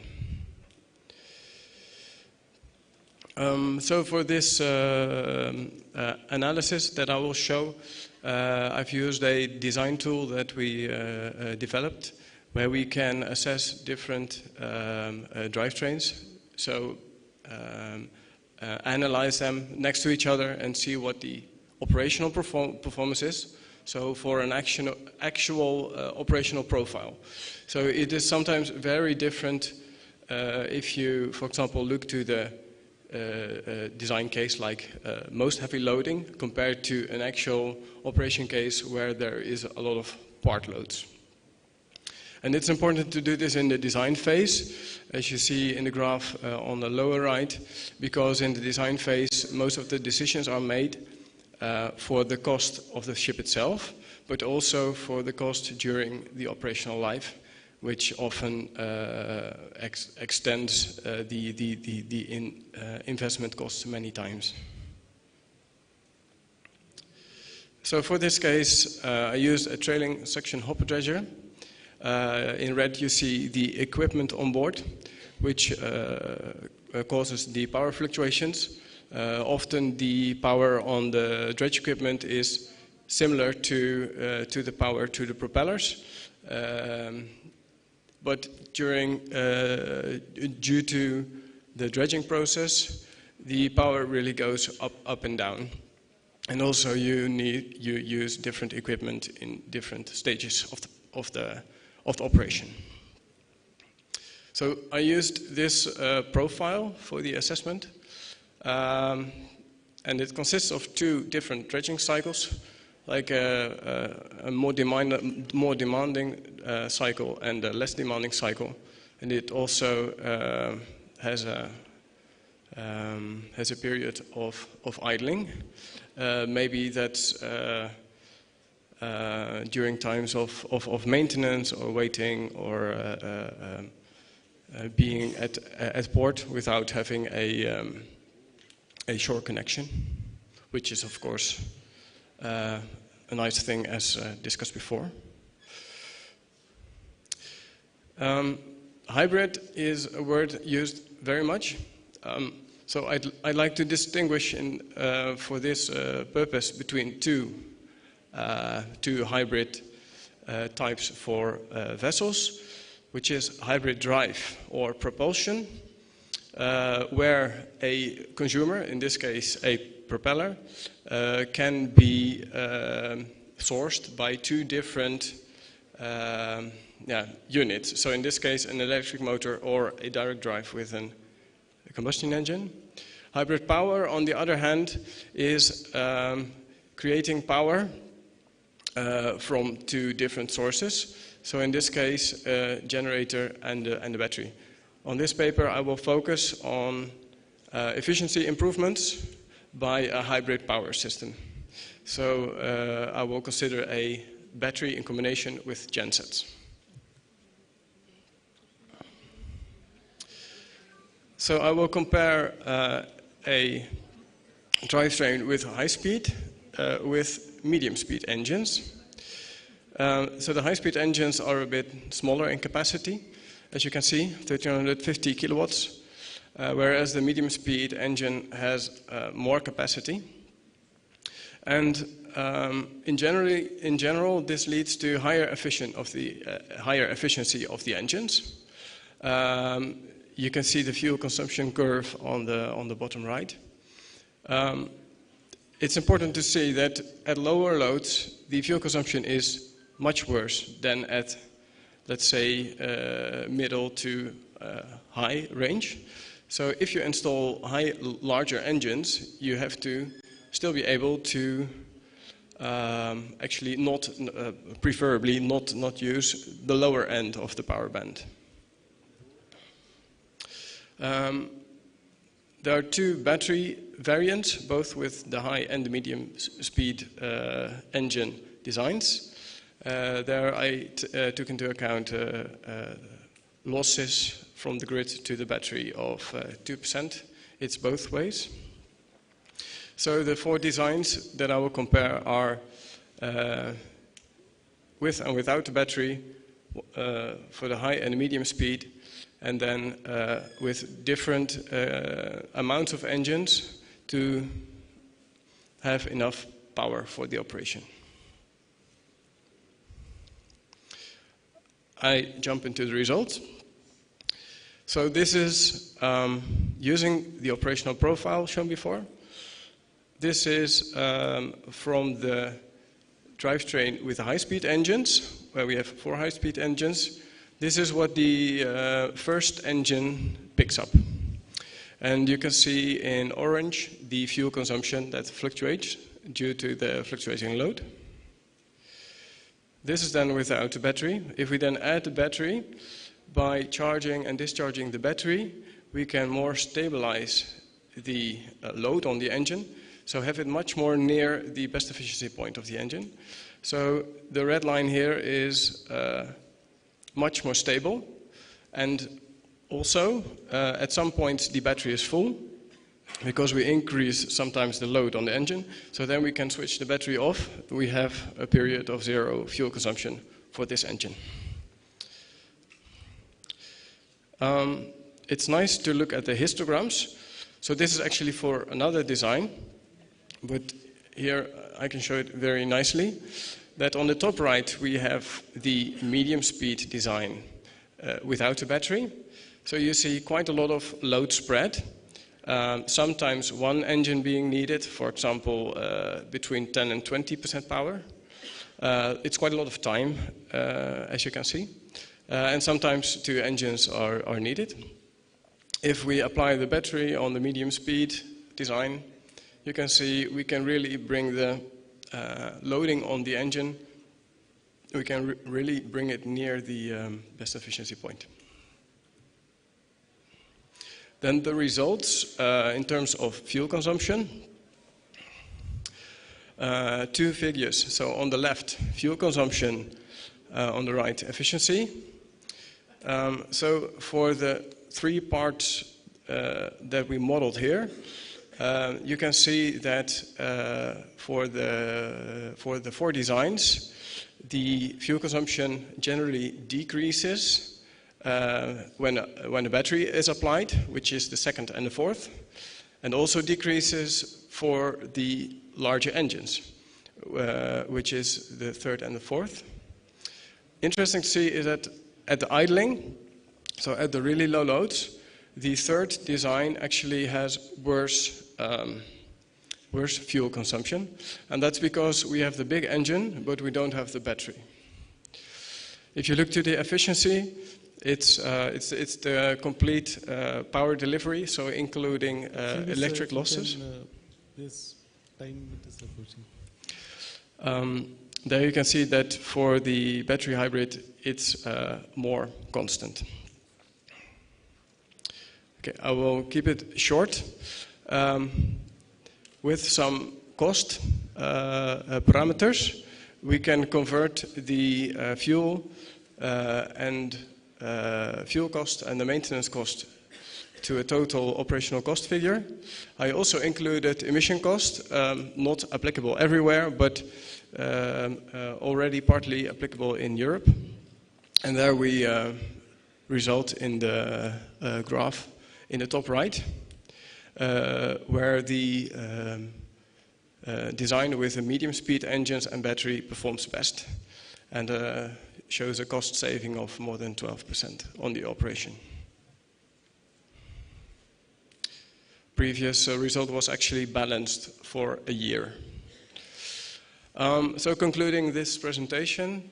So for this analysis that I will show, I've used a design tool that we developed where we can assess different drivetrains. So analyze them next to each other and see what the operational performance is. So for an actual operational profile. So it is sometimes very different if you, for example, look to the design case like most heavy loading compared to an actual operation case where there is a lot of part loads. And it's important to do this in the design phase, as you see in the graph on the lower right, because in the design phase most of the decisions are made for the cost of the ship itself, but also for the cost during the operational life, which often extends the investment costs many times. So for this case, I used a trailing suction hopper dredger. In red you see the equipment on board, which causes the power fluctuations. Often the power on the dredge equipment is similar to the power to the propellers. But due to the dredging process, the power really goes up and down. And also you use different equipment in different stages of the operation. So I used this profile for the assessment. And it consists of two different dredging cycles, like a more demanding cycle and a less demanding cycle. And it also has a period of idling. Maybe that's during times of maintenance or waiting or being at port without having a shore connection, which is of course a nice thing as discussed before. Hybrid is a word used very much. So I'd like to distinguish for this purpose between two hybrid types for vessels, which is hybrid drive or propulsion, where a consumer, in this case a propeller, can be sourced by two different units. So in this case an electric motor or a direct drive with a combustion engine. Hybrid power, on the other hand, is creating power from two different sources. So in this case, a generator and a battery. On this paper, I will focus on efficiency improvements by a hybrid power system. So I will consider a battery in combination with gensets. So I will compare a drivetrain with high speed with medium speed engines. So the high speed engines are a bit smaller in capacity, as you can see, 1350 kilowatts, whereas the medium speed engine has more capacity. And in general, this leads to higher efficiency of the engines. You can see the fuel consumption curve on the bottom right. It's important to see that at lower loads, the fuel consumption is much worse than at, let's say, middle to high range. So if you install larger engines, you have to still be able to actually preferably not use the lower end of the power band. There are two battery variants, both with the high and the medium speed engine designs. There I took into account losses from the grid to the battery of 2%. It's both ways. So the four designs that I will compare are with and without the battery for the high and medium speed, and then with different amounts of engines to have enough power for the operation. I jump into the results. So this is using the operational profile shown before. This is from the drivetrain with the high-speed engines, where we have 4 high-speed engines. This is what the first engine picks up. And you can see in orange the fuel consumption that fluctuates due to the fluctuating load. This is then without the battery. If we then add the battery, by charging and discharging the battery, we can more stabilize the load on the engine, so have it much more near the best efficiency point of the engine. So the red line here is much more stable, and also at some point the battery is full because we increase sometimes the load on the engine, so then we can switch the battery off. We have a period of 0 fuel consumption for this engine. It's nice to look at the histograms. So this is actually for another design, but here I can show it very nicely. That on the top right we have the medium speed design without a battery. So you see quite a lot of load spread. Sometimes one engine being needed, for example, between 10 and 20% power. It's quite a lot of time, as you can see. And sometimes 2 engines are needed. If we apply the battery on the medium speed design, you can see we can really bring the loading on the engine, we can really bring it near the best efficiency point. Then the results in terms of fuel consumption. 2 figures. So on the left, fuel consumption, on the right, efficiency. So for the 3 parts that we modeled here, you can see that for the 4 designs, the fuel consumption generally decreases when a battery is applied, which is the 2nd and the 4th, and also decreases for the larger engines, which is the 3rd and the 4th. Interesting to see is that at the idling, so at the really low loads, the 3rd design actually has worse fuel consumption, and that's because we have the big engine, but we don't have the battery. If you look to the efficiency, it's the complete power delivery, so including electric losses. This time it is approaching. There you can see that for the battery hybrid, it's more constant. Okay, I will keep it short with some cost parameters, we can convert the fuel cost and the maintenance cost to a total operational cost figure. I also included emission cost, not applicable everywhere, but already partly applicable in Europe. And there we result in the graph in the top right, where the design with a medium speed engines and battery performs best, and shows a cost saving of more than 12% on the operation. Previous result was actually balanced for a year. So concluding this presentation,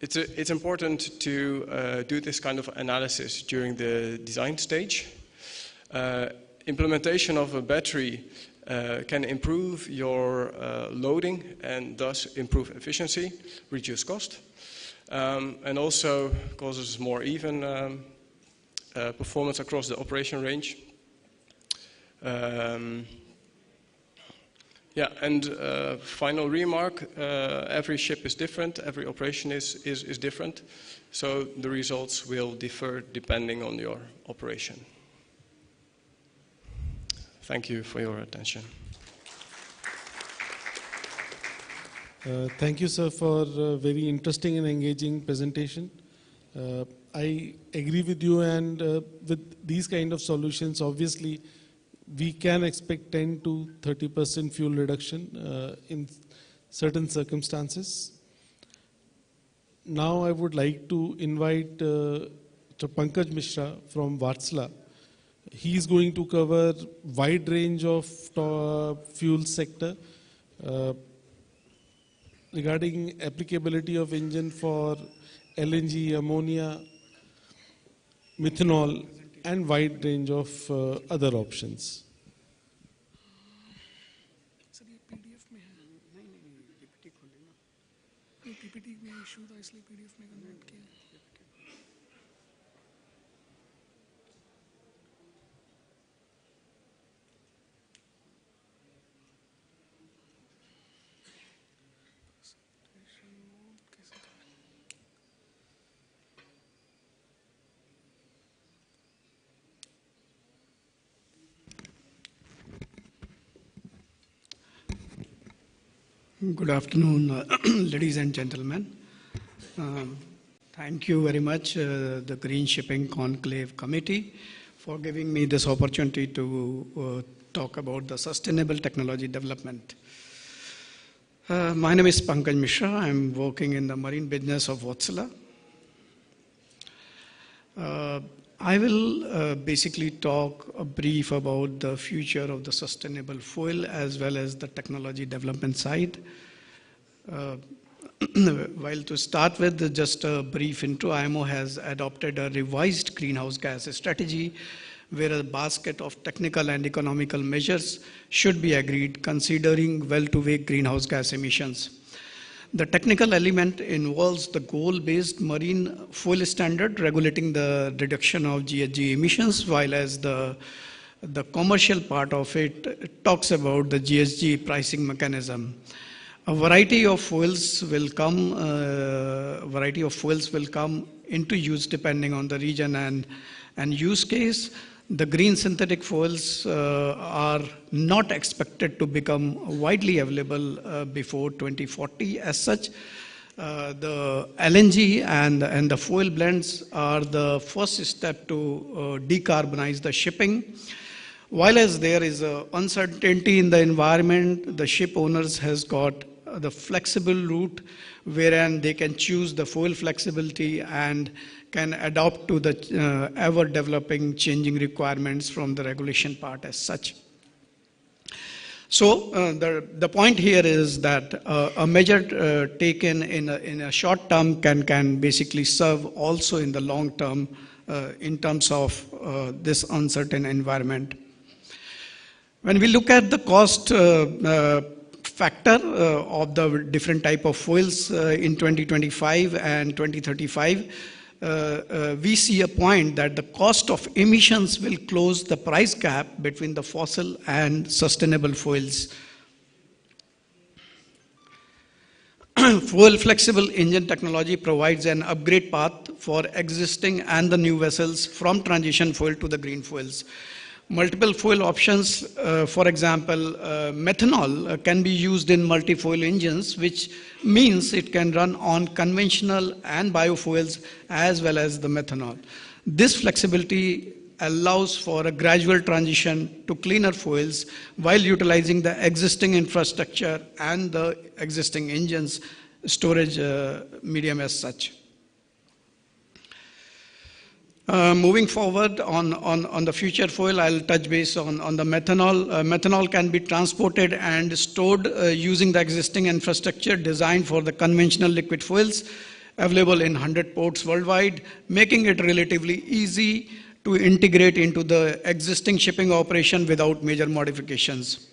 it's important to do this kind of analysis during the design stage. Implementation of a battery can improve your loading and thus improve efficiency, reduce cost, and also causes more even performance across the operation range. Yeah, and final remark, every ship is different, every operation is different, so the results will differ depending on your operation. Thank you for your attention. Thank you, sir, for a very interesting and engaging presentation. I agree with you, and with these kind of solutions, obviously, we can expect 10 to 30% fuel reduction in certain circumstances. Now I would like to invite Pankaj Mishra from Vatsala. He is going to cover wide range of fuel sector regarding applicability of engine for LNG, ammonia, methanol, and wide range of other options. Sir ये PDF में है नहीं PPT खोले ना ये PPT में issue था इसलिए PDF में कन्वर्ट किया Good afternoon, ladies and gentlemen. Thank you very much, the Green Shipping Conclave Committee, for giving me this opportunity to talk about the sustainable technology development. My name is Pankaj Mishra. I'm working in the marine business of Vatsala. I will basically talk a brief about the future of the sustainable fuel as well as the technology development side. While to start with, just a brief intro, IMO has adopted a revised greenhouse gas strategy where a basket of technical and economical measures should be agreed considering well-to-weigh greenhouse gas emissions. The technical element involves the goal-based marine fuel standard regulating the reduction of GHG emissions, while as the commercial part of it talks about the GHG pricing mechanism. A variety of fuels will come into use depending on the region and use case. The green synthetic fuels are not expected to become widely available before 2040. As such, the LNG and the fuel blends are the first step to decarbonize the shipping. While as there is uncertainty in the environment, the ship owners has got the flexible route wherein they can choose the fuel flexibility and can adapt to the ever-developing changing requirements from the regulation part as such. So the point here is that a measure taken in a short term can basically serve also in the long term in terms of this uncertain environment. When we look at the cost factor of the different type of fuels in 2025 and 2035, we see a point that the cost of emissions will close the price gap between the fossil and sustainable fuels. Fuel flexible engine technology provides an upgrade path for existing and the new vessels from transition fuel to the green fuels. Multiple fuel options, for example, methanol can be used in multi-fuel engines, which means it can run on conventional and biofuels as well as the methanol. This flexibility allows for a gradual transition to cleaner fuels while utilizing the existing infrastructure and the existing engines storage medium as such. Moving forward on the future fuel, I'll touch base on the methanol. Methanol can be transported and stored using the existing infrastructure designed for the conventional liquid fuels available in 100 ports worldwide, making it relatively easy to integrate into the existing shipping operation without major modifications.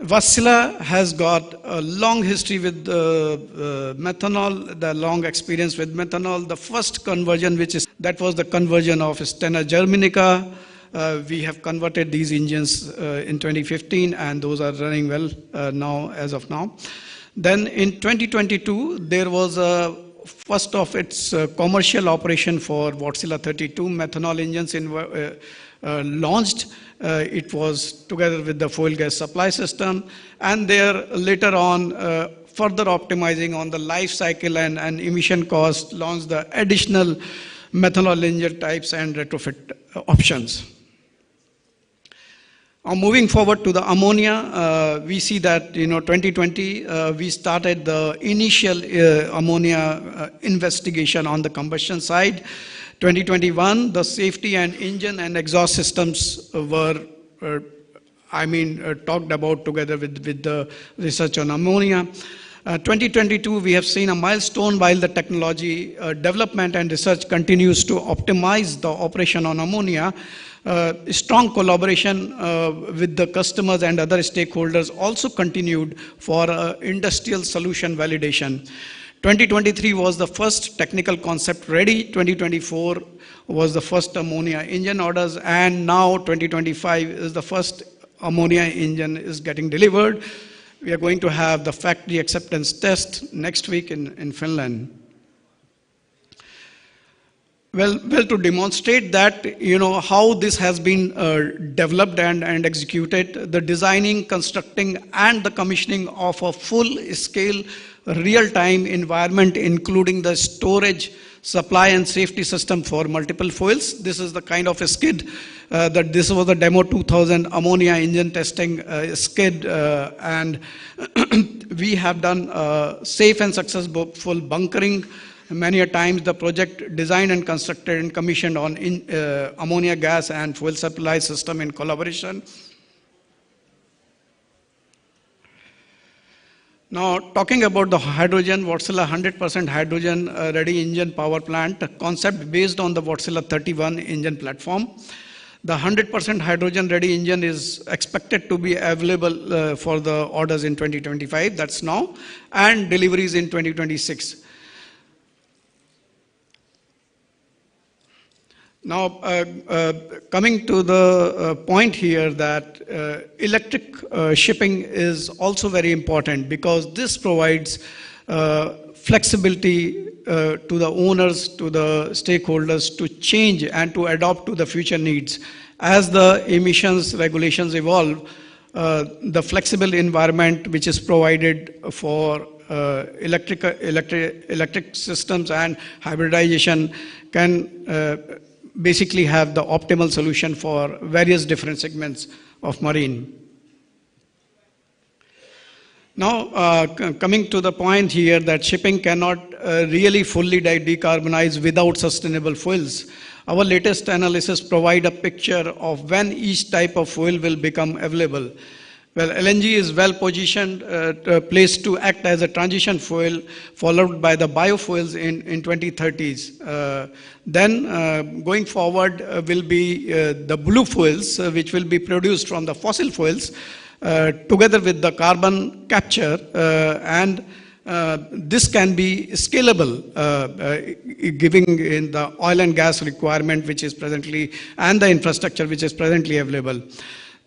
Wärtsilä has got a long history with methanol, the long experience with methanol. The first conversion, that was the conversion of Stena Germanica. We have converted these engines in 2015 and those are running well now, as of now. Then in 2022, there was a first of its commercial operation for Wärtsilä 32 methanol engines launched. It was together with the fuel gas supply system, and there later on further optimizing on the life cycle and emission cost, launched the additional methanol engine types and retrofit options. Moving forward to the ammonia, we see that 2020 we started the initial ammonia investigation on the combustion side. 2021, the safety and engine and exhaust systems were, talked about together with the research on ammonia. 2022, we have seen a milestone while the technology development and research continues to optimize the operation on ammonia. Strong collaboration with the customers and other stakeholders also continued for industrial solution validation. 2023 was the first technical concept ready. 2024 was the first ammonia engine orders, and now 2025 is the first ammonia engine is getting delivered. We are going to have the factory acceptance test next week in Finland. Well, to demonstrate that, how this has been developed and executed, the designing, constructing, and the commissioning of a full-scale, real-time environment, including the storage, supply, and safety system for multiple fuels. This is the kind of a skid that this was the demo 2000 ammonia engine testing skid, and we have done safe and successful bunkering. Many a times the project designed and constructed and commissioned on ammonia gas and fuel supply system in collaboration. Now, talking about the hydrogen, Wärtsilä 100% hydrogen ready engine power plant concept based on the Wärtsilä 31 engine platform. The 100% hydrogen ready engine is expected to be available for the orders in 2025, that's now, and deliveries in 2026. Now, coming to the point here that electric shipping is also very important because this provides flexibility to the owners, to the stakeholders to change and to adapt to the future needs. As the emissions regulations evolve, the flexible environment which is provided for electric systems and hybridization can basically have the optimal solution for various different segments of marine. Now, coming to the point here that shipping cannot really fully decarbonize without sustainable fuels. Our latest analysis provide a picture of when each type of fuel will become available. Well, LNG is well positioned, placed to act as a transition fuel, followed by the biofuels in 2030s. Then, going forward, will be the blue fuels, which will be produced from the fossil fuels, together with the carbon capture and this can be scalable, giving in the oil and gas requirement which is presently, and the infrastructure which is presently available.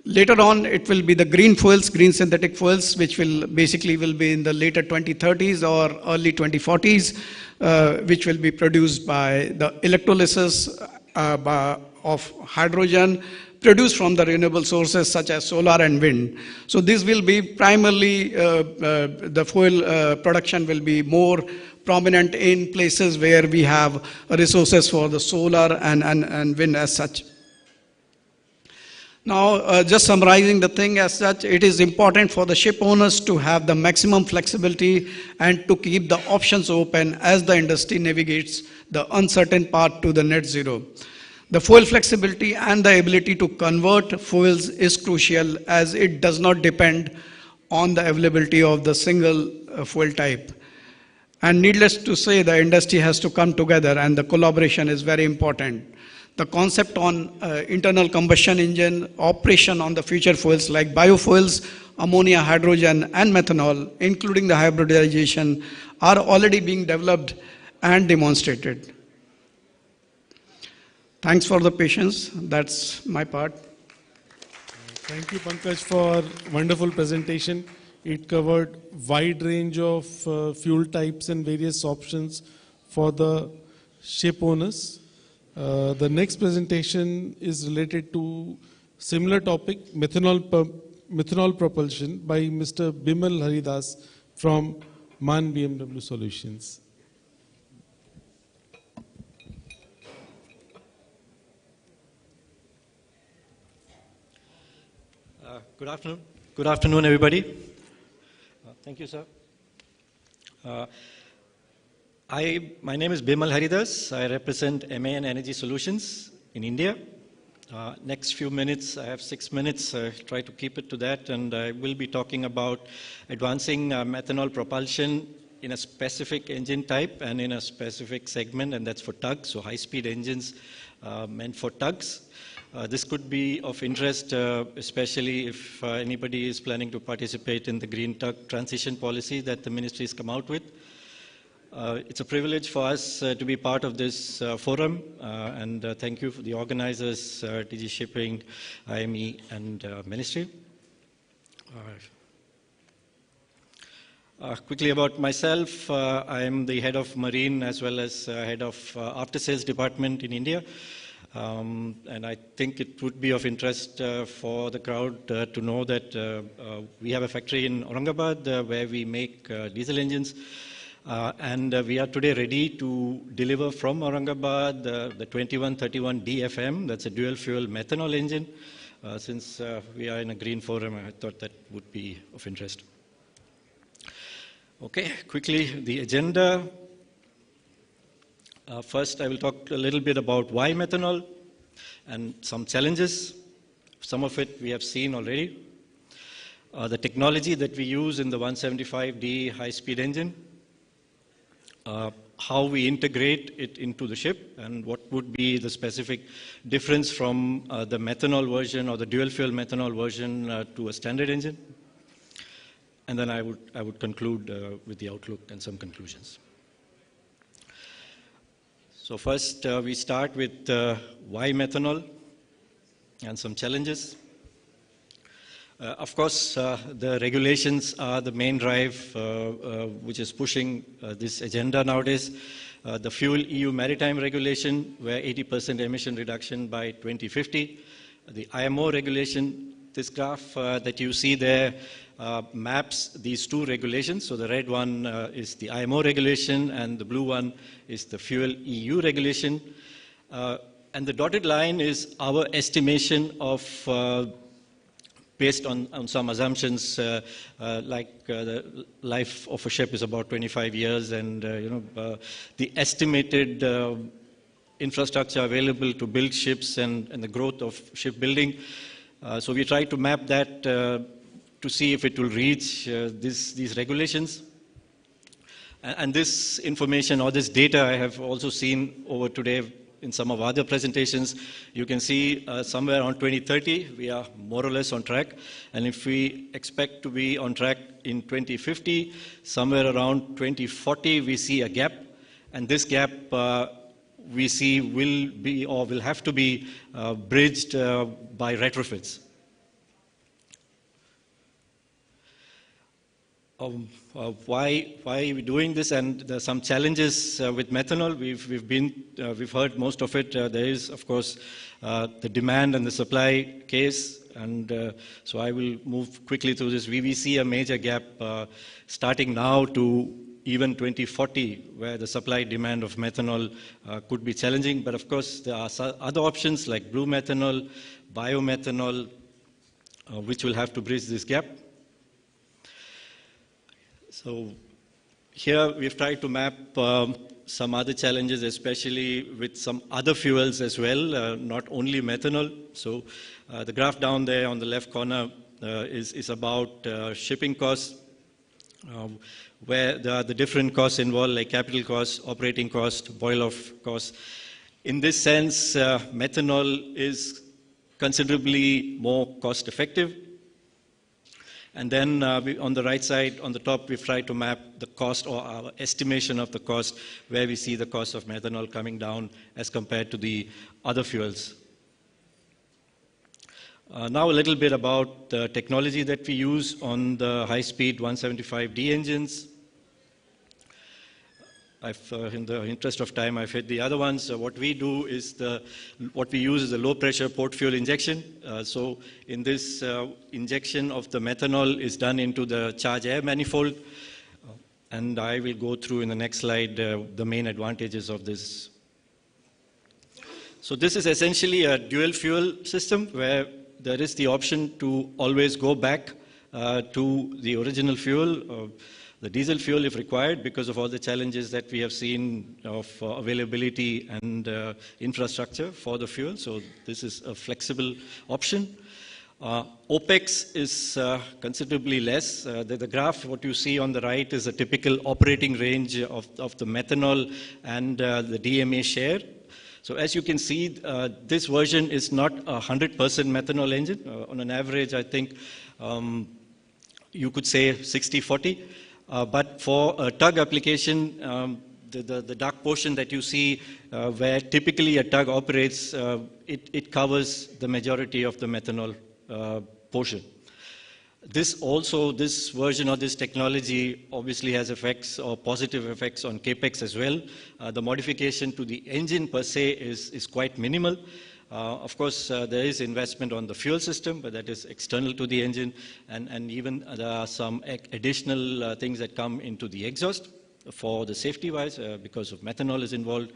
Later on, it will be the green fuels, green synthetic fuels, which will basically will be in the later 2030s or early 2040s, which will be produced by the electrolysis of hydrogen produced from the renewable sources such as solar and wind. So this will be primarily, the fuel production will be more prominent in places where we have resources for the solar and wind as such. Now, just summarizing the thing as such, it is important for the ship owners to have the maximum flexibility and to keep the options open as the industry navigates the uncertain path to the net zero. The fuel flexibility and the ability to convert fuels is crucial as it does not depend on the availability of the single fuel type. And needless to say, the industry has to come together and the collaboration is very important. The concept on internal combustion engine, operation on the future fuels like biofuels, ammonia, hydrogen, and methanol, including the hybridization, are already being developed and demonstrated. Thanks for the patience. That's my part. Thank you, Pankaj, for wonderful presentation. It covered wide range of fuel types and various options for the ship owners. The next presentation is related to similar topic, methanol propulsion, by Mr. Bimal Haridas from MAN BMW Solutions. Good afternoon. Good afternoon, everybody. Thank you, sir. My name is Bimal Haridas. I represent MAN Energy Solutions in India. Next few minutes, I have 6 minutes. I'll try to keep it to that, and I will be talking about advancing methanol propulsion in a specific engine type and in a specific segment, and that's for tugs, so high-speed engines meant for tugs. This could be of interest, especially if anybody is planning to participate in the green tug transition policy that the ministry has come out with. It's a privilege for us to be part of this forum, and thank you for the organizers, DG Shipping, IME, and Ministry. Quickly about myself, I am the head of Marine as well as head of After Sales Department in India. And I think it would be of interest for the crowd to know that we have a factory in Aurangabad where we make diesel engines. And we are today ready to deliver from Aurangabad the 2131 DFM, that's a dual fuel methanol engine. Since we are in a green forum, I thought that would be of interest. Okay, quickly the agenda. First, I will talk a little bit about why methanol and some challenges. Some of it we have seen already. The technology that we use in the 175D high-speed engine. How we integrate it into the ship and what would be the specific difference from the methanol version or the dual fuel methanol version to a standard engine. And then I would conclude with the outlook and some conclusions. So first we start with why methanol and some challenges. Of course, the regulations are the main drive which is pushing this agenda nowadays. The Fuel EU Maritime regulation, where 80% emission reduction by 2050. The IMO regulation, this graph that you see there maps these two regulations. So the red one is the IMO regulation and the blue one is the Fuel EU regulation. And the dotted line is our estimation of based on some assumptions, like the life of a ship is about 25 years, and the estimated infrastructure available to build ships and the growth of shipbuilding. So we try to map that to see if it will reach these regulations. And this information or this data I have also seen over today in some of our other presentations, you can see somewhere around 2030, we are more or less on track. And if we expect to be on track in 2050, somewhere around 2040, we see a gap. And this gap we see will be or will have to be bridged by retrofits. Why are we doing this? And there are some challenges with methanol. We've heard most of it. There is, of course, the demand and the supply case. And so I will move quickly through this. We see a major gap starting now to even 2040, where the supply demand of methanol could be challenging. But of course, there are other options like blue methanol, biomethanol, which will have to bridge this gap. So here we've tried to map some other challenges, especially with some other fuels as well, not only methanol. So the graph down there on the left corner is about shipping costs, where there are the different costs involved, like capital costs, operating cost, boil-off costs. In this sense, methanol is considerably more cost-effective. And then on the right side, on the top, we've tried to map the cost or our estimation of the cost, where we see the cost of methanol coming down as compared to the other fuels. Now a little bit about the technology that we use on the high-speed 175D engines. In the interest of time, I've hit the other ones. What we do is what we use is a low-pressure port fuel injection. So in this, injection of the methanol is done into the charge air manifold. And I will go through in the next slide the main advantages of this. So this is essentially a dual fuel system where there is the option to always go back to the original fuel, the diesel fuel if required, because of all the challenges that we have seen of availability and infrastructure for the fuel. So this is a flexible option. OPEX is considerably less. The graph, what you see on the right, is a typical operating range of the methanol and the DMA share. So as you can see, this version is not a 100% methanol engine. On an average, I think you could say 60-40. But for a tug application, the dark portion that you see where typically a tug operates, it covers the majority of the methanol portion. This version of this technology obviously has effects or positive effects on capex as well. The modification to the engine per se is quite minimal. Of course, there is investment on the fuel system, but that is external to the engine, and even there are some additional things that come into the exhaust for the safety-wise because of methanol is involved.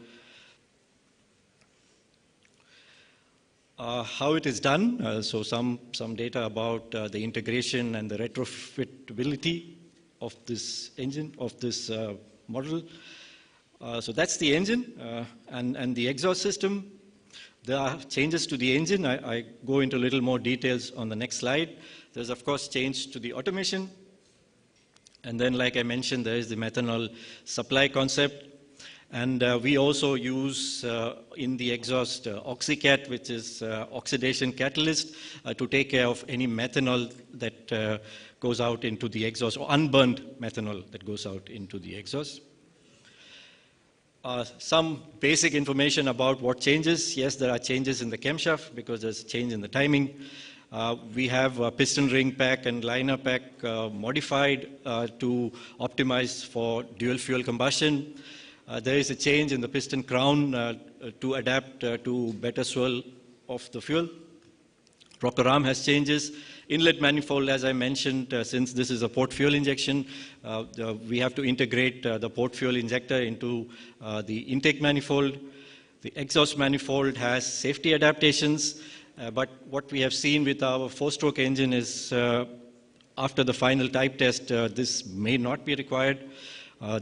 How it is done, so some data about the integration and the retrofitability of this engine, of this model. So that's the engine and the exhaust system. There are changes to the engine. I go into a little more details on the next slide. There's, of course, change to the automation. And then, like I mentioned, there is the methanol supply concept. And we also use in the exhaust OxyCat, which is oxidation catalyst, to take care of any methanol that goes out into the exhaust, or unburned methanol that goes out into the exhaust. Some basic information about what changes. Yes, there are changes in the camshaft because there's a change in the timing. We have a piston ring pack and liner pack modified to optimize for dual fuel combustion. There is a change in the piston crown to adapt to better swirl of the fuel. Rocker arm has changes. Inlet manifold, as I mentioned, since this is a port fuel injection, we have to integrate the port fuel injector into the intake manifold. The exhaust manifold has safety adaptations, but what we have seen with our four-stroke engine is after the final type test, this may not be required.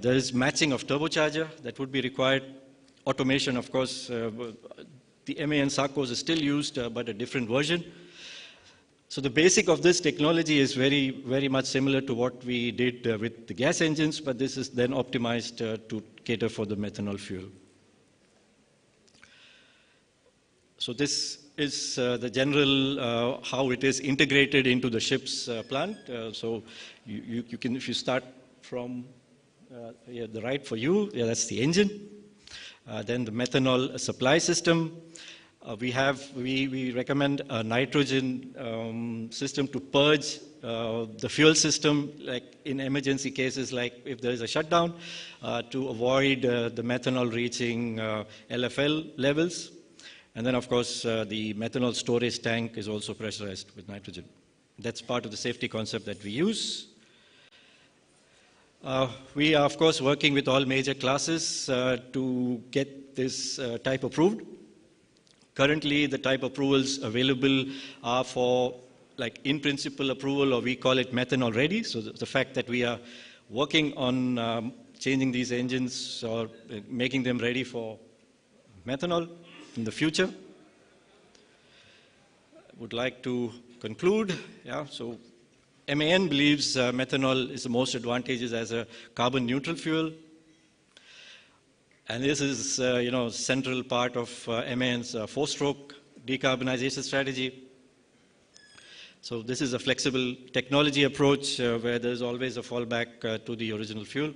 There is matching of turbocharger that would be required. Automation, of course, the MAN Sarcos is still used, but a different version. So the basic of this technology is very, very much similar to what we did with the gas engines, but this is then optimized to cater for the methanol fuel. So this is the general how it is integrated into the ship's plant. So you can, if you start from here, the right for you, that's the engine. Then the methanol supply system. We recommend a nitrogen system to purge the fuel system, like in emergency cases, like if there is a shutdown, to avoid the methanol reaching LFL levels. And then, of course, the methanol storage tank is also pressurized with nitrogen. That's part of the safety concept that we use. We are, of course, working with all major classes to get this type approved. Currently, the type approvals available are for like in principle approval, or we call it methanol ready. So the fact that we are working on changing these engines or making them ready for methanol in the future. I would like to conclude. So MAN believes methanol is the most advantageous as a carbon neutral fuel. And this is, central part of MAN's four-stroke decarbonization strategy. So this is a flexible technology approach where there's always a fallback to the original fuel.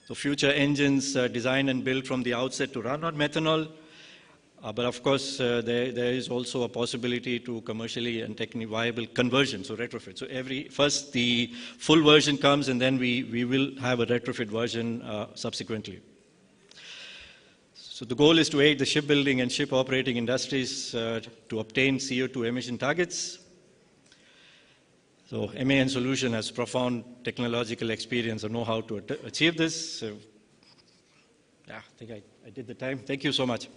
So future engines designed and built from the outset to run on methanol. But of course, there is also a possibility to commercially and technically viable conversion, so retrofit. So first the full version comes, and then we will have a retrofit version subsequently. So the goal is to aid the shipbuilding and ship operating industries to obtain CO2 emission targets. So MAN Solution has profound technological experience and know-how to achieve this. So, I think I did the time. Thank you so much.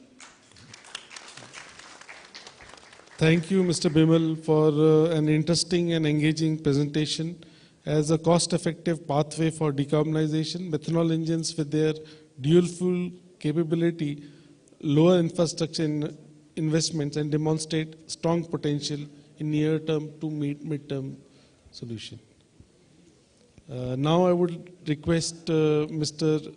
Thank you, Mr. Bimal, for an interesting and engaging presentation. As a cost-effective pathway for decarbonization, methanol engines with their dual-fuel capability lower infrastructure investments and demonstrate strong potential in near-term to mid-term solution. Now I would request Mr.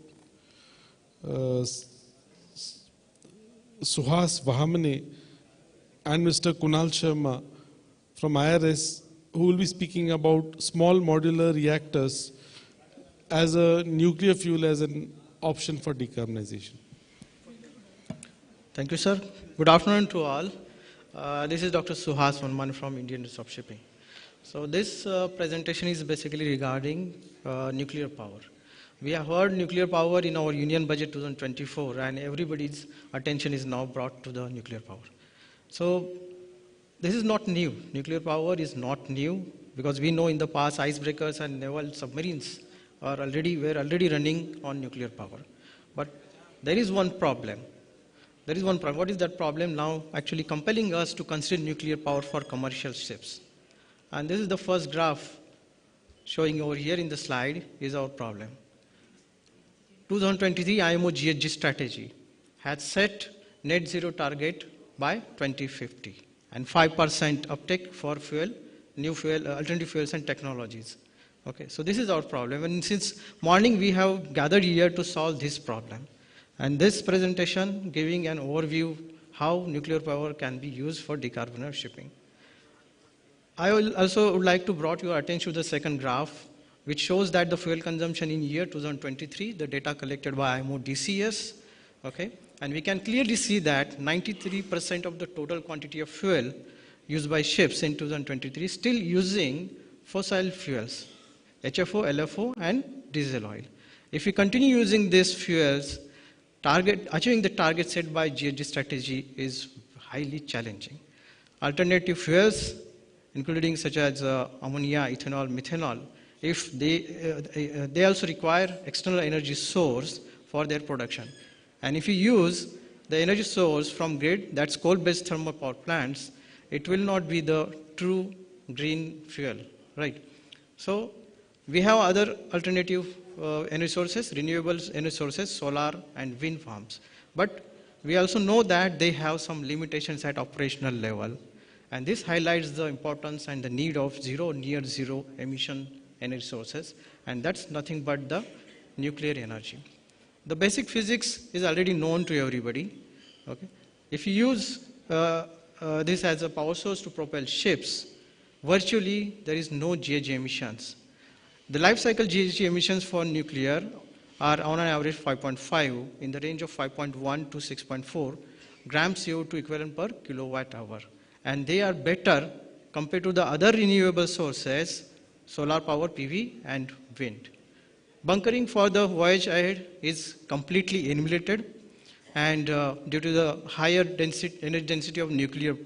Suhas Vahamane and Mr. Kunal Sharma from IRS, who will be speaking about small modular reactors as a nuclear fuel as an option for decarbonization. Thank you, sir. Good afternoon to all. This is Dr. Suhas Vahamane from Indian Institute of Shipping. So this presentation is basically regarding nuclear power. We have heard nuclear power in our Union Budget 2024, and everybody's attention is now brought to the nuclear power. So this is not new. Nuclear power is not new, because we know in the past icebreakers and naval submarines were already running on nuclear power. But there is one problem. What is that problem now actually compelling us to consider nuclear power for commercial ships? And this is the first graph showing over here in the slide is our problem. 2023 IMO GHG strategy had set net zero target by 2050 and 5% uptake for new fuel, alternative fuels and technologies. Okay, so this is our problem, and since morning we have gathered here to solve this problem. And this presentation giving an overview how nuclear power can be used for decarbonized shipping. I will also would like to draw your attention to the second graph, which shows that the fuel consumption in year 2023, the data collected by IMO DCS, okay, and we can clearly see that 93% of the total quantity of fuel used by ships in 2023 still using fossil fuels, HFO, LFO, and diesel oil. If we continue using these fuels, achieving the target set by GHG strategy is highly challenging. Alternative fuels, including such as ammonia, ethanol, methanol, if they also require external energy source for their production. And if you use the energy source from grid, that's coal-based thermal power plants, it will not be the true green fuel, right? So we have other alternative energy sources, renewables energy sources, solar and wind farms. But we also know that they have some limitations at operational level. And this highlights the importance and the need of near zero emission energy sources. And that's nothing but the nuclear energy. The basic physics is already known to everybody. Okay? If you use this as a power source to propel ships, virtually there is no GHG emissions. The life cycle GHG emissions for nuclear are on an average 5.5 in the range of 5.1 to 6.4 grams CO2 equivalent per kilowatt hour. And they are better compared to the other renewable sources, solar power, PV, and wind. Bunkering for the voyage ahead is completely eliminated, and due to the higher energy density of nuclear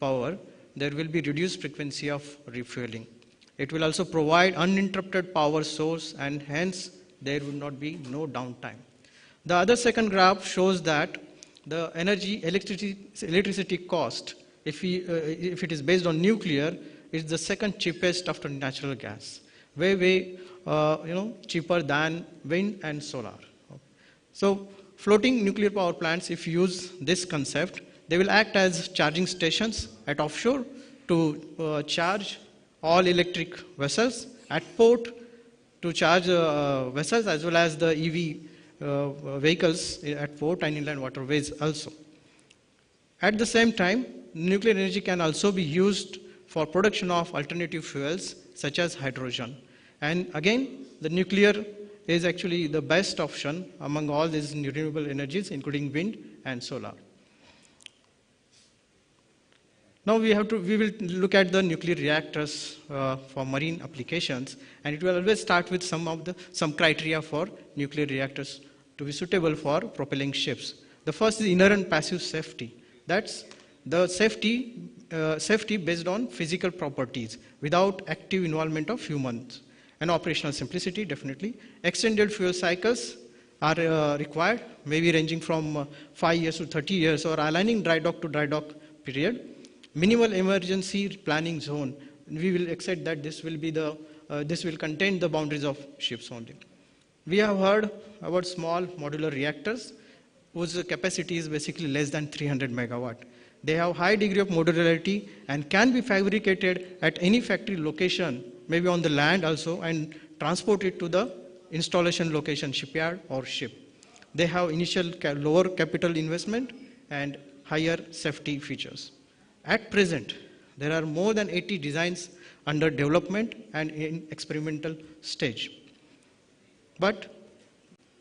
power, there will be reduced frequency of refueling. It will also provide uninterrupted power source, and hence there will not be no downtime. The other second graph shows that the electricity cost, if it is based on nuclear, is the second cheapest after natural gas, way cheaper than wind and solar. So floating nuclear power plants, if you use this concept, they will act as charging stations at offshore to charge all electric vessels, at port to charge vessels, as well as the EV vehicles at port and inland waterways also. At the same time, nuclear energy can also be used for production of alternative fuels such as hydrogen. And again, the nuclear is actually the best option among all these renewable energies, including wind and solar. Now we will look at the nuclear reactors for marine applications, and it will always start with some criteria for nuclear reactors to be suitable for propelling ships. The first is inherent passive safety. That's the safety based on physical properties without active involvement of humans. And operational simplicity, definitely. Extended fuel cycles are required, maybe ranging from 5 years to 30 years, or aligning dry dock to dry dock period. Minimal emergency planning zone. We will accept that this will contain the boundaries of ships only. We have heard about small modular reactors whose capacity is basically less than 300 megawatt. They have high degree of modularity and can be fabricated at any factory location, maybe on the land also, and transported to the installation location, shipyard or ship. They have initial lower capital investment and higher safety features. At present, there are more than 80 designs under development and in experimental stage. But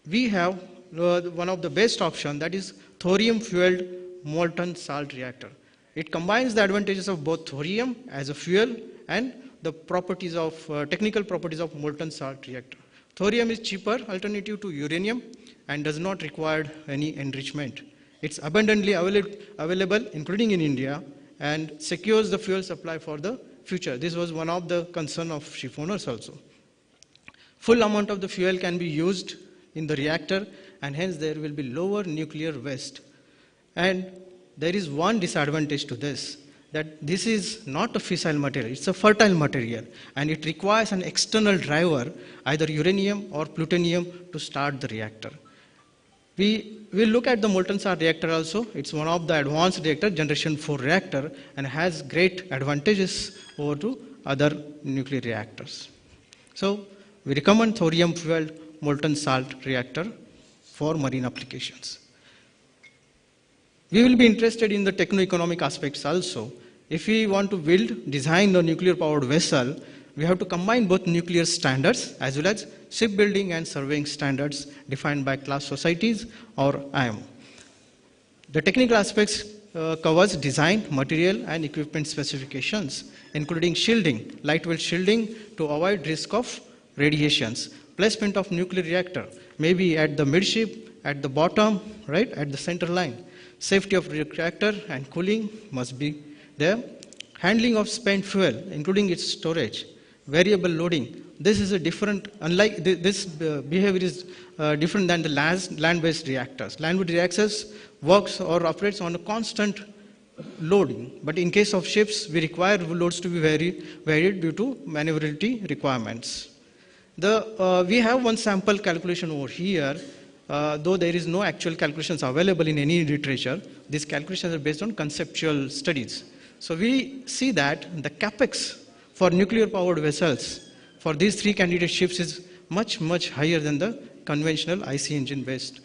we have one of the best options, that is thorium-fueled molten salt reactor. It combines the advantages of both thorium as a fuel and the properties of technical properties of molten salt reactor. Thorium is cheaper alternative to uranium and does not require any enrichment. It's abundantly available, including in India, and secures the fuel supply for the future. This was one of the concerns of shipowners also. Full amount of the fuel can be used in the reactor, and hence there will be lower nuclear waste. And there is one disadvantage to this, that this is not a fissile material, it's a fertile material, and it requires an external driver, either uranium or plutonium, to start the reactor. We will look at the molten salt reactor also. It's one of the advanced reactor, generation 4 reactor, and has great advantages over to other nuclear reactors. So we recommend thorium-fueled molten salt reactor for marine applications. We will be interested in the techno-economic aspects also. If we want to design a nuclear-powered vessel, we have to combine both nuclear standards as well as shipbuilding and surveying standards defined by class societies or IME. The technical aspects covers design, material, and equipment specifications, including shielding, lightweight shielding to avoid risk of radiations, placement of nuclear reactor, maybe at the midship, at the bottom, right, at the center line. Safety of reactor and cooling must be there. Handling of spent fuel, including its storage. Variable loading. This is a different, unlike this behavior is different than the land-based reactors. Land-based reactors works or operates on a constant loading, but in case of ships, we require loads to be varied due to maneuverability requirements. We have one sample calculation over here. Though there is no actual calculations available in any literature, these calculations are based on conceptual studies. So we see that the capex for nuclear powered vessels for these 3 candidate ships is much, much higher than the conventional IC engine based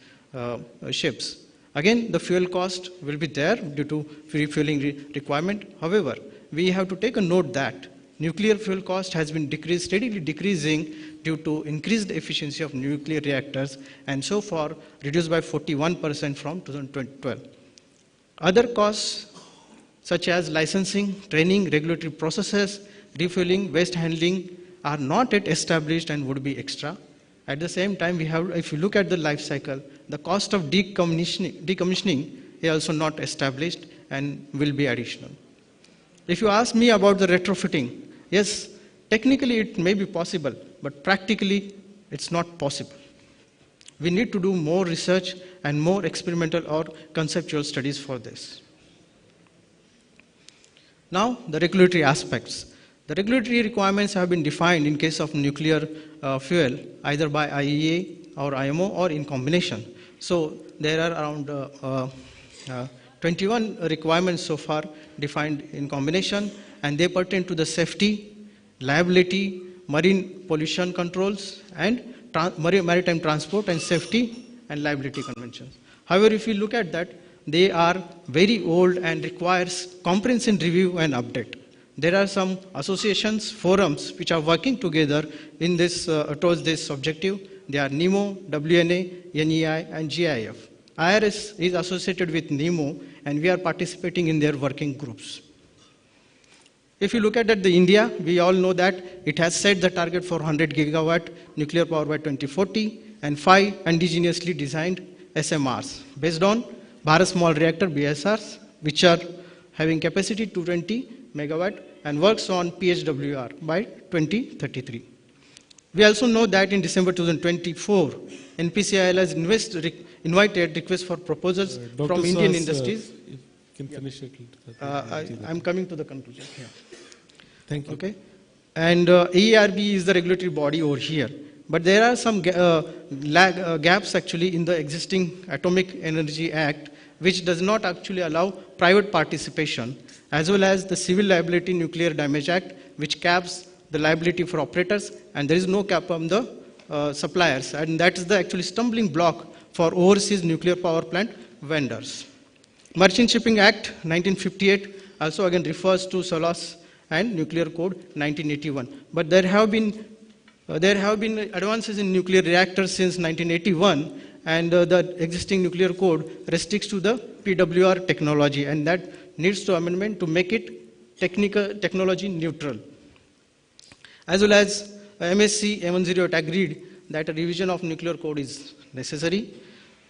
ships. Again, the fuel cost will be there due to refueling requirement. However, we have to take a note that nuclear fuel cost has been steadily decreasing due to increased efficiency of nuclear reactors, and so far reduced by 41% from 2012. Other costs such as licensing, training, regulatory processes, refueling, waste handling are not yet established and would be extra. At the same time, we have, if you look at the life cycle, the cost of decommissioning is also not established and will be additional. If you ask me about the retrofitting, yes, technically it may be possible, but practically it's not possible. We need to do more research and more experimental or conceptual studies for this. Now, the regulatory aspects. The regulatory requirements have been defined in case of nuclear fuel, either by IEA or IMO or in combination. So there are around 21 requirements so far defined in combination, and they pertain to the safety, liability, marine pollution controls, and maritime transport and safety and liability conventions. However, if you look at that, they are very old and requires comprehensive review and update. There are some associations, forums, which are working together in this, towards this objective. They are NEMO, WNA, NEI, and GIF. IRS is associated with NEMO, and we are participating in their working groups. If you look at the India, we all know that it has set the target for 100 gigawatt nuclear power by 2040, and 5 indigenously designed SMRs based on Bharat Small Reactor BSRs, which are having capacity 220 megawatt and works on PHWR by 2033. We also know that in December 2024, NPCIL has invited requests for proposals from Indian industries. You can finish it. I'm coming to the conclusion. Yeah. Thank you. Okay. And AERB is the regulatory body over here. But there are some gaps actually in the existing Atomic Energy Act, which does not actually allow private participation, as well as the Civil Liability Nuclear Damage Act, which caps the liability for operators, and there is no cap on the suppliers. And that is the actually stumbling block for overseas nuclear power plant vendors. Merchant Shipping Act 1958 also again refers to SOLAS and Nuclear Code 1981. But there have been advances in nuclear reactors since 1981, and the existing nuclear code restricts to the PWR technology, and that needs to amendment to make it technology neutral. As well as MSC M108 agreed that a revision of nuclear code is necessary.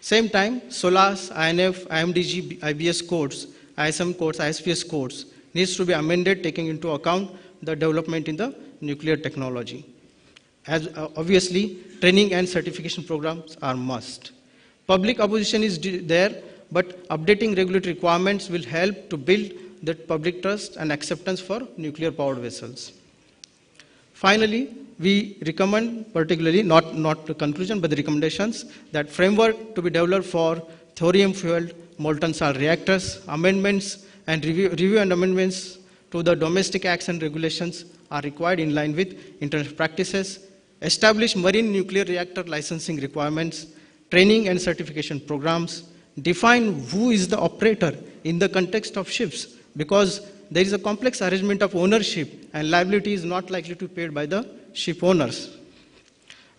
Same time, SOLAS, INF, IMDG, IBS codes, ISM codes, ISPS codes needs to be amended taking into account the development in the nuclear technology. As obviously, training and certification programs are must. Public opposition is there, but updating regulatory requirements will help to build the public trust and acceptance for nuclear powered vessels. Finally, we recommend, particularly not the conclusion, but the recommendations, that framework to be developed for thorium-fueled molten salt reactors, amendments and review and amendments to the domestic acts and regulations are required in line with international practices. Establish marine nuclear reactor licensing requirements, training and certification programs, define who is the operator in the context of ships, because there is a complex arrangement of ownership and liability is not likely to be paid by the ship owners.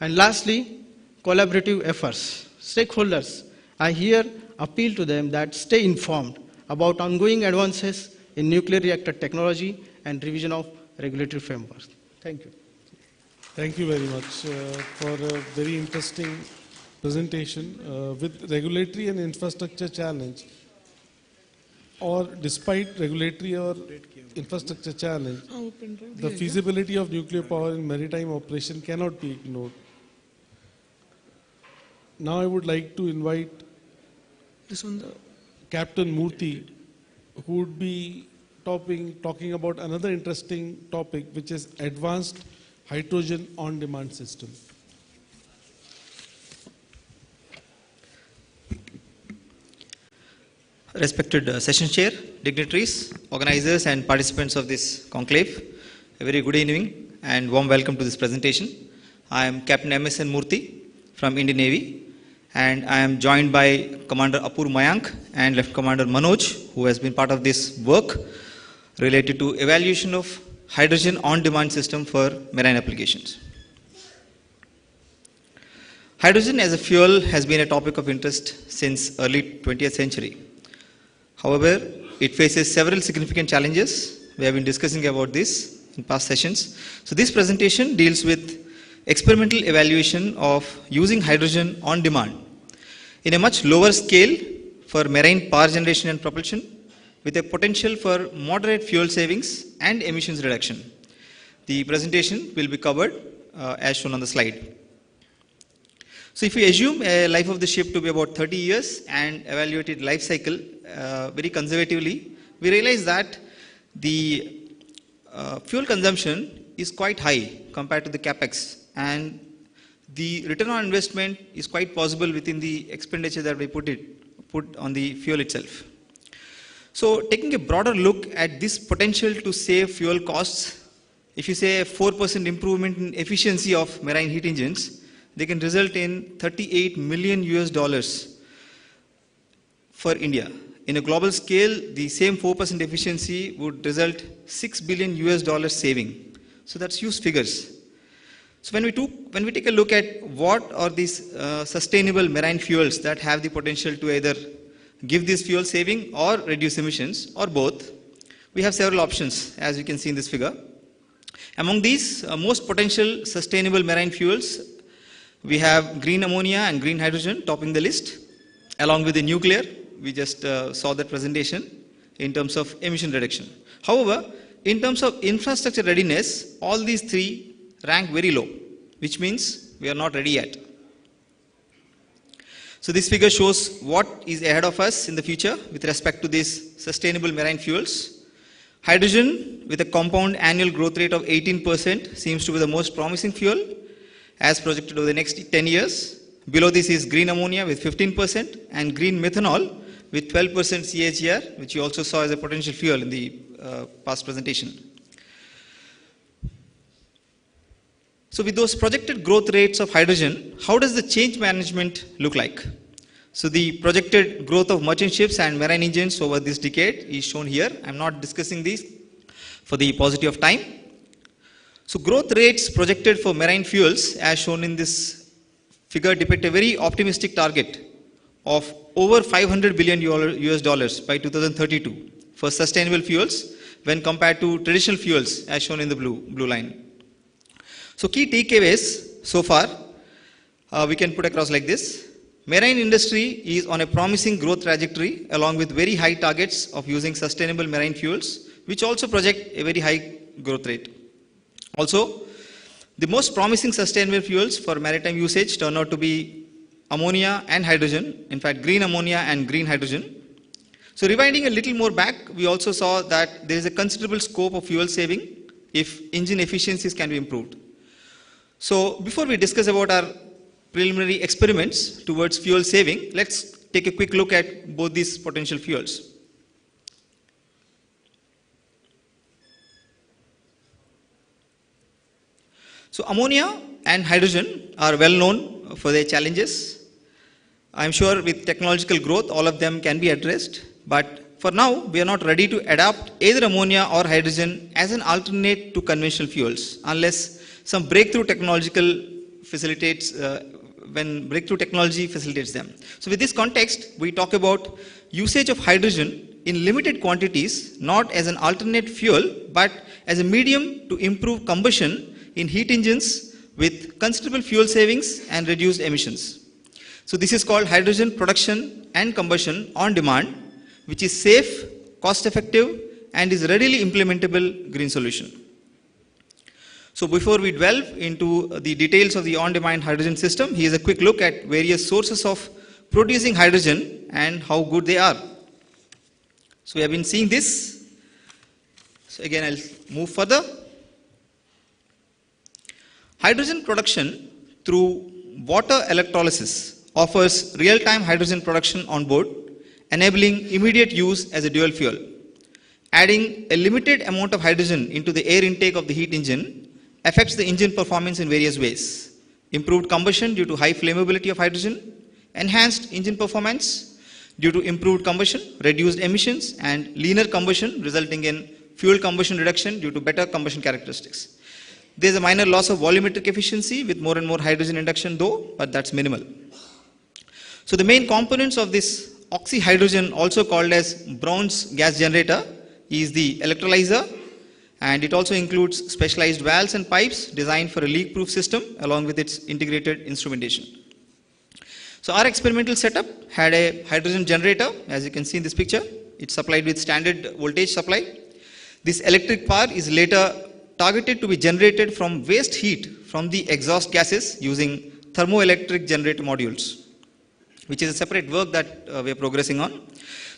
And lastly, collaborative efforts. Stakeholders, I here appeal to them that stay informed about ongoing advances in nuclear reactor technology and revision of regulatory frameworks. Thank you. Thank you very much for a very interesting presentation. With regulatory and infrastructure challenge, or despite regulatory or infrastructure challenge, the feasibility of nuclear power in maritime operation cannot be ignored. Now I would like to invite Captain Murthy, who would be talking about another interesting topic, which is advanced hydrogen on-demand system. Respected session chair, dignitaries, organizers and participants of this conclave, a very good evening and warm welcome to this presentation. I am Captain M.S.N. Murthy from Indian Navy, And I am joined by Commander Apur Mayank and Lieutenant Commander Manoj, who has been part of this work related to evaluation of hydrogen on-demand system for marine applications. Hydrogen as a fuel has been a topic of interest since early 20th century. However, it faces several significant challenges. We have been discussing about this in past sessions. So this presentation deals with experimental evaluation of using hydrogen on demand in a much lower scale for marine power generation and propulsion, with a potential for moderate fuel savings and emissions reduction. The presentation will be covered as shown on the slide. So if we assume a life of the ship to be about 30 years and evaluate its life cycle very conservatively, we realize that the fuel consumption is quite high compared to the capex, and the return on investment is quite possible within the expenditure that we put on the fuel itself. So taking a broader look at this potential to save fuel costs, if you say a 4% improvement in efficiency of marine heat engines, they can result in $38 million for India. In a global scale, the same 4% efficiency would result $6 billion saving. So that's huge figures. So when we take a look at what are these sustainable marine fuels that have the potential to either give this fuel saving or reduce emissions, or both, we have several options, as you can see in this figure. Among these most potential sustainable marine fuels, we have green ammonia and green hydrogen topping the list, along with the nuclear. We just saw that presentation in terms of emission reduction. However, in terms of infrastructure readiness, all these three rank very low, which means we are not ready yet. So this figure shows what is ahead of us in the future with respect to these sustainable marine fuels. Hydrogen with a compound annual growth rate of 18% seems to be the most promising fuel as projected over the next 10 years. Below this is green ammonia with 15% and green methanol with 12% CAGR, which you also saw as a potential fuel in the past presentation. So with those projected growth rates of hydrogen, how does the change management look like? So the projected growth of merchant ships and marine engines over this decade is shown here. I'm not discussing these for the paucity of time. So growth rates projected for marine fuels, as shown in this figure, depict a very optimistic target of over $500 billion by 2032 for sustainable fuels when compared to traditional fuels, as shown in the blue line. So key takeaways so far, we can put across like this. Marine industry is on a promising growth trajectory along with very high targets of using sustainable marine fuels, which also project a very high growth rate. Also, the most promising sustainable fuels for maritime usage turn out to be ammonia and hydrogen, in fact green ammonia and green hydrogen. So rewinding a little more back, we also saw that there is a considerable scope of fuel saving if engine efficiencies can be improved. So before we discuss about our preliminary experiments towards fuel saving, let's take a quick look at both these potential fuels. So ammonia and hydrogen are well known for their challenges. I'm sure with technological growth, all of them can be addressed. But for now, we are not ready to adopt either ammonia or hydrogen as an alternate to conventional fuels, unless some breakthrough technological facilitates, when breakthrough technology facilitates them. So with this context, we talk about usage of hydrogen in limited quantities, not as an alternate fuel, but as a medium to improve combustion in heat engines with considerable fuel savings and reduced emissions. So this is called hydrogen production and combustion on demand, which is safe, cost effective, and is readily implementable green solution. So before we delve into the details of the on-demand hydrogen system, here's a quick look at various sources of producing hydrogen and how good they are. So we have been seeing this. So again, I'll move further. Hydrogen production through water electrolysis offers real-time hydrogen production on board, enabling immediate use as a dual fuel. Adding a limited amount of hydrogen into the air intake of the heat engine affects the engine performance in various ways. Improved combustion due to high flammability of hydrogen, enhanced engine performance due to improved combustion, reduced emissions, and leaner combustion resulting in fuel combustion reduction due to better combustion characteristics. There is a minor loss of volumetric efficiency with more and more hydrogen induction though, but that's minimal. So the main components of this oxyhydrogen, also called as Brown's gas generator, is the electrolyzer, and it also includes specialized valves and pipes designed for a leak-proof system along with its integrated instrumentation. So our experimental setup had a hydrogen generator, as you can see in this picture. It's supplied with standard voltage supply. This electric power is later targeted to be generated from waste heat from the exhaust gases using thermoelectric generator modules, which is a separate work that we are progressing on.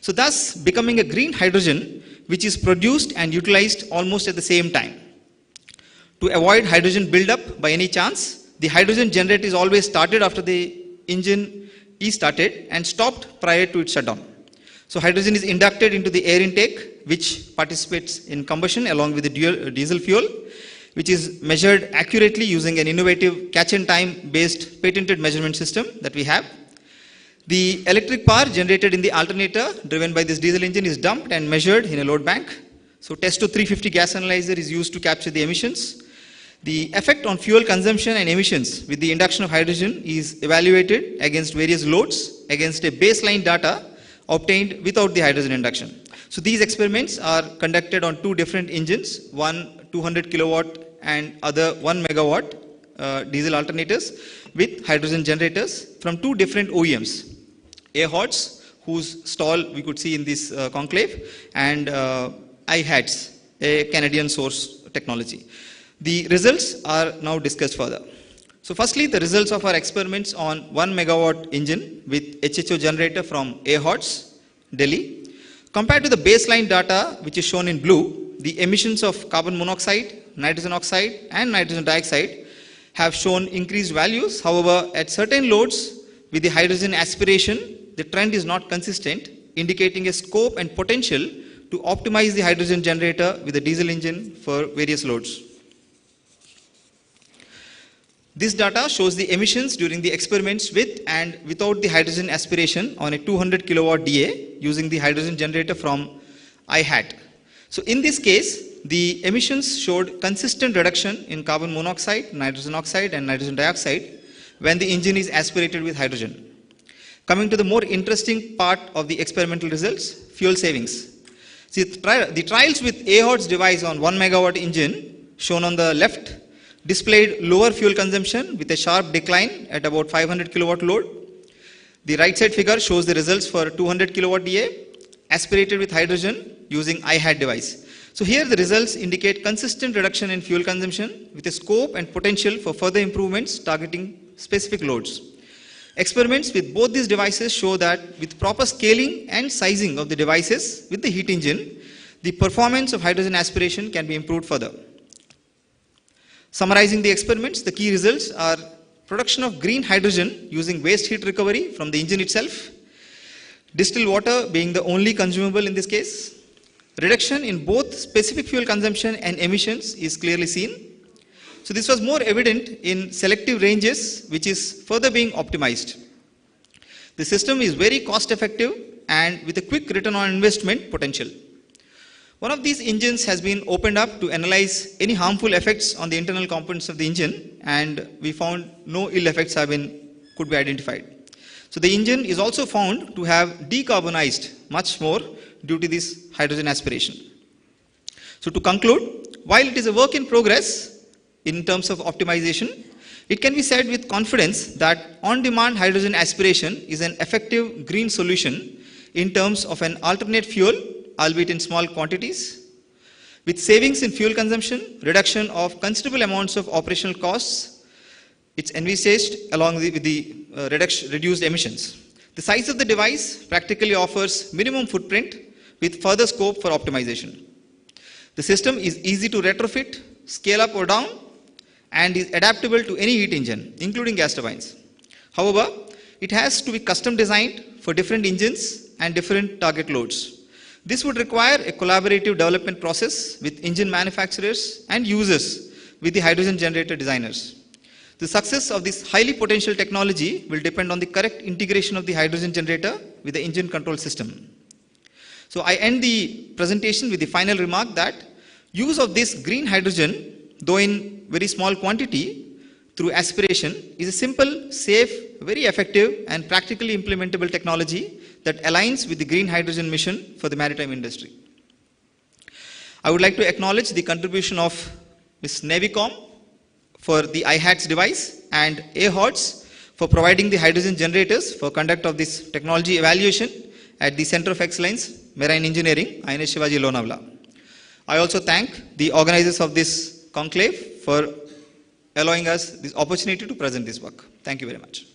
So thus becoming a green hydrogen which is produced and utilized almost at the same time. To avoid hydrogen buildup by any chance, the hydrogen generator is always started after the engine is started and stopped prior to its shutdown. So hydrogen is inducted into the air intake, which participates in combustion along with the diesel fuel, which is measured accurately using an innovative catch-and-time based patented measurement system that we have. The electric power generated in the alternator driven by this diesel engine is dumped and measured in a load bank. So Testo 350 gas analyzer is used to capture the emissions. The effect on fuel consumption and emissions with the induction of hydrogen is evaluated against various loads against a baseline data obtained without the hydrogen induction. So these experiments are conducted on two different engines, one 200 kilowatt and other 1 megawatt diesel alternators with hydrogen generators from two different OEMs. Ahots, whose stall we could see in this conclave, and IHATS, a Canadian source technology. The results are now discussed further. So firstly, the results of our experiments on 1 megawatt engine with HHO generator from Ahots, Delhi. Compared to the baseline data, which is shown in blue, the emissions of carbon monoxide, nitrogen oxide, and nitrogen dioxide have shown increased values. However, at certain loads with the hydrogen aspiration, the trend is not consistent, indicating a scope and potential to optimize the hydrogen generator with a diesel engine for various loads. This data shows the emissions during the experiments with and without the hydrogen aspiration on a 200 kilowatt DA using the hydrogen generator from IHAT. So in this case, the emissions showed consistent reduction in carbon monoxide, nitrogen oxide, and nitrogen dioxide when the engine is aspirated with hydrogen. Coming to the more interesting part of the experimental results, fuel savings. See, the trials with Ahots device on 1 megawatt engine shown on the left displayed lower fuel consumption with a sharp decline at about 500 kilowatt load. The right side figure shows the results for 200 kilowatt DA aspirated with hydrogen using IHAT device. So here the results indicate consistent reduction in fuel consumption with a scope and potential for further improvements targeting specific loads. Experiments with both these devices show that with proper scaling and sizing of the devices with the heat engine, the performance of hydrogen aspiration can be improved further. Summarizing the experiments, the key results are production of green hydrogen using waste heat recovery from the engine itself, distilled water being the only consumable in this case. Reduction in both specific fuel consumption and emissions is clearly seen. So this was more evident in selective ranges, which is further being optimized. The system is very cost effective and with a quick return on investment potential. One of these engines has been opened up to analyze any harmful effects on the internal components of the engine, and we found no ill effects could be identified. So the engine is also found to have decarbonized much more due to this hydrogen aspiration. So to conclude, while it is a work in progress in terms of optimization, it can be said with confidence that on-demand hydrogen aspiration is an effective green solution in terms of an alternate fuel, albeit in small quantities, with savings in fuel consumption, reduction of considerable amounts of operational costs. It's envisaged along with the reduced emissions. The size of the device practically offers minimum footprint with further scope for optimization. The system is easy to retrofit, scale up or down, and is adaptable to any heat engine, including gas turbines. However, it has to be custom designed for different engines and different target loads. This would require a collaborative development process with engine manufacturers and users with the hydrogen generator designers. The success of this highly potential technology will depend on the correct integration of the hydrogen generator with the engine control system. So I end the presentation with the final remark that use of this green hydrogen, though in very small quantity, through aspiration, is a simple, safe, very effective and practically implementable technology that aligns with the green hydrogen mission for the maritime industry. I would like to acknowledge the contribution of Ms. Navicom for the IHATS device and AHOTS for providing the hydrogen generators for conduct of this technology evaluation at the Center of Excellence, Marine Engineering, INS Shivaji Lonavala. I also thank the organizers of this conclave for allowing us this opportunity to present this work. Thank you very much.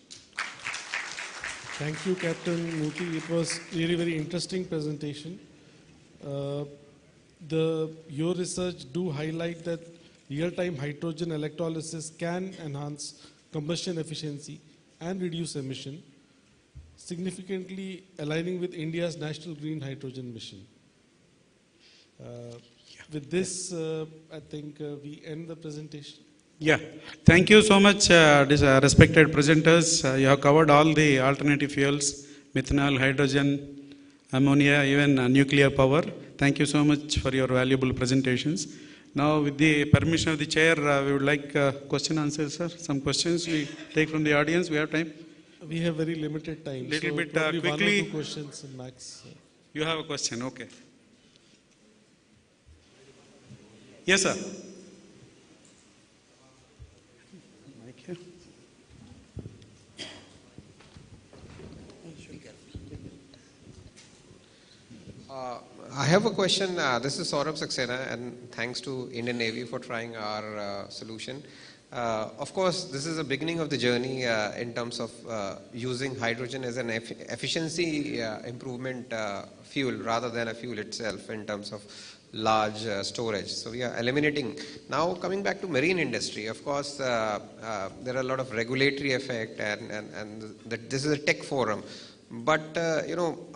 Thank you, Captain Muti. It was really very interesting presentation. Your research do highlight that real-time hydrogen electrolysis can enhance combustion efficiency and reduce emission, significantly aligning with India's national green hydrogen mission. With this, I think we end the presentation. Yeah, thank you so much, respected presenters. You have covered all the alternative fuels, methanol, hydrogen, ammonia, even nuclear power. Thank you so much for your valuable presentations. Now, with the permission of the chair, we would like question answers, sir. Some questions we take from the audience. We have time? We have very limited time. Little so bit quickly. quickly. 1 or 2 questions max. You have a question, okay. Yes, sir. I have a question. This is Saurabh Saxena, and thanks to Indian Navy for trying our solution. Of course, this is the beginning of the journey in terms of using hydrogen as an efficiency improvement fuel rather than a fuel itself in terms of large storage. So we are eliminating. Now coming back to marine industry, of course, there are a lot of regulatory effect and this is a tech forum. But,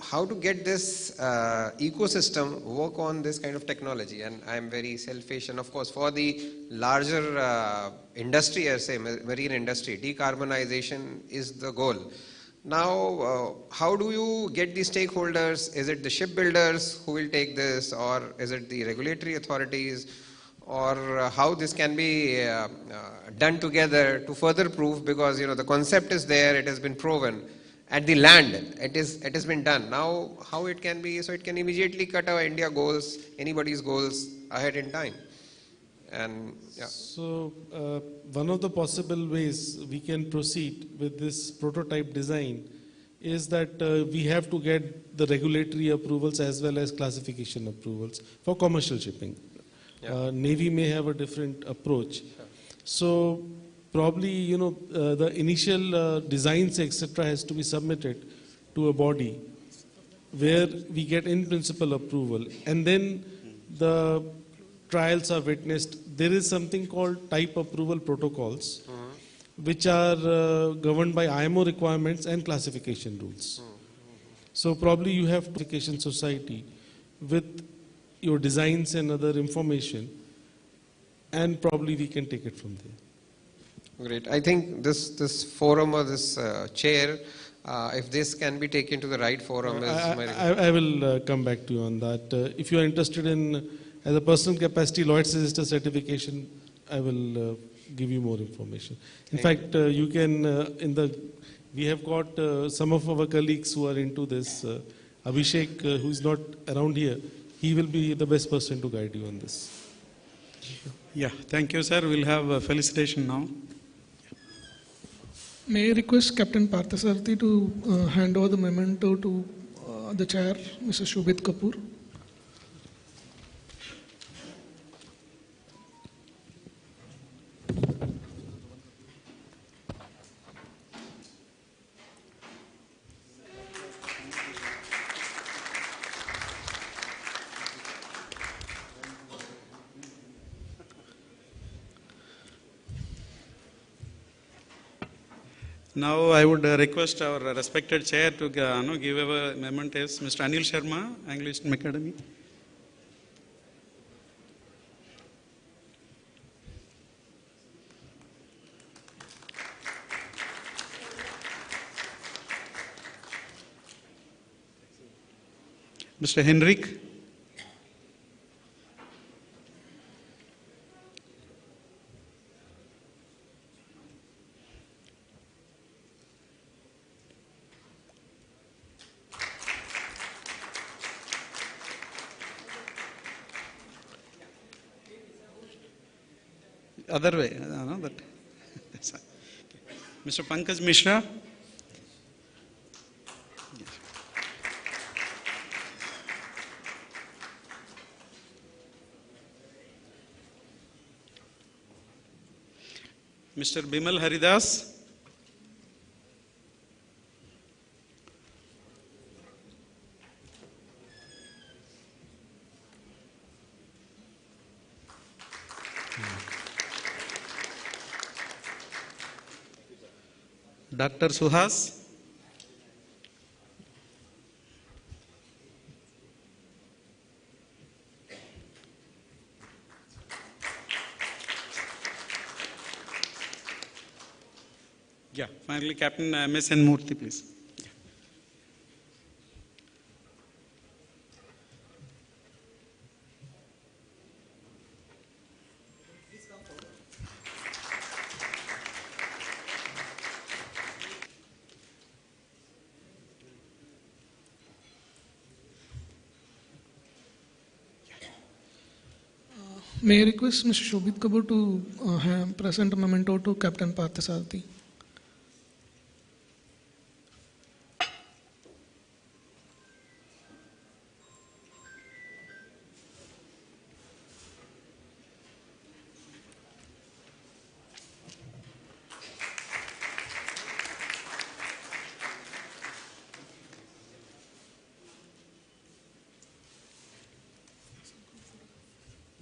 how to get this ecosystem work on this kind of technology? And I'm very selfish. And of course, for the larger industry, I say, marine industry, decarbonization is the goal. Now, how do you get the stakeholders? Is it the shipbuilders who will take this? Or is it the regulatory authorities? Or how this can be done together to further prove? Because, the concept is there, it has been proven. At the land, it has been done. Now, how it can be, so it can immediately cut our India goals, anybody's goals ahead in time. And yeah. So, one of the possible ways we can proceed with this prototype design is that we have to get the regulatory approvals as well as classification approvals for commercial shipping. Yeah. Navy may have a different approach. Yeah. So, probably, the initial designs, etc., has to be submitted to a body where we get in principle approval, and then the trials are witnessed. There is something called type approval protocols, which are governed by IMO requirements and classification rules. So probably you have classification society with your designs and other information, and probably we can take it from there. Great. I think this forum or this chair, if this can be taken to the right forum, I will come back to you on that. If you are interested in, as a personal capacity, Lloyd's Register certification, I will give you more information. In fact, you can, we have got some of our colleagues who are into this. Abhishek, who is not around here, he will be the best person to guide you on this. Yeah, thank you, sir. We'll have a felicitation now. May I request Captain Parthasarathi to hand over the memento to the chair, Mr. Shobhit Kapoor. Now I would request our respected chair to give a mementos, Mr. Anil Sharma, Anglo-Eastern Academy. Mr. Henrik. Other way, no, that. Mr. Pankaj Mishra. Mr. Bimal Haridas. Dr. Suhas. Yeah, finally, Captain M.S.N. Murthy, please. May I request Mr. Shobit Kapoor to present a memento to Captain Parthasarathy.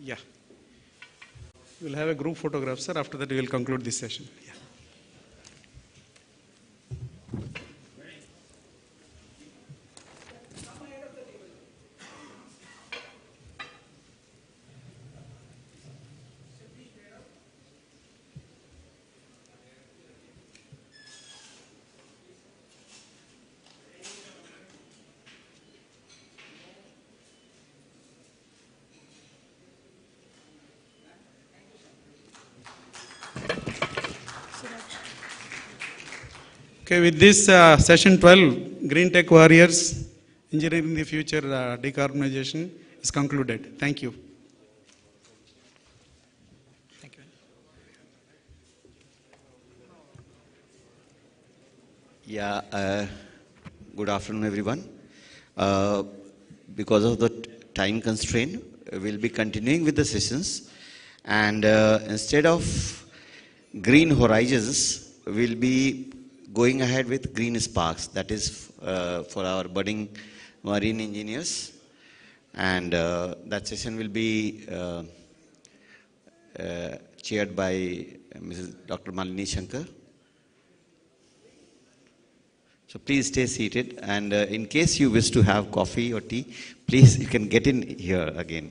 Yeah. We'll have a group photograph, sir. After that, we will conclude this session. Yeah. Okay, with this session 12, Green Tech Warriors, Engineering the Future Decarbonization is concluded. Thank you. Yeah, good afternoon, everyone. Because of the time constraint, we'll be continuing with the sessions. And instead of green horizons, we'll be going ahead with green sparks. That is for our budding marine engineers. And that session will be chaired by Mrs. Dr. Malini Shankar. So please stay seated, and in case you wish to have coffee or tea, please you can get in here again.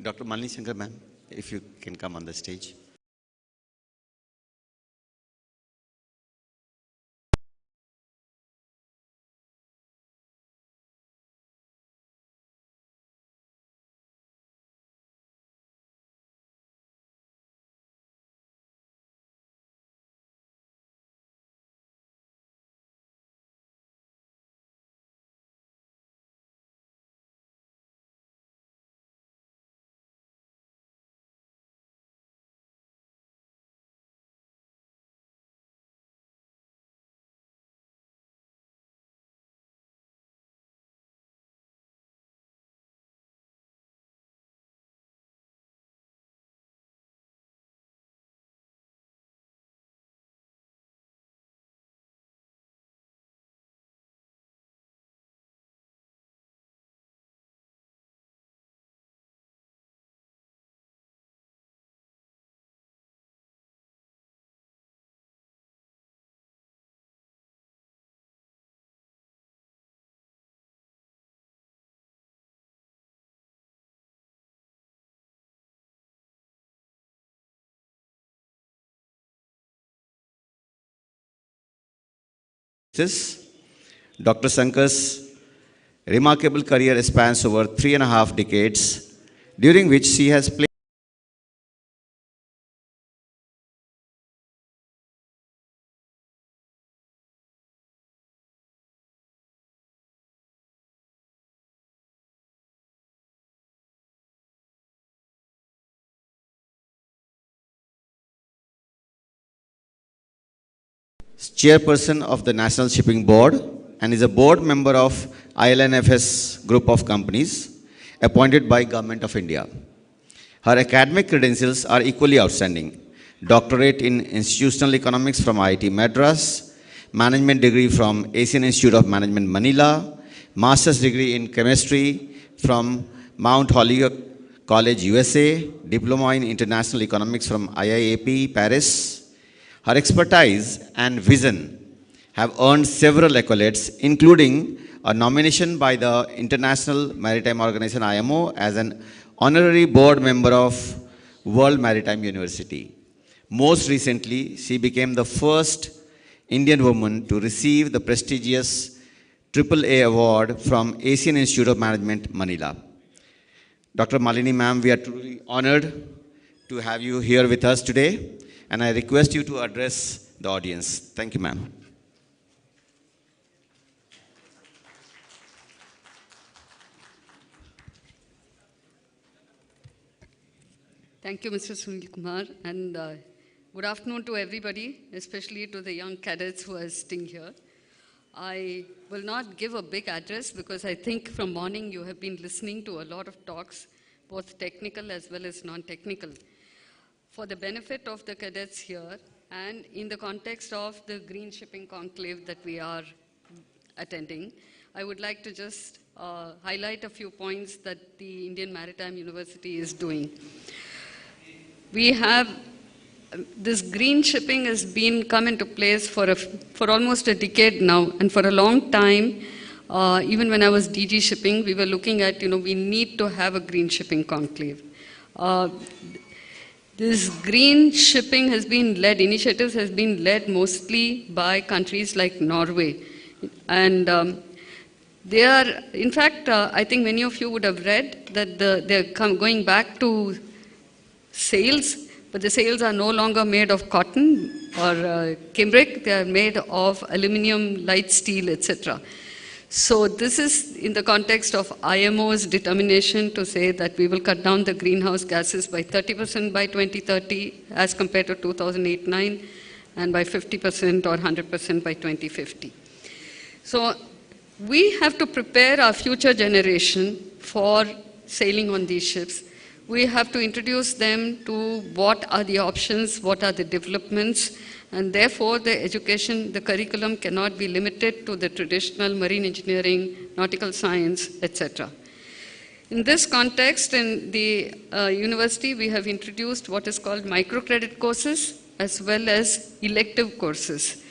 Dr. Malini Shankar, ma'am, if you can come on the stage. Dr. Sankar's remarkable career spans over 3.5 decades, during which she has played chairperson of the National Shipping Board and is a board member of ILNFS group of companies appointed by Government of India. Her academic credentials are equally outstanding. Doctorate in Institutional Economics from IIT Madras, Management degree from Asian Institute of Management Manila, Master's degree in Chemistry from Mount Holyoke College, USA, Diploma in International Economics from IIAP, Paris. Her expertise and vision have earned several accolades, including a nomination by the International Maritime Organization IMO as an honorary board member of World Maritime University. Most recently, she became the first Indian woman to receive the prestigious AAA award from Asian Institute of Management, Manila. Dr. Malini ma'am, we are truly honored to have you here with us today, and I request you to address the audience. Thank you, ma'am. Thank you, Mr. Sunil Kumar, and good afternoon to everybody, especially to the young cadets who are sitting here. I will not give a big address because I think from morning you have been listening to a lot of talks, both technical as well as non-technical. For the benefit of the cadets here and in the context of the Green Shipping Conclave that we are attending, I would like to just highlight a few points that the Indian Maritime University is doing. We have this green shipping has been come into place for almost a decade now, and for a long time, even when I was DG shipping, we were looking at, we need to have a green shipping conclave. This green shipping has been led, initiatives has been led mostly by countries like Norway. And they are, in fact, I think many of you would have read that they're going back to sails, but the sails are no longer made of cotton or cambric, they are made of aluminum, light steel, etc. So this is in the context of IMO's determination to say that we will cut down the greenhouse gases by 30% by 2030 as compared to 2008-9 and by 50% or 100% by 2050. So we have to prepare our future generation for sailing on these ships. We have to introduce them to what are the options, what are the developments, and therefore the education, the curriculum cannot be limited to the traditional marine engineering, nautical science, etc. In this context, in the university, we have introduced what is called microcredit courses as well as elective courses.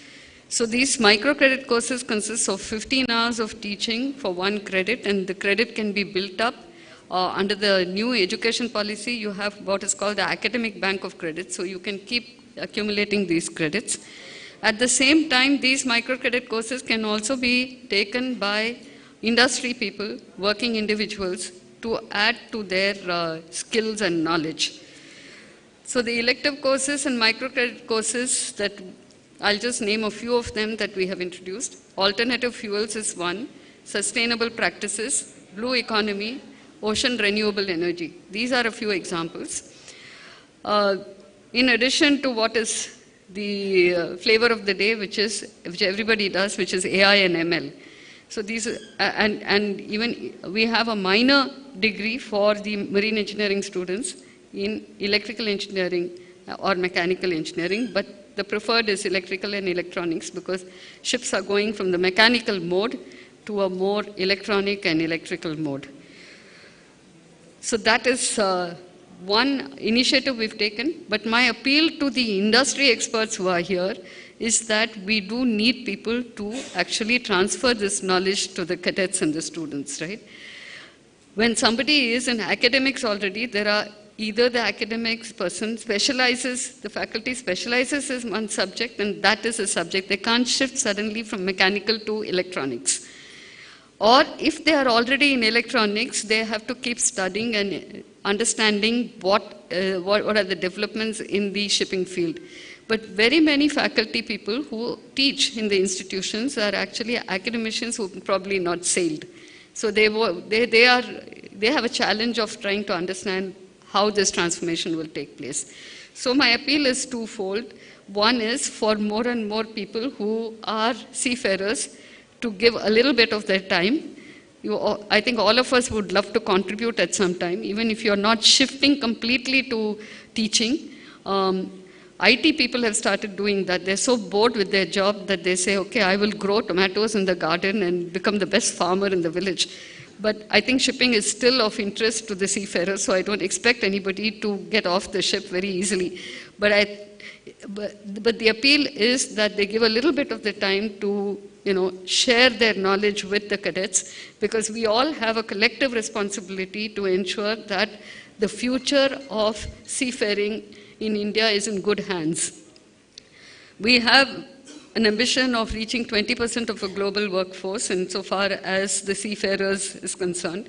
So these microcredit courses consist of 15 hours of teaching for 1 credit, and the credit can be built up. Under the new education policy, you have what is called the academic bank of credits, so you can keep accumulating these credits. At the same time, these microcredit courses can also be taken by industry people, working individuals, to add to their skills and knowledge. So the elective courses and microcredit courses that I'll just name a few of them that we have introduced. Alternative fuels is one, sustainable practices, blue economy, ocean renewable energy. These are a few examples. In addition to what is the flavor of the day, which everybody does, which is AI and ML. So these, and even we have a minor degree for the marine engineering students in electrical engineering or mechanical engineering, but the preferred is electrical and electronics because ships are going from the mechanical mode to a more electronic and electrical mode. So that is one initiative we've taken, but my appeal to the industry experts who are here is that we do need people to actually transfer this knowledge to the cadets and the students, right? When somebody is in academics already, there are either the academics person specializes, the faculty specializes in one subject, and that is a subject. They can't shift suddenly from mechanical to electronics. Or if they are already in electronics, they have to keep studying and understanding what are the developments in the shipping field. But very many faculty people who teach in the institutions are actually academicians who have probably not sailed. So they have a challenge of trying to understand how this transformation will take place. So my appeal is twofold. One is for more and more people who are seafarers to give a little bit of their time. I think all of us would love to contribute at some time, even if you're not shifting completely to teaching. IT people have started doing that. They're so bored with their job that they say, okay, I will grow tomatoes in the garden and become the best farmer in the village. But I think shipping is still of interest to the seafarers, so I don't expect anybody to get off the ship very easily. But the appeal is that they give a little bit of the time to share their knowledge with the cadets, because we all have a collective responsibility to ensure that the future of seafaring in India is in good hands. We have an ambition of reaching 20% of a global workforce insofar as the seafarers is concerned.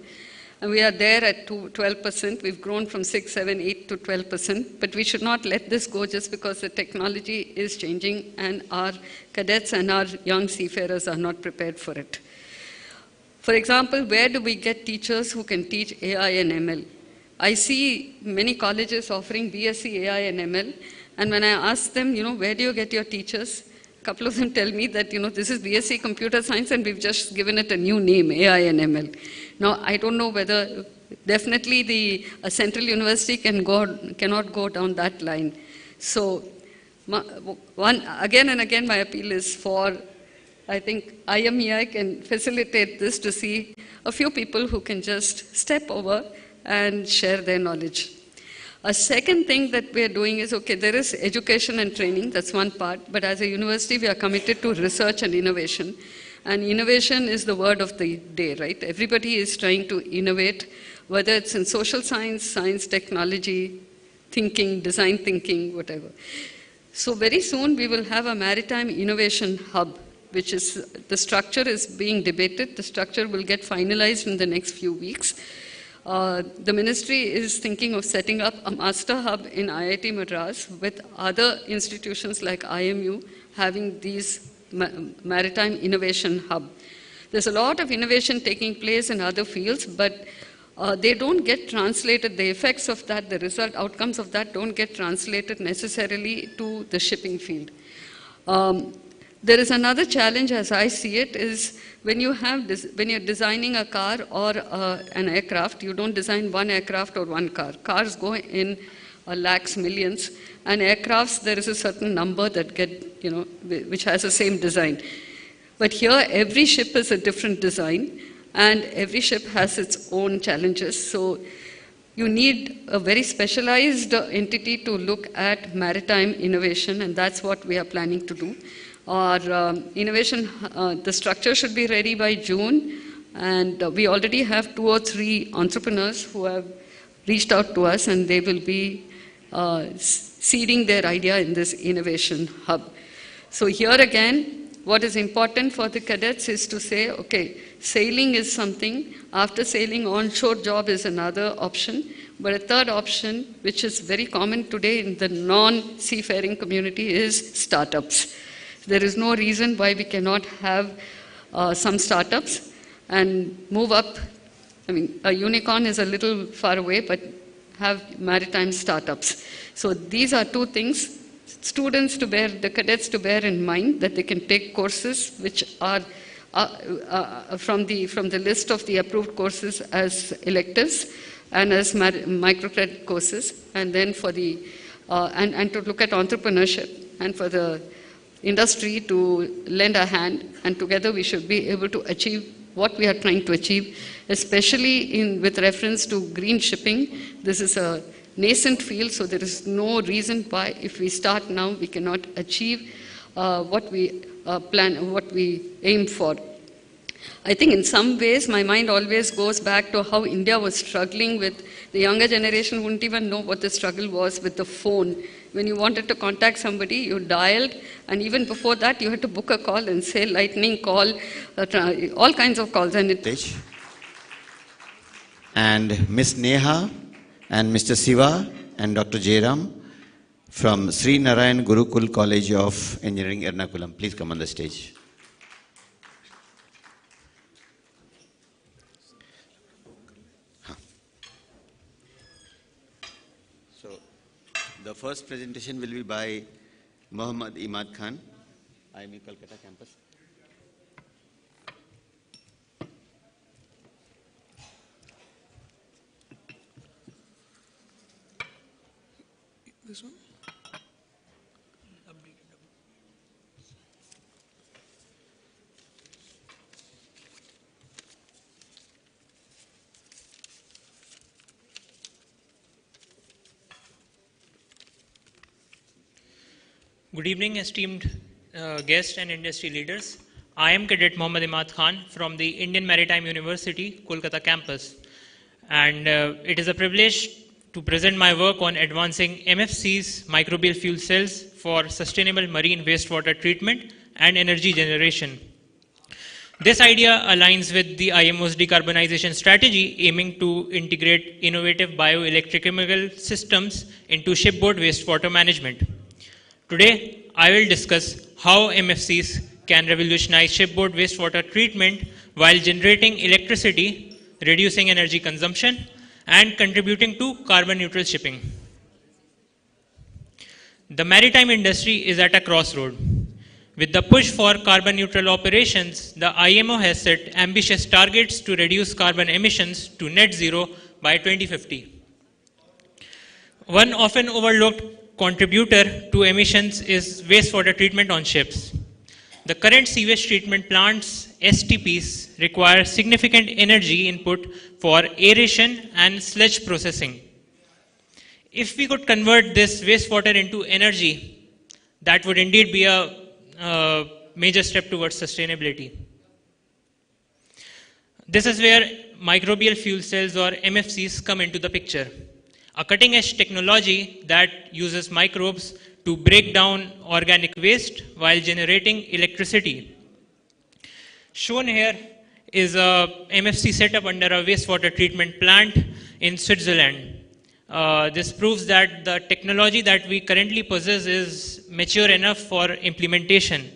And we are there at 12%. We've grown from 6, 7, 8 to 12%. But we should not let this go just because the technology is changing and our cadets and our young seafarers are not prepared for it. For example, where do we get teachers who can teach AI and ML? I see many colleges offering BSc AI and ML. And when I ask them, where do you get your teachers? A couple of them tell me that, this is BSc Computer Science and we've just given it a new name, AI and ML. Now, I don't know whether, definitely a central university cannot go down that line. So, again and again, my appeal is for, I think IMEI can facilitate this to see a few people who can just step over and share their knowledge. A second thing that we are doing is, okay, there is education and training, that's one part, but as a university we are committed to research and innovation. And innovation is the word of the day, right? Everybody is trying to innovate, whether it's in social science, science, technology, thinking, design thinking, whatever. So very soon we will have a maritime innovation hub, which is, the structure is being debated. The structure will get finalized in the next few weeks. The ministry is thinking of setting up a master hub in IIT Madras with other institutions like IMU having these maritime innovation hub. There's a lot of innovation taking place in other fields, but they don't get translated. The effects of that, the result outcomes of that don't get translated necessarily to the shipping field. There is another challenge, as I see it, is when you're designing a car or an aircraft, you don't design one aircraft or one car. Cars go in lakhs, millions, and aircrafts, there is a certain number that get, which has the same design. But here, every ship is a different design, and every ship has its own challenges. So you need a very specialized entity to look at maritime innovation, and that's what we are planning to do. Our innovation, the structure should be ready by June, and we already have 2 or 3 entrepreneurs who have reached out to us, and they will be seeding their idea in this innovation hub. So here again, what is important for the cadets is to say, okay, sailing is something, after sailing onshore job is another option, but a third option, which is very common today in the non-seafaring community, is startups. There is no reason why we cannot have some startups and move up. I mean, a unicorn is a little far away, but have maritime startups. So these are 2 things, students to bear, the cadets to bear in mind, that they can take courses which are from the list of the approved courses as electives and as microcredit courses, and then for the, and to look at entrepreneurship, and for the industry to lend a hand, and together we should be able to achieve what we are trying to achieve, especially with reference to green shipping. This is a nascent field, so there is no reason why if we start now we cannot achieve what we plan, what we aim for. I think in some ways my mind always goes back to how India was struggling with, the younger generation wouldn't even know what the struggle was with the phone. When you wanted to contact somebody, you dialed, and even before that you had to book a call and say lightning call, all kinds of calls. And Miss Neha and Mr. Siva and Dr. Jairam from Sri Narayan Gurukul College of Engineering, Ernakulam. Please come on the stage. So, the first presentation will be by Muhammad Imad Khan, IME Kolkata campus. This one? Good evening, esteemed guests and industry leaders. I am Cadet Mohammad Imad Khan from the Indian Maritime University, Kolkata campus. And it is a privilege to present my work on advancing MFCs, microbial fuel cells, for sustainable marine wastewater treatment and energy generation. This idea aligns with the IMO's decarbonization strategy, aiming to integrate innovative bioelectrochemical systems into shipboard wastewater management. Today, I will discuss how MFCs can revolutionize shipboard wastewater treatment while generating electricity, reducing energy consumption, and contributing to carbon neutral shipping. The maritime industry is at a crossroad. With the push for carbon neutral operations, the IMO has set ambitious targets to reduce carbon emissions to net zero by 2050. One often overlooked contributor to emissions is wastewater treatment on ships. The current sewage treatment plants, STPs, require significant energy input for aeration and sludge processing. If we could convert this wastewater into energy, that would indeed be a major step towards sustainability. This is where microbial fuel cells, or MFCs, come into the picture. A cutting-edge technology that uses microbes to break down organic waste while generating electricity. Shown here is a MFC setup under a wastewater treatment plant in Switzerland. This proves that the technology that we currently possess is mature enough for implementation.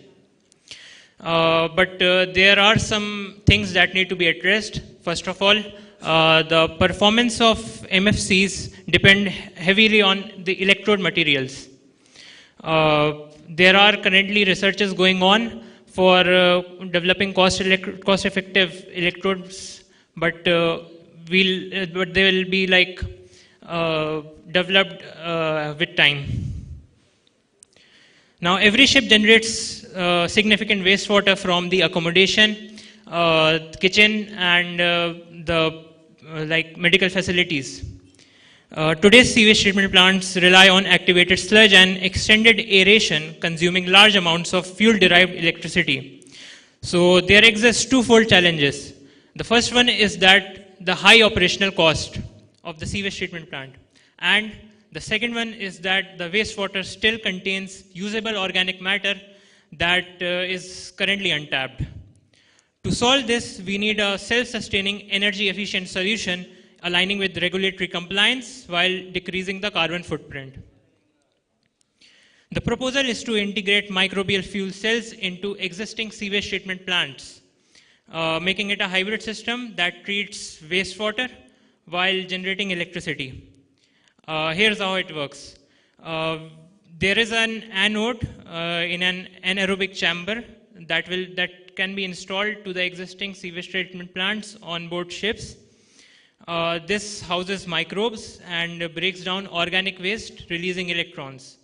But there are some things that need to be addressed. First of all, the performance of MFCs depend heavily on the electrode materials. There are currently researches going on for developing cost-effective electrodes, but they will be like developed with time. Now, every ship generates significant wastewater from the accommodation, kitchen, and the medical facilities. Today's sewage treatment plants rely on activated sludge and extended aeration, consuming large amounts of fuel-derived electricity. So there exist twofold challenges. The first one is that the high operational cost of the sewage treatment plant. And the second one is that the wastewater still contains usable organic matter that is currently untapped. To solve this, we need a self-sustaining, energy-efficient solution aligning with regulatory compliance while decreasing the carbon footprint. The proposal is to integrate microbial fuel cells into existing sewage treatment plants, making it a hybrid system that treats wastewater while generating electricity. Here's how it works. There is an anode in an anaerobic chamber that can be installed to the existing sewage treatment plants on board ships. This houses microbes and breaks down organic waste, releasing electrons.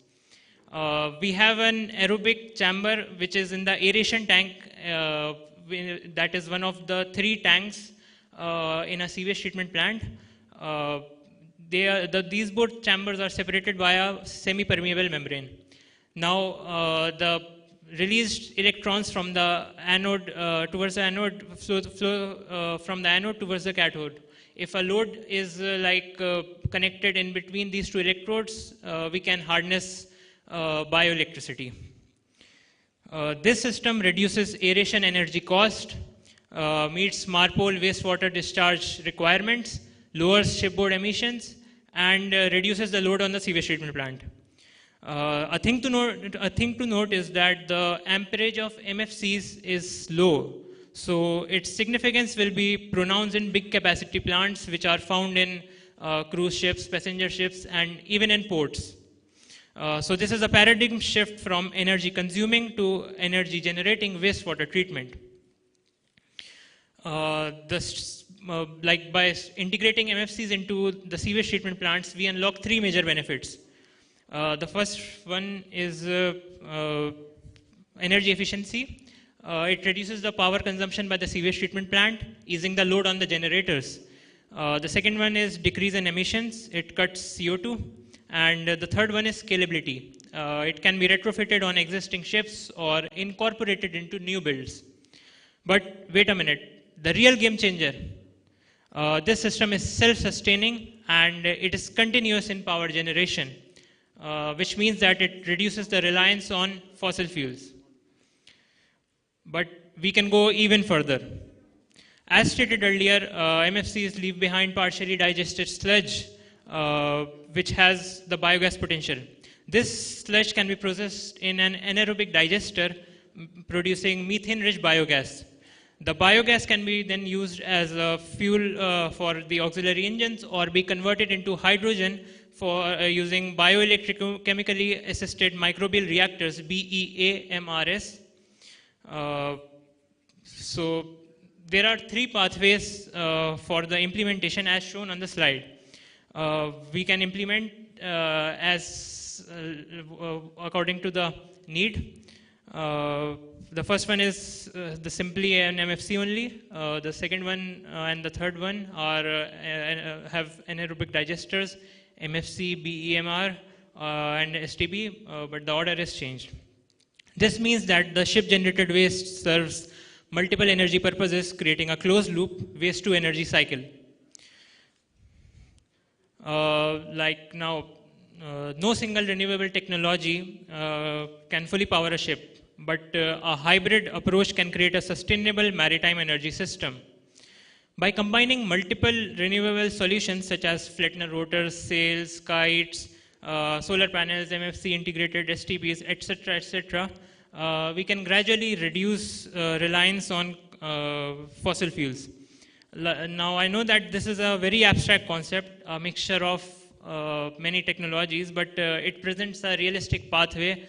We have an aerobic chamber which is in the aeration tank. That is one of the 3 tanks in a sewage treatment plant. These both chambers are separated by a semi-permeable membrane. Now, the released electrons from the anode towards the anode, flow from the anode towards the cathode. If a load is connected in between these two electrodes, we can harness bioelectricity. This system reduces aeration energy cost, meets MARPOL wastewater discharge requirements, lowers shipboard emissions, and reduces the load on the sewage treatment plant. A thing to note is that the amperage of MFCs is low, so its significance will be pronounced in big capacity plants which are found in cruise ships, passenger ships, and even in ports. So this is a paradigm shift from energy consuming to energy generating wastewater treatment. By integrating MFCs into the sewage treatment plants, we unlock three major benefits. The first one is energy efficiency. It reduces the power consumption by the sewage treatment plant, easing the load on the generators. The second one is decrease in emissions. It cuts CO2. And the third one is scalability. It can be retrofitted on existing ships or incorporated into new builds. But wait a minute, the real game changer. This system is self-sustaining and it is continuous in power generation, which means that it reduces the reliance on fossil fuels. But we can go even further. As stated earlier, MFCs leave behind partially digested sludge, which has the biogas potential. This sludge can be processed in an anaerobic digester, producing methane-rich biogas. The biogas can be then used as a fuel for the auxiliary engines or be converted into hydrogen for using bioelectrochemically assisted microbial reactors, BEAMRS. So there are three pathways for the implementation as shown on the slide. We can implement according to the need. The first one is simply an MFC only. The second one and the third one are have anaerobic digesters, MFC, BEMR, and STB, but the order is changed. This means that the ship-generated waste serves multiple energy purposes, creating a closed-loop waste-to-energy cycle. No single renewable technology can fully power a ship, but a hybrid approach can create a sustainable maritime energy system. By combining multiple renewable solutions such as Flettner rotors, sails, kites, solar panels, MFC integrated STPs, etc., we can gradually reduce reliance on fossil fuels. Now, I know that this is a very abstract concept, a mixture of many technologies, but it presents a realistic pathway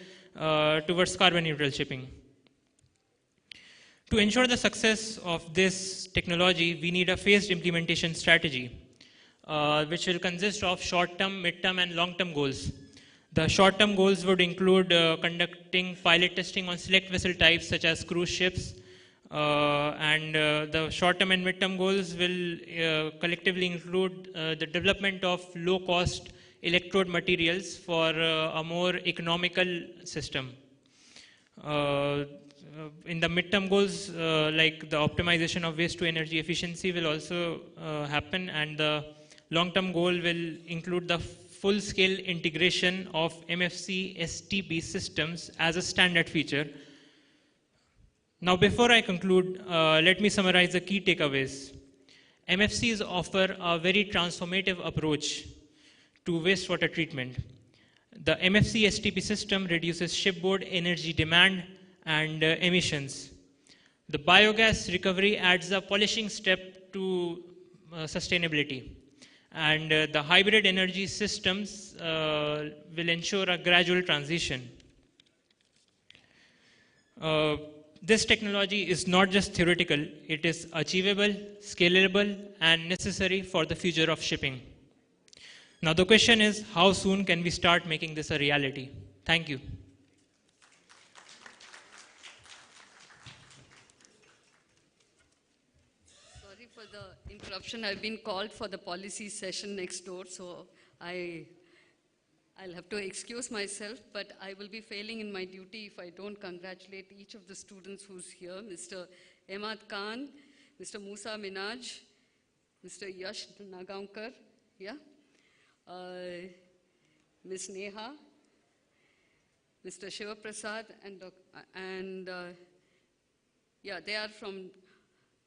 towards carbon neutral shipping. To ensure the success of this technology, we need a phased implementation strategy, which will consist of short-term, mid-term, and long-term goals. The short-term goals would include conducting pilot testing on select vessel types such as cruise ships, and the short-term and mid-term goals will collectively include the development of low-cost electrode materials for a more economical system. In the mid-term goals, like the optimization of waste-to-energy efficiency will also happen, and the long-term goal will include the full-scale integration of MFC STP systems as a standard feature. Now, before I conclude, let me summarize the key takeaways. MFCs offer a very transformative approach to wastewater treatment. The MFC STP system reduces shipboard energy demand and emissions. The biogas recovery adds a polishing step to sustainability. And the hybrid energy systems will ensure a gradual transition. This technology is not just theoretical, it is achievable, scalable, and necessary for the future of shipping. Now the question is, how soon can we start making this a reality? Thank you. Sorry for the interruption. I've been called for the policy session next door, so I I'll have to excuse myself, but I will be failing in my duty if I don't congratulate each of the students who's here. Mr. Ahmad Khan, Mr. Musa Minaj, Mr. Yash Nagaonkar, yeah? Ms. Neha, Mr. Shiva Prasad, and yeah, they are from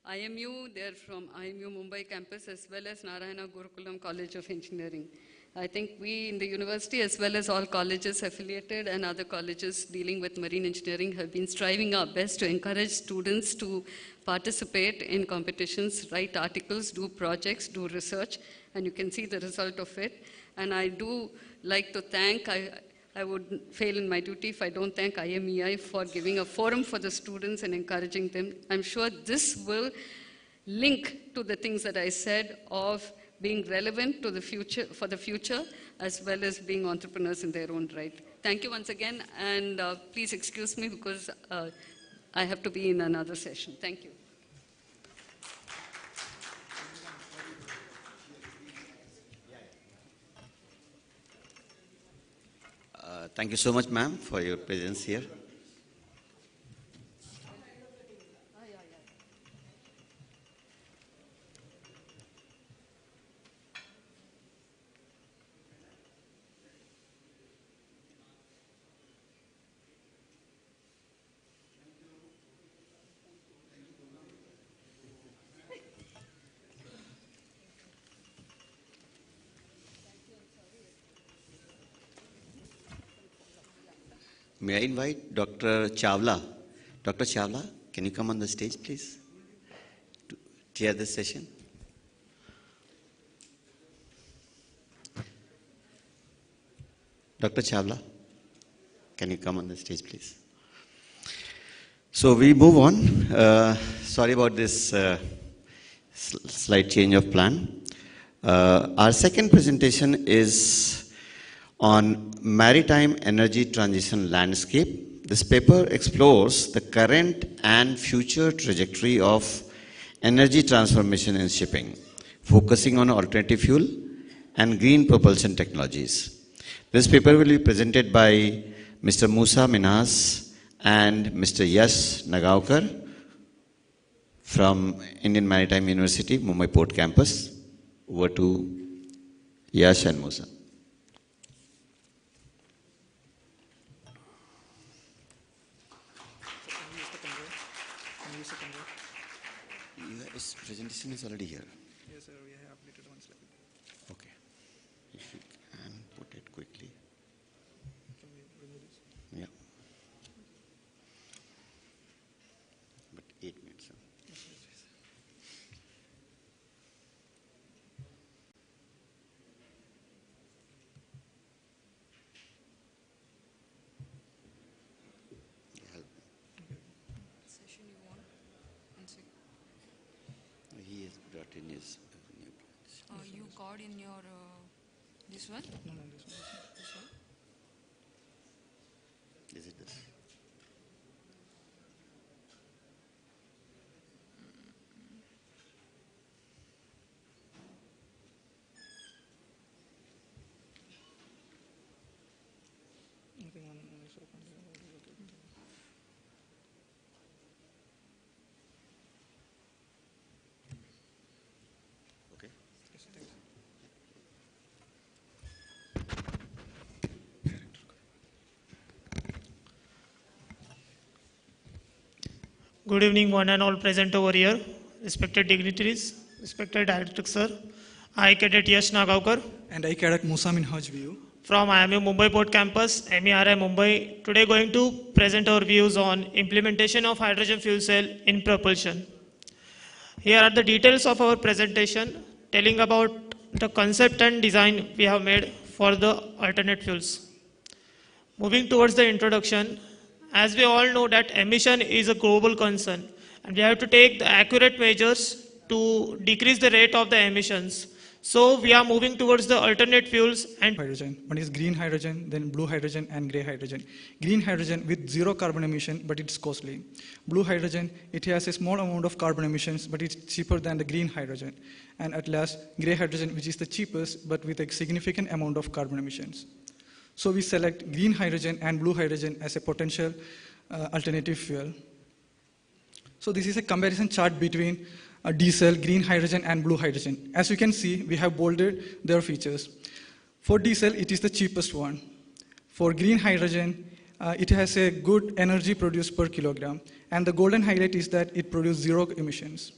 IMU, they're from IMU Mumbai campus as well as Narayana Gurukulam College of Engineering. I think we in the university as well as all colleges affiliated and other colleges dealing with marine engineering have been striving our best to encourage students to participate in competitions, write articles, do projects, do research, and you can see the result of it. And I do like to thank, I would fail in my duty if I don't thank IMEI for giving a forum for the students and encouraging them. I'm sure this will link to the things that I said of being relevant to the future, for the future, as well as being entrepreneurs in their own right. Thank you once again, and please excuse me because I have to be in another session. Thank you. Thank you so much, ma'am, for your presence here. May I invite Dr. Chawla? Dr. Chawla, can you come on the stage, please, to chair this session? Dr. Chawla, can you come on the stage, please? So we move on. Sorry about this slight change of plan. Our second presentation is on Maritime Energy Transition Landscape. This paper explores the current and future trajectory of energy transformation in shipping, focusing on alternative fuel and green propulsion technologies. This paper will be presented by Mr. Musa Minhas and Mr. Yash Nagaonkar from Indian Maritime University, Mumbai Port Campus. Over to Yash and Musa. His presentation is already here. Yes, sir. We have updated one slide. Okay. If you can put it quickly. Can we remove this? Yeah. But 8 minutes. Huh? Yes, yes, yes. Session you want? He has brought in his new plans. You got in your, this one? No, no, this one. This one? Is it this? Nothing on this open. Okay. Yes, thanks. Good evening, one and all present over here, respected dignitaries, respected director sir. I Cadet Yash Nagaonkar. And I Cadet Musa Minhaj view. From IMU Mumbai Port Campus, MERI Mumbai. Today going to present our views on implementation of hydrogen fuel cell in propulsion. Here are the details of our presentation telling about the concept and design we have made for the alternate fuels. Moving towards the introduction, as we all know that emission is a global concern and we have to take the accurate measures to decrease the rate of the emissions. So we are moving towards the alternate fuels and hydrogen. One is green hydrogen, then blue hydrogen and grey hydrogen. Green hydrogen with zero carbon emission, but it's costly. Blue hydrogen, it has a small amount of carbon emissions, but it's cheaper than the green hydrogen. And at last, grey hydrogen, which is the cheapest, but with a significant amount of carbon emissions. So we select green hydrogen and blue hydrogen as a potential alternative fuel. So this is a comparison chart between diesel, green hydrogen and blue hydrogen. As you can see, we have bolded their features. For diesel, it is the cheapest one. For green hydrogen, it has a good energy produced per kilogram. And the golden highlight is that it produces 0 emissions.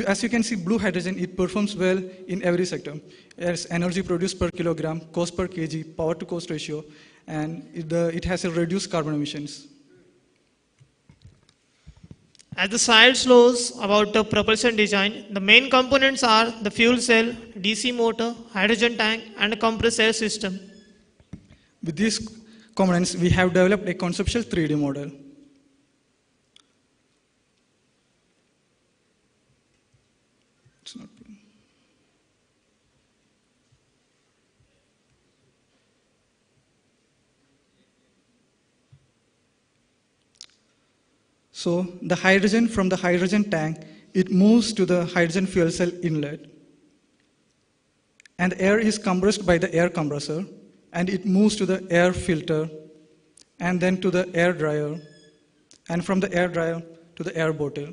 As you can see, blue hydrogen, it performs well in every sector. As energy produced per kilogram, cost per kg, power to cost ratio, and it has a reduced carbon emissions. As the slide shows about the propulsion design, the main components are the fuel cell, DC motor, hydrogen tank, and a compressed air system. With these components, we have developed a conceptual 3D model. It's not. So the hydrogen from the hydrogen tank, it moves to the hydrogen fuel cell inlet. And air is compressed by the air compressor, and it moves to the air filter, and then to the air dryer, and from the air dryer to the air bottle.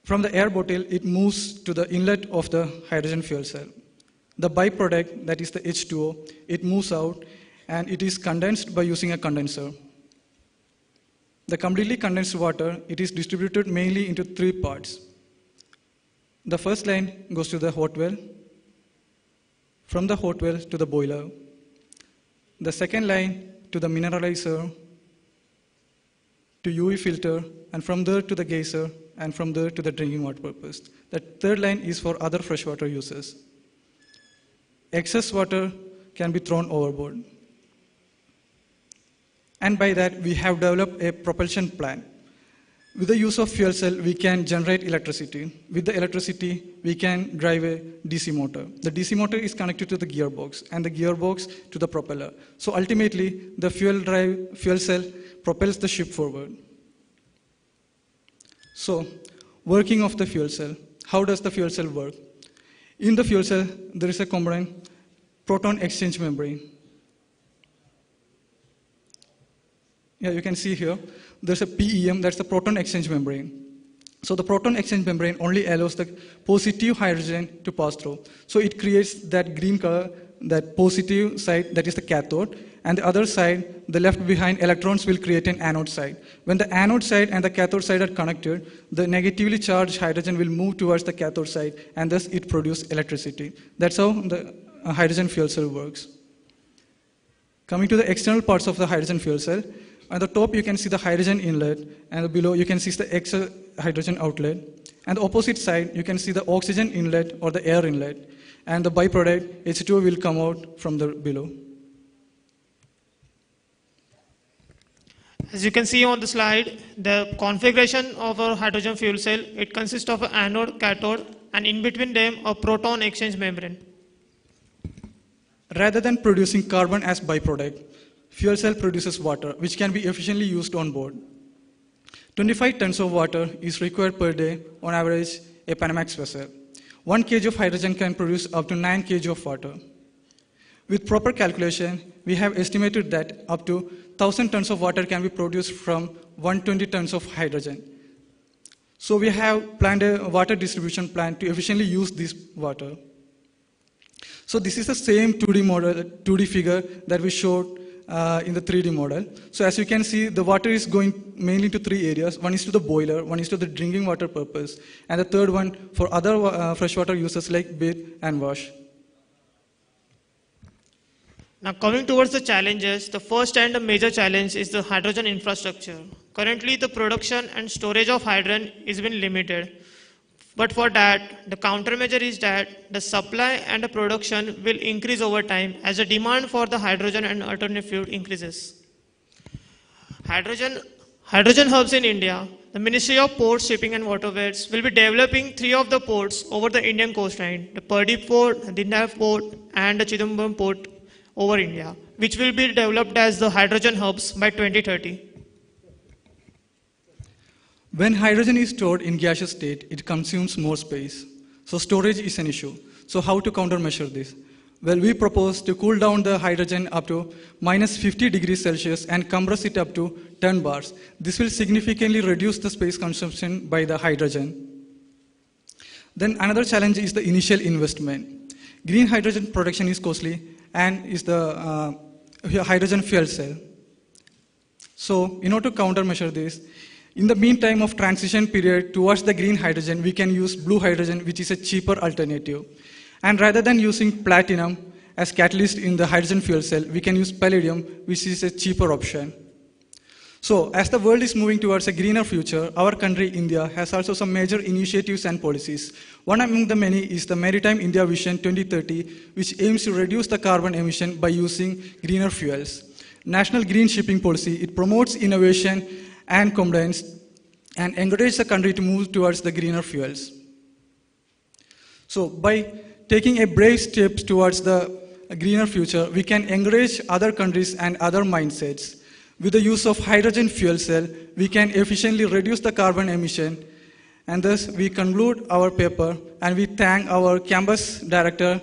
From the air bottle, it moves to the inlet of the hydrogen fuel cell. The byproduct, that is the H2O, it moves out, and it is condensed by using a condenser. The completely condensed water, it is distributed mainly into 3 parts. The first line goes to the hot well, from the hot well to the boiler. The second line to the mineralizer, to UV filter, and from there to the geyser, and from there to the drinking water purpose. The third line is for other freshwater uses. Excess water can be thrown overboard. And by that, we have developed a propulsion plant. With the use of fuel cell, we can generate electricity. With the electricity, we can drive a DC motor. The DC motor is connected to the gearbox, and the gearbox to the propeller. So ultimately, the fuel cell propels the ship forward. So, working of the fuel cell. How does the fuel cell work? In the fuel cell, there is a component, proton exchange membrane. Yeah, you can see here, there's a PEM, that's the proton exchange membrane. So the proton exchange membrane only allows the positive hydrogen to pass through. So it creates that green color, that positive side, that is the cathode, and the other side, the left behind electrons will create an anode side. When the anode side and the cathode side are connected, the negatively charged hydrogen will move towards the cathode side, and thus it produces electricity. That's how the hydrogen fuel cell works. Coming to the external parts of the hydrogen fuel cell, at the top, you can see the hydrogen inlet, and below, you can see the extra hydrogen outlet. And the opposite side, you can see the oxygen inlet or the air inlet. And the byproduct, H2O, will come out from the below. As you can see on the slide, the configuration of our hydrogen fuel cell, it consists of an anode, cathode, and in between them, a proton exchange membrane. Rather than producing carbon as byproduct, fuel cell produces water, which can be efficiently used on board. 25 tons of water is required per day, on average, a Panamax vessel. 1 kg of hydrogen can produce up to 9 kg of water. With proper calculation, we have estimated that up to 1,000 tons of water can be produced from 120 tons of hydrogen. So we have planned a water distribution plan to efficiently use this water. So this is the same 2D model, 2D figure that we showed in the 3D model. So as you can see, the water is going mainly to 3 areas. One is to the boiler, one is to the drinking water purpose, and the third one for other freshwater uses like bathe and wash. Now coming towards the challenges, the first and a major challenge is the hydrogen infrastructure. Currently the production and storage of hydrogen is been limited. But for that, the countermeasure is that the supply and the production will increase over time as the demand for the hydrogen and alternative fuel increases. Hydrogen hubs in India. The Ministry of Ports, Shipping and Waterways will be developing 3 of the ports over the Indian coastline, the Pardeep Port, the Dindal Port, and the Chidambaram Port over India, which will be developed as the hydrogen hubs by 2030. When hydrogen is stored in gaseous state, it consumes more space. So storage is an issue. So how to countermeasure this? Well, we propose to cool down the hydrogen up to minus 50 degrees Celsius and compress it up to 10 bars. This will significantly reduce the space consumption by the hydrogen. Then another challenge is the initial investment. Green hydrogen production is costly and is the hydrogen fuel cell. So in order to countermeasure this, in the meantime of transition period towards the green hydrogen, we can use blue hydrogen, which is a cheaper alternative. And rather than using platinum as catalyst in the hydrogen fuel cell, we can use palladium, which is a cheaper option. So as the world is moving towards a greener future, our country, India, has also some major initiatives and policies. One among the many is the Maritime India Vision 2030, which aims to reduce the carbon emission by using greener fuels. National Green Shipping Policy, it promotes innovation and compliance and encourages the country to move towards the greener fuels. So by taking a brave steps towards the greener future, we can encourage other countries and other mindsets. With the use of hydrogen fuel cell, we can efficiently reduce the carbon emission. And thus, we conclude our paper, and we thank our campus director,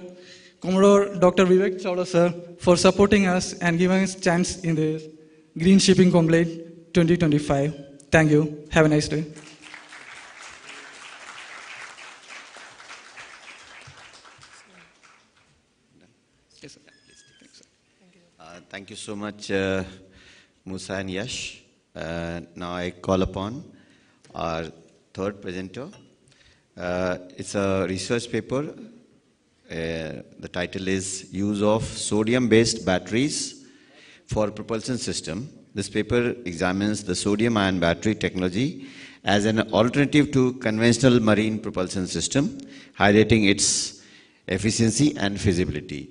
Commodore Dr. Vivek Chawla sir, for supporting us and giving us a chance in the Green Shipping Conclave 2025. Thank you. Have a nice day. Thank you so much, Musa and Yash. Now I call upon our third presenter. It's a research paper. The title is Use of Sodium-Based Batteries for Propulsion System. This paper examines the sodium-ion battery technology as an alternative to conventional marine propulsion system, highlighting its efficiency and feasibility.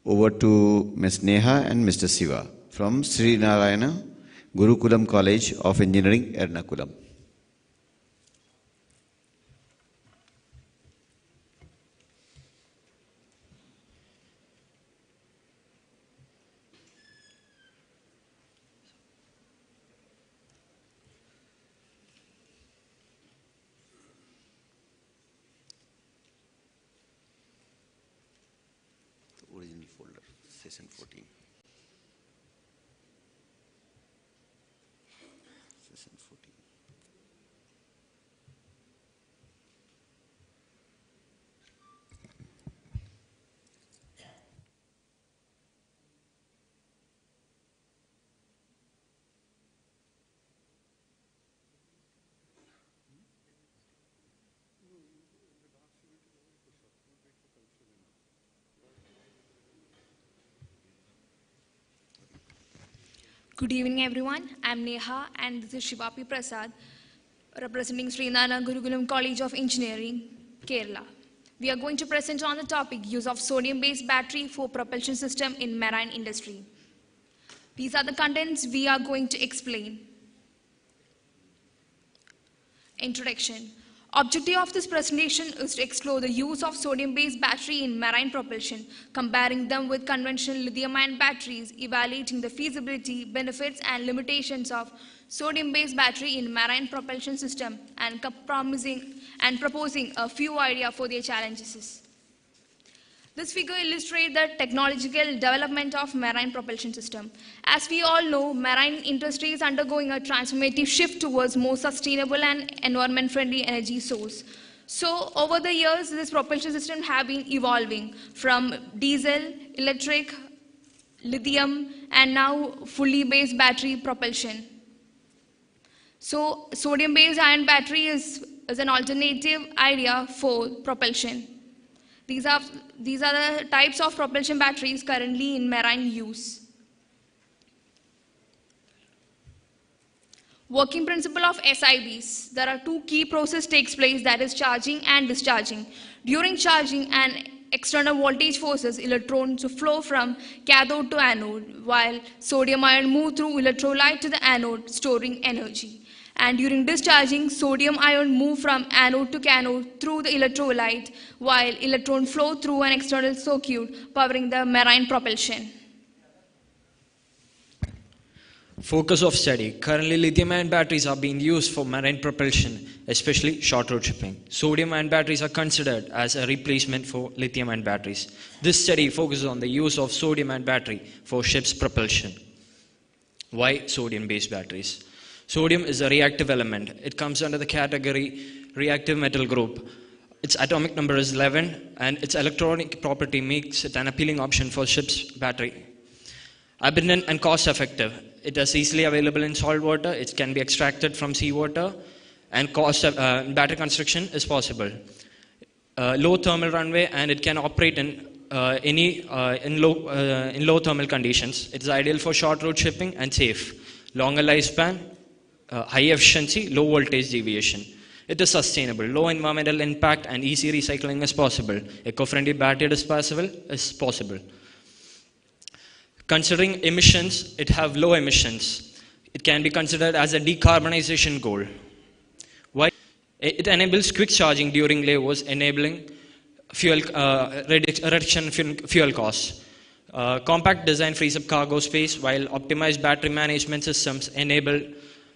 Over to Ms. Neha and Mr. Siva from Sri Narayana Gurukulam College of Engineering, Ernakulam. Original folder, session 14. Session 14. Good evening, everyone. I'm Neha, and this is Shivapi Prasad, representing Sri Narayana Gurukulam College of Engineering, Kerala. We are going to present on the topic use of sodium-based battery for propulsion system in marine industry. These are the contents we are going to explain. Introduction. Objective of this presentation is to explore the use of sodium-based battery in marine propulsion, comparing them with conventional lithium-ion batteries, evaluating the feasibility, benefits, and limitations of sodium-based battery in marine propulsion system, and proposing a few ideas for their challenges. This figure illustrates the technological development of marine propulsion system. As we all know, marine industry is undergoing a transformative shift towards more sustainable and environment-friendly energy source. So over the years, this propulsion system have been evolving from diesel, electric, lithium, and now fully based battery propulsion. So sodium-based ion battery is an alternative idea for propulsion. These are the types of propulsion batteries currently in marine use. Working principle of SIBs. There are two key processes takes place, that is charging and discharging. During charging, an external voltage forces electrons to flow from cathode to anode, while sodium ion move through electrolyte to the anode, storing energy. And during discharging, sodium ion move from anode to cathode through the electrolyte, while electrons flow through an external circuit, powering the marine propulsion. Focus of study. Currently, lithium-ion batteries are being used for marine propulsion, especially short-road shipping. Sodium-ion batteries are considered as a replacement for lithium-ion batteries. This study focuses on the use of sodium-ion battery for ships' propulsion. Why sodium-based batteries? Sodium is a reactive element. It comes under the category reactive metal group. Its atomic number is 11, and its electronic property makes it an appealing option for ships' battery. Abundant and cost-effective. It is easily available in salt water. It can be extracted from seawater, and battery construction is possible. Low thermal runway, and it can operate in low thermal conditions. It is ideal for short road shipping and safe. Longer lifespan, high efficiency, low voltage deviation. It is sustainable, low environmental impact, and easy recycling is possible. Eco-friendly battery disposal is possible. Considering emissions, it have low emissions. It can be considered as a decarbonization goal. Why? It enables quick charging during layovers, enabling reduction fuel costs. Compact design frees up cargo space, while optimized battery management systems enable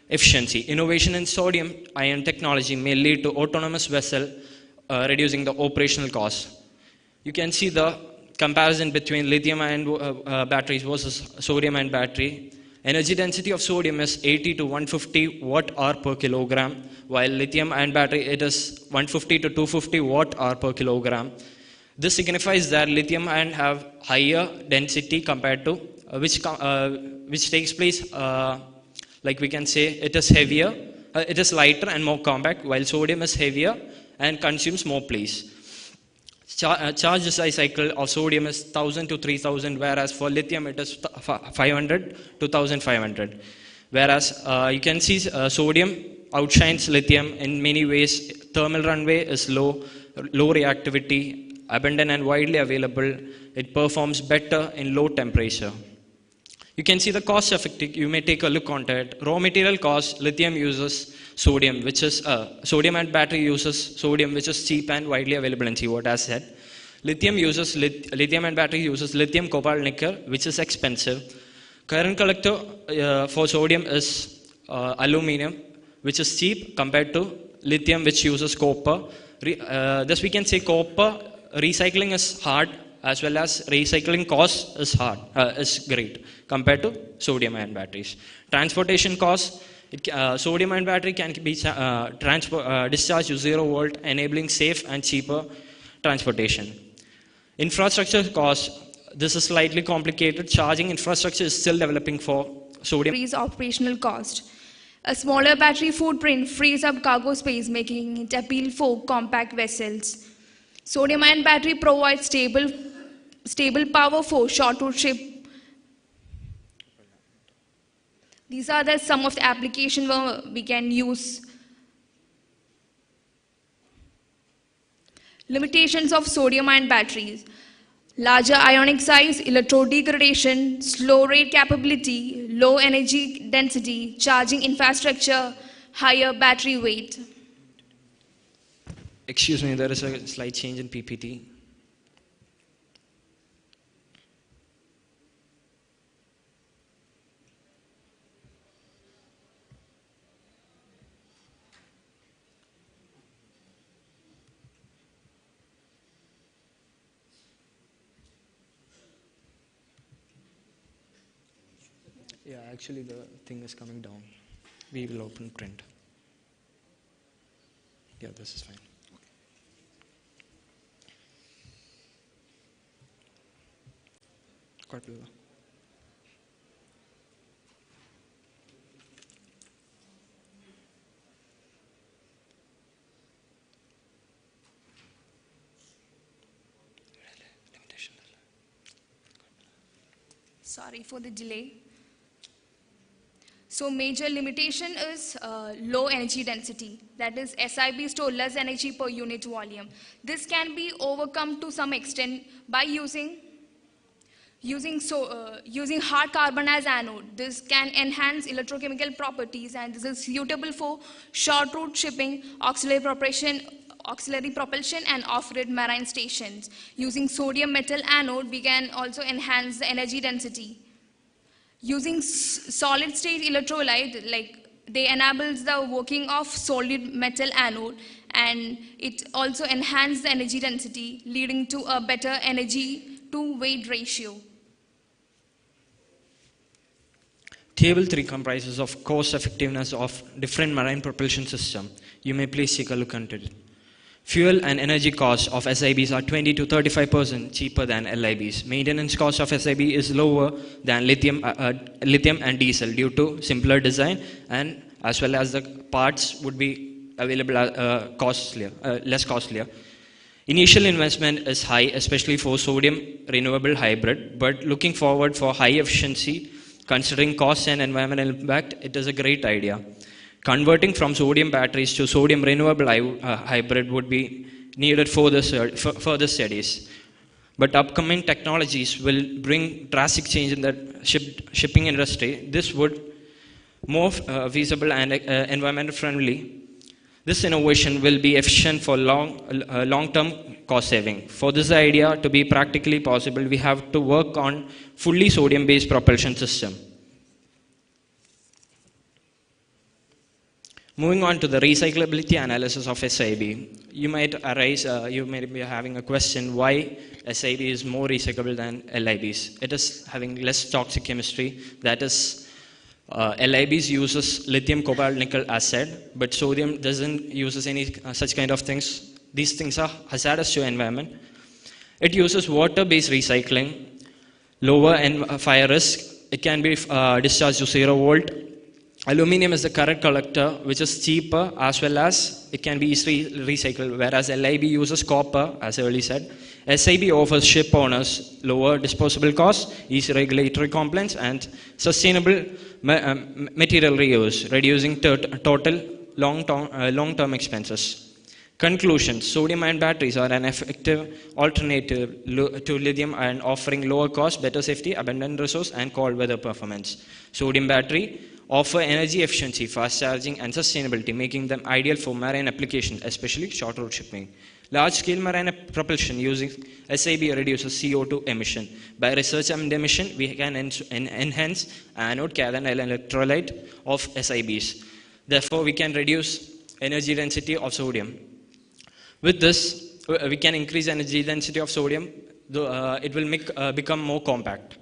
efficiency. Innovation in sodium-ion technology may lead to autonomous vessel, reducing the operational costs. You can see the comparison between lithium-ion batteries versus sodium-ion battery. Energy density of sodium is 80 to 150 watt-hour per kilogram, while lithium-ion battery it is 150 to 250 watt-hour per kilogram. This signifies that lithium-ion have higher density compared to which takes place. Like we can say, it is heavier, it is lighter and more compact, while sodium is heavier and consumes more place. Charge cycle of sodium is 1000 to 3000, whereas for lithium it is 500 to 1500. Whereas you can see sodium outshines lithium in many ways. Thermal runway is low reactivity, abundant and widely available. It performs better in low temperature. You can see the cost effective. You may take a look on it. Raw material cost, lithium uses sodium, which is sodium and battery uses sodium, which is cheap and widely available in seawater, as said. Lithium and battery uses lithium, cobalt, nickel, which is expensive. Current collector for sodium is aluminum, which is cheap compared to lithium, which uses copper. Thus we can say copper recycling is hard, as well as recycling cost is great compared to sodium ion batteries. Transportation costs, sodium ion battery can be discharged to 0 volt, enabling safe and cheaper transportation. Infrastructure costs, this is slightly complicated. Charging infrastructure is still developing for sodium. Frees operational cost. A smaller battery footprint frees up cargo space, making it appeal for compact vessels. Sodium-ion battery provides stable power for short-route ship. These are some of the applications where we can use. Limitations of sodium-ion batteries. Larger ionic size, electrodegradation, slow rate capability, low energy density, charging infrastructure, higher battery weight. Excuse me, there is a slight change in PPT. Yeah, actually the thing is coming down. We will open print. Yeah, this is fine. കുഴപ്പമില്ല. Sorry for the delay. So major limitation is low energy density. That is, SIB store less energy per unit volume. This can be overcome to some extent by using hard carbon as anode. This can enhance electrochemical properties, and this is suitable for short route shipping, auxiliary propulsion and off-grid marine stations. Using sodium metal anode, we can also enhance the energy density. Using solid state electrolyte, like they enables the working of solid metal anode, and it also enhances the energy density, leading to a better energy to weight ratio. Table 3 comprises of cost effectiveness of different marine propulsion system. You may please take a look into it. Fuel and energy costs of SIBs are 20 to 35% cheaper than LIBs. Maintenance cost of SIB is lower than lithium and diesel due to simpler design, and as well as the parts would be available less costlier. Initial investment is high, especially for sodium renewable hybrid, but looking forward for high efficiency, considering cost and environmental impact, it is a great idea. Converting from sodium batteries to sodium renewable hybrid would be needed for further studies. But upcoming technologies will bring drastic change in the shipping industry. This would more feasible and environmental friendly. This innovation will be efficient for long-term cost saving. For this idea to be practically possible, we have to work on fully sodium-based propulsion system. Moving on to the recyclability analysis of SIB, you might be having a question why SIB is more recyclable than LIBs. It is having less toxic chemistry. That is, LIBs uses lithium, cobalt, nickel as said, but sodium doesn't uses any such kind of things. These things are hazardous to environment. It uses water-based recycling, lower fire risk. It can be discharged to 0 volt. Aluminium is the current collector, which is cheaper, as well as it can be easily recycled, whereas LIB uses copper, as I already said. SIB offers ship owners lower disposable costs, easy regulatory compliance, and sustainable material reuse, reducing total long-term expenses. Conclusion: sodium-ion batteries are an effective alternative to lithium and offering lower cost, better safety, abundant resource, and cold weather performance. Sodium battery offer energy efficiency, fast charging, and sustainability, making them ideal for marine applications, especially short route shipping. Large-scale marine propulsion using SIB reduces CO2 emission. By research and emission, we can enhance anode, cathode, and electrolyte of SIBs. Therefore, we can reduce energy density of sodium. With this, we can increase energy density of sodium. It will become more compact.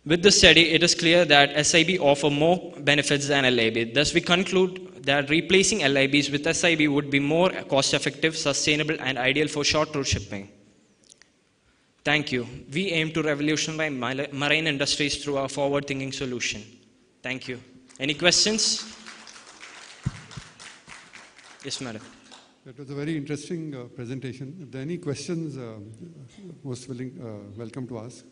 With this study, it is clear that SIB offer more benefits than LIB. Thus, we conclude that replacing LIBs with SIB would be more cost-effective, sustainable, and ideal for short route shipping. Thank you. We aim to revolutionize marine industries through our forward-thinking solution. Thank you. Any questions? Yes, madam. It was a very interesting presentation. If there are any questions, most welcome to ask.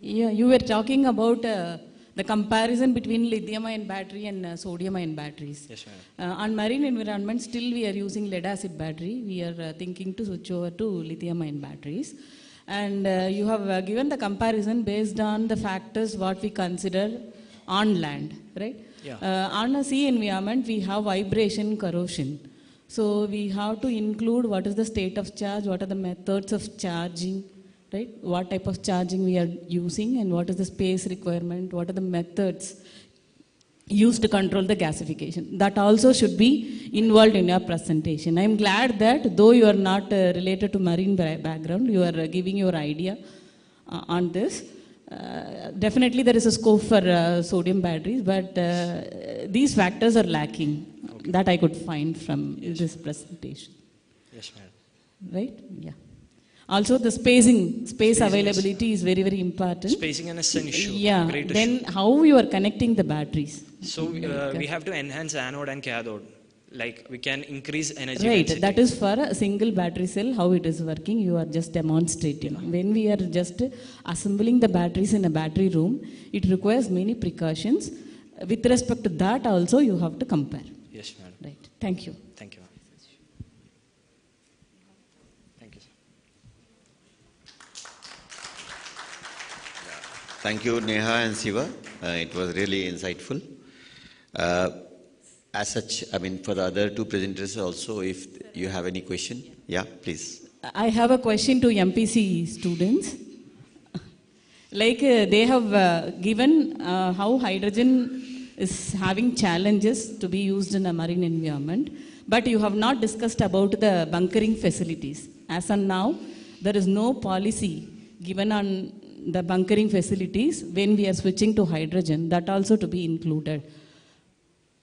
Yeah, you were talking about the comparison between lithium-ion battery and sodium-ion batteries. Yes, madam. On marine environment, still we are using lead-acid battery. We are thinking to switch over to lithium-ion batteries. And you have given the comparison based on the factors what we consider on land, right? Yeah. On a sea environment, we have vibration, corrosion. So we have to include what is the state of charge, what are the methods of charging, right? What type of charging we are using, and what is the space requirement, what are the methods used to control the gasification. That also should be involved in your presentation. I am glad that though you are not related to marine background, you are giving your idea on this. Definitely there is a scope for sodium batteries, but these factors are lacking. Okay. That I could find from this presentation. Yes, madam. Right? Yeah. Also, the space availability is very, very important. Spacing is an issue. Yeah. Great then issue. how you are connecting the batteries? So we have to enhance anode and cathode. Like we can increase energy Right. density. That is for a single battery cell. How it is working, you are just demonstrating. When we are just assembling the batteries in a battery room, it requires many precautions. With respect to that, also you have to compare. Yes. Yes, madam. Right. Thank you. Thank you. Thank you, sir. Thank you, Neha and Siva. It was really insightful. As such, I mean, for the other two presenters also, if you have any question, yeah, please. I have a question to MPC students. Like they have given how hydrogen is having challenges to be used in a marine environment, but you have not discussed about the bunkering facilities. As of now, there is no policy given on the bunkering facilities when we are switching to hydrogen. That also to be included.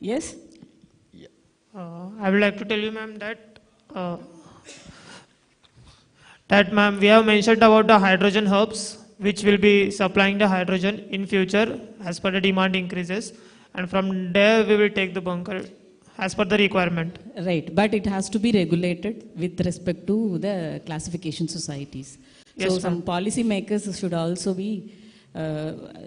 Yes? I would like to tell you, ma'am, that ma'am, we have mentioned about the hydrogen hubs, which will be supplying the hydrogen in future as per the demand increases, and from there we will take the bunker as per the requirement. Right, but it has to be regulated with respect to the classification societies. Yes, so some policy makers should also be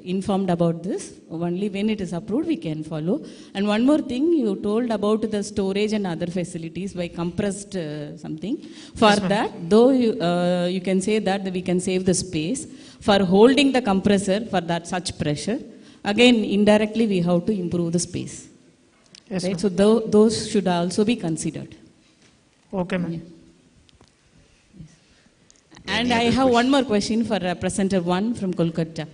informed about this. Only when it is approved we can follow. And one more thing, you told about the storage and other facilities by compressed something. For Yes, that, though you can say that we can save the space, for holding the compressor for that such pressure, again indirectly we have to improve the space. Yes, right? So those should also be considered. Okay, ma'am. Yeah. And I have one more question for presenter 1 from Kolkata.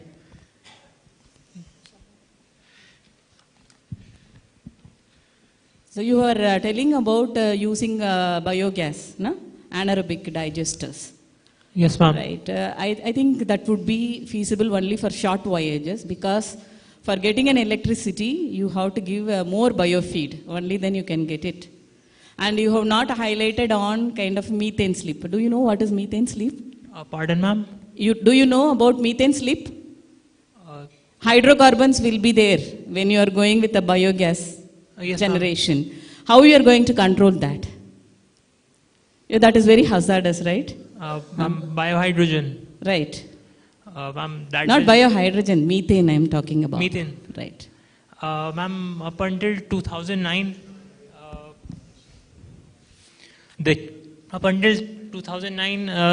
So you are telling about using biogas, no? Anaerobic digesters. Yes, ma'am. Right. I think that would be feasible only for short voyages, because for getting an electricity, you have to give more biofeed. Only then you can get it. And you have not highlighted on kind of methane slip. Do you know what is methane slip? Pardon, ma'am? Do you know about methane slip? Hydrocarbons will be there when you are going with a biogas yes, generation. How you are going to control that? Yeah, that is very hazardous, right? Biohydrogen. Right. Ma'am, Not biohydrogen, methane I am talking about. Methane. Right. Ma'am, up until 2009,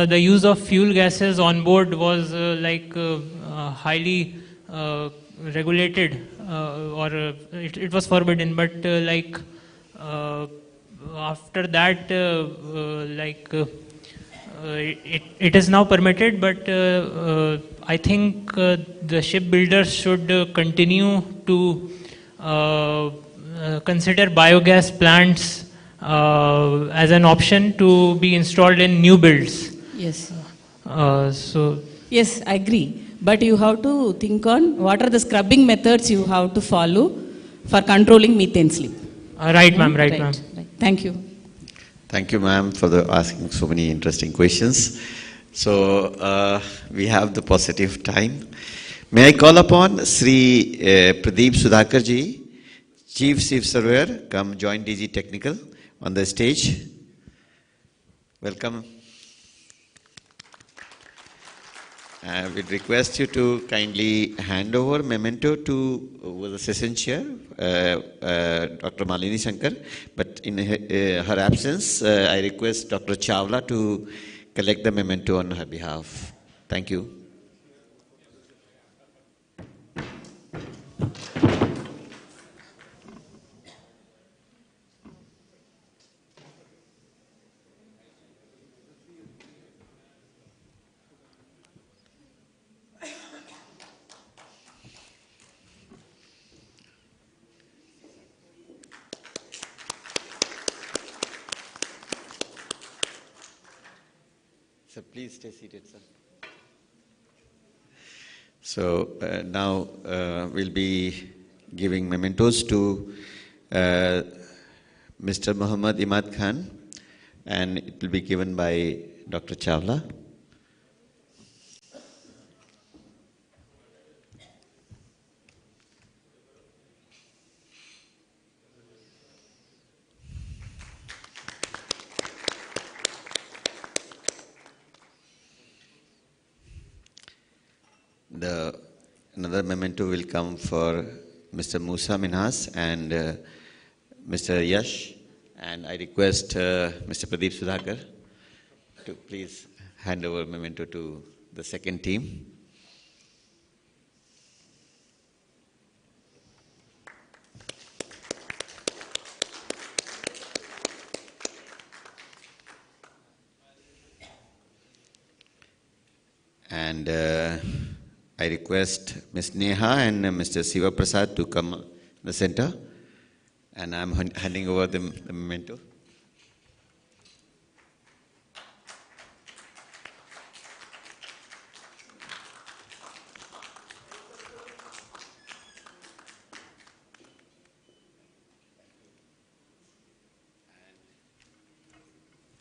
the use of fuel gases on board was highly regulated, or it was forbidden. But after that, it is now permitted. But I think the shipbuilders should continue to consider biogas plants as an option to be installed in new builds. Yes. Yes, I agree. But you have to think on what are the scrubbing methods you have to follow for controlling methane slip. Right, ma'am. Right, ma'am. Right. Thank you. Thank you, ma'am, for asking so many interesting questions. So we have the positive time. May I call upon Shri Pradeep Sudhakar ji, Chief Surveyor, come join DG Technical on the stage. Welcome. I would request you to kindly hand over memento to the session chair, Dr. Malini Shankar. But in her absence, I request Dr. Chawla to collect the memento on her behalf. Thank you. Sir, please stay seated, sir. So now we'll be giving mementos to Mr. Muhammad Imad Khan, and it will be given by Dr. Chawla. Another memento will come for Mr. Musa Minhas and Mr. Yash, and I request Mr. Pradeep Sudhakar to please hand over memento to the second team. And I request Ms. Neha and Mr. Siva Prasad to come in the center. And I'm handing over the memento.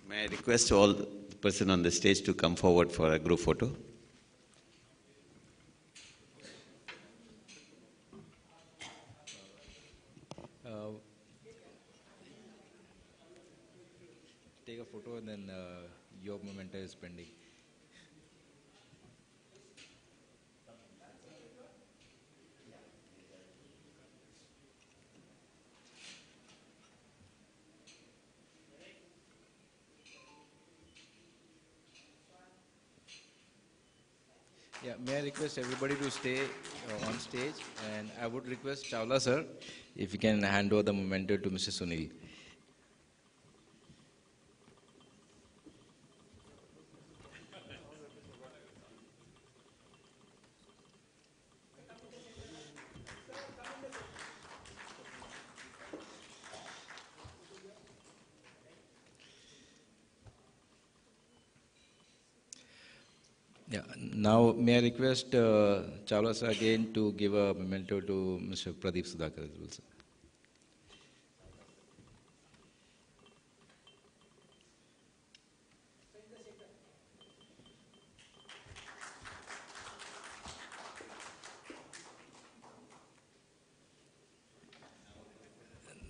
May I request all the person on the stage to come forward for a group photo? Take a photo and then your memento is pending. Yeah, may I request everybody to stay on stage, and I would request Chawla sir if you can hand over the memento to Mr. Sunil. Yeah. Now, may I request Chawla sir again to give a memento to Mr. Pradeep Sudhakar as well, sir.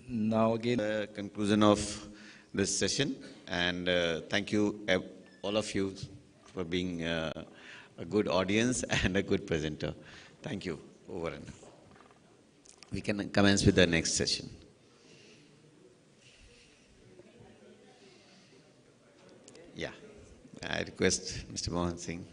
Now again, the conclusion of this session, and thank you all of you for being a good audience and a good presenter. Thank you. Over and we can commence with the next session. Yeah, I request Mr. Mohan Singh.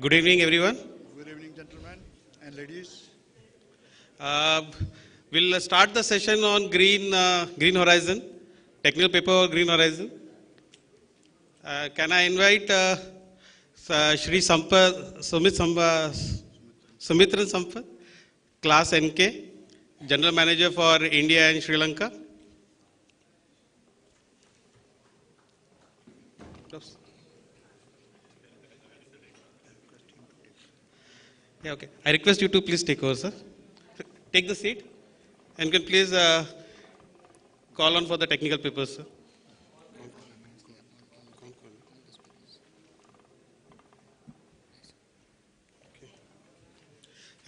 Good evening, everyone. Good evening, gentlemen and ladies. We'll start the session on Green Horizon, technical paper on Green Horizon. Can I invite Shri Sumitran Sampath, Class NK, General Manager for India and Sri Lanka. Yeah, okay. I request you to please take over, sir. Take the seat and you can please call on for the technical papers, sir.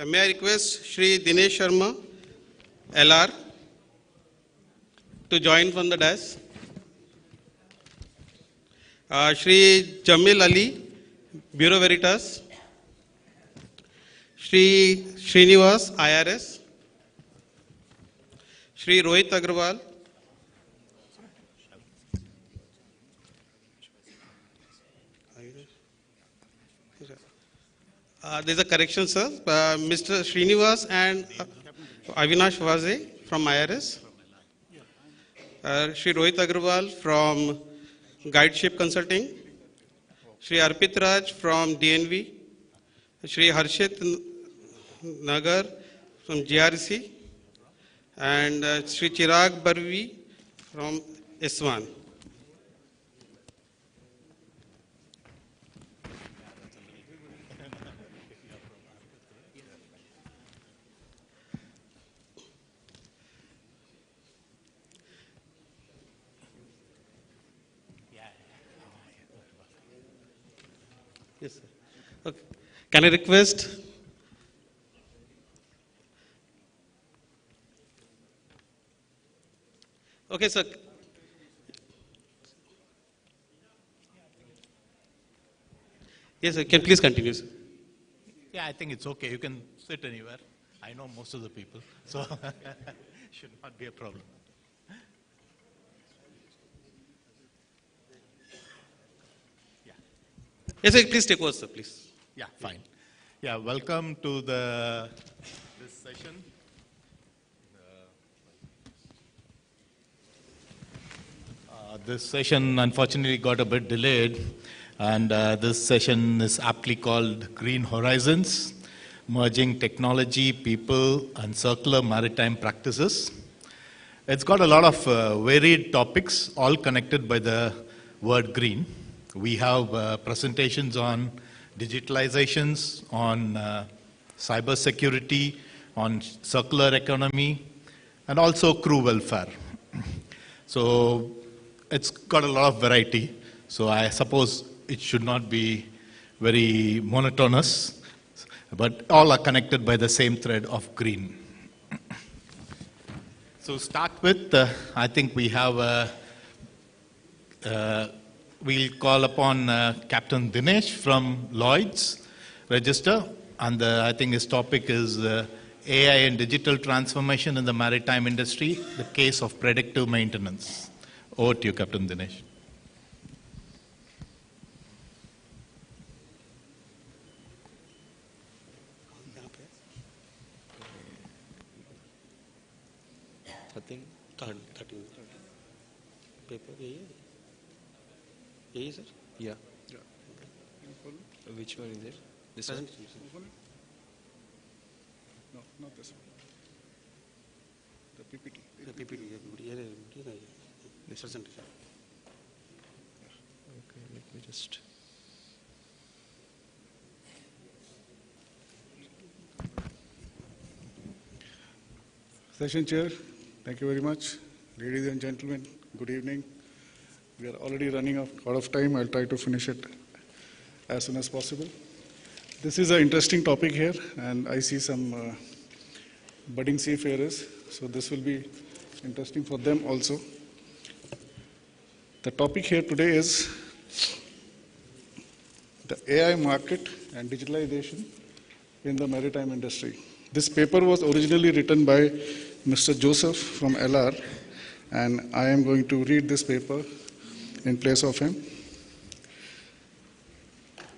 May I request Shri Dinesh Sharma, LR, to join from the dais. Shri Jamil Ali, Bureau Veritas. Shri Srinivas, IRS. Shri Rohit Agrawal. There's a correction, sir. Mr. Srinivas and Avinash Vaze from IRS. Shri Rohit Agrawal from Guideship Consulting. Shri Arpit Raj from DNV. Shri Harshit Nagar from GRC. And Shri Chirag Barvi from S1. Yes, sir. Okay. Can I request? Okay, sir. Yes, sir. Can please continue, sir? Yeah, I think it's okay. You can sit anywhere. I know most of the people, so should not be a problem. Yes, sir. Please take over, sir, please. Yeah, fine. Yeah, welcome to this session. This session unfortunately got a bit delayed, and this session is aptly called Green Horizons, Merging Technology, People, and Circular Maritime Practices. It's got a lot of varied topics, all connected by the word green. We have presentations on digitalizations, on cybersecurity, on circular economy, and also crew welfare. So it's got a lot of variety. So I suppose it should not be very monotonous, but all are connected by the same thread of green. So start with, I think we have we'll call upon Captain Dinesh from Lloyd's Register, and I think his topic is AI and digital transformation in the maritime industry, the case of predictive maintenance. Over to you, Captain Dinesh. Paper, yeah, sir? Yeah. Which one is it? This one? No, not this one. The PPT. The PPT. This presentation. Okay, let me just. Session Chair, thank you very much. Ladies and gentlemen, good evening. We are already running out of time. I'll try to finish it as soon as possible. This is an interesting topic here, and I see some budding seafarers, so this will be interesting for them also. The topic here today is the AI market and digitalization in the maritime industry. This paper was originally written by Mr. Joseph from LR, and I am going to read this paper in place of him.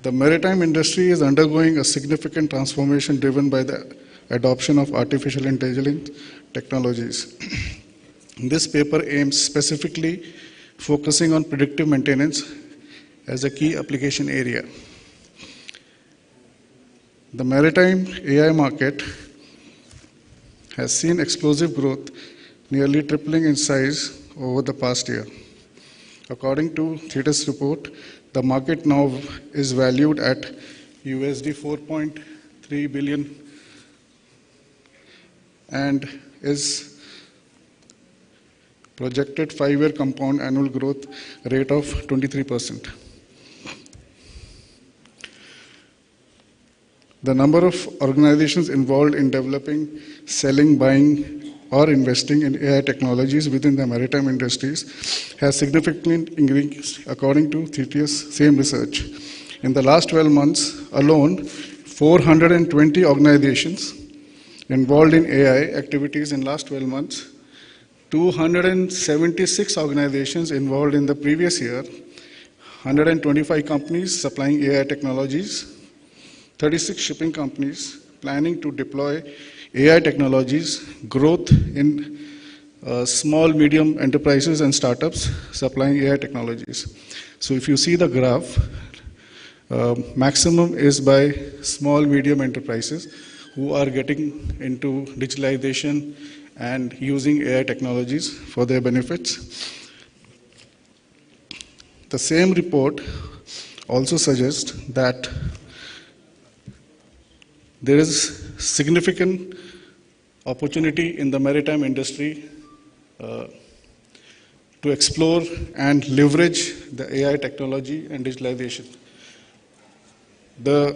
The maritime industry is undergoing a significant transformation driven by the adoption of artificial intelligence technologies. This paper aims specifically focusing on predictive maintenance as a key application area. The maritime AI market has seen explosive growth, nearly tripling in size over the past year. According to Thetis report, the market now is valued at USD 4.3 billion and is projected 5-year compound annual growth rate of 23%. The number of organizations involved in developing, selling, buying, or investing in AI technologies within the maritime industries has significantly increased according to Thetis same research. In the last 12 months alone, 420 organizations involved in AI activities in last 12 months, 276 organizations involved in the previous year, 125 companies supplying AI technologies, 36 shipping companies planning to deploy AI technologies, growth in small, medium enterprises and startups supplying AI technologies. So if you see the graph, maximum is by small, medium enterprises who are getting into digitalization and using AI technologies for their benefits. The same report also suggests that there is significant opportunity in the maritime industry to explore and leverage the AI technology and digitalization. The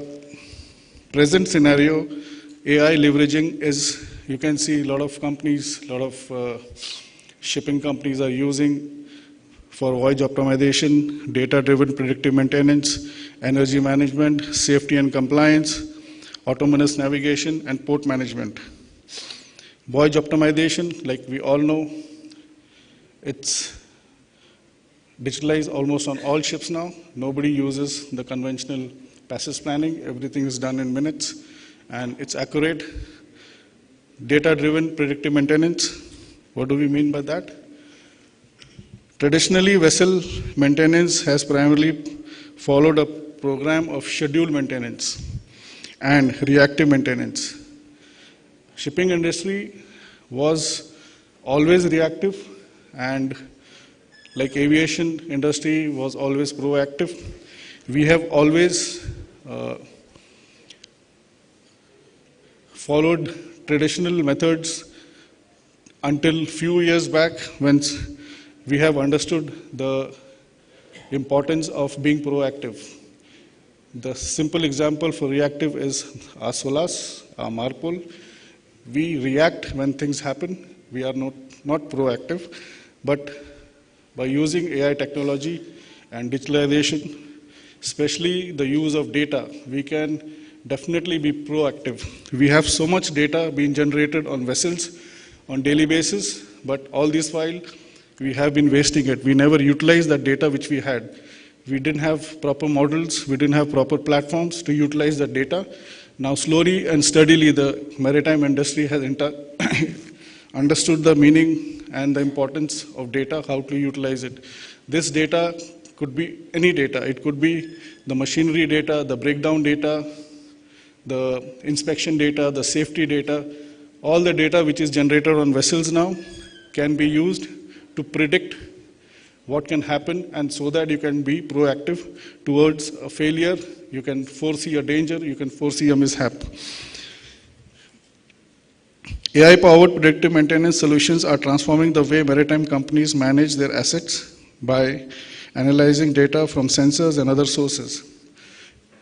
present scenario, AI leveraging is, you can see a lot of companies, a lot of shipping companies are using for voyage optimization, data-driven predictive maintenance, energy management, safety and compliance, autonomous navigation, and port management. Voyage optimization, like we all know, it's digitalized almost on all ships now. Nobody uses the conventional passage planning. Everything is done in minutes, and it's accurate. Data-driven predictive maintenance. What do we mean by that? Traditionally, vessel maintenance has primarily followed a program of scheduled maintenance and reactive maintenance. Shipping industry was always reactive, and like aviation industry was always proactive. We have always followed traditional methods until few years back, when we have understood the importance of being proactive. The simple example for reactive is our SOLAS, our MARPOL. We react when things happen. We are not proactive, but by using AI technology and digitalization, especially the use of data, we can definitely be proactive. We have so much data being generated on vessels on daily basis, but all this while we have been wasting it. We never utilized that data which we had. We didn't have proper models, we didn't have proper platforms to utilize that data. Now slowly and steadily the maritime industry has understood the meaning and the importance of data, how to utilize it. This data could be any data. It could be the machinery data, the breakdown data, the inspection data, the safety data. All the data which is generated on vessels now can be used to predict what can happen, and so that you can be proactive towards a failure. You can foresee a danger, you can foresee a mishap. AI-powered predictive maintenance solutions are transforming the way maritime companies manage their assets by analyzing data from sensors and other sources.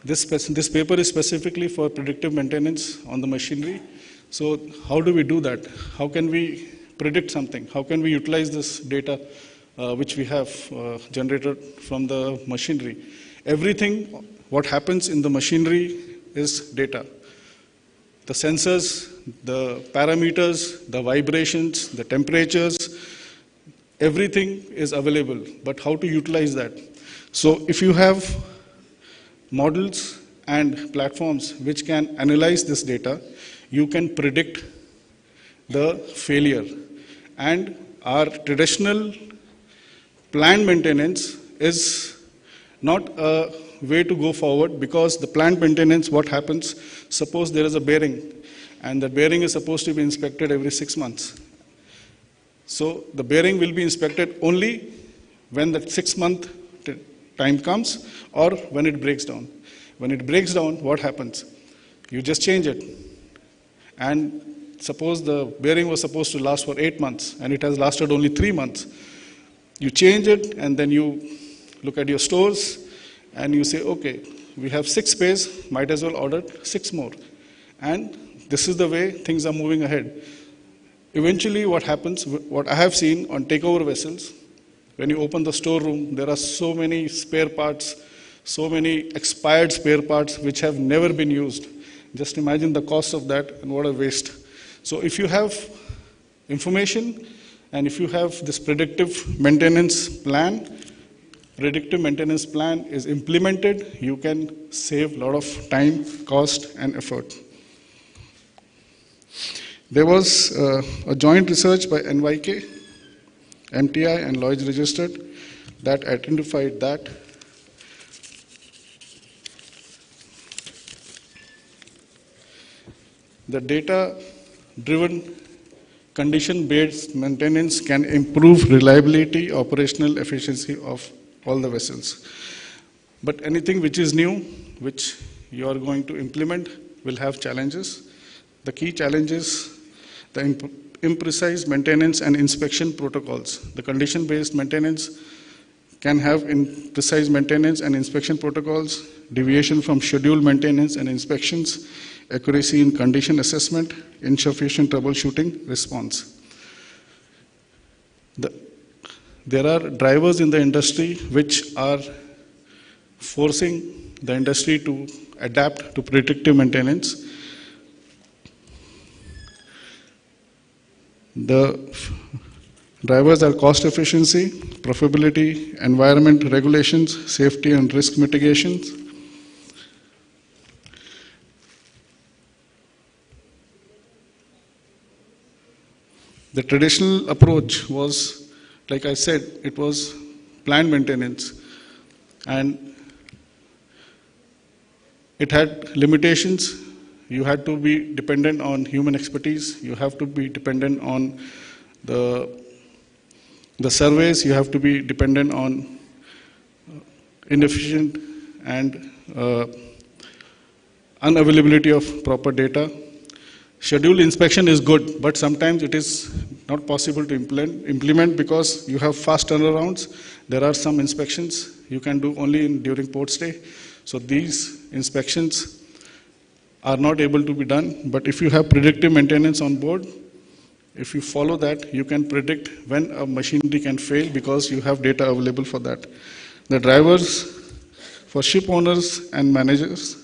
This paper is specifically for predictive maintenance on the machinery. So how do we do that? How can we predict something? How can we utilize this data which we have generated from the machinery? Everything, what happens in the machinery is data. The sensors, the parameters, the vibrations, the temperatures, everything is available, but how to utilize that? So if you have models and platforms which can analyze this data, you can predict the failure. And our traditional planned maintenance is not a way to go forward, because the planned maintenance, what happens, suppose there is a bearing, and the bearing is supposed to be inspected every 6 months. So the bearing will be inspected only when the 6-month time comes, or when it breaks down. When it breaks down, what happens? You just change it. And suppose the bearing was supposed to last for 8 months, and it has lasted only 3 months. You change it, and then you look at your stores, and you say, okay, we have 6 spares, might as well order 6 more. And this is the way things are moving ahead. Eventually what happens, what I have seen on takeover vessels, when you open the storeroom, there are so many spare parts, so many expired spare parts which have never been used. Just imagine the cost of that, and what a waste. So if you have information, and if you have this predictive maintenance plan is implemented, you can save a lot of time, cost, and effort. There was a joint research by NYK, MTI, and Lloyd's Registered that identified that the data-driven condition-based maintenance can improve reliability, operational efficiency of all the vessels. But anything which is new, which you are going to implement, will have challenges. The key challenge is the imprecise maintenance and inspection protocols. The condition-based maintenance can have imprecise maintenance and inspection protocols, deviation from scheduled maintenance and inspections, accuracy in condition assessment, insufficient troubleshooting response. there are drivers in the industry which are forcing the industry to adapt to predictive maintenance. The drivers are cost efficiency, profitability, environment regulations, safety and risk mitigations. The traditional approach was, like I said, it was planned maintenance, and it had limitations. You had to be dependent on human expertise. You have to be dependent on the surveys. You have to be dependent on inefficient and unavailability of proper data. Scheduled inspection is good, but sometimes it is not possible to implement because you have fast turnarounds. There are some inspections you can do only during port stay. So these inspections are not able to be done. But if you have predictive maintenance on board, if you follow that, you can predict when a machinery can fail because you have data available for that. The drivers for ship owners and managers.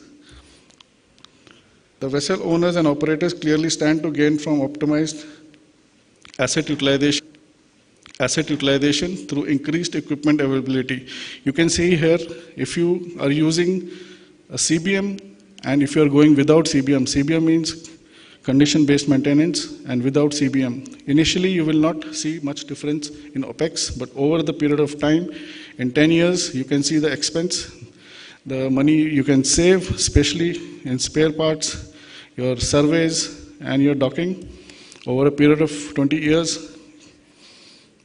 The vessel owners and operators clearly stand to gain from optimized asset utilization through increased equipment availability. You can see here, if you are using a CBM and if you are going without CBM, CBM means condition-based maintenance, and without CBM. Initially, you will not see much difference in OPEX, but over the period of time, in 10 years, you can see the expense, the money you can save, especially in spare parts, your surveys, and your docking. Over a period of 20 years,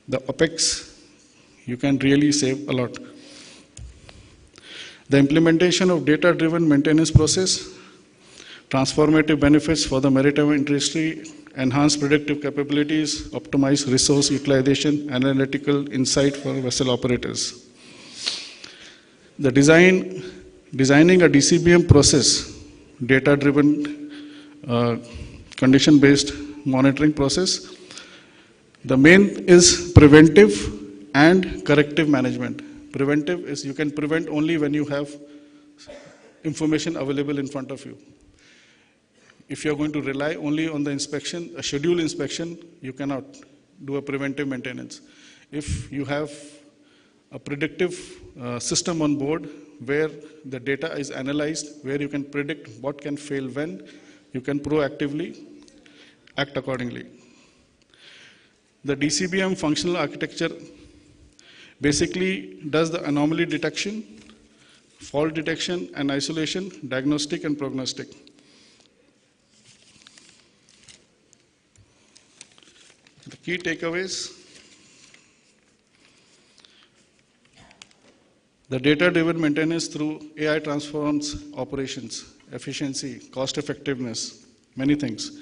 the OPEX, you can really save a lot. The implementation of data-driven maintenance process, transformative benefits for the maritime industry, enhanced predictive capabilities, optimized resource utilization, analytical insight for vessel operators. The designing a DCBM process, data-driven condition-based monitoring process. The main is preventive and corrective management. Preventive is you can prevent only when you have information available in front of you. If you are going to rely only on the inspection, a scheduled inspection, you cannot do a preventive maintenance. If you have a predictive system on board where the data is analyzed, where you can predict what can fail when, you can proactively act accordingly. The DCBM functional architecture basically does the anomaly detection, fault detection and isolation, diagnostic and prognostic. The key takeaways. The data-driven maintenance through AI transforms operations, efficiency, cost effectiveness, many things.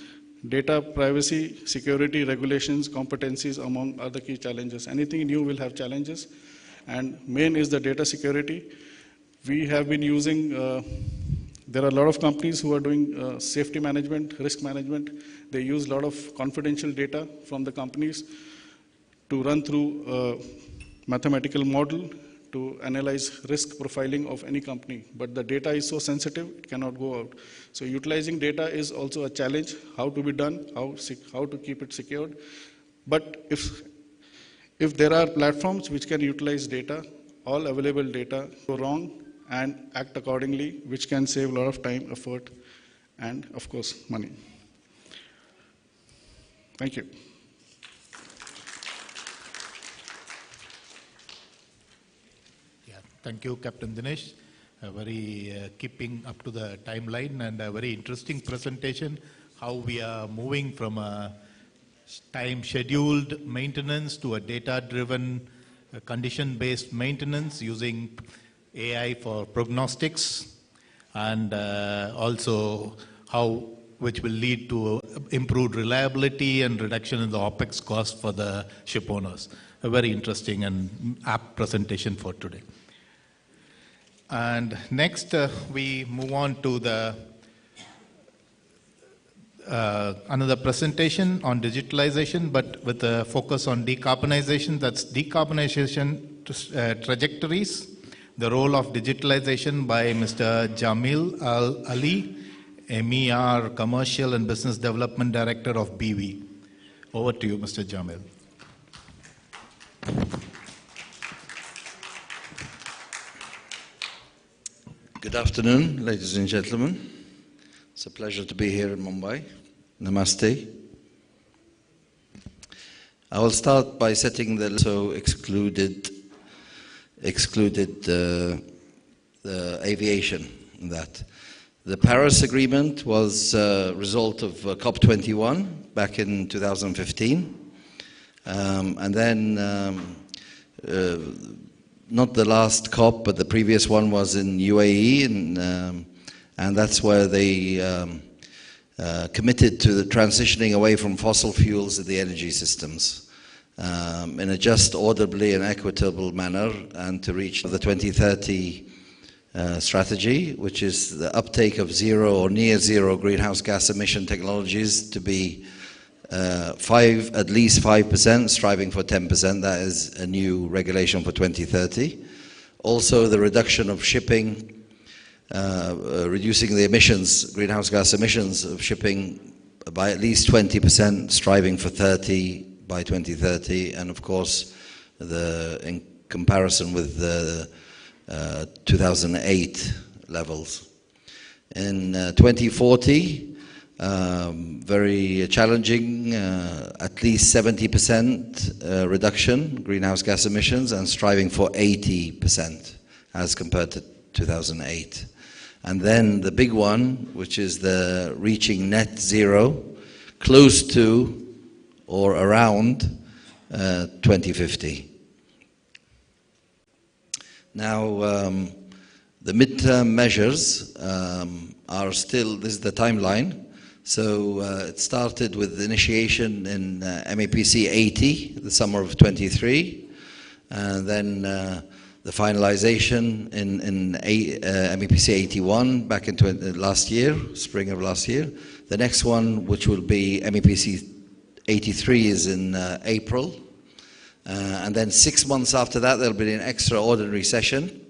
Data privacy, security, regulations, competencies among other key challenges. Anything new will have challenges, and main is the data security. We have been using, there are a lot of companies who are doing safety management, risk management. They use a lot of confidential data from the companies to run through a mathematical model to analyze risk profiling of any company. But the data is so sensitive, it cannot go out. So utilizing data is also a challenge, how to be done, how to keep it secured. But if there are platforms which can utilize data, all available data, go wrong and act accordingly, which can save a lot of time, effort, and of course, money. Thank you. Thank you, Captain Dinesh. Very keeping up to the timeline and a very interesting presentation, how we are moving from a time-scheduled maintenance to a data-driven, condition-based maintenance using AI for prognostics, and also how which will lead to improved reliability and reduction in the OPEX cost for the ship owners. A very interesting and apt presentation for today. And next, we move on to the another presentation on digitalization, but with a focus on decarbonization. That's decarbonization trajectories, the role of digitalization by Mr. Jamil Ali, MER Commercial and Business Development Director of BV. Over to you, Mr. Jamil. Good afternoon, ladies and gentlemen. It's a pleasure to be here in Mumbai. Namaste. I will start by setting the excluded the aviation in that. The Paris Agreement was a result of COP21 back in 2015. And then, not the last COP, but the previous one was in UAE, and that's where they committed to the transitioning away from fossil fuels in the energy systems in a just, orderly and equitable manner, and to reach the 2030 strategy, which is the uptake of zero or near zero greenhouse gas emission technologies to be at least 5%, striving for 10%. That is a new regulation for 2030. Also, the reduction of shipping, reducing the emissions, greenhouse gas emissions of shipping by at least 20%, striving for 30 by 2030, and of course, in comparison with the 2008 levels. In 2040, very challenging, at least 70% reduction greenhouse gas emissions, and striving for 80% as compared to 2008. And then the big one, which is the reaching net zero, close to or around 2050. Now, the midterm measures are still, this is the timeline. So it started with initiation in MEPC 80, the summer of 23, and then the finalization in MEPC 81 back in last year, spring of last year. The next one, which will be MEPC 83, is in April. And then 6 months after that, there'll be an extraordinary session.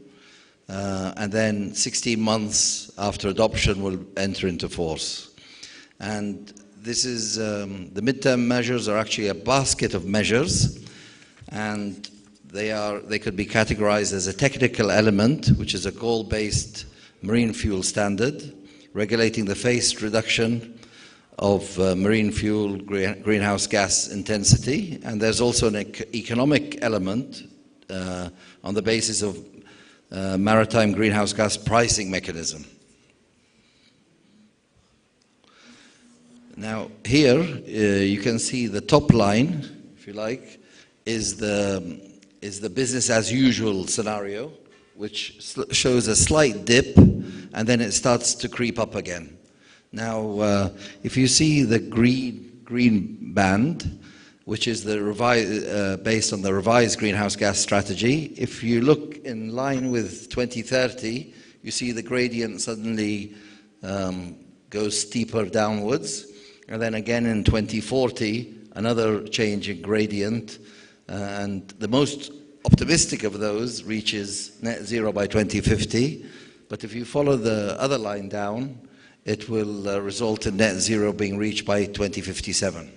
And then 16 months after adoption will enter into force. And this is, the midterm measures are actually a basket of measures, and they could be categorized as a technical element, which is a goal-based marine fuel standard, regulating the phased reduction of marine fuel greenhouse gas intensity. And there's also an economic element on the basis of maritime greenhouse gas pricing mechanism. Now here you can see the top line, if you like, is the business as usual scenario, which shows a slight dip and then it starts to creep up again. Now, if you see the green band, which is the based on the revised greenhouse gas strategy, if you look in line with 2030, you see the gradient suddenly goes steeper downwards, and then again in 2040, another change in gradient, and the most optimistic of those reaches net zero by 2050. But if you follow the other line down, it will result in net zero being reached by 2057.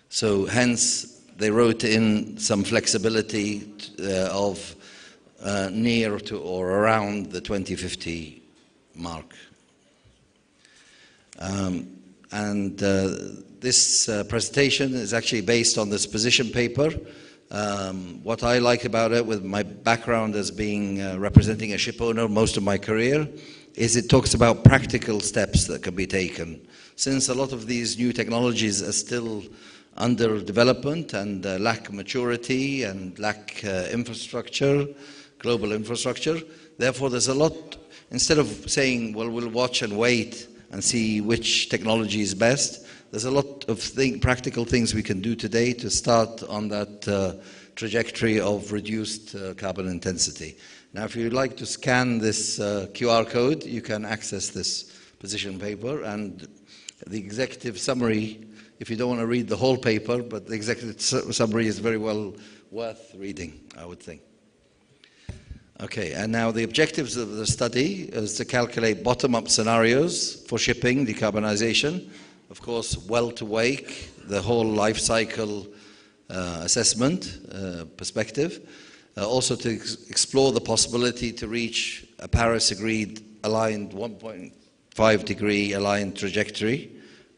So hence, they wrote in some flexibility of near to or around the 2050 mark. This presentation is actually based on this position paper. What I like about it, with my background as being representing a ship owner most of my career, is it talks about practical steps that can be taken. Since a lot of these new technologies are still under development and lack maturity and lack infrastructure, global infrastructure, therefore there's a lot, instead of saying, well, we'll watch and wait and see which technology is best, there's a lot of practical things we can do today to start on that trajectory of reduced carbon intensity. Now, if you'd like to scan this QR code, you can access this position paper, and the executive summary, if you don't want to read the whole paper, but the executive summary is very well worth reading, I would think. Okay, and now the objectives of the study is to calculate bottom-up scenarios for shipping decarbonization, of course, well to wake, the whole life cycle assessment perspective, also to explore the possibility to reach a Paris-agreed aligned 1.5 degree aligned trajectory.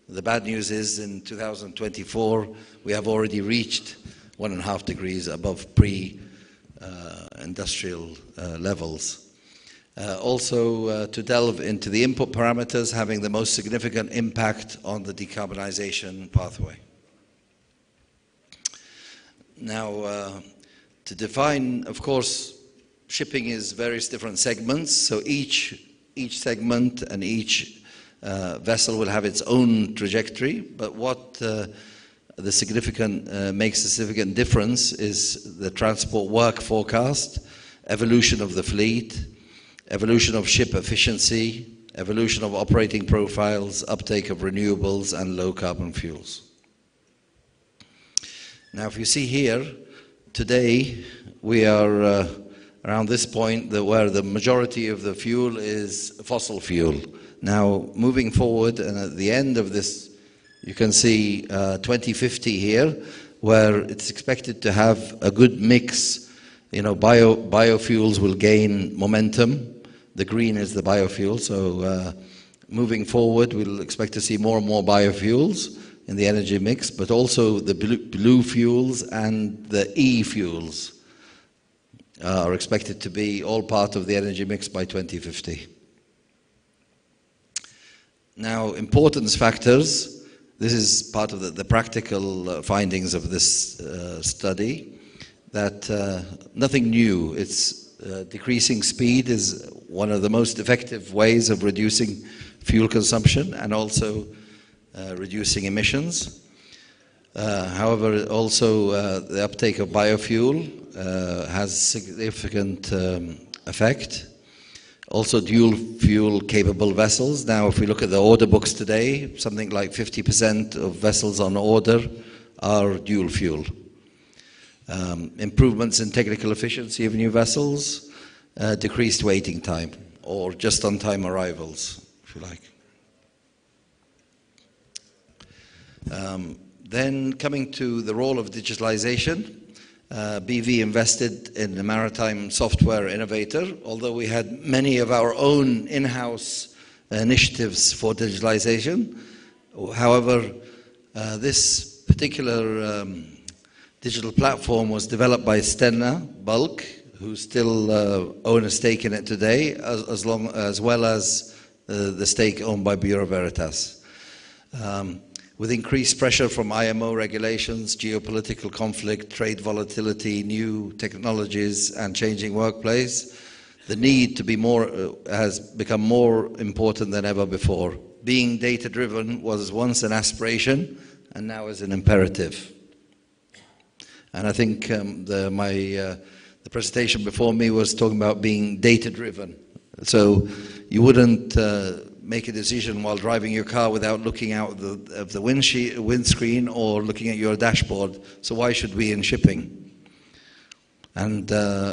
The bad news is in 2024, we have already reached 1.5 degrees above pre-industrial levels. Also to delve into the input parameters having the most significant impact on the decarbonization pathway. Now, to define, of course, shipping is various different segments, so each segment and each vessel will have its own trajectory, but what makes a significant difference is the transport work forecast, evolution of the fleet, evolution of ship efficiency, evolution of operating profiles, uptake of renewables and low carbon fuels. Now, if you see here, today we are around this point where the majority of the fuel is fossil fuel. Now, moving forward, and at the end of this, you can see 2050 here, where it's expected to have a good mix. You know, biofuels will gain momentum. The green is the biofuel, so moving forward, we'll expect to see more and more biofuels in the energy mix, but also the blue fuels and the e-fuels are expected to be all part of the energy mix by 2050. Now, importance factors. This is part of the practical findings of this study, that nothing new. It's decreasing speed is one of the most effective ways of reducing fuel consumption and also reducing emissions. However, also the uptake of biofuel has significant effect. Also dual fuel capable vessels. Now, if we look at the order books today, something like 50% of vessels on order are dual fuel. Improvements in technical efficiency of new vessels, decreased waiting time, or just on-time arrivals, if you like. Then coming to the role of digitalization, BV invested in a maritime software innovator, although we had many of our own in-house initiatives for digitalization. However, this particular digital platform was developed by Stena Bulk, who still own a stake in it today, as well as the stake owned by Bureau Veritas. With increased pressure from IMO regulations, geopolitical conflict, trade volatility, new technologies, and changing workplace, the need to be more has become more important than ever before. Being data-driven was once an aspiration, and now is an imperative. And I think the presentation before me was talking about being data-driven. So you wouldn't make a decision while driving your car without looking out of the windscreen or looking at your dashboard. So why should we in shipping? And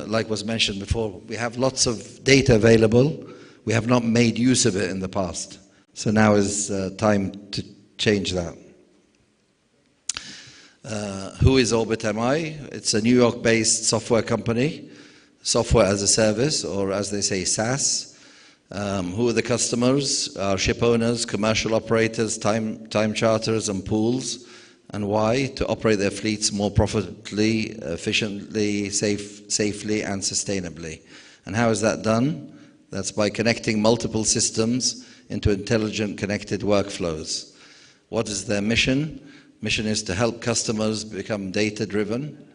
like was mentioned before, we have lots of data available. We have not made use of it in the past. So now is time to change that. Who is Orbit.MI? It's a New York-based software company, software as a service, or as they say, SaaS. Who are the customers? Our ship owners, commercial operators, time charters, and pools. And why? To operate their fleets more profitably, efficiently, safely, and sustainably. And how is that done? That's by connecting multiple systems into intelligent, connected workflows. What is their mission? Mission is to help customers become data-driven,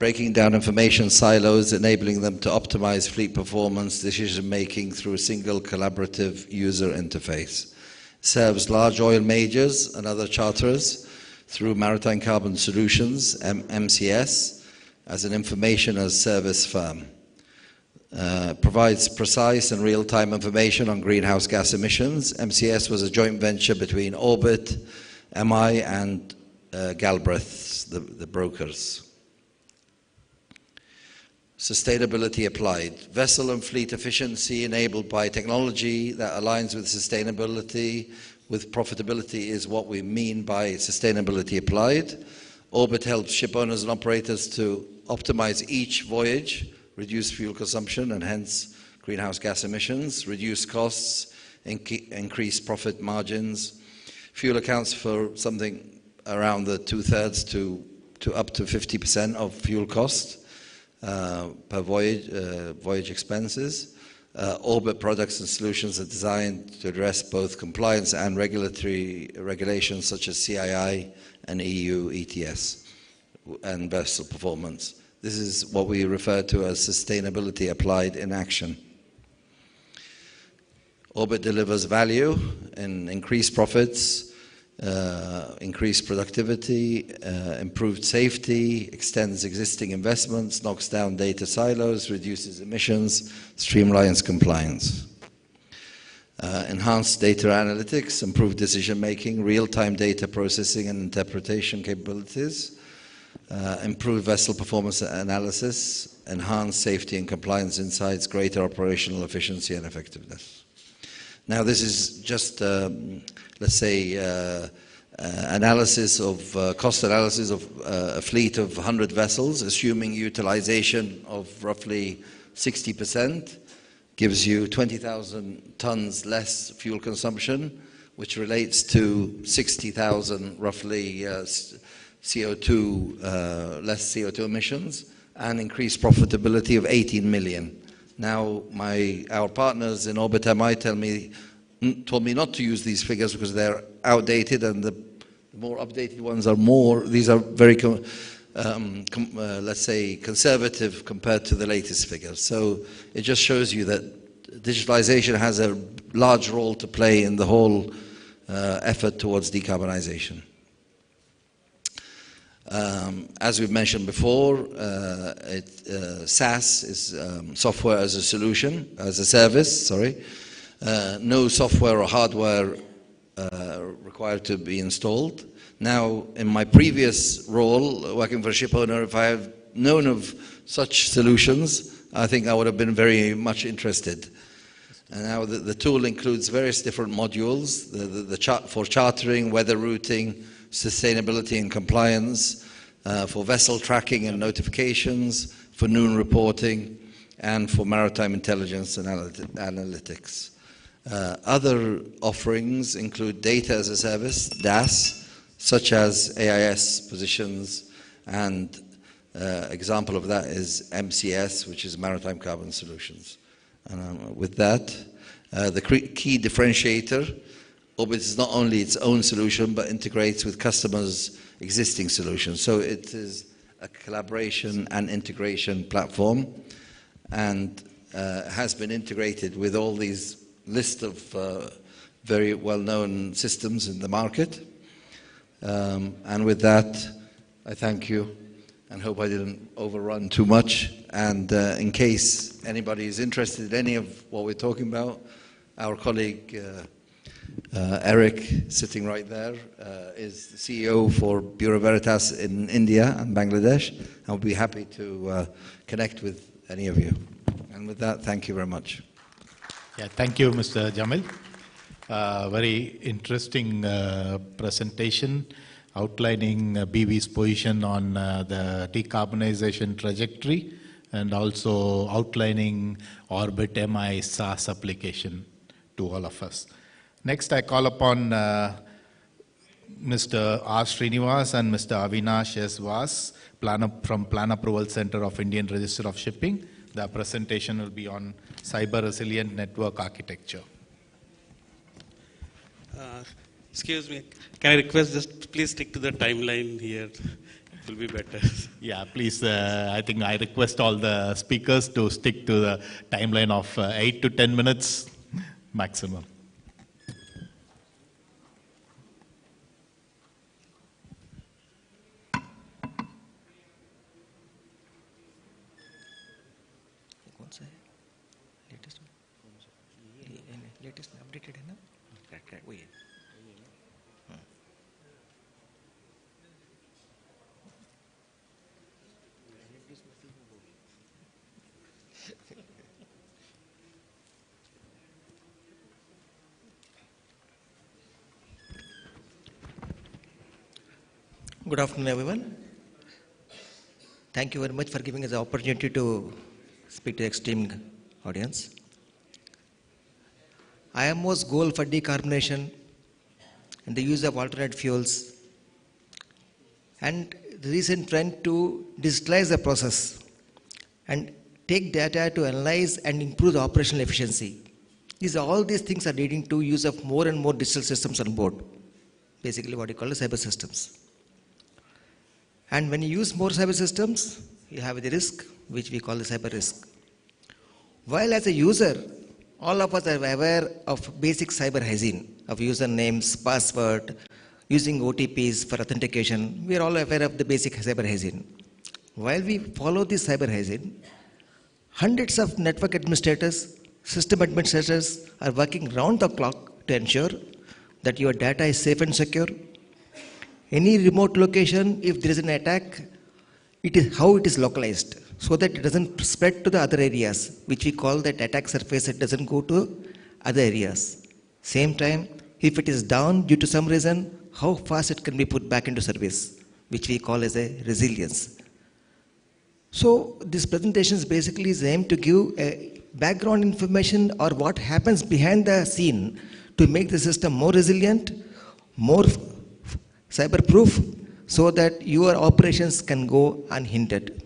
breaking down information silos, enabling them to optimize fleet performance, decision-making through a single collaborative user interface. Serves large oil majors and other charterers through Maritime Carbon Solutions, MCS, as an information as service firm. provides precise and real-time information on greenhouse gas emissions. MCS was a joint venture between Orbit, MI, and Galbraith, the brokers. Sustainability applied. Vessel and fleet efficiency enabled by technology that aligns with sustainability, with profitability is what we mean by sustainability applied. Orbit helps ship owners and operators to optimize each voyage, reduce fuel consumption and hence greenhouse gas emissions, reduce costs, increase profit margins. Fuel accounts for something around the 2/3 to up to 50% of fuel cost per voyage expenses. Orbit products and solutions are designed to address both compliance and regulatory regulations such as CII and EU ETS and vessel performance. This is what we refer to as sustainability applied in action. Orbit delivers value in increased profits, increased productivity, improved safety, extends existing investments, knocks down data silos, reduces emissions, streamlines compliance. Enhanced data analytics, improved decision making, real-time data processing and interpretation capabilities, improved vessel performance analysis, enhanced safety and compliance insights, greater operational efficiency and effectiveness. Now this is just, let's say, analysis of, cost analysis of a fleet of 100 vessels, assuming utilization of roughly 60%, gives you 20,000 tons less fuel consumption, which relates to 60,000 roughly CO2, less CO2 emissions, and increased profitability of 18 million. Now, our partners in Orbit MI told me not to use these figures because they're outdated, and the more updated ones are these are very, let's say, conservative compared to the latest figures. So it just shows you that digitalization has a large role to play in the whole effort towards decarbonization. As we've mentioned before, SaaS is software as a solution, as a service, sorry. No software or hardware required to be installed. Now, in my previous role, working for a ship owner, if I had known of such solutions, I think I would have been very much interested. And now the tool includes various different modules, for chartering, weather routing, sustainability and compliance, for vessel tracking and notifications, for noon reporting, and for maritime intelligence and analytics. Other offerings include data as a service, DAS, such as AIS positions, and example of that is MCS, which is Maritime Carbon Solutions. And with that, the key differentiator, Orbit is not only its own solution, but integrates with customers' existing solutions. So it is a collaboration and integration platform, and has been integrated with all these list of very well-known systems in the market. And with that, I thank you and hope I didn't overrun too much. And in case anybody is interested in any of what we're talking about, our colleague Eric, sitting right there, is the CEO for Bureau Veritas in India and Bangladesh. I'll be happy to connect with any of you. And with that, thank you very much. Yeah, thank you, Mr. Jamil. Very interesting presentation outlining BV's position on the decarbonization trajectory and also outlining Orbit MI SaaS application to all of us. Next, I call upon Mr. R. Srinivas and Mr. Avinash S. Vas from Plan Approval Center of Indian Register of Shipping. The presentation will be on cyber resilient network architecture. Excuse me, can I request just please stick to the timeline here? It will be better. Yeah, please, I think I request all the speakers to stick to the timeline of 8 to 10 minutes maximum. Updated है ना? वही है. Good afternoon, everyone. Thank you very much for giving us the opportunity to speak to the esteemed audience. IMO's goal for decarbonization and the use of alternate fuels and the recent trend to digitalize the process and take data to analyze and improve the operational efficiency. All these things are leading to use of more and more digital systems on board, basically what you call the cyber systems. And when you use more cyber systems, you have the risk, which we call the cyber risk. While as a user, all of us are aware of basic cyber hygiene, of usernames, password, using OTPs for authentication. We are all aware of the basic cyber hygiene. While we follow this cyber hygiene, hundreds of network administrators, system administrators are working round the clock to ensure that your data is safe and secure. Any remote location, if there is an attack, it is how it is localized, so that it doesn't spread to the other areas, which we call that attack surface. It doesn't go to other areas. Same time, if it is down due to some reason, how fast it can be put back into service, which we call as a resilience. So this presentation is basically aimed to give a background information or what happens behind the scene to make the system more resilient, more cyber-proof, so that your operations can go unhindered.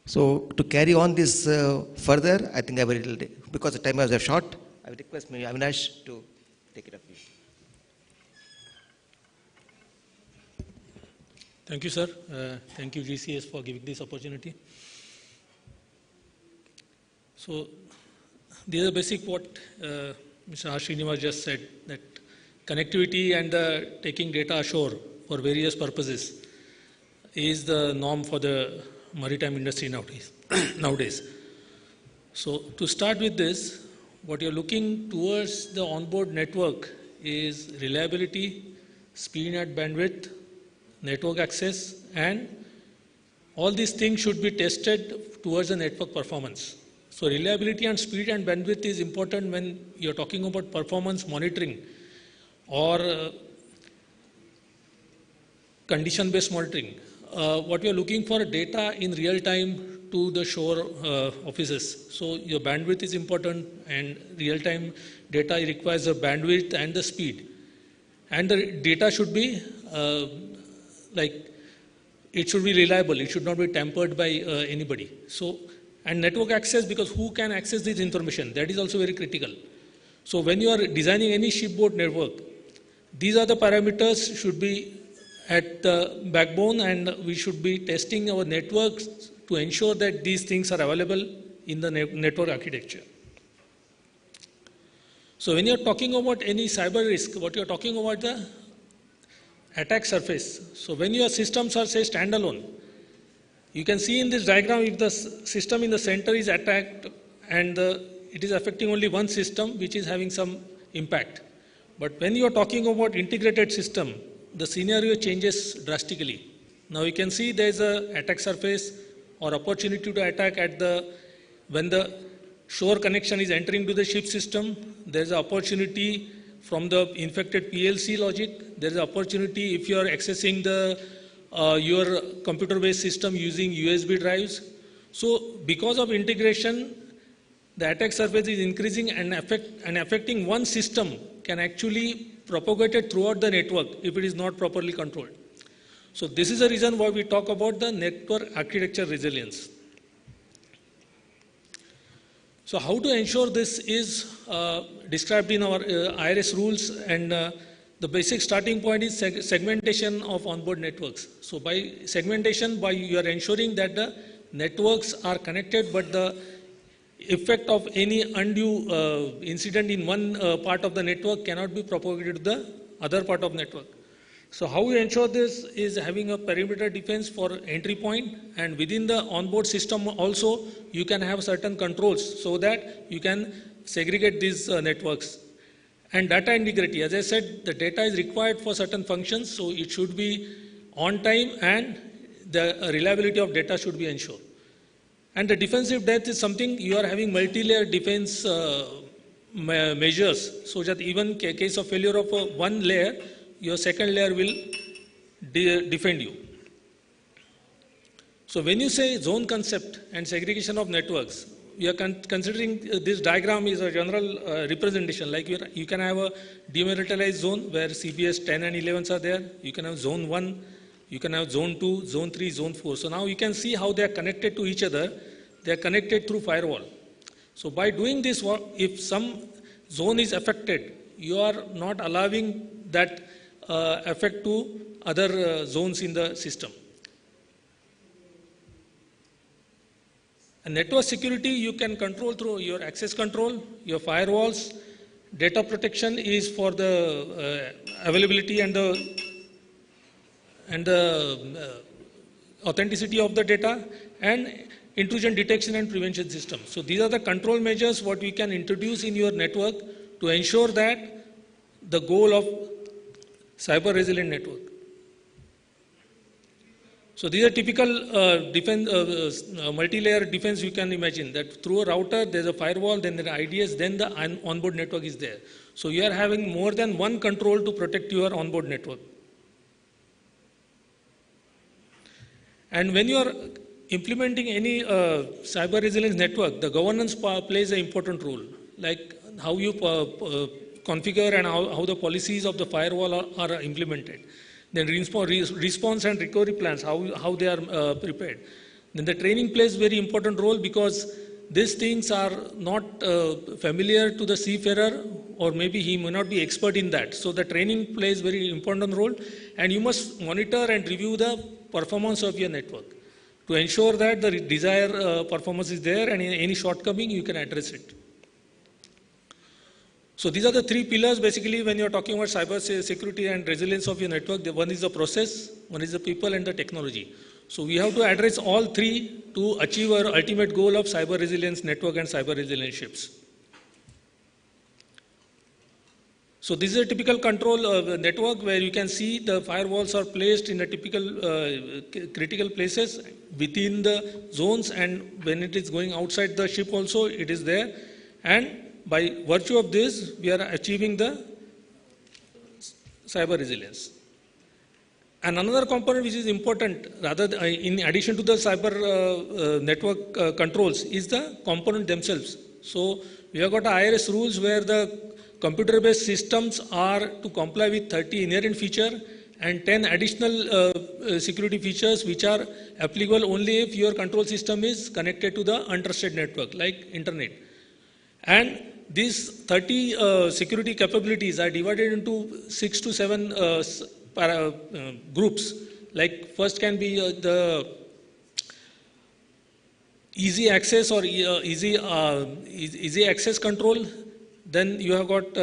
So to carry on this further, I think I will, because the time was short, I will request Avinash to take it up. Thank you, sir. Thank you, GCS, for giving this opportunity. So, these are basic what Mr. Arsenio just said, that connectivity and taking data ashore for various purposes is the norm for the maritime industry nowadays. So, to start with this, what you're looking towards the onboard network is reliability, speed and bandwidth, network access, and all these things should be tested towards the network performance. So reliability and speed and bandwidth is important when you're talking about performance monitoring or condition-based monitoring. What you're looking for data in real time to the shore offices. So your bandwidth is important, and real-time data requires the bandwidth and the speed. And the data should be it should be reliable. It should not be tampered by anybody. So, and network access, because who can access this information? That is also very critical. So when you are designing any shipboard network, these are the parameters should be at the backbone, and we should be testing our networks to ensure that these things are available in the network architecture. So when you're talking about any cyber risk, what you're talking about the attack surface. So when your systems are, say, standalone, you can see in this diagram if the system in the center is attacked and it is affecting only one system which is having some impact. But when you are talking about integrated system, the scenario changes drastically. Now you can see there is an attack surface or opportunity to attack at when the shore connection is entering to the ship system. There is an opportunity from the infected PLC logic. There is an opportunity if you are accessing your computer-based system using USB drives. So because of integration, the attack surface is increasing and affecting one system can actually propagate it throughout the network if it is not properly controlled. So this is the reason why we talk about the network architecture resilience. So how to ensure this is described in our IRS rules, and the basic starting point is segmentation of onboard networks. So by segmentation, you are ensuring that the networks are connected, but the effect of any undue incident in one part of the network cannot be propagated to the other part of network. So how we ensure this is having a perimeter defense for entry point, and within the onboard system also you can have certain controls so that you can segregate these networks. And data integrity, as I said, the data is required for certain functions, so it should be on time and the reliability of data should be ensured. And the defensive depth is something you are having multi-layer defense measures, so that even in case of failure of one layer, your second layer will defend you. So when you say zone concept and segregation of networks, we are considering this diagram is a general representation. Like you can have a demilitarized zone where CBS 10 and 11s are there. You can have zone 1, you can have zone 2, zone 3, zone 4. So now you can see how they are connected to each other. They are connected through firewall. So by doing this, if some zone is affected, you are not allowing that effect to other zones in the system. And network security you can control through your access control, your firewalls. Data protection is for the availability and the authenticity of the data, and intrusion detection and prevention system. So these are the control measures what we can introduce in your network to ensure that the goal of cyber resilient network. So these are typical multi-layer defense you can imagine, that through a router there's a firewall, then there are IDS, then the onboard network is there. So you are having more than one control to protect your onboard network. And when you are implementing any cyber resilience network, the governance plays an important role, like how you configure and how the policies of the firewall are implemented. Then response and recovery plans, how they are prepared. Then the training plays very important role, because these things are not familiar to the seafarer, or maybe he may not be expert in that. So the training plays very important role, and you must monitor and review the performance of your network to ensure that the desired performance is there, and any shortcoming you can address it. So these are the three pillars basically when you are talking about cyber security and resilience of your network. One is the process, one is the people, and the technology. So we have to address all three to achieve our ultimate goal of cyber resilience network and cyber resilience ships. So this is a typical control network where you can see the firewalls are placed in the typical critical places within the zones, and when it is going outside the ship also it is there. And by virtue of this, we are achieving the cyber resilience. And another component which is important, in addition to the cyber network controls, is the component themselves. So we have got IRS rules where the computer-based systems are to comply with 30 inherent features and 10 additional security features which are applicable only if your control system is connected to the untrusted network like internet. And these 30 security capabilities are divided into 6 to 7 groups. Like first can be the easy access or easy access control. Then you have got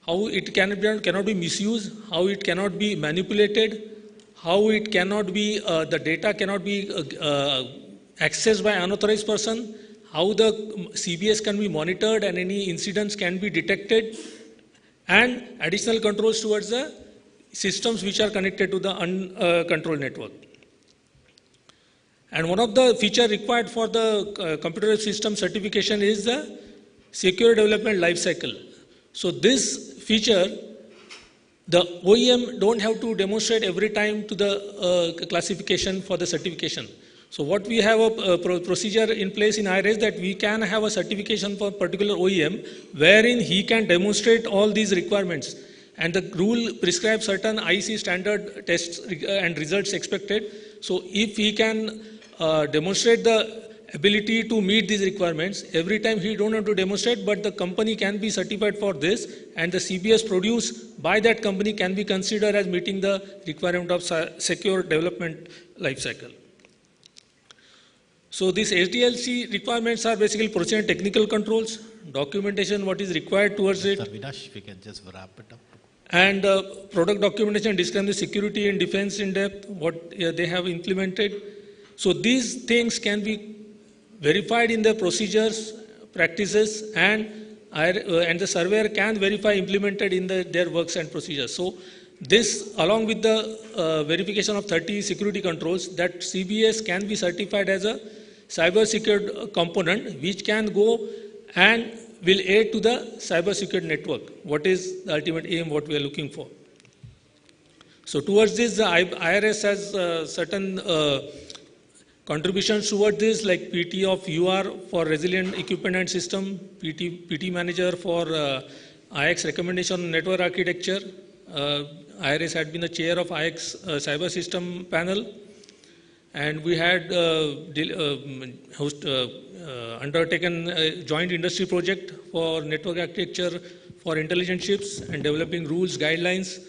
how it cannot be misused, how it cannot be manipulated, how it cannot be the data cannot be accessed by unauthorized person, how the CBS can be monitored and any incidents can be detected, and additional controls towards the systems which are connected to the uncontrolled network. And one of the features required for the computer system certification is the secure development life cycle. So this feature, the OEM don't have to demonstrate every time to the classification for the certification. So what we have a procedure in place in IRS that we can have a certification for particular OEM wherein he can demonstrate all these requirements, and the rule prescribes certain IC standard tests and results expected. So if he can demonstrate the ability to meet these requirements, every time he don't have to demonstrate, but the company can be certified for this, and the CBS produced by that company can be considered as meeting the requirement of secure development life cycle. So these SDLC requirements are basically procedure and technical controls, documentation, what is required towards it. Sir Vinash, we can just wrap it up. And product documentation describing the security and defense in depth, what they have implemented. So these things can be verified in their procedures, practices, and and the surveyor can verify implemented in their works and procedures. So this, along with the verification of 30 security controls, that CBS can be certified as a cyber secured component, which can go and will aid to the cyber secured network. What is the ultimate aim, what we are looking for? So towards this, the IRS has certain contributions towards this, like PT of UR for resilient equipment and system, PT manager for IX recommendation on network architecture. IRS had been the chair of IX cyber system panel, and we had undertaken a joint industry project for network architecture for intelligent ships and developing rules, guidelines.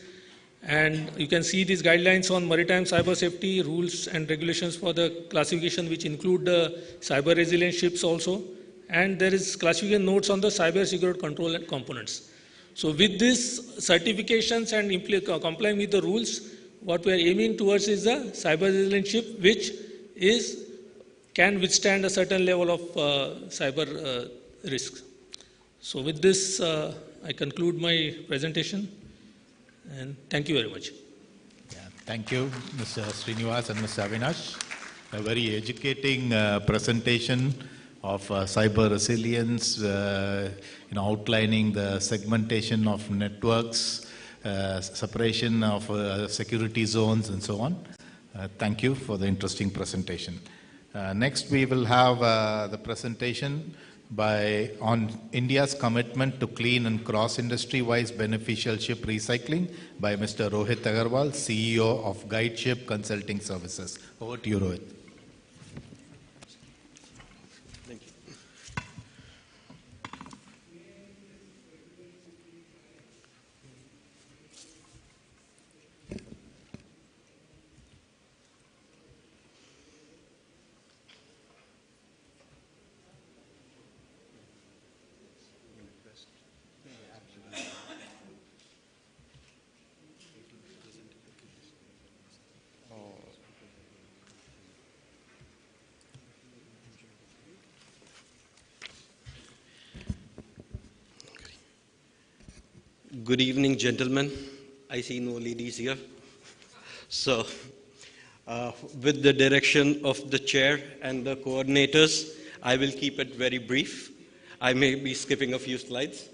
And you can see these guidelines on maritime cyber safety, rules and regulations for the classification, which include the cyber resilient ships also. And there is classification notes on the cyber security control and components. So with these certifications and complying with the rules, what we are aiming towards is the cyber resilient ship, which can withstand a certain level of cyber risks. So with this, I conclude my presentation. And thank you very much. Yeah, thank you, Mr. Srinivas and Mr. Avinash. A very educating presentation of cyber resilience, outlining the segmentation of networks, separation of security zones, and so on. Thank you for the interesting presentation. Next, we will have the presentation on India's commitment to clean and cross-industry-wise beneficial ship recycling by Mr. Rohit Agarwal, CEO of Guide Ship Consulting Services. Over to you, Rohit. Thank you. Good evening, gentlemen. I see no ladies here. So, with the direction of the chair and the coordinators, I will keep it very brief. I may be skipping a few slides.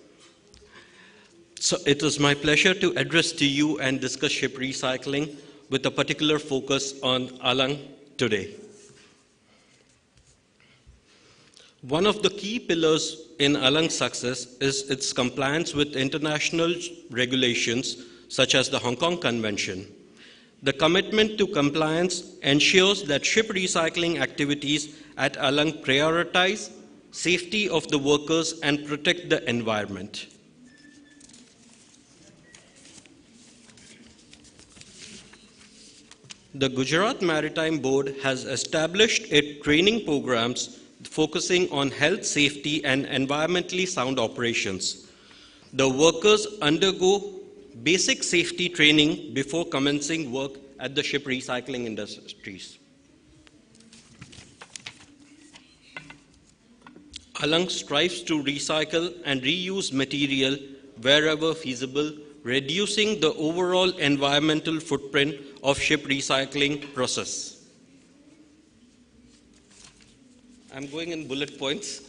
So, it is my pleasure to address to you and discuss ship recycling with a particular focus on Alang today. One of the key pillars in Alang's success is its compliance with international regulations such as the Hong Kong Convention. The commitment to compliance ensures that ship recycling activities at Alang prioritize safety of the workers and protect the environment. The Gujarat Maritime Board has established its training programs focusing on health, safety, and environmentally sound operations. The workers undergo basic safety training before commencing work at the ship recycling industries. Alang strives to recycle and reuse material wherever feasible, reducing the overall environmental footprint of ship recycling process. I'm going in bullet points.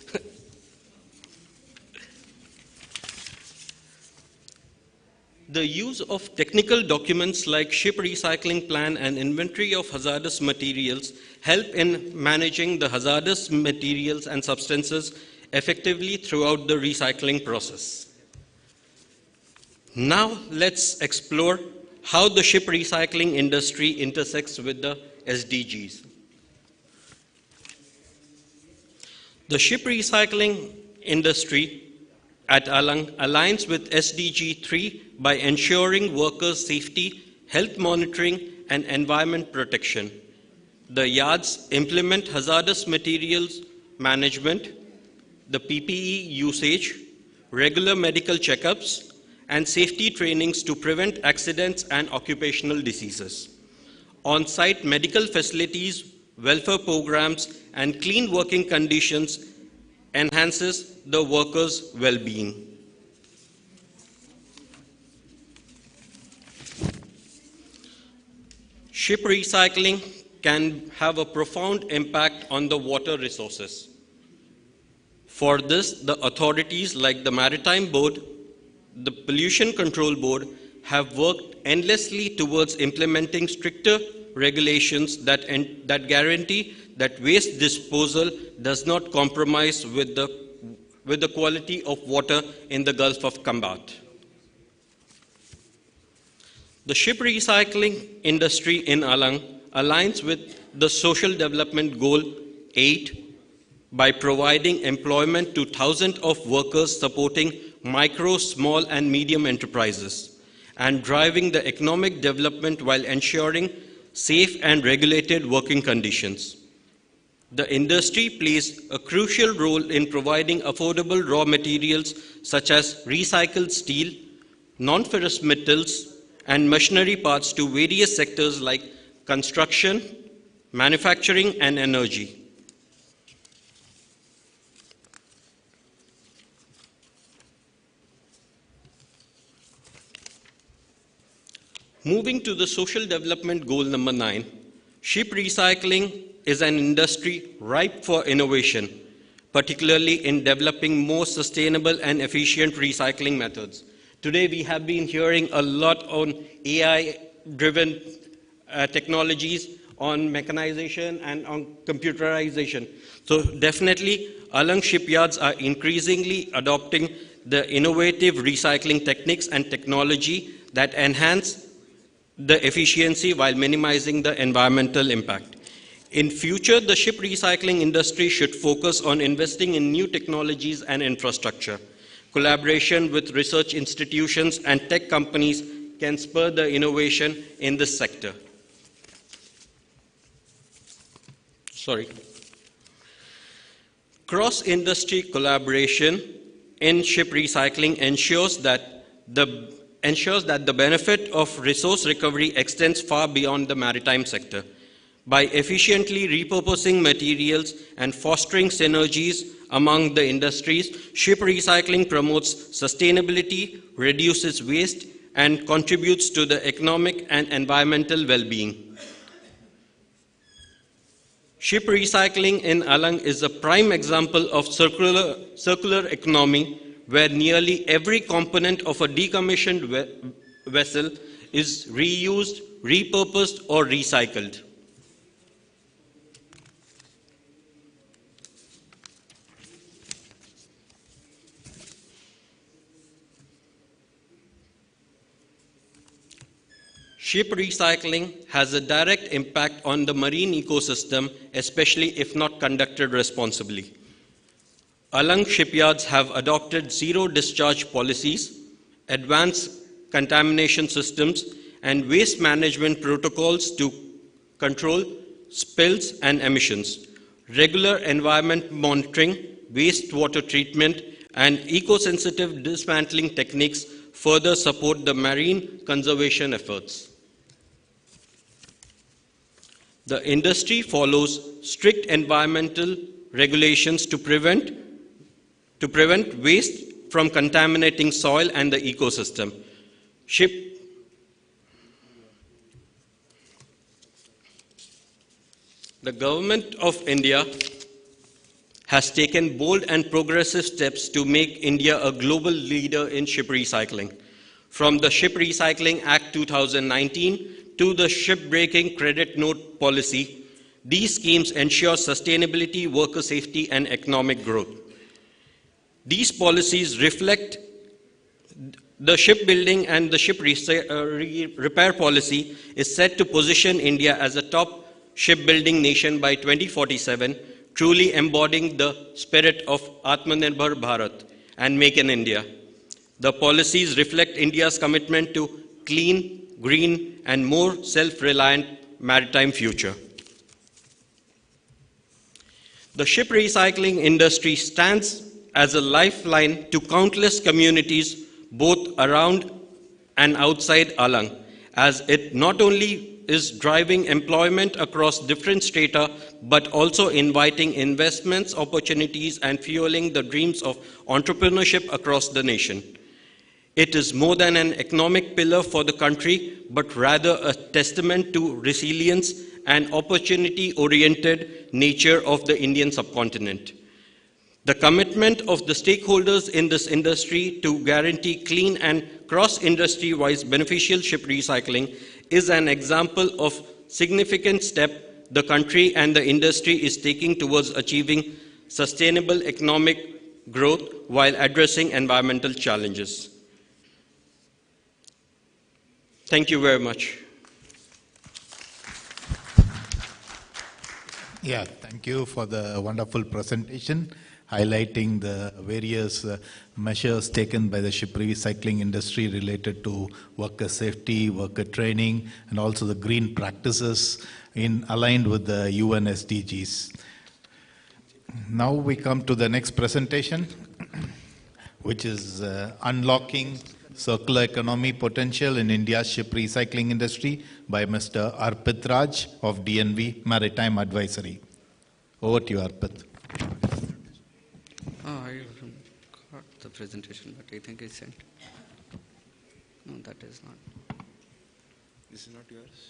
The use of technical documents like ship recycling plan and inventory of hazardous materials help in managing the hazardous materials and substances effectively throughout the recycling process. Now let's explore how the ship recycling industry intersects with the SDGs. The ship recycling industry at Alang aligns with SDG 3 by ensuring workers' safety, health monitoring, and environment protection. The yards implement hazardous materials management, the PPE usage, regular medical checkups, and safety trainings to prevent accidents and occupational diseases. On-site medical facilities, welfare programs, and clean working conditions enhances the workers' well-being. Ship recycling can have a profound impact on the water resources. For this, the authorities like the Maritime Board, the Pollution Control Board have worked endlessly towards implementing stricter regulations that guarantee that waste disposal does not compromise with the quality of water in the Gulf of Combat. The ship recycling industry in Alang aligns with the Social Development Goal 8 by providing employment to thousands of workers supporting micro, small and medium enterprises and driving the economic development while ensuring safe and regulated working conditions. The industry plays a crucial role in providing affordable raw materials such as recycled steel, non-ferrous metals, and machinery parts to various sectors like construction, manufacturing, and energy. Moving to the social development goal number 9, ship recycling is an industry ripe for innovation, particularly in developing more sustainable and efficient recycling methods. Today we have been hearing a lot on AI-driven technologies, on mechanization and on computerization. So definitely Alang shipyards are increasingly adopting the innovative recycling techniques and technology that enhance the efficiency while minimizing the environmental impact. In future, the ship recycling industry should focus on investing in new technologies and infrastructure. Collaboration with research institutions and tech companies can spur the innovation in this sector. Cross-industry collaboration in ship recycling ensures that the benefit of resource recovery extends far beyond the maritime sector. By efficiently repurposing materials and fostering synergies among the industries, ship recycling promotes sustainability, reduces waste, and contributes to the economic and environmental well-being. Ship recycling in Alang is a prime example of circular economy, where nearly every component of a decommissioned vessel is reused, repurposed, or recycled. Ship recycling has a direct impact on the marine ecosystem, especially if not conducted responsibly. Alang shipyards have adopted zero discharge policies, advanced contamination systems, and waste management protocols to control spills and emissions. Regular environment monitoring, wastewater treatment, and eco-sensitive dismantling techniques further support the marine conservation efforts. The industry follows strict environmental regulations to prevent waste from contaminating soil and the ecosystem. The Government of India has taken bold and progressive steps to make India a global leader in ship recycling. From the Ship Recycling Act 2019 to the Shipbreaking Credit Note Policy, these schemes ensure sustainability, worker safety, and economic growth. These policies reflect the shipbuilding, and the ship repair policy is set to position India as a top shipbuilding nation by 2047, truly embodying the spirit of Atmanirbhar Bharat and Make in India. The policies reflect India's commitment to clean, green, and more self-reliant maritime future. The ship recycling industry stands as a lifeline to countless communities both around and outside Alang, as it not only is driving employment across different strata, but also inviting investments, opportunities, and fueling the dreams of entrepreneurship across the nation. It is more than an economic pillar for the country, but rather a testament to resilience and opportunity-oriented nature of the Indian subcontinent. The commitment of the stakeholders in this industry to guarantee clean and cross-industry-wise beneficial ship recycling is an example of significant step the country and the industry is taking towards achieving sustainable economic growth while addressing environmental challenges. Thank you very much. Yeah, thank you for the wonderful presentation, highlighting the various measures taken by the ship recycling industry related to worker safety, worker training, and also the green practices aligned with the UN SDGs. Now we come to the next presentation, which is Unlocking Circular Economy Potential in India's Ship Recycling Industry by Mr. Arpit Raj of DNV Maritime Advisory. Over to you, Arpit. I got the presentation, but I think it's sent. No, that is not. This is not yours?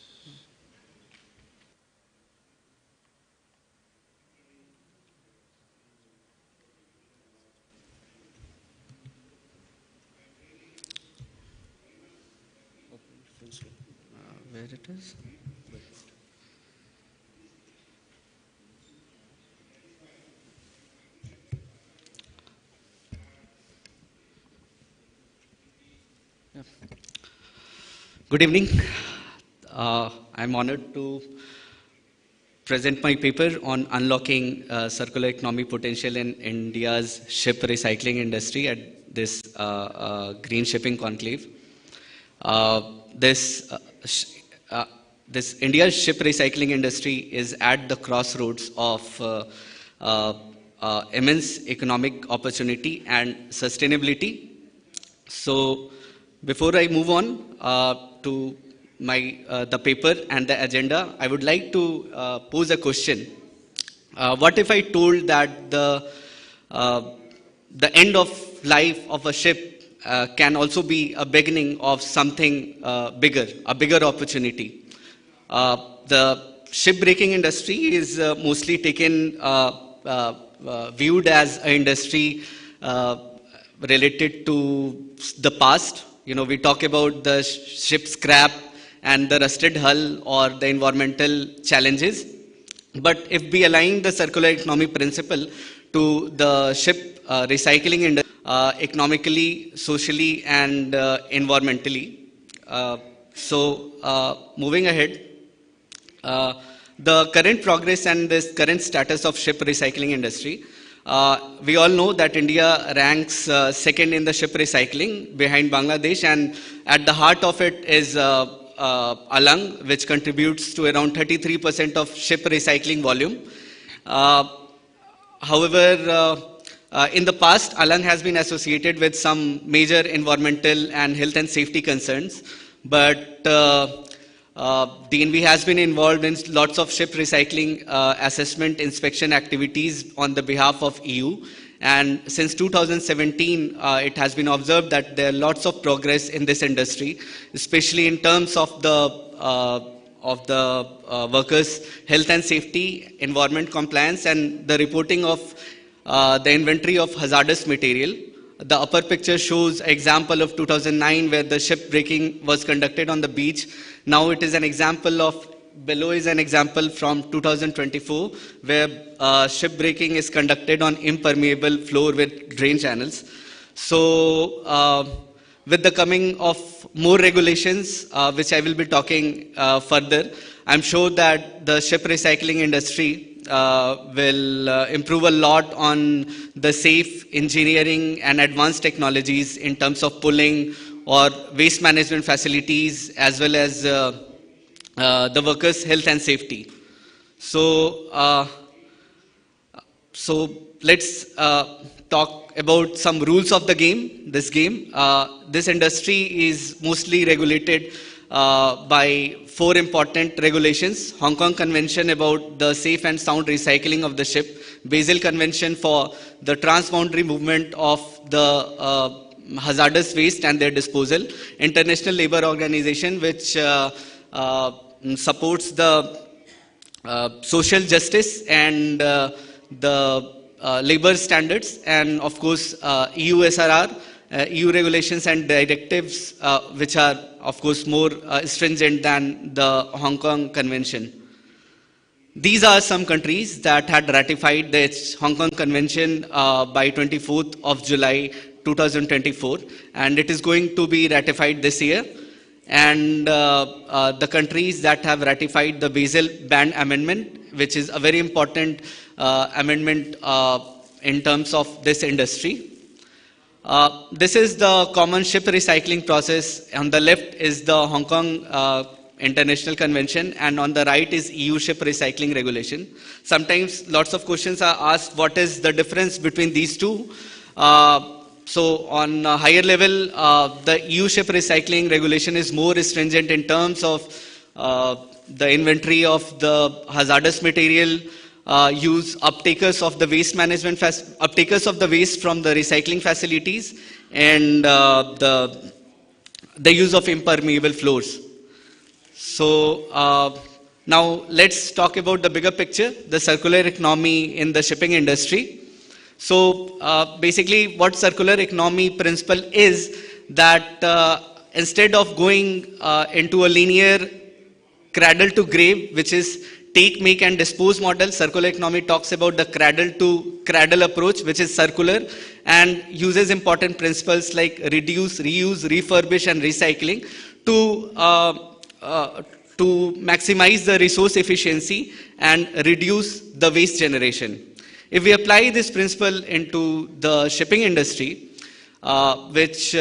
Where it is? Yeah. Good evening. I'm honored to present my paper on unlocking circular economy potential in India's ship recycling industry at this Green Shipping Conclave. This India's ship recycling industry is at the crossroads of immense economic opportunity and sustainability. So, before I move on to the paper and the agenda, I would like to pose a question. What if I told that the end of life of a ship can also be a beginning of something bigger, a bigger opportunity? The shipbreaking industry is mostly taken, viewed as an industry related to the past. You know, we talk about the ship scrap and the rusted hull or the environmental challenges. But if we align the circular economy principle to the ship recycling industry, economically, socially, and environmentally. Moving ahead, the current progress and this current status of ship recycling industry. We all know that India ranks second in the ship recycling behind Bangladesh, and at the heart of it is Alang, which contributes to around 33% of ship recycling volume. However, in the past, Alang has been associated with some major environmental and health and safety concerns, but DNV has been involved in lots of ship recycling assessment inspection activities on the behalf of EU. And since 2017, it has been observed that there are lots of progress in this industry, especially in terms of the workers' health and safety, environment compliance, and the reporting of the inventory of hazardous material. The upper picture shows an example of 2009 where the shipbreaking was conducted on the beach. Now it is an example of, below is an example from 2024 where shipbreaking is conducted on impermeable floor with drain channels. So with the coming of more regulations, which I will be talking further, I'm sure that the ship recycling industry will improve a lot on the safe engineering and advanced technologies in terms of pulling or waste management facilities, as well as the workers' health and safety. So, let's talk about some rules of the game. This industry is mostly regulated by 4 important regulations: Hong Kong Convention about the safe and sound recycling of the ship, Basel Convention for the transboundary movement of the hazardous waste and their disposal, International Labour Organization, which supports the social justice and the labor standards, and of course EU SRR, EU regulations and directives, which are of course more stringent than the Hong Kong Convention. These are some countries that had ratified the Hong Kong Convention by 24th of July 2024, and it is going to be ratified this year. And the countries that have ratified the Basel Band Amendment, which is a very important amendment in terms of this industry. This is the common ship recycling process. On the left is the Hong Kong International Convention, and on the right is EU ship recycling regulation. Sometimes lots of questions are asked, what is the difference between these two? So on a higher level, the EU ship recycling regulation is more stringent in terms of the inventory of the hazardous material use, uptakers of the waste management, uptakers of the waste from the recycling facilities, and the use of impermeable floors. So now let's talk about the bigger picture, the circular economy in the shipping industry. So basically what circular economy principle is that instead of going into a linear cradle to grave, which is take, make and dispose model, circular economy talks about the cradle to cradle approach, which is circular and uses important principles like reduce, reuse, refurbish and recycling to maximize the resource efficiency and reduce the waste generation. If we apply this principle into the shipping industry, which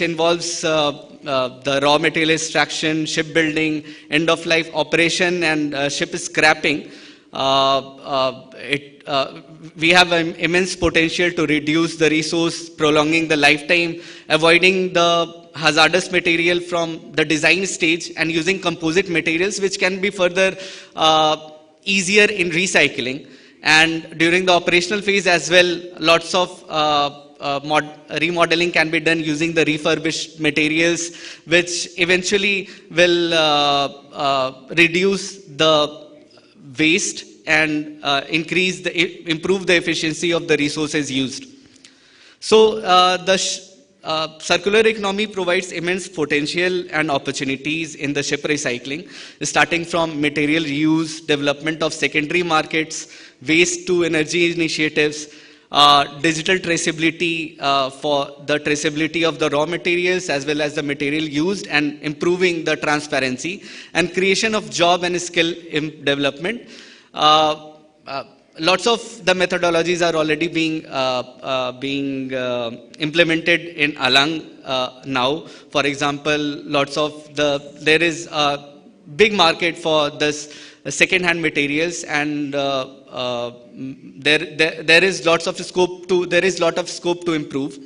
involves the raw material extraction, shipbuilding, end-of-life operation, and ship scrapping, we have an immense potential to reduce the resource, prolonging the lifetime, avoiding the hazardous material from the design stage, and using composite materials, which can be further easier in recycling. And during the operational phase as well, lots of remodeling can be done using the refurbished materials, which eventually will reduce the waste and improve the efficiency of the resources used. So the circular economy provides immense potential and opportunities in the ship recycling, starting from material reuse, development of secondary markets, waste to energy initiatives, digital traceability for the traceability of the raw materials as well as the material used, and improving the transparency, and creation of job and skill development. Lots of the methodologies are already being implemented in Alang now. For example, there is a big market for this second-hand materials, and there is lot of scope to improve.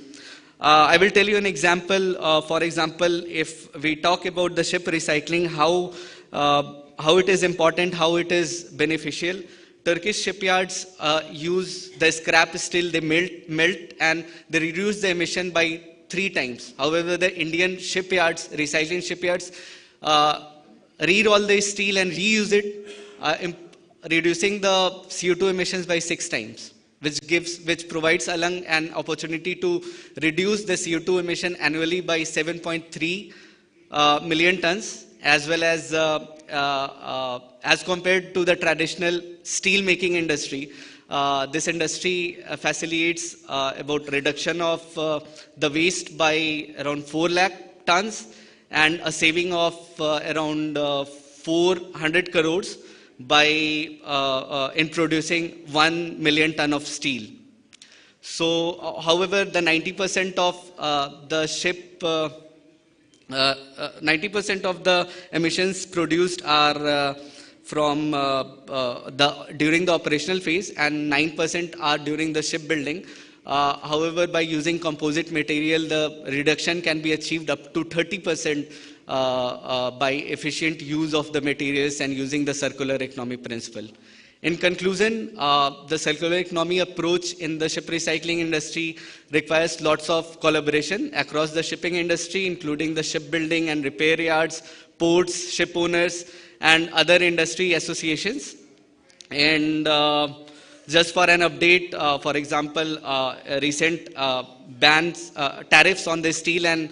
I will tell you an example. For example, if we talk about the ship recycling, how it is important, how it is beneficial. Turkish shipyards use the scrap steel, they melt and they reduce the emission by 3 times. However, the Indian shipyards, recycling shipyards, re-roll the steel and reuse it, reducing the CO2 emissions by 6 times, which provides Alang an opportunity to reduce the CO2 emission annually by 7.3 million tons, as well as compared to the traditional steel making industry. This industry facilitates about reduction of the waste by around 4 lakh tons and a saving of around 400 crores by in producing 1 million ton of steel. So, however, the 90% of the ship 90% of the emissions produced are from during the operational phase, and 9% are during the shipbuilding. However, by using composite material, the reduction can be achieved up to 30% by efficient use of the materials and using the circular economy principle. In conclusion, the circular economy approach in the ship recycling industry requires lots of collaboration across the shipping industry, including the shipbuilding and repair yards, ports, ship owners, and other industry associations. And just for an update, for example, recent bans, tariffs on the steel and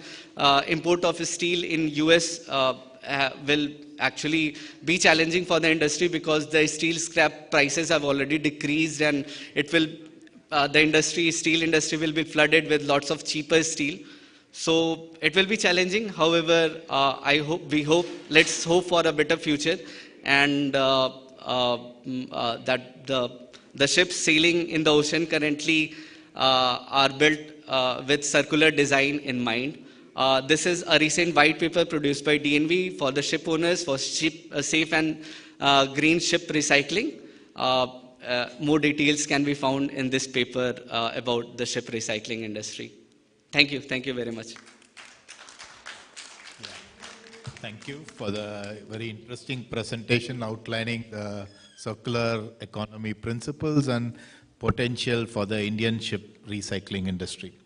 import of steel in US will actually be challenging for the industry because the steel scrap prices have already decreased, and it will the steel industry will be flooded with lots of cheaper steel. So it will be challenging. However, let's hope for a better future, and that the ships sailing in the ocean currently are built with circular design in mind. This is a recent white paper produced by DNV for the ship owners for safe and green ship recycling. More details can be found in this paper about the ship recycling industry. Thank you. Thank you very much. Thank you for the very interesting presentation outlining the circular economy principles and potential for the Indian ship recycling industry.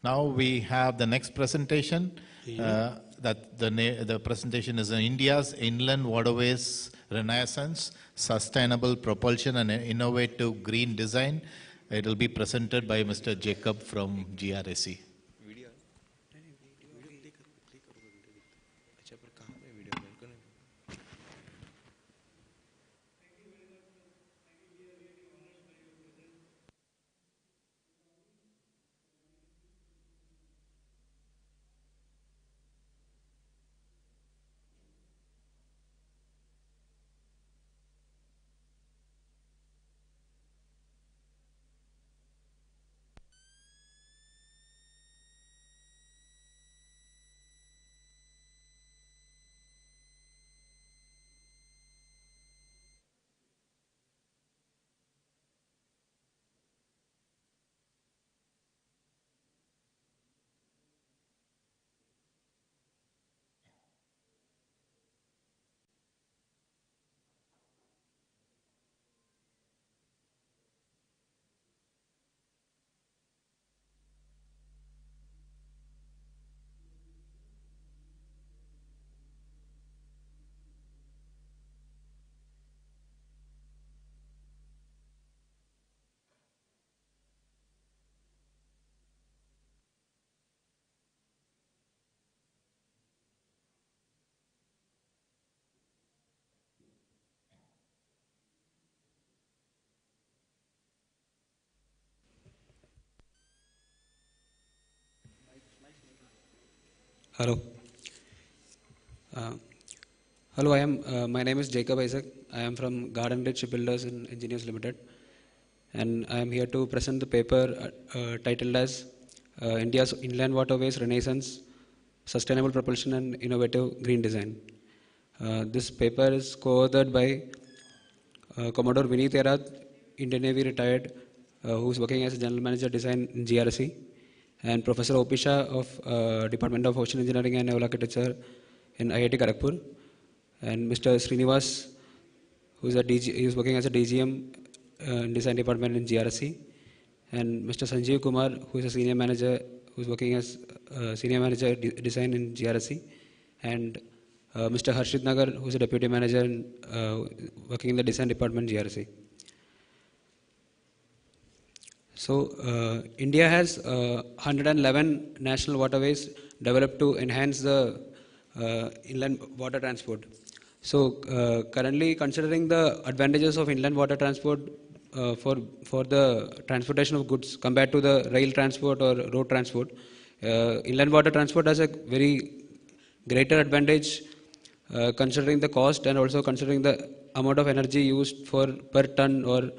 Now we have the next presentation. The presentation is India's Inland Waterways Renaissance, Sustainable Propulsion and Innovative Green Design. It will be presented by Mr. Jacob from GRSE. Hello. My name is Jacob Isaac. I am from Garden Ridge Shipbuilders and Engineers Limited, and I am here to present the paper titled as India's Inland Waterways Renaissance, Sustainable Propulsion and Innovative Green Design. This paper is co-authored by Commodore Vineet Erath, Indian Navy retired, who is working as a General Manager Design in GRSE, and Professor Opisha of Department of Ocean Engineering and Naval Architecture in IIT Kharagpur, and Mr. Srinivas, who is working as a DGM in Design Department in GRSE, and Mr. Sanjeev Kumar, who is a Senior Manager, who is working as Senior Manager Design in GRSE, and Mr. Harshit Nagar, who is a Deputy Manager in, working in the Design Department GRSE. So, India has 111 national waterways developed to enhance the inland water transport. So, currently considering the advantages of inland water transport for the transportation of goods compared to the rail transport or road transport, inland water transport has a very greater advantage considering the cost and also considering the amount of energy used for per ton, or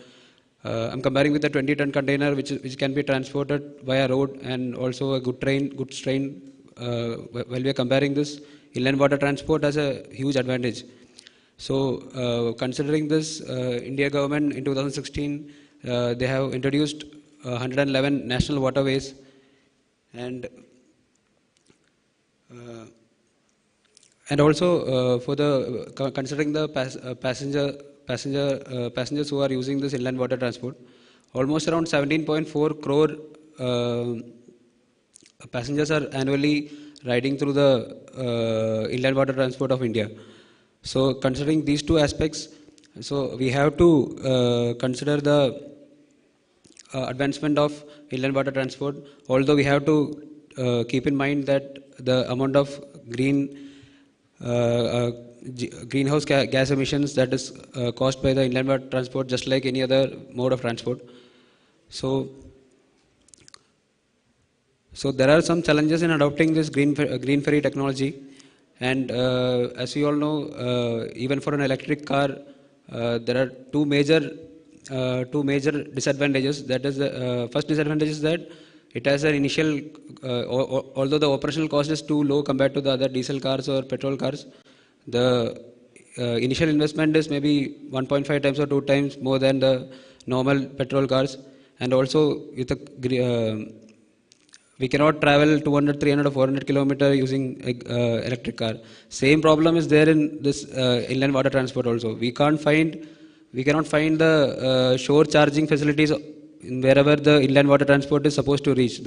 I'm comparing with the 20-ton container which can be transported via road, and also a goods train. While we are comparing this, inland water transport has a huge advantage. So considering this, India government in 2016 they have introduced 111 national waterways, and also for the considering the passengers who are using this inland water transport, almost around 17.4 crore passengers are annually riding through the inland water transport of India. So considering these two aspects, so we have to consider the advancement of inland water transport, although we have to keep in mind that the amount of greenhouse gas emissions that is caused by the inland water transport, just like any other mode of transport. So there are some challenges in adopting this green ferry technology, and as you all know, even for an electric car, there are two major disadvantages. That is, the first disadvantage is that it has an initial, although the operational cost is too low compared to the other diesel cars or petrol cars, the initial investment is maybe 1.5 times or 2 times more than the normal petrol cars, and also with we cannot travel 200, 300 or 400 kilometers using electric car. Same problem is there in this inland water transport also. We cannot find the shore charging facilities wherever the inland water transport is supposed to reach.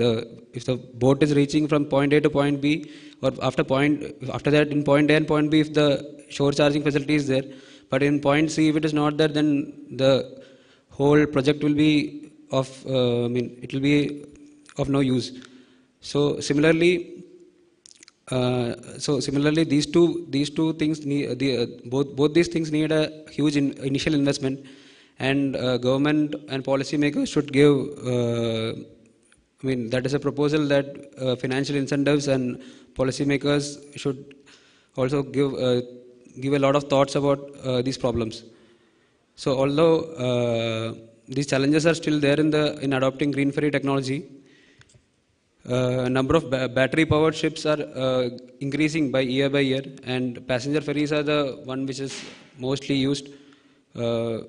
If the boat is reaching from point A to point B, or after that in point A and point B, if the shore charging facility is there, but in point C if it is not there, then the whole project will be of it will be of no use. So similarly, these two things need both these things need a huge initial investment, and government and policymakers should give. That is a proposal that financial incentives and policymakers should also give a lot of thoughts about these problems. So although these challenges are still there in adopting green ferry technology, number of battery powered ships are increasing by year, and passenger ferries are the one which is mostly used for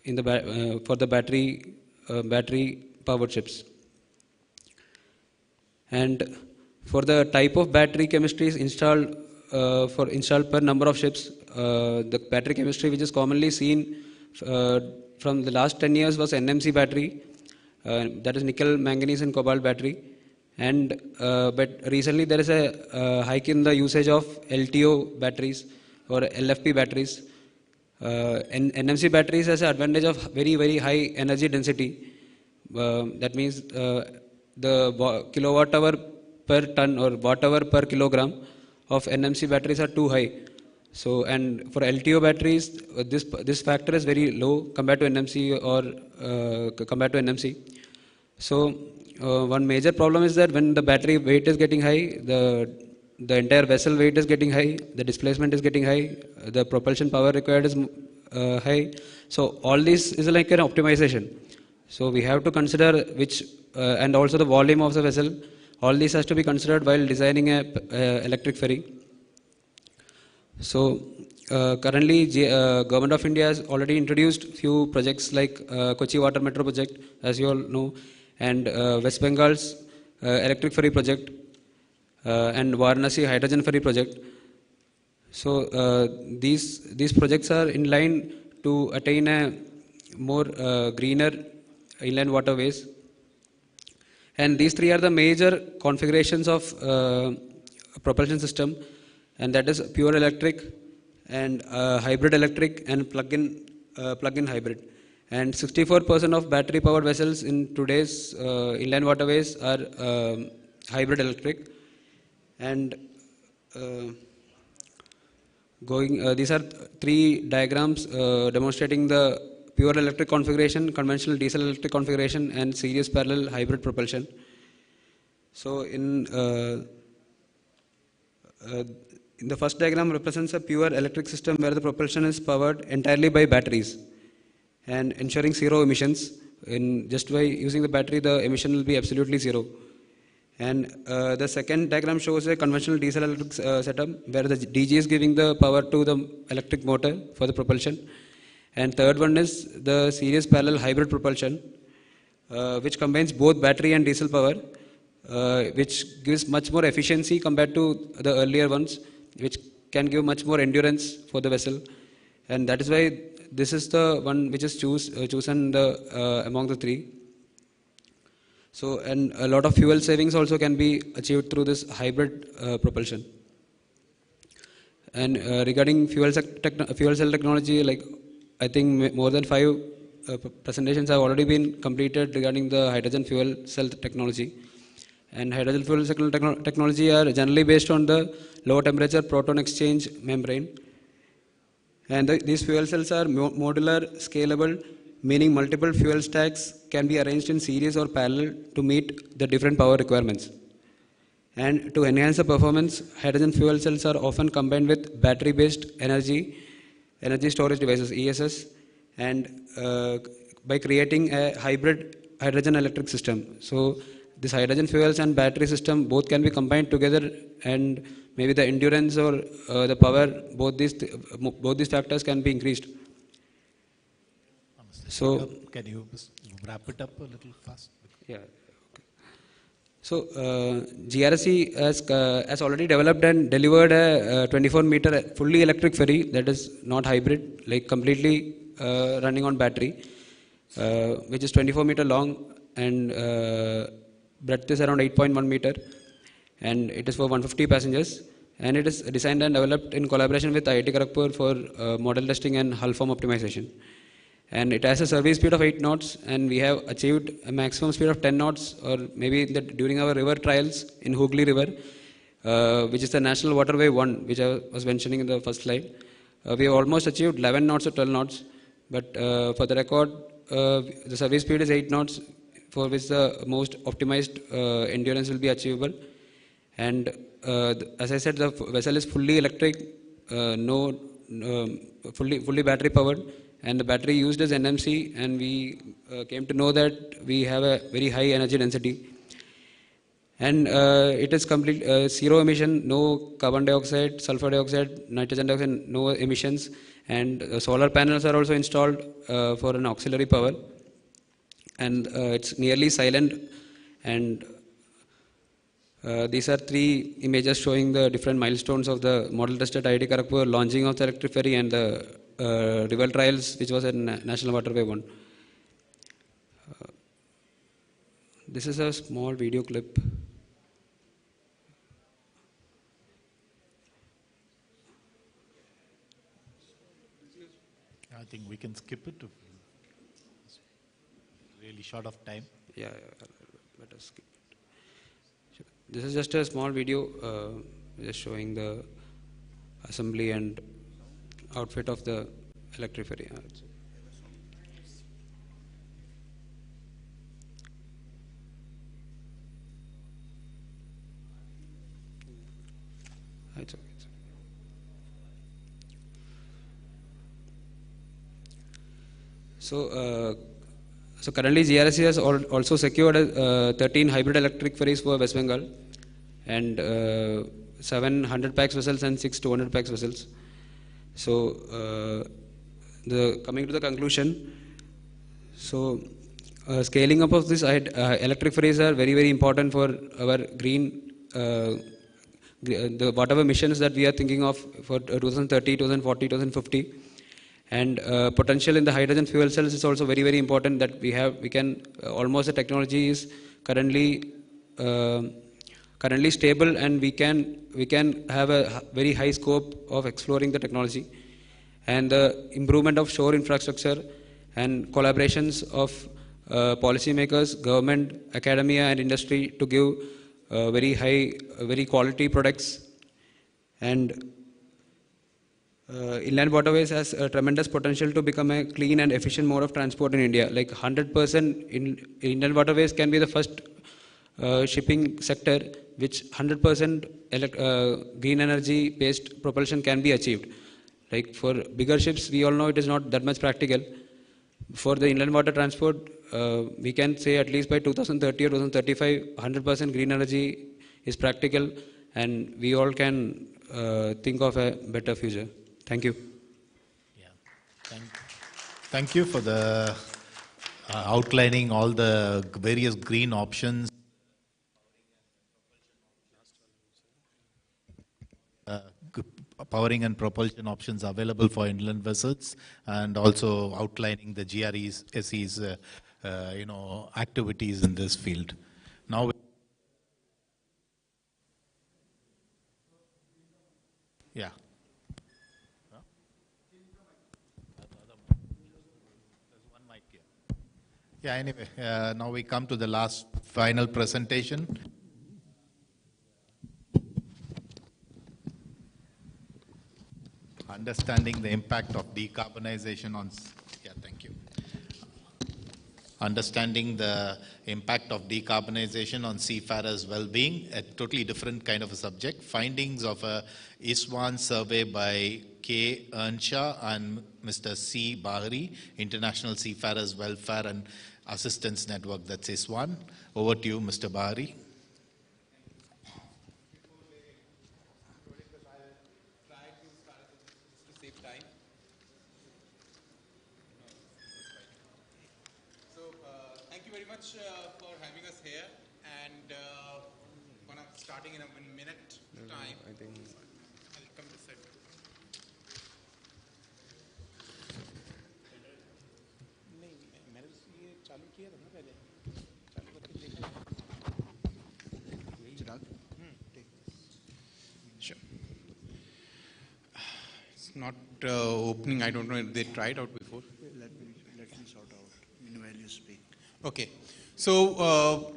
the battery powered ships. And for the type of battery chemistries installed per number of ships, the battery chemistry which is commonly seen from the last 10 years was NMC battery, that is nickel, manganese and cobalt battery. And but recently there is a hike in the usage of LTO batteries or LFP batteries. NMC batteries has an advantage of very, very high energy density. That means the kilowatt hour per ton or watt hour per kilogram of NMC batteries are too high. So, and for LTO batteries, this factor is very low compared to NMC So one major problem is that when the battery weight is getting high, the entire vessel weight is getting high, the displacement is getting high, the propulsion power required is high. So all this is like an optimization. So we have to consider which, and also the volume of the vessel. All this has to be considered while designing a electric ferry. So currently, Government of India has already introduced few projects like Kochi Water Metro project, as you all know, and West Bengal's electric ferry project, and Varanasi hydrogen ferry project. So these projects are in line to attain a more greener inland waterways. And these three are the major configurations of propulsion system, and that is pure electric and hybrid electric and plug-in hybrid. And 64% of battery powered vessels in today's inland waterways are hybrid electric. And these are three diagrams demonstrating the pure electric configuration, conventional diesel electric configuration, and series parallel hybrid propulsion. So in the first diagram represents a pure electric system where the propulsion is powered entirely by batteries and ensuring zero emissions. Just by using the battery, the emission will be absolutely zero. And the second diagram shows a conventional diesel electric setup where the DG is giving the power to the electric motor for the propulsion. And third one is the series parallel hybrid propulsion, which combines both battery and diesel power, which gives much more efficiency compared to the earlier ones, which can give much more endurance for the vessel. And that is why this is the one which is chosen among the three. So, and a lot of fuel savings also can be achieved through this hybrid propulsion. And regarding fuel cell technology, like I think more than 5 presentations have already been completed regarding the hydrogen fuel cell technology. And hydrogen fuel cell technology are generally based on the low temperature proton exchange membrane. And these fuel cells are modular, scalable, meaning multiple fuel stacks can be arranged in series or parallel to meet the different power requirements. And to enhance the performance, hydrogen fuel cells are often combined with battery-based energy storage devices, ESS, and by creating a hybrid hydrogen electric system. So this hydrogen fuels and battery system both can be combined together, and maybe the endurance or the power, both these factors can be increased. So can you wrap it up a little fast? Yeah. So, GRSE has already developed and delivered a 24-meter fully electric ferry that is not hybrid, like completely running on battery, which is 24-meter long and breadth is around 8.1 meter, and it is for 150 passengers. And it is designed and developed in collaboration with IIT Kharagpur for model testing and hull form optimization. And it has a survey speed of 8 knots, and we have achieved a maximum speed of 10 knots, or maybe during our river trials in Hooghly River, which is the National Waterway 1, which I was mentioning in the first slide. We have almost achieved 11 knots or 12 knots, but for the record, the survey speed is 8 knots, for which the most optimized endurance will be achievable. And as I said, the vessel is fully electric, fully battery powered. And the battery used is NMC, and we came to know that we have a very high energy density. And it is complete zero emission, no carbon dioxide, sulfur dioxide, nitrogen dioxide, no emissions. And solar panels are also installed for an auxiliary power. And it's nearly silent. And these are 3 images showing the different milestones of the model test at IIT Kharagpur, launching of the electric ferry, and the river trials, which was in National Waterway 1. This is a small video clip. I think we can skip it. It's really short of time. Yeah, let us skip it. This is just a small video just showing the assembly and outfit of the electric ferry. It's okay. So currently GRSE has also secured 13 hybrid electric ferries for West Bengal, and 700 pax vessels and 6 200 pax vessels. So, coming to the conclusion, so scaling up of this electric ferries are very, very important for our green, whatever missions that we are thinking of for 2030, 2040, 2050. And potential in the hydrogen fuel cells is also very, very important, that we can almost, the technology is currently stable, and we can have a very high scope of exploring the technology, and the improvement of shore infrastructure and collaborations of policymakers, government, academia, and industry to give very high, very quality products. And inland waterways has a tremendous potential to become a clean and efficient mode of transport in India. Like 100% in inland waterways can be the first shipping sector which 100% green energy based propulsion can be achieved. Like for bigger ships, we all know it is not that much practical. For the inland water transport, we can say at least by 2030 or 2035, 100% green energy is practical, and we all can think of a better future. Thank you. Thank you for the outlining all the various green options. Powering and propulsion options available for inland vessels, and also outlining the GRE's SE's activities in this field. Now, yeah. Yeah, anyway, now we come to the last final presentation. Understanding the impact of decarbonization on, thank you. Understanding the impact of decarbonization on seafarers' well-being, a totally different kind of a subject. Findings of a ISWAN survey by K. Earnshaw and Mr. C. Bahari, International Seafarers Welfare and Assistance Network, that's ISWAN. Over to you, Mr. Bahari. For having us here, and starting in a minute time. I think I'll come to set. Sure. It's not opening. I don't know if they tried out before. Let me sort out while you speak. Okay. So,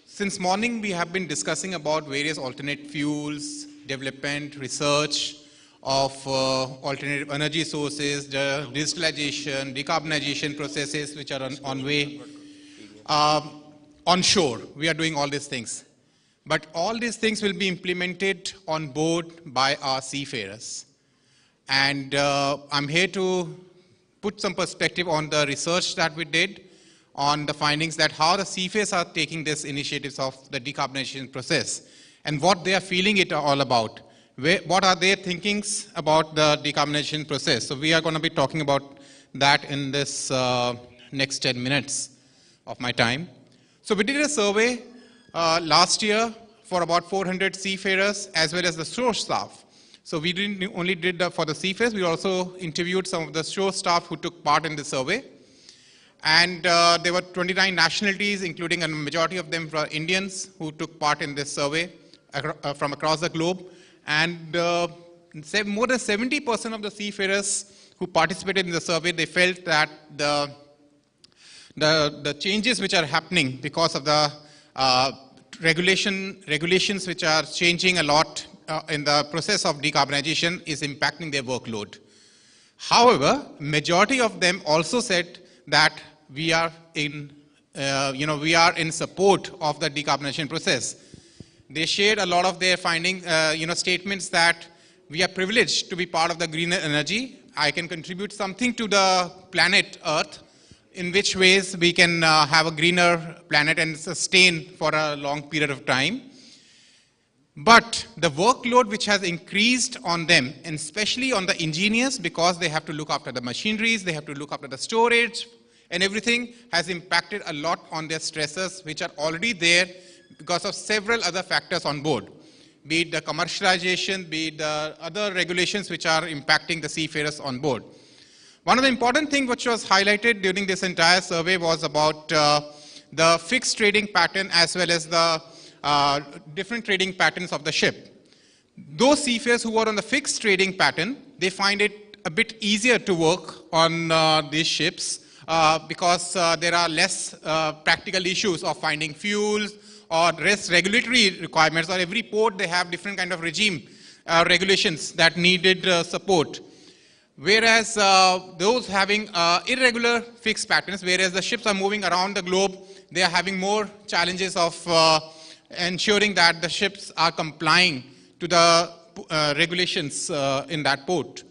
since morning we have been discussing about various alternate fuels, development, research of alternative energy sources, the digitalization, decarbonization processes which are on way. Onshore, we are doing all these things. But all these things will be implemented on board by our seafarers. And I'm here to put some perspective on the research that we did, on the findings that how the seafarers are taking these initiatives of the decarbonization process and what they are feeling it all about. What are their thinkings about the decarbonization process? So we are going to be talking about that in this next 10 minutes of my time. So we did a survey last year for about 400 seafarers as well as the shore staff. So we didn't only did for the seafarers, we also interviewed some of the shore staff who took part in the survey. And there were 29 nationalities, including a majority of them were Indians who took part in this survey from across the globe. And more than 70% of the seafarers who participated in the survey, they felt that the changes which are happening because of the regulations which are changing a lot in the process of decarbonization is impacting their workload. However, majority of them also said that we are in support of the decarbonization process. They shared a lot of their findings, statements that we are privileged to be part of the greener energy. I can contribute something to the planet Earth, in which ways we can have a greener planet and sustain for a long period of time. But the workload which has increased on them, and especially on the engineers, because they have to look after the machineries, they have to look after the storage, and everything has impacted a lot on their stressors which are already there because of several other factors on board, be it the commercialization, be it the other regulations which are impacting the seafarers on board. One of the important things which was highlighted during this entire survey was about the fixed trading pattern as well as the different trading patterns of the ship. Those seafarers who were on the fixed trading pattern, they find it a bit easier to work on these ships because there are less practical issues of finding fuels or less regulatory requirements, or every port they have different kind of regime regulations that needed support. Whereas those having irregular fixed patterns, whereas the ships are moving around the globe, they are having more challenges of ensuring that the ships are complying to the regulations in that port.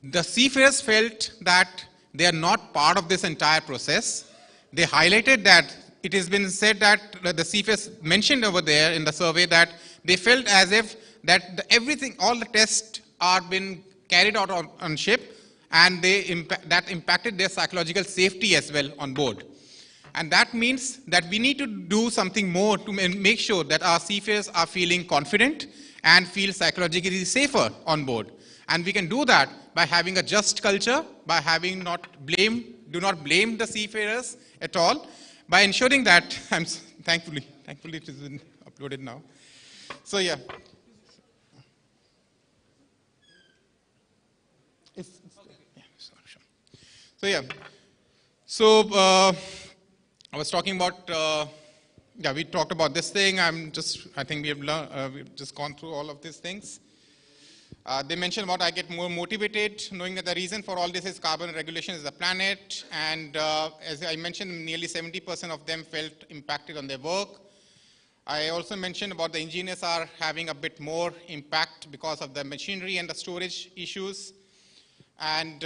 The seafarers felt that they are not part of this entire process. They highlighted that it has been said that the seafarers mentioned over there in the survey that they felt as if that everything, all the tests are been carried out on ship, and that impacted their psychological safety as well on board. And that means that we need to do something more to make sure that our seafarers are feeling confident and feel psychologically safer on board. And we can do that by having a just culture, by having do not blame the seafarers at all, by ensuring that, thankfully it has been uploaded now. So yeah. So yeah. So I was talking about, we talked about this thing. I think we've just gone through all of these things. They mentioned about I get more motivated, knowing that the reason for all this is carbon regulation is the planet. And as I mentioned, nearly 70% of them felt impacted on their work. I also mentioned about the engineers are having a bit more impact because of the machinery and the storage issues. And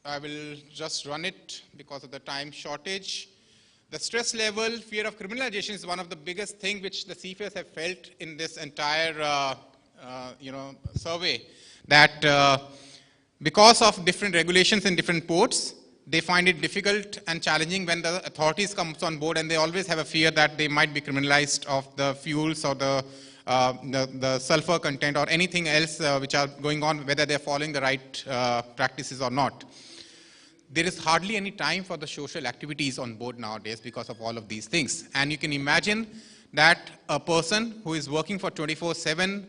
I will just run it because of the time shortage. The stress level, fear of criminalization is one of the biggest things which the seafarers have felt in this entire survey. That because of different regulations in different ports, they find it difficult and challenging when the authorities come on board, and they always have a fear that they might be criminalized of the fuels or the sulfur content or anything else which are going on, whether they're following the right practices or not. There is hardly any time for the social activities on board nowadays because of all of these things. And you can imagine that a person who is working for 24/7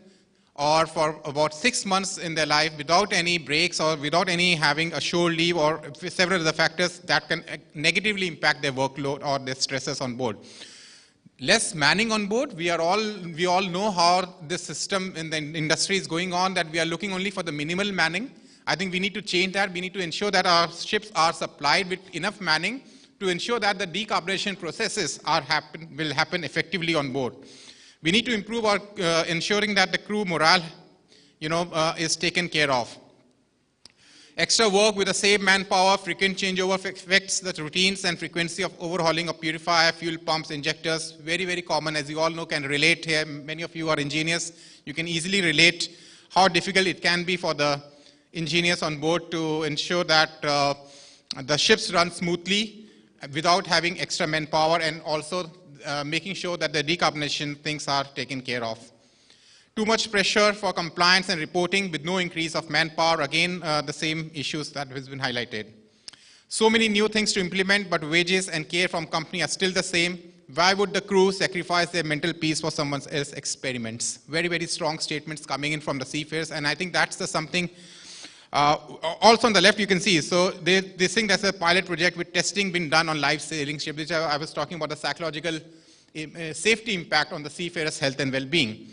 or for about 6 months in their life without any breaks or without any having a shore leave or several other factors that can negatively impact their workload or their stresses on board. Less manning on board, we all know how this system in the industry is going on, that we are looking only for the minimal manning. I think we need to change that. We need to ensure that our ships are supplied with enough manning to ensure that the decarbonization processes will happen effectively on board. We need to improve our ensuring that the crew morale, is taken care of. Extra work with the same manpower, frequent changeover affects the routines and frequency of overhauling of purifier, fuel pumps, injectors. Very, very common, as you all know, can relate here. Many of you are engineers. You can easily relate how difficult it can be for the engineers on board to ensure that the ships run smoothly without having extra manpower, and also making sure that the decarbonization things are taken care of. Too much pressure for compliance and reporting with no increase of manpower. Again, the same issues that has been highlighted. So many new things to implement, but wages and care from company are still the same. Why would the crew sacrifice their mental peace for someone else's experiments? Very, very strong statements coming in from the seafarers, and I think that's something. Also on the left you can see, so they think that's a pilot project with testing being done on live sailing ships, which I was talking about the psychological safety impact on the seafarers' health and well-being.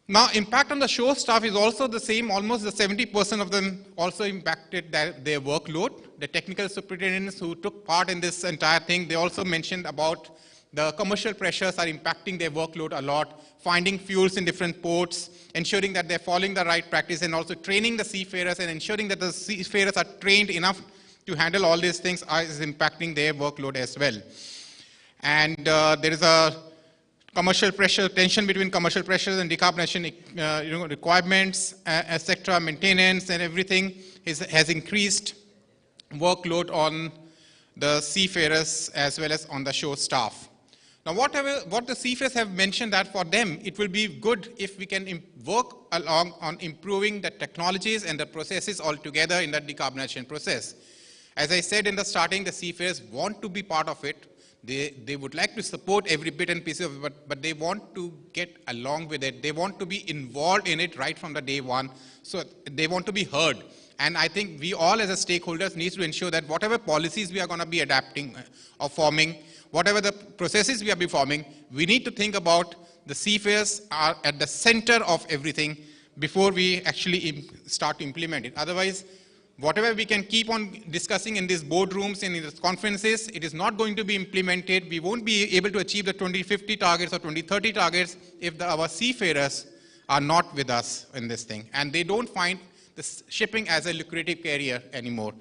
Now, impact on the shore staff is also the same. Almost the 70% of them also impacted their workload. The technical superintendents who took part in this entire thing, they also mentioned about the commercial pressures are impacting their workload a lot, finding fuels in different ports, ensuring that they're following the right practice, and also training the seafarers and ensuring that the seafarers are trained enough to handle all these things is impacting their workload as well. And there is a commercial pressure, tension between commercial pressures and decarbonization requirements, etc., maintenance and everything has increased workload on the seafarers as well as on the shore staff. Now, what the seafarers have mentioned that for them, it will be good if we can work along on improving the technologies and the processes altogether in the decarbonization process. As I said in the starting, the seafarers want to be part of it. They would like to support every bit and piece of it, but they want to get along with it. They want to be involved in it right from the day one. So they want to be heard. And I think we all as a stakeholders need to ensure that whatever policies we are going to be adapting or forming, whatever the processes we are forming, we need to think about the seafarers are at the center of everything before we actually start to implement it. Otherwise, whatever we can keep on discussing in these boardrooms and in these conferences, it is not going to be implemented. We won't be able to achieve the 2050 targets or 2030 targets if our seafarers are not with us in this thing. And they don't find the shipping as a lucrative career anymore.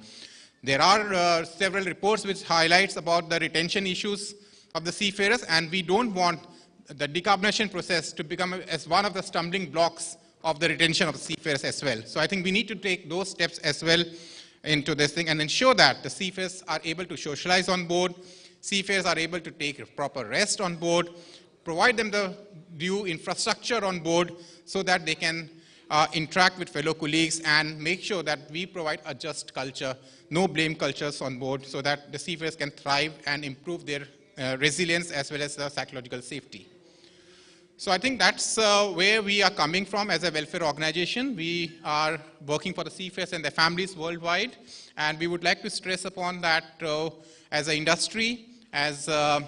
There are several reports which highlights about the retention issues of the seafarers, and we don't want the decarbonization process to become as one of the stumbling blocks of the retention of seafarers as well. So I think we need to take those steps as well into this thing and ensure that the seafarers are able to socialize on board, seafarers are able to take proper rest on board, provide them the due infrastructure on board so that they can interact with fellow colleagues and make sure that we provide a just culture, no blame cultures on board so that the seafarers can thrive and improve their resilience as well as psychological safety. So I think that's where we are coming from as a welfare organization. We are working for the seafarers and their families worldwide, and we would like to stress upon that as an industry, as a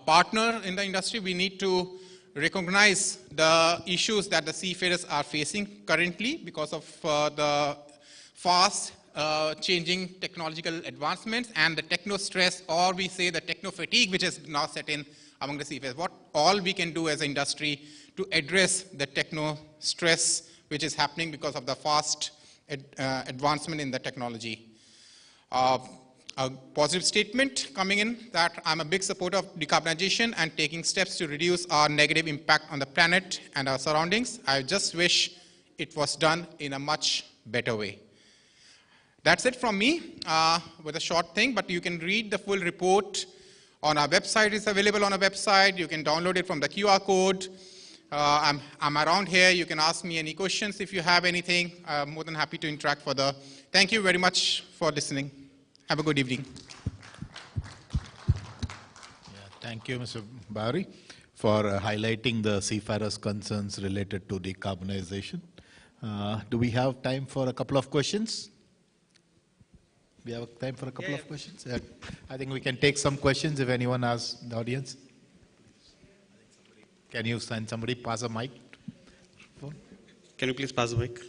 partner in the industry, we need to recognize the issues that the seafarers are facing currently because of the fast changing technological advancements and the techno stress, or we say the techno fatigue, which is now set in among the seafarers. What all we can do as an industry to address the techno stress which is happening because of the fast advancement in the technology. A positive statement coming in that I'm a big supporter of decarbonization and taking steps to reduce our negative impact on the planet and our surroundings. I just wish it was done in a much better way. That's it from me with a short thing, but you can read the full report on our website. It's available on our website. You can download it from the QR code. I'm around here. You can ask me any questions if you have anything. I'm more than happy to interact further. Thank you very much for listening. Have a good evening. Thank you, Mr. Bari, for highlighting the seafarers' concerns related to decarbonization. Do we have time for a couple of questions? We have time for a couple of questions? I think we can take some questions if anyone has in the audience. Can you send somebody pass a mic? Can you please pass the mic?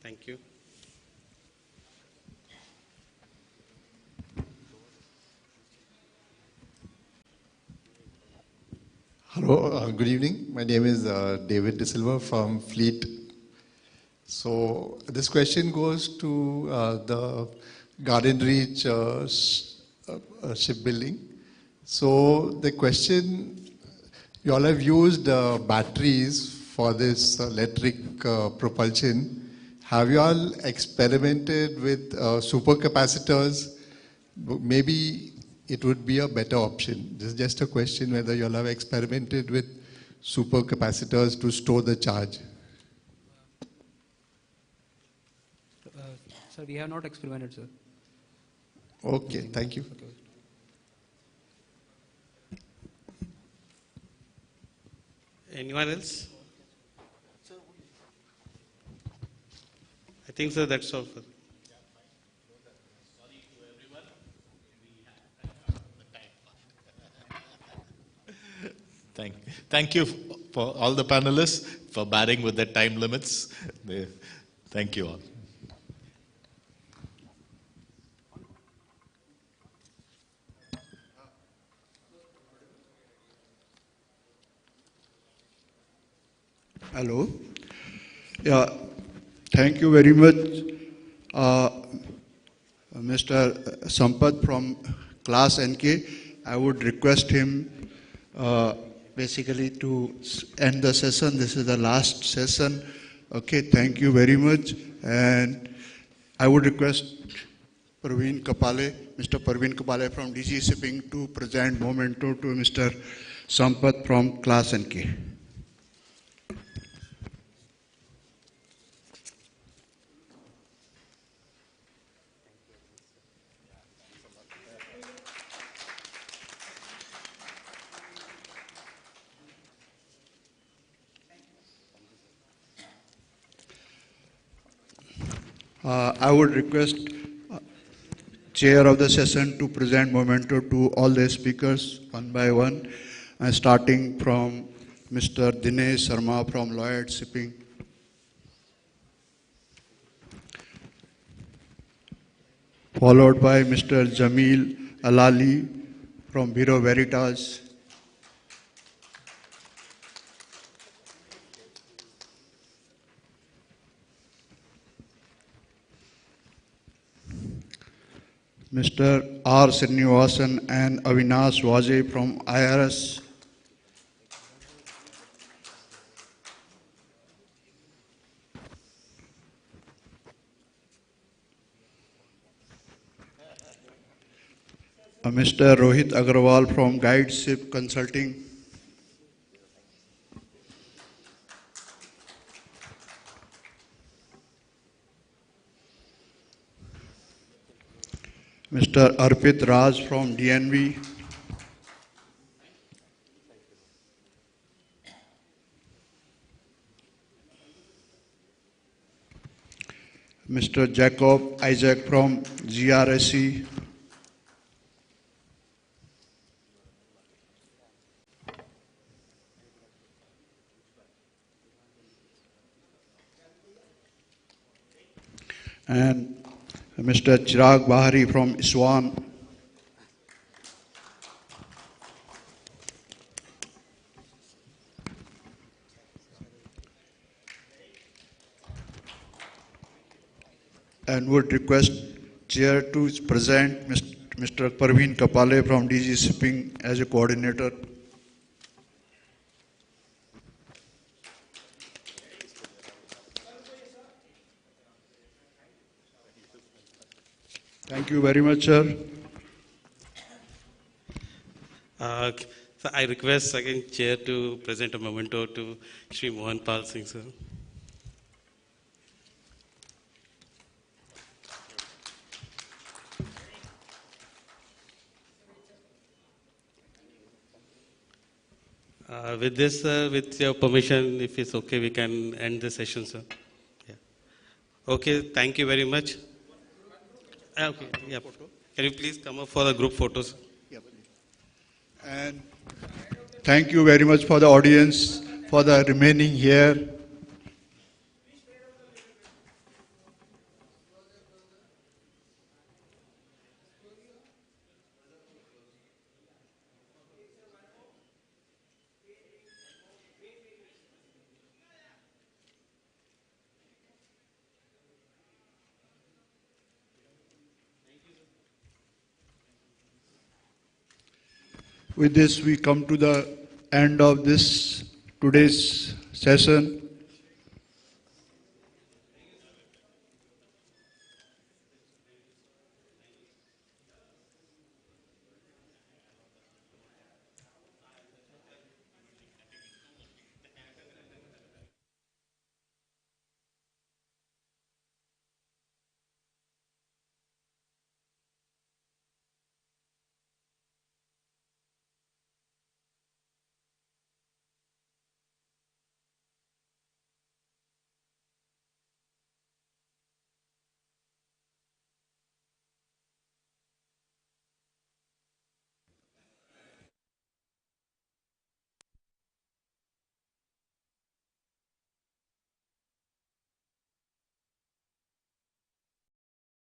Thank you. Hello, good evening. My name is David De Silva from Fleet. So this question goes to the Garden Reach shipbuilding. So the question, you all have used batteries for this electric propulsion. Have you all experimented with supercapacitors? Maybe it would be a better option. This is just a question whether you all have experimented with supercapacitors to store the charge. Sir, we have not experimented, sir. Okay, thank you. Okay. Anyone else? I think, sir, that's all. Thank you for all the panelists for bearing with the time limits. Thank you all. Hello. Yeah, thank you very much, Mr. Sampath from class NK. I would request him basically to end the session. This is the last session. Okay, thank you very much. And I would request Mr. Parveen Kapale from DG Shipping to present memento to Mr. Sampath from class NK. I would request chair of the session to present memento to all the speakers one by one, starting from Mr. Dinesh Sharma from Lloyd Shipping. Followed by Mr. Jamil Alali from Bureau Veritas. Mr. Arsenio and Avinash Waje from IRS. Mr. Rohit Agarwal from Guideship Consulting. Mr. Arpit Raj from DNV. Mr. Jacob Isaac from GRSE. And Mr. Chirag Bahari from Swan. And would request Chair to present Mr. Parveen Kapale from DG Shipping as a coordinator. Thank you very much, sir. So I request again Chair to present a memento to Shri Mohan Pal Singh, sir. With this, with your permission, if it's okay, we can end the session, sir. Yeah. Okay, thank you very much. Okay, yeah. Can you please come up for the group photos? And thank you very much for the audience, for the remaining here. With this, we come to the end of this today's session.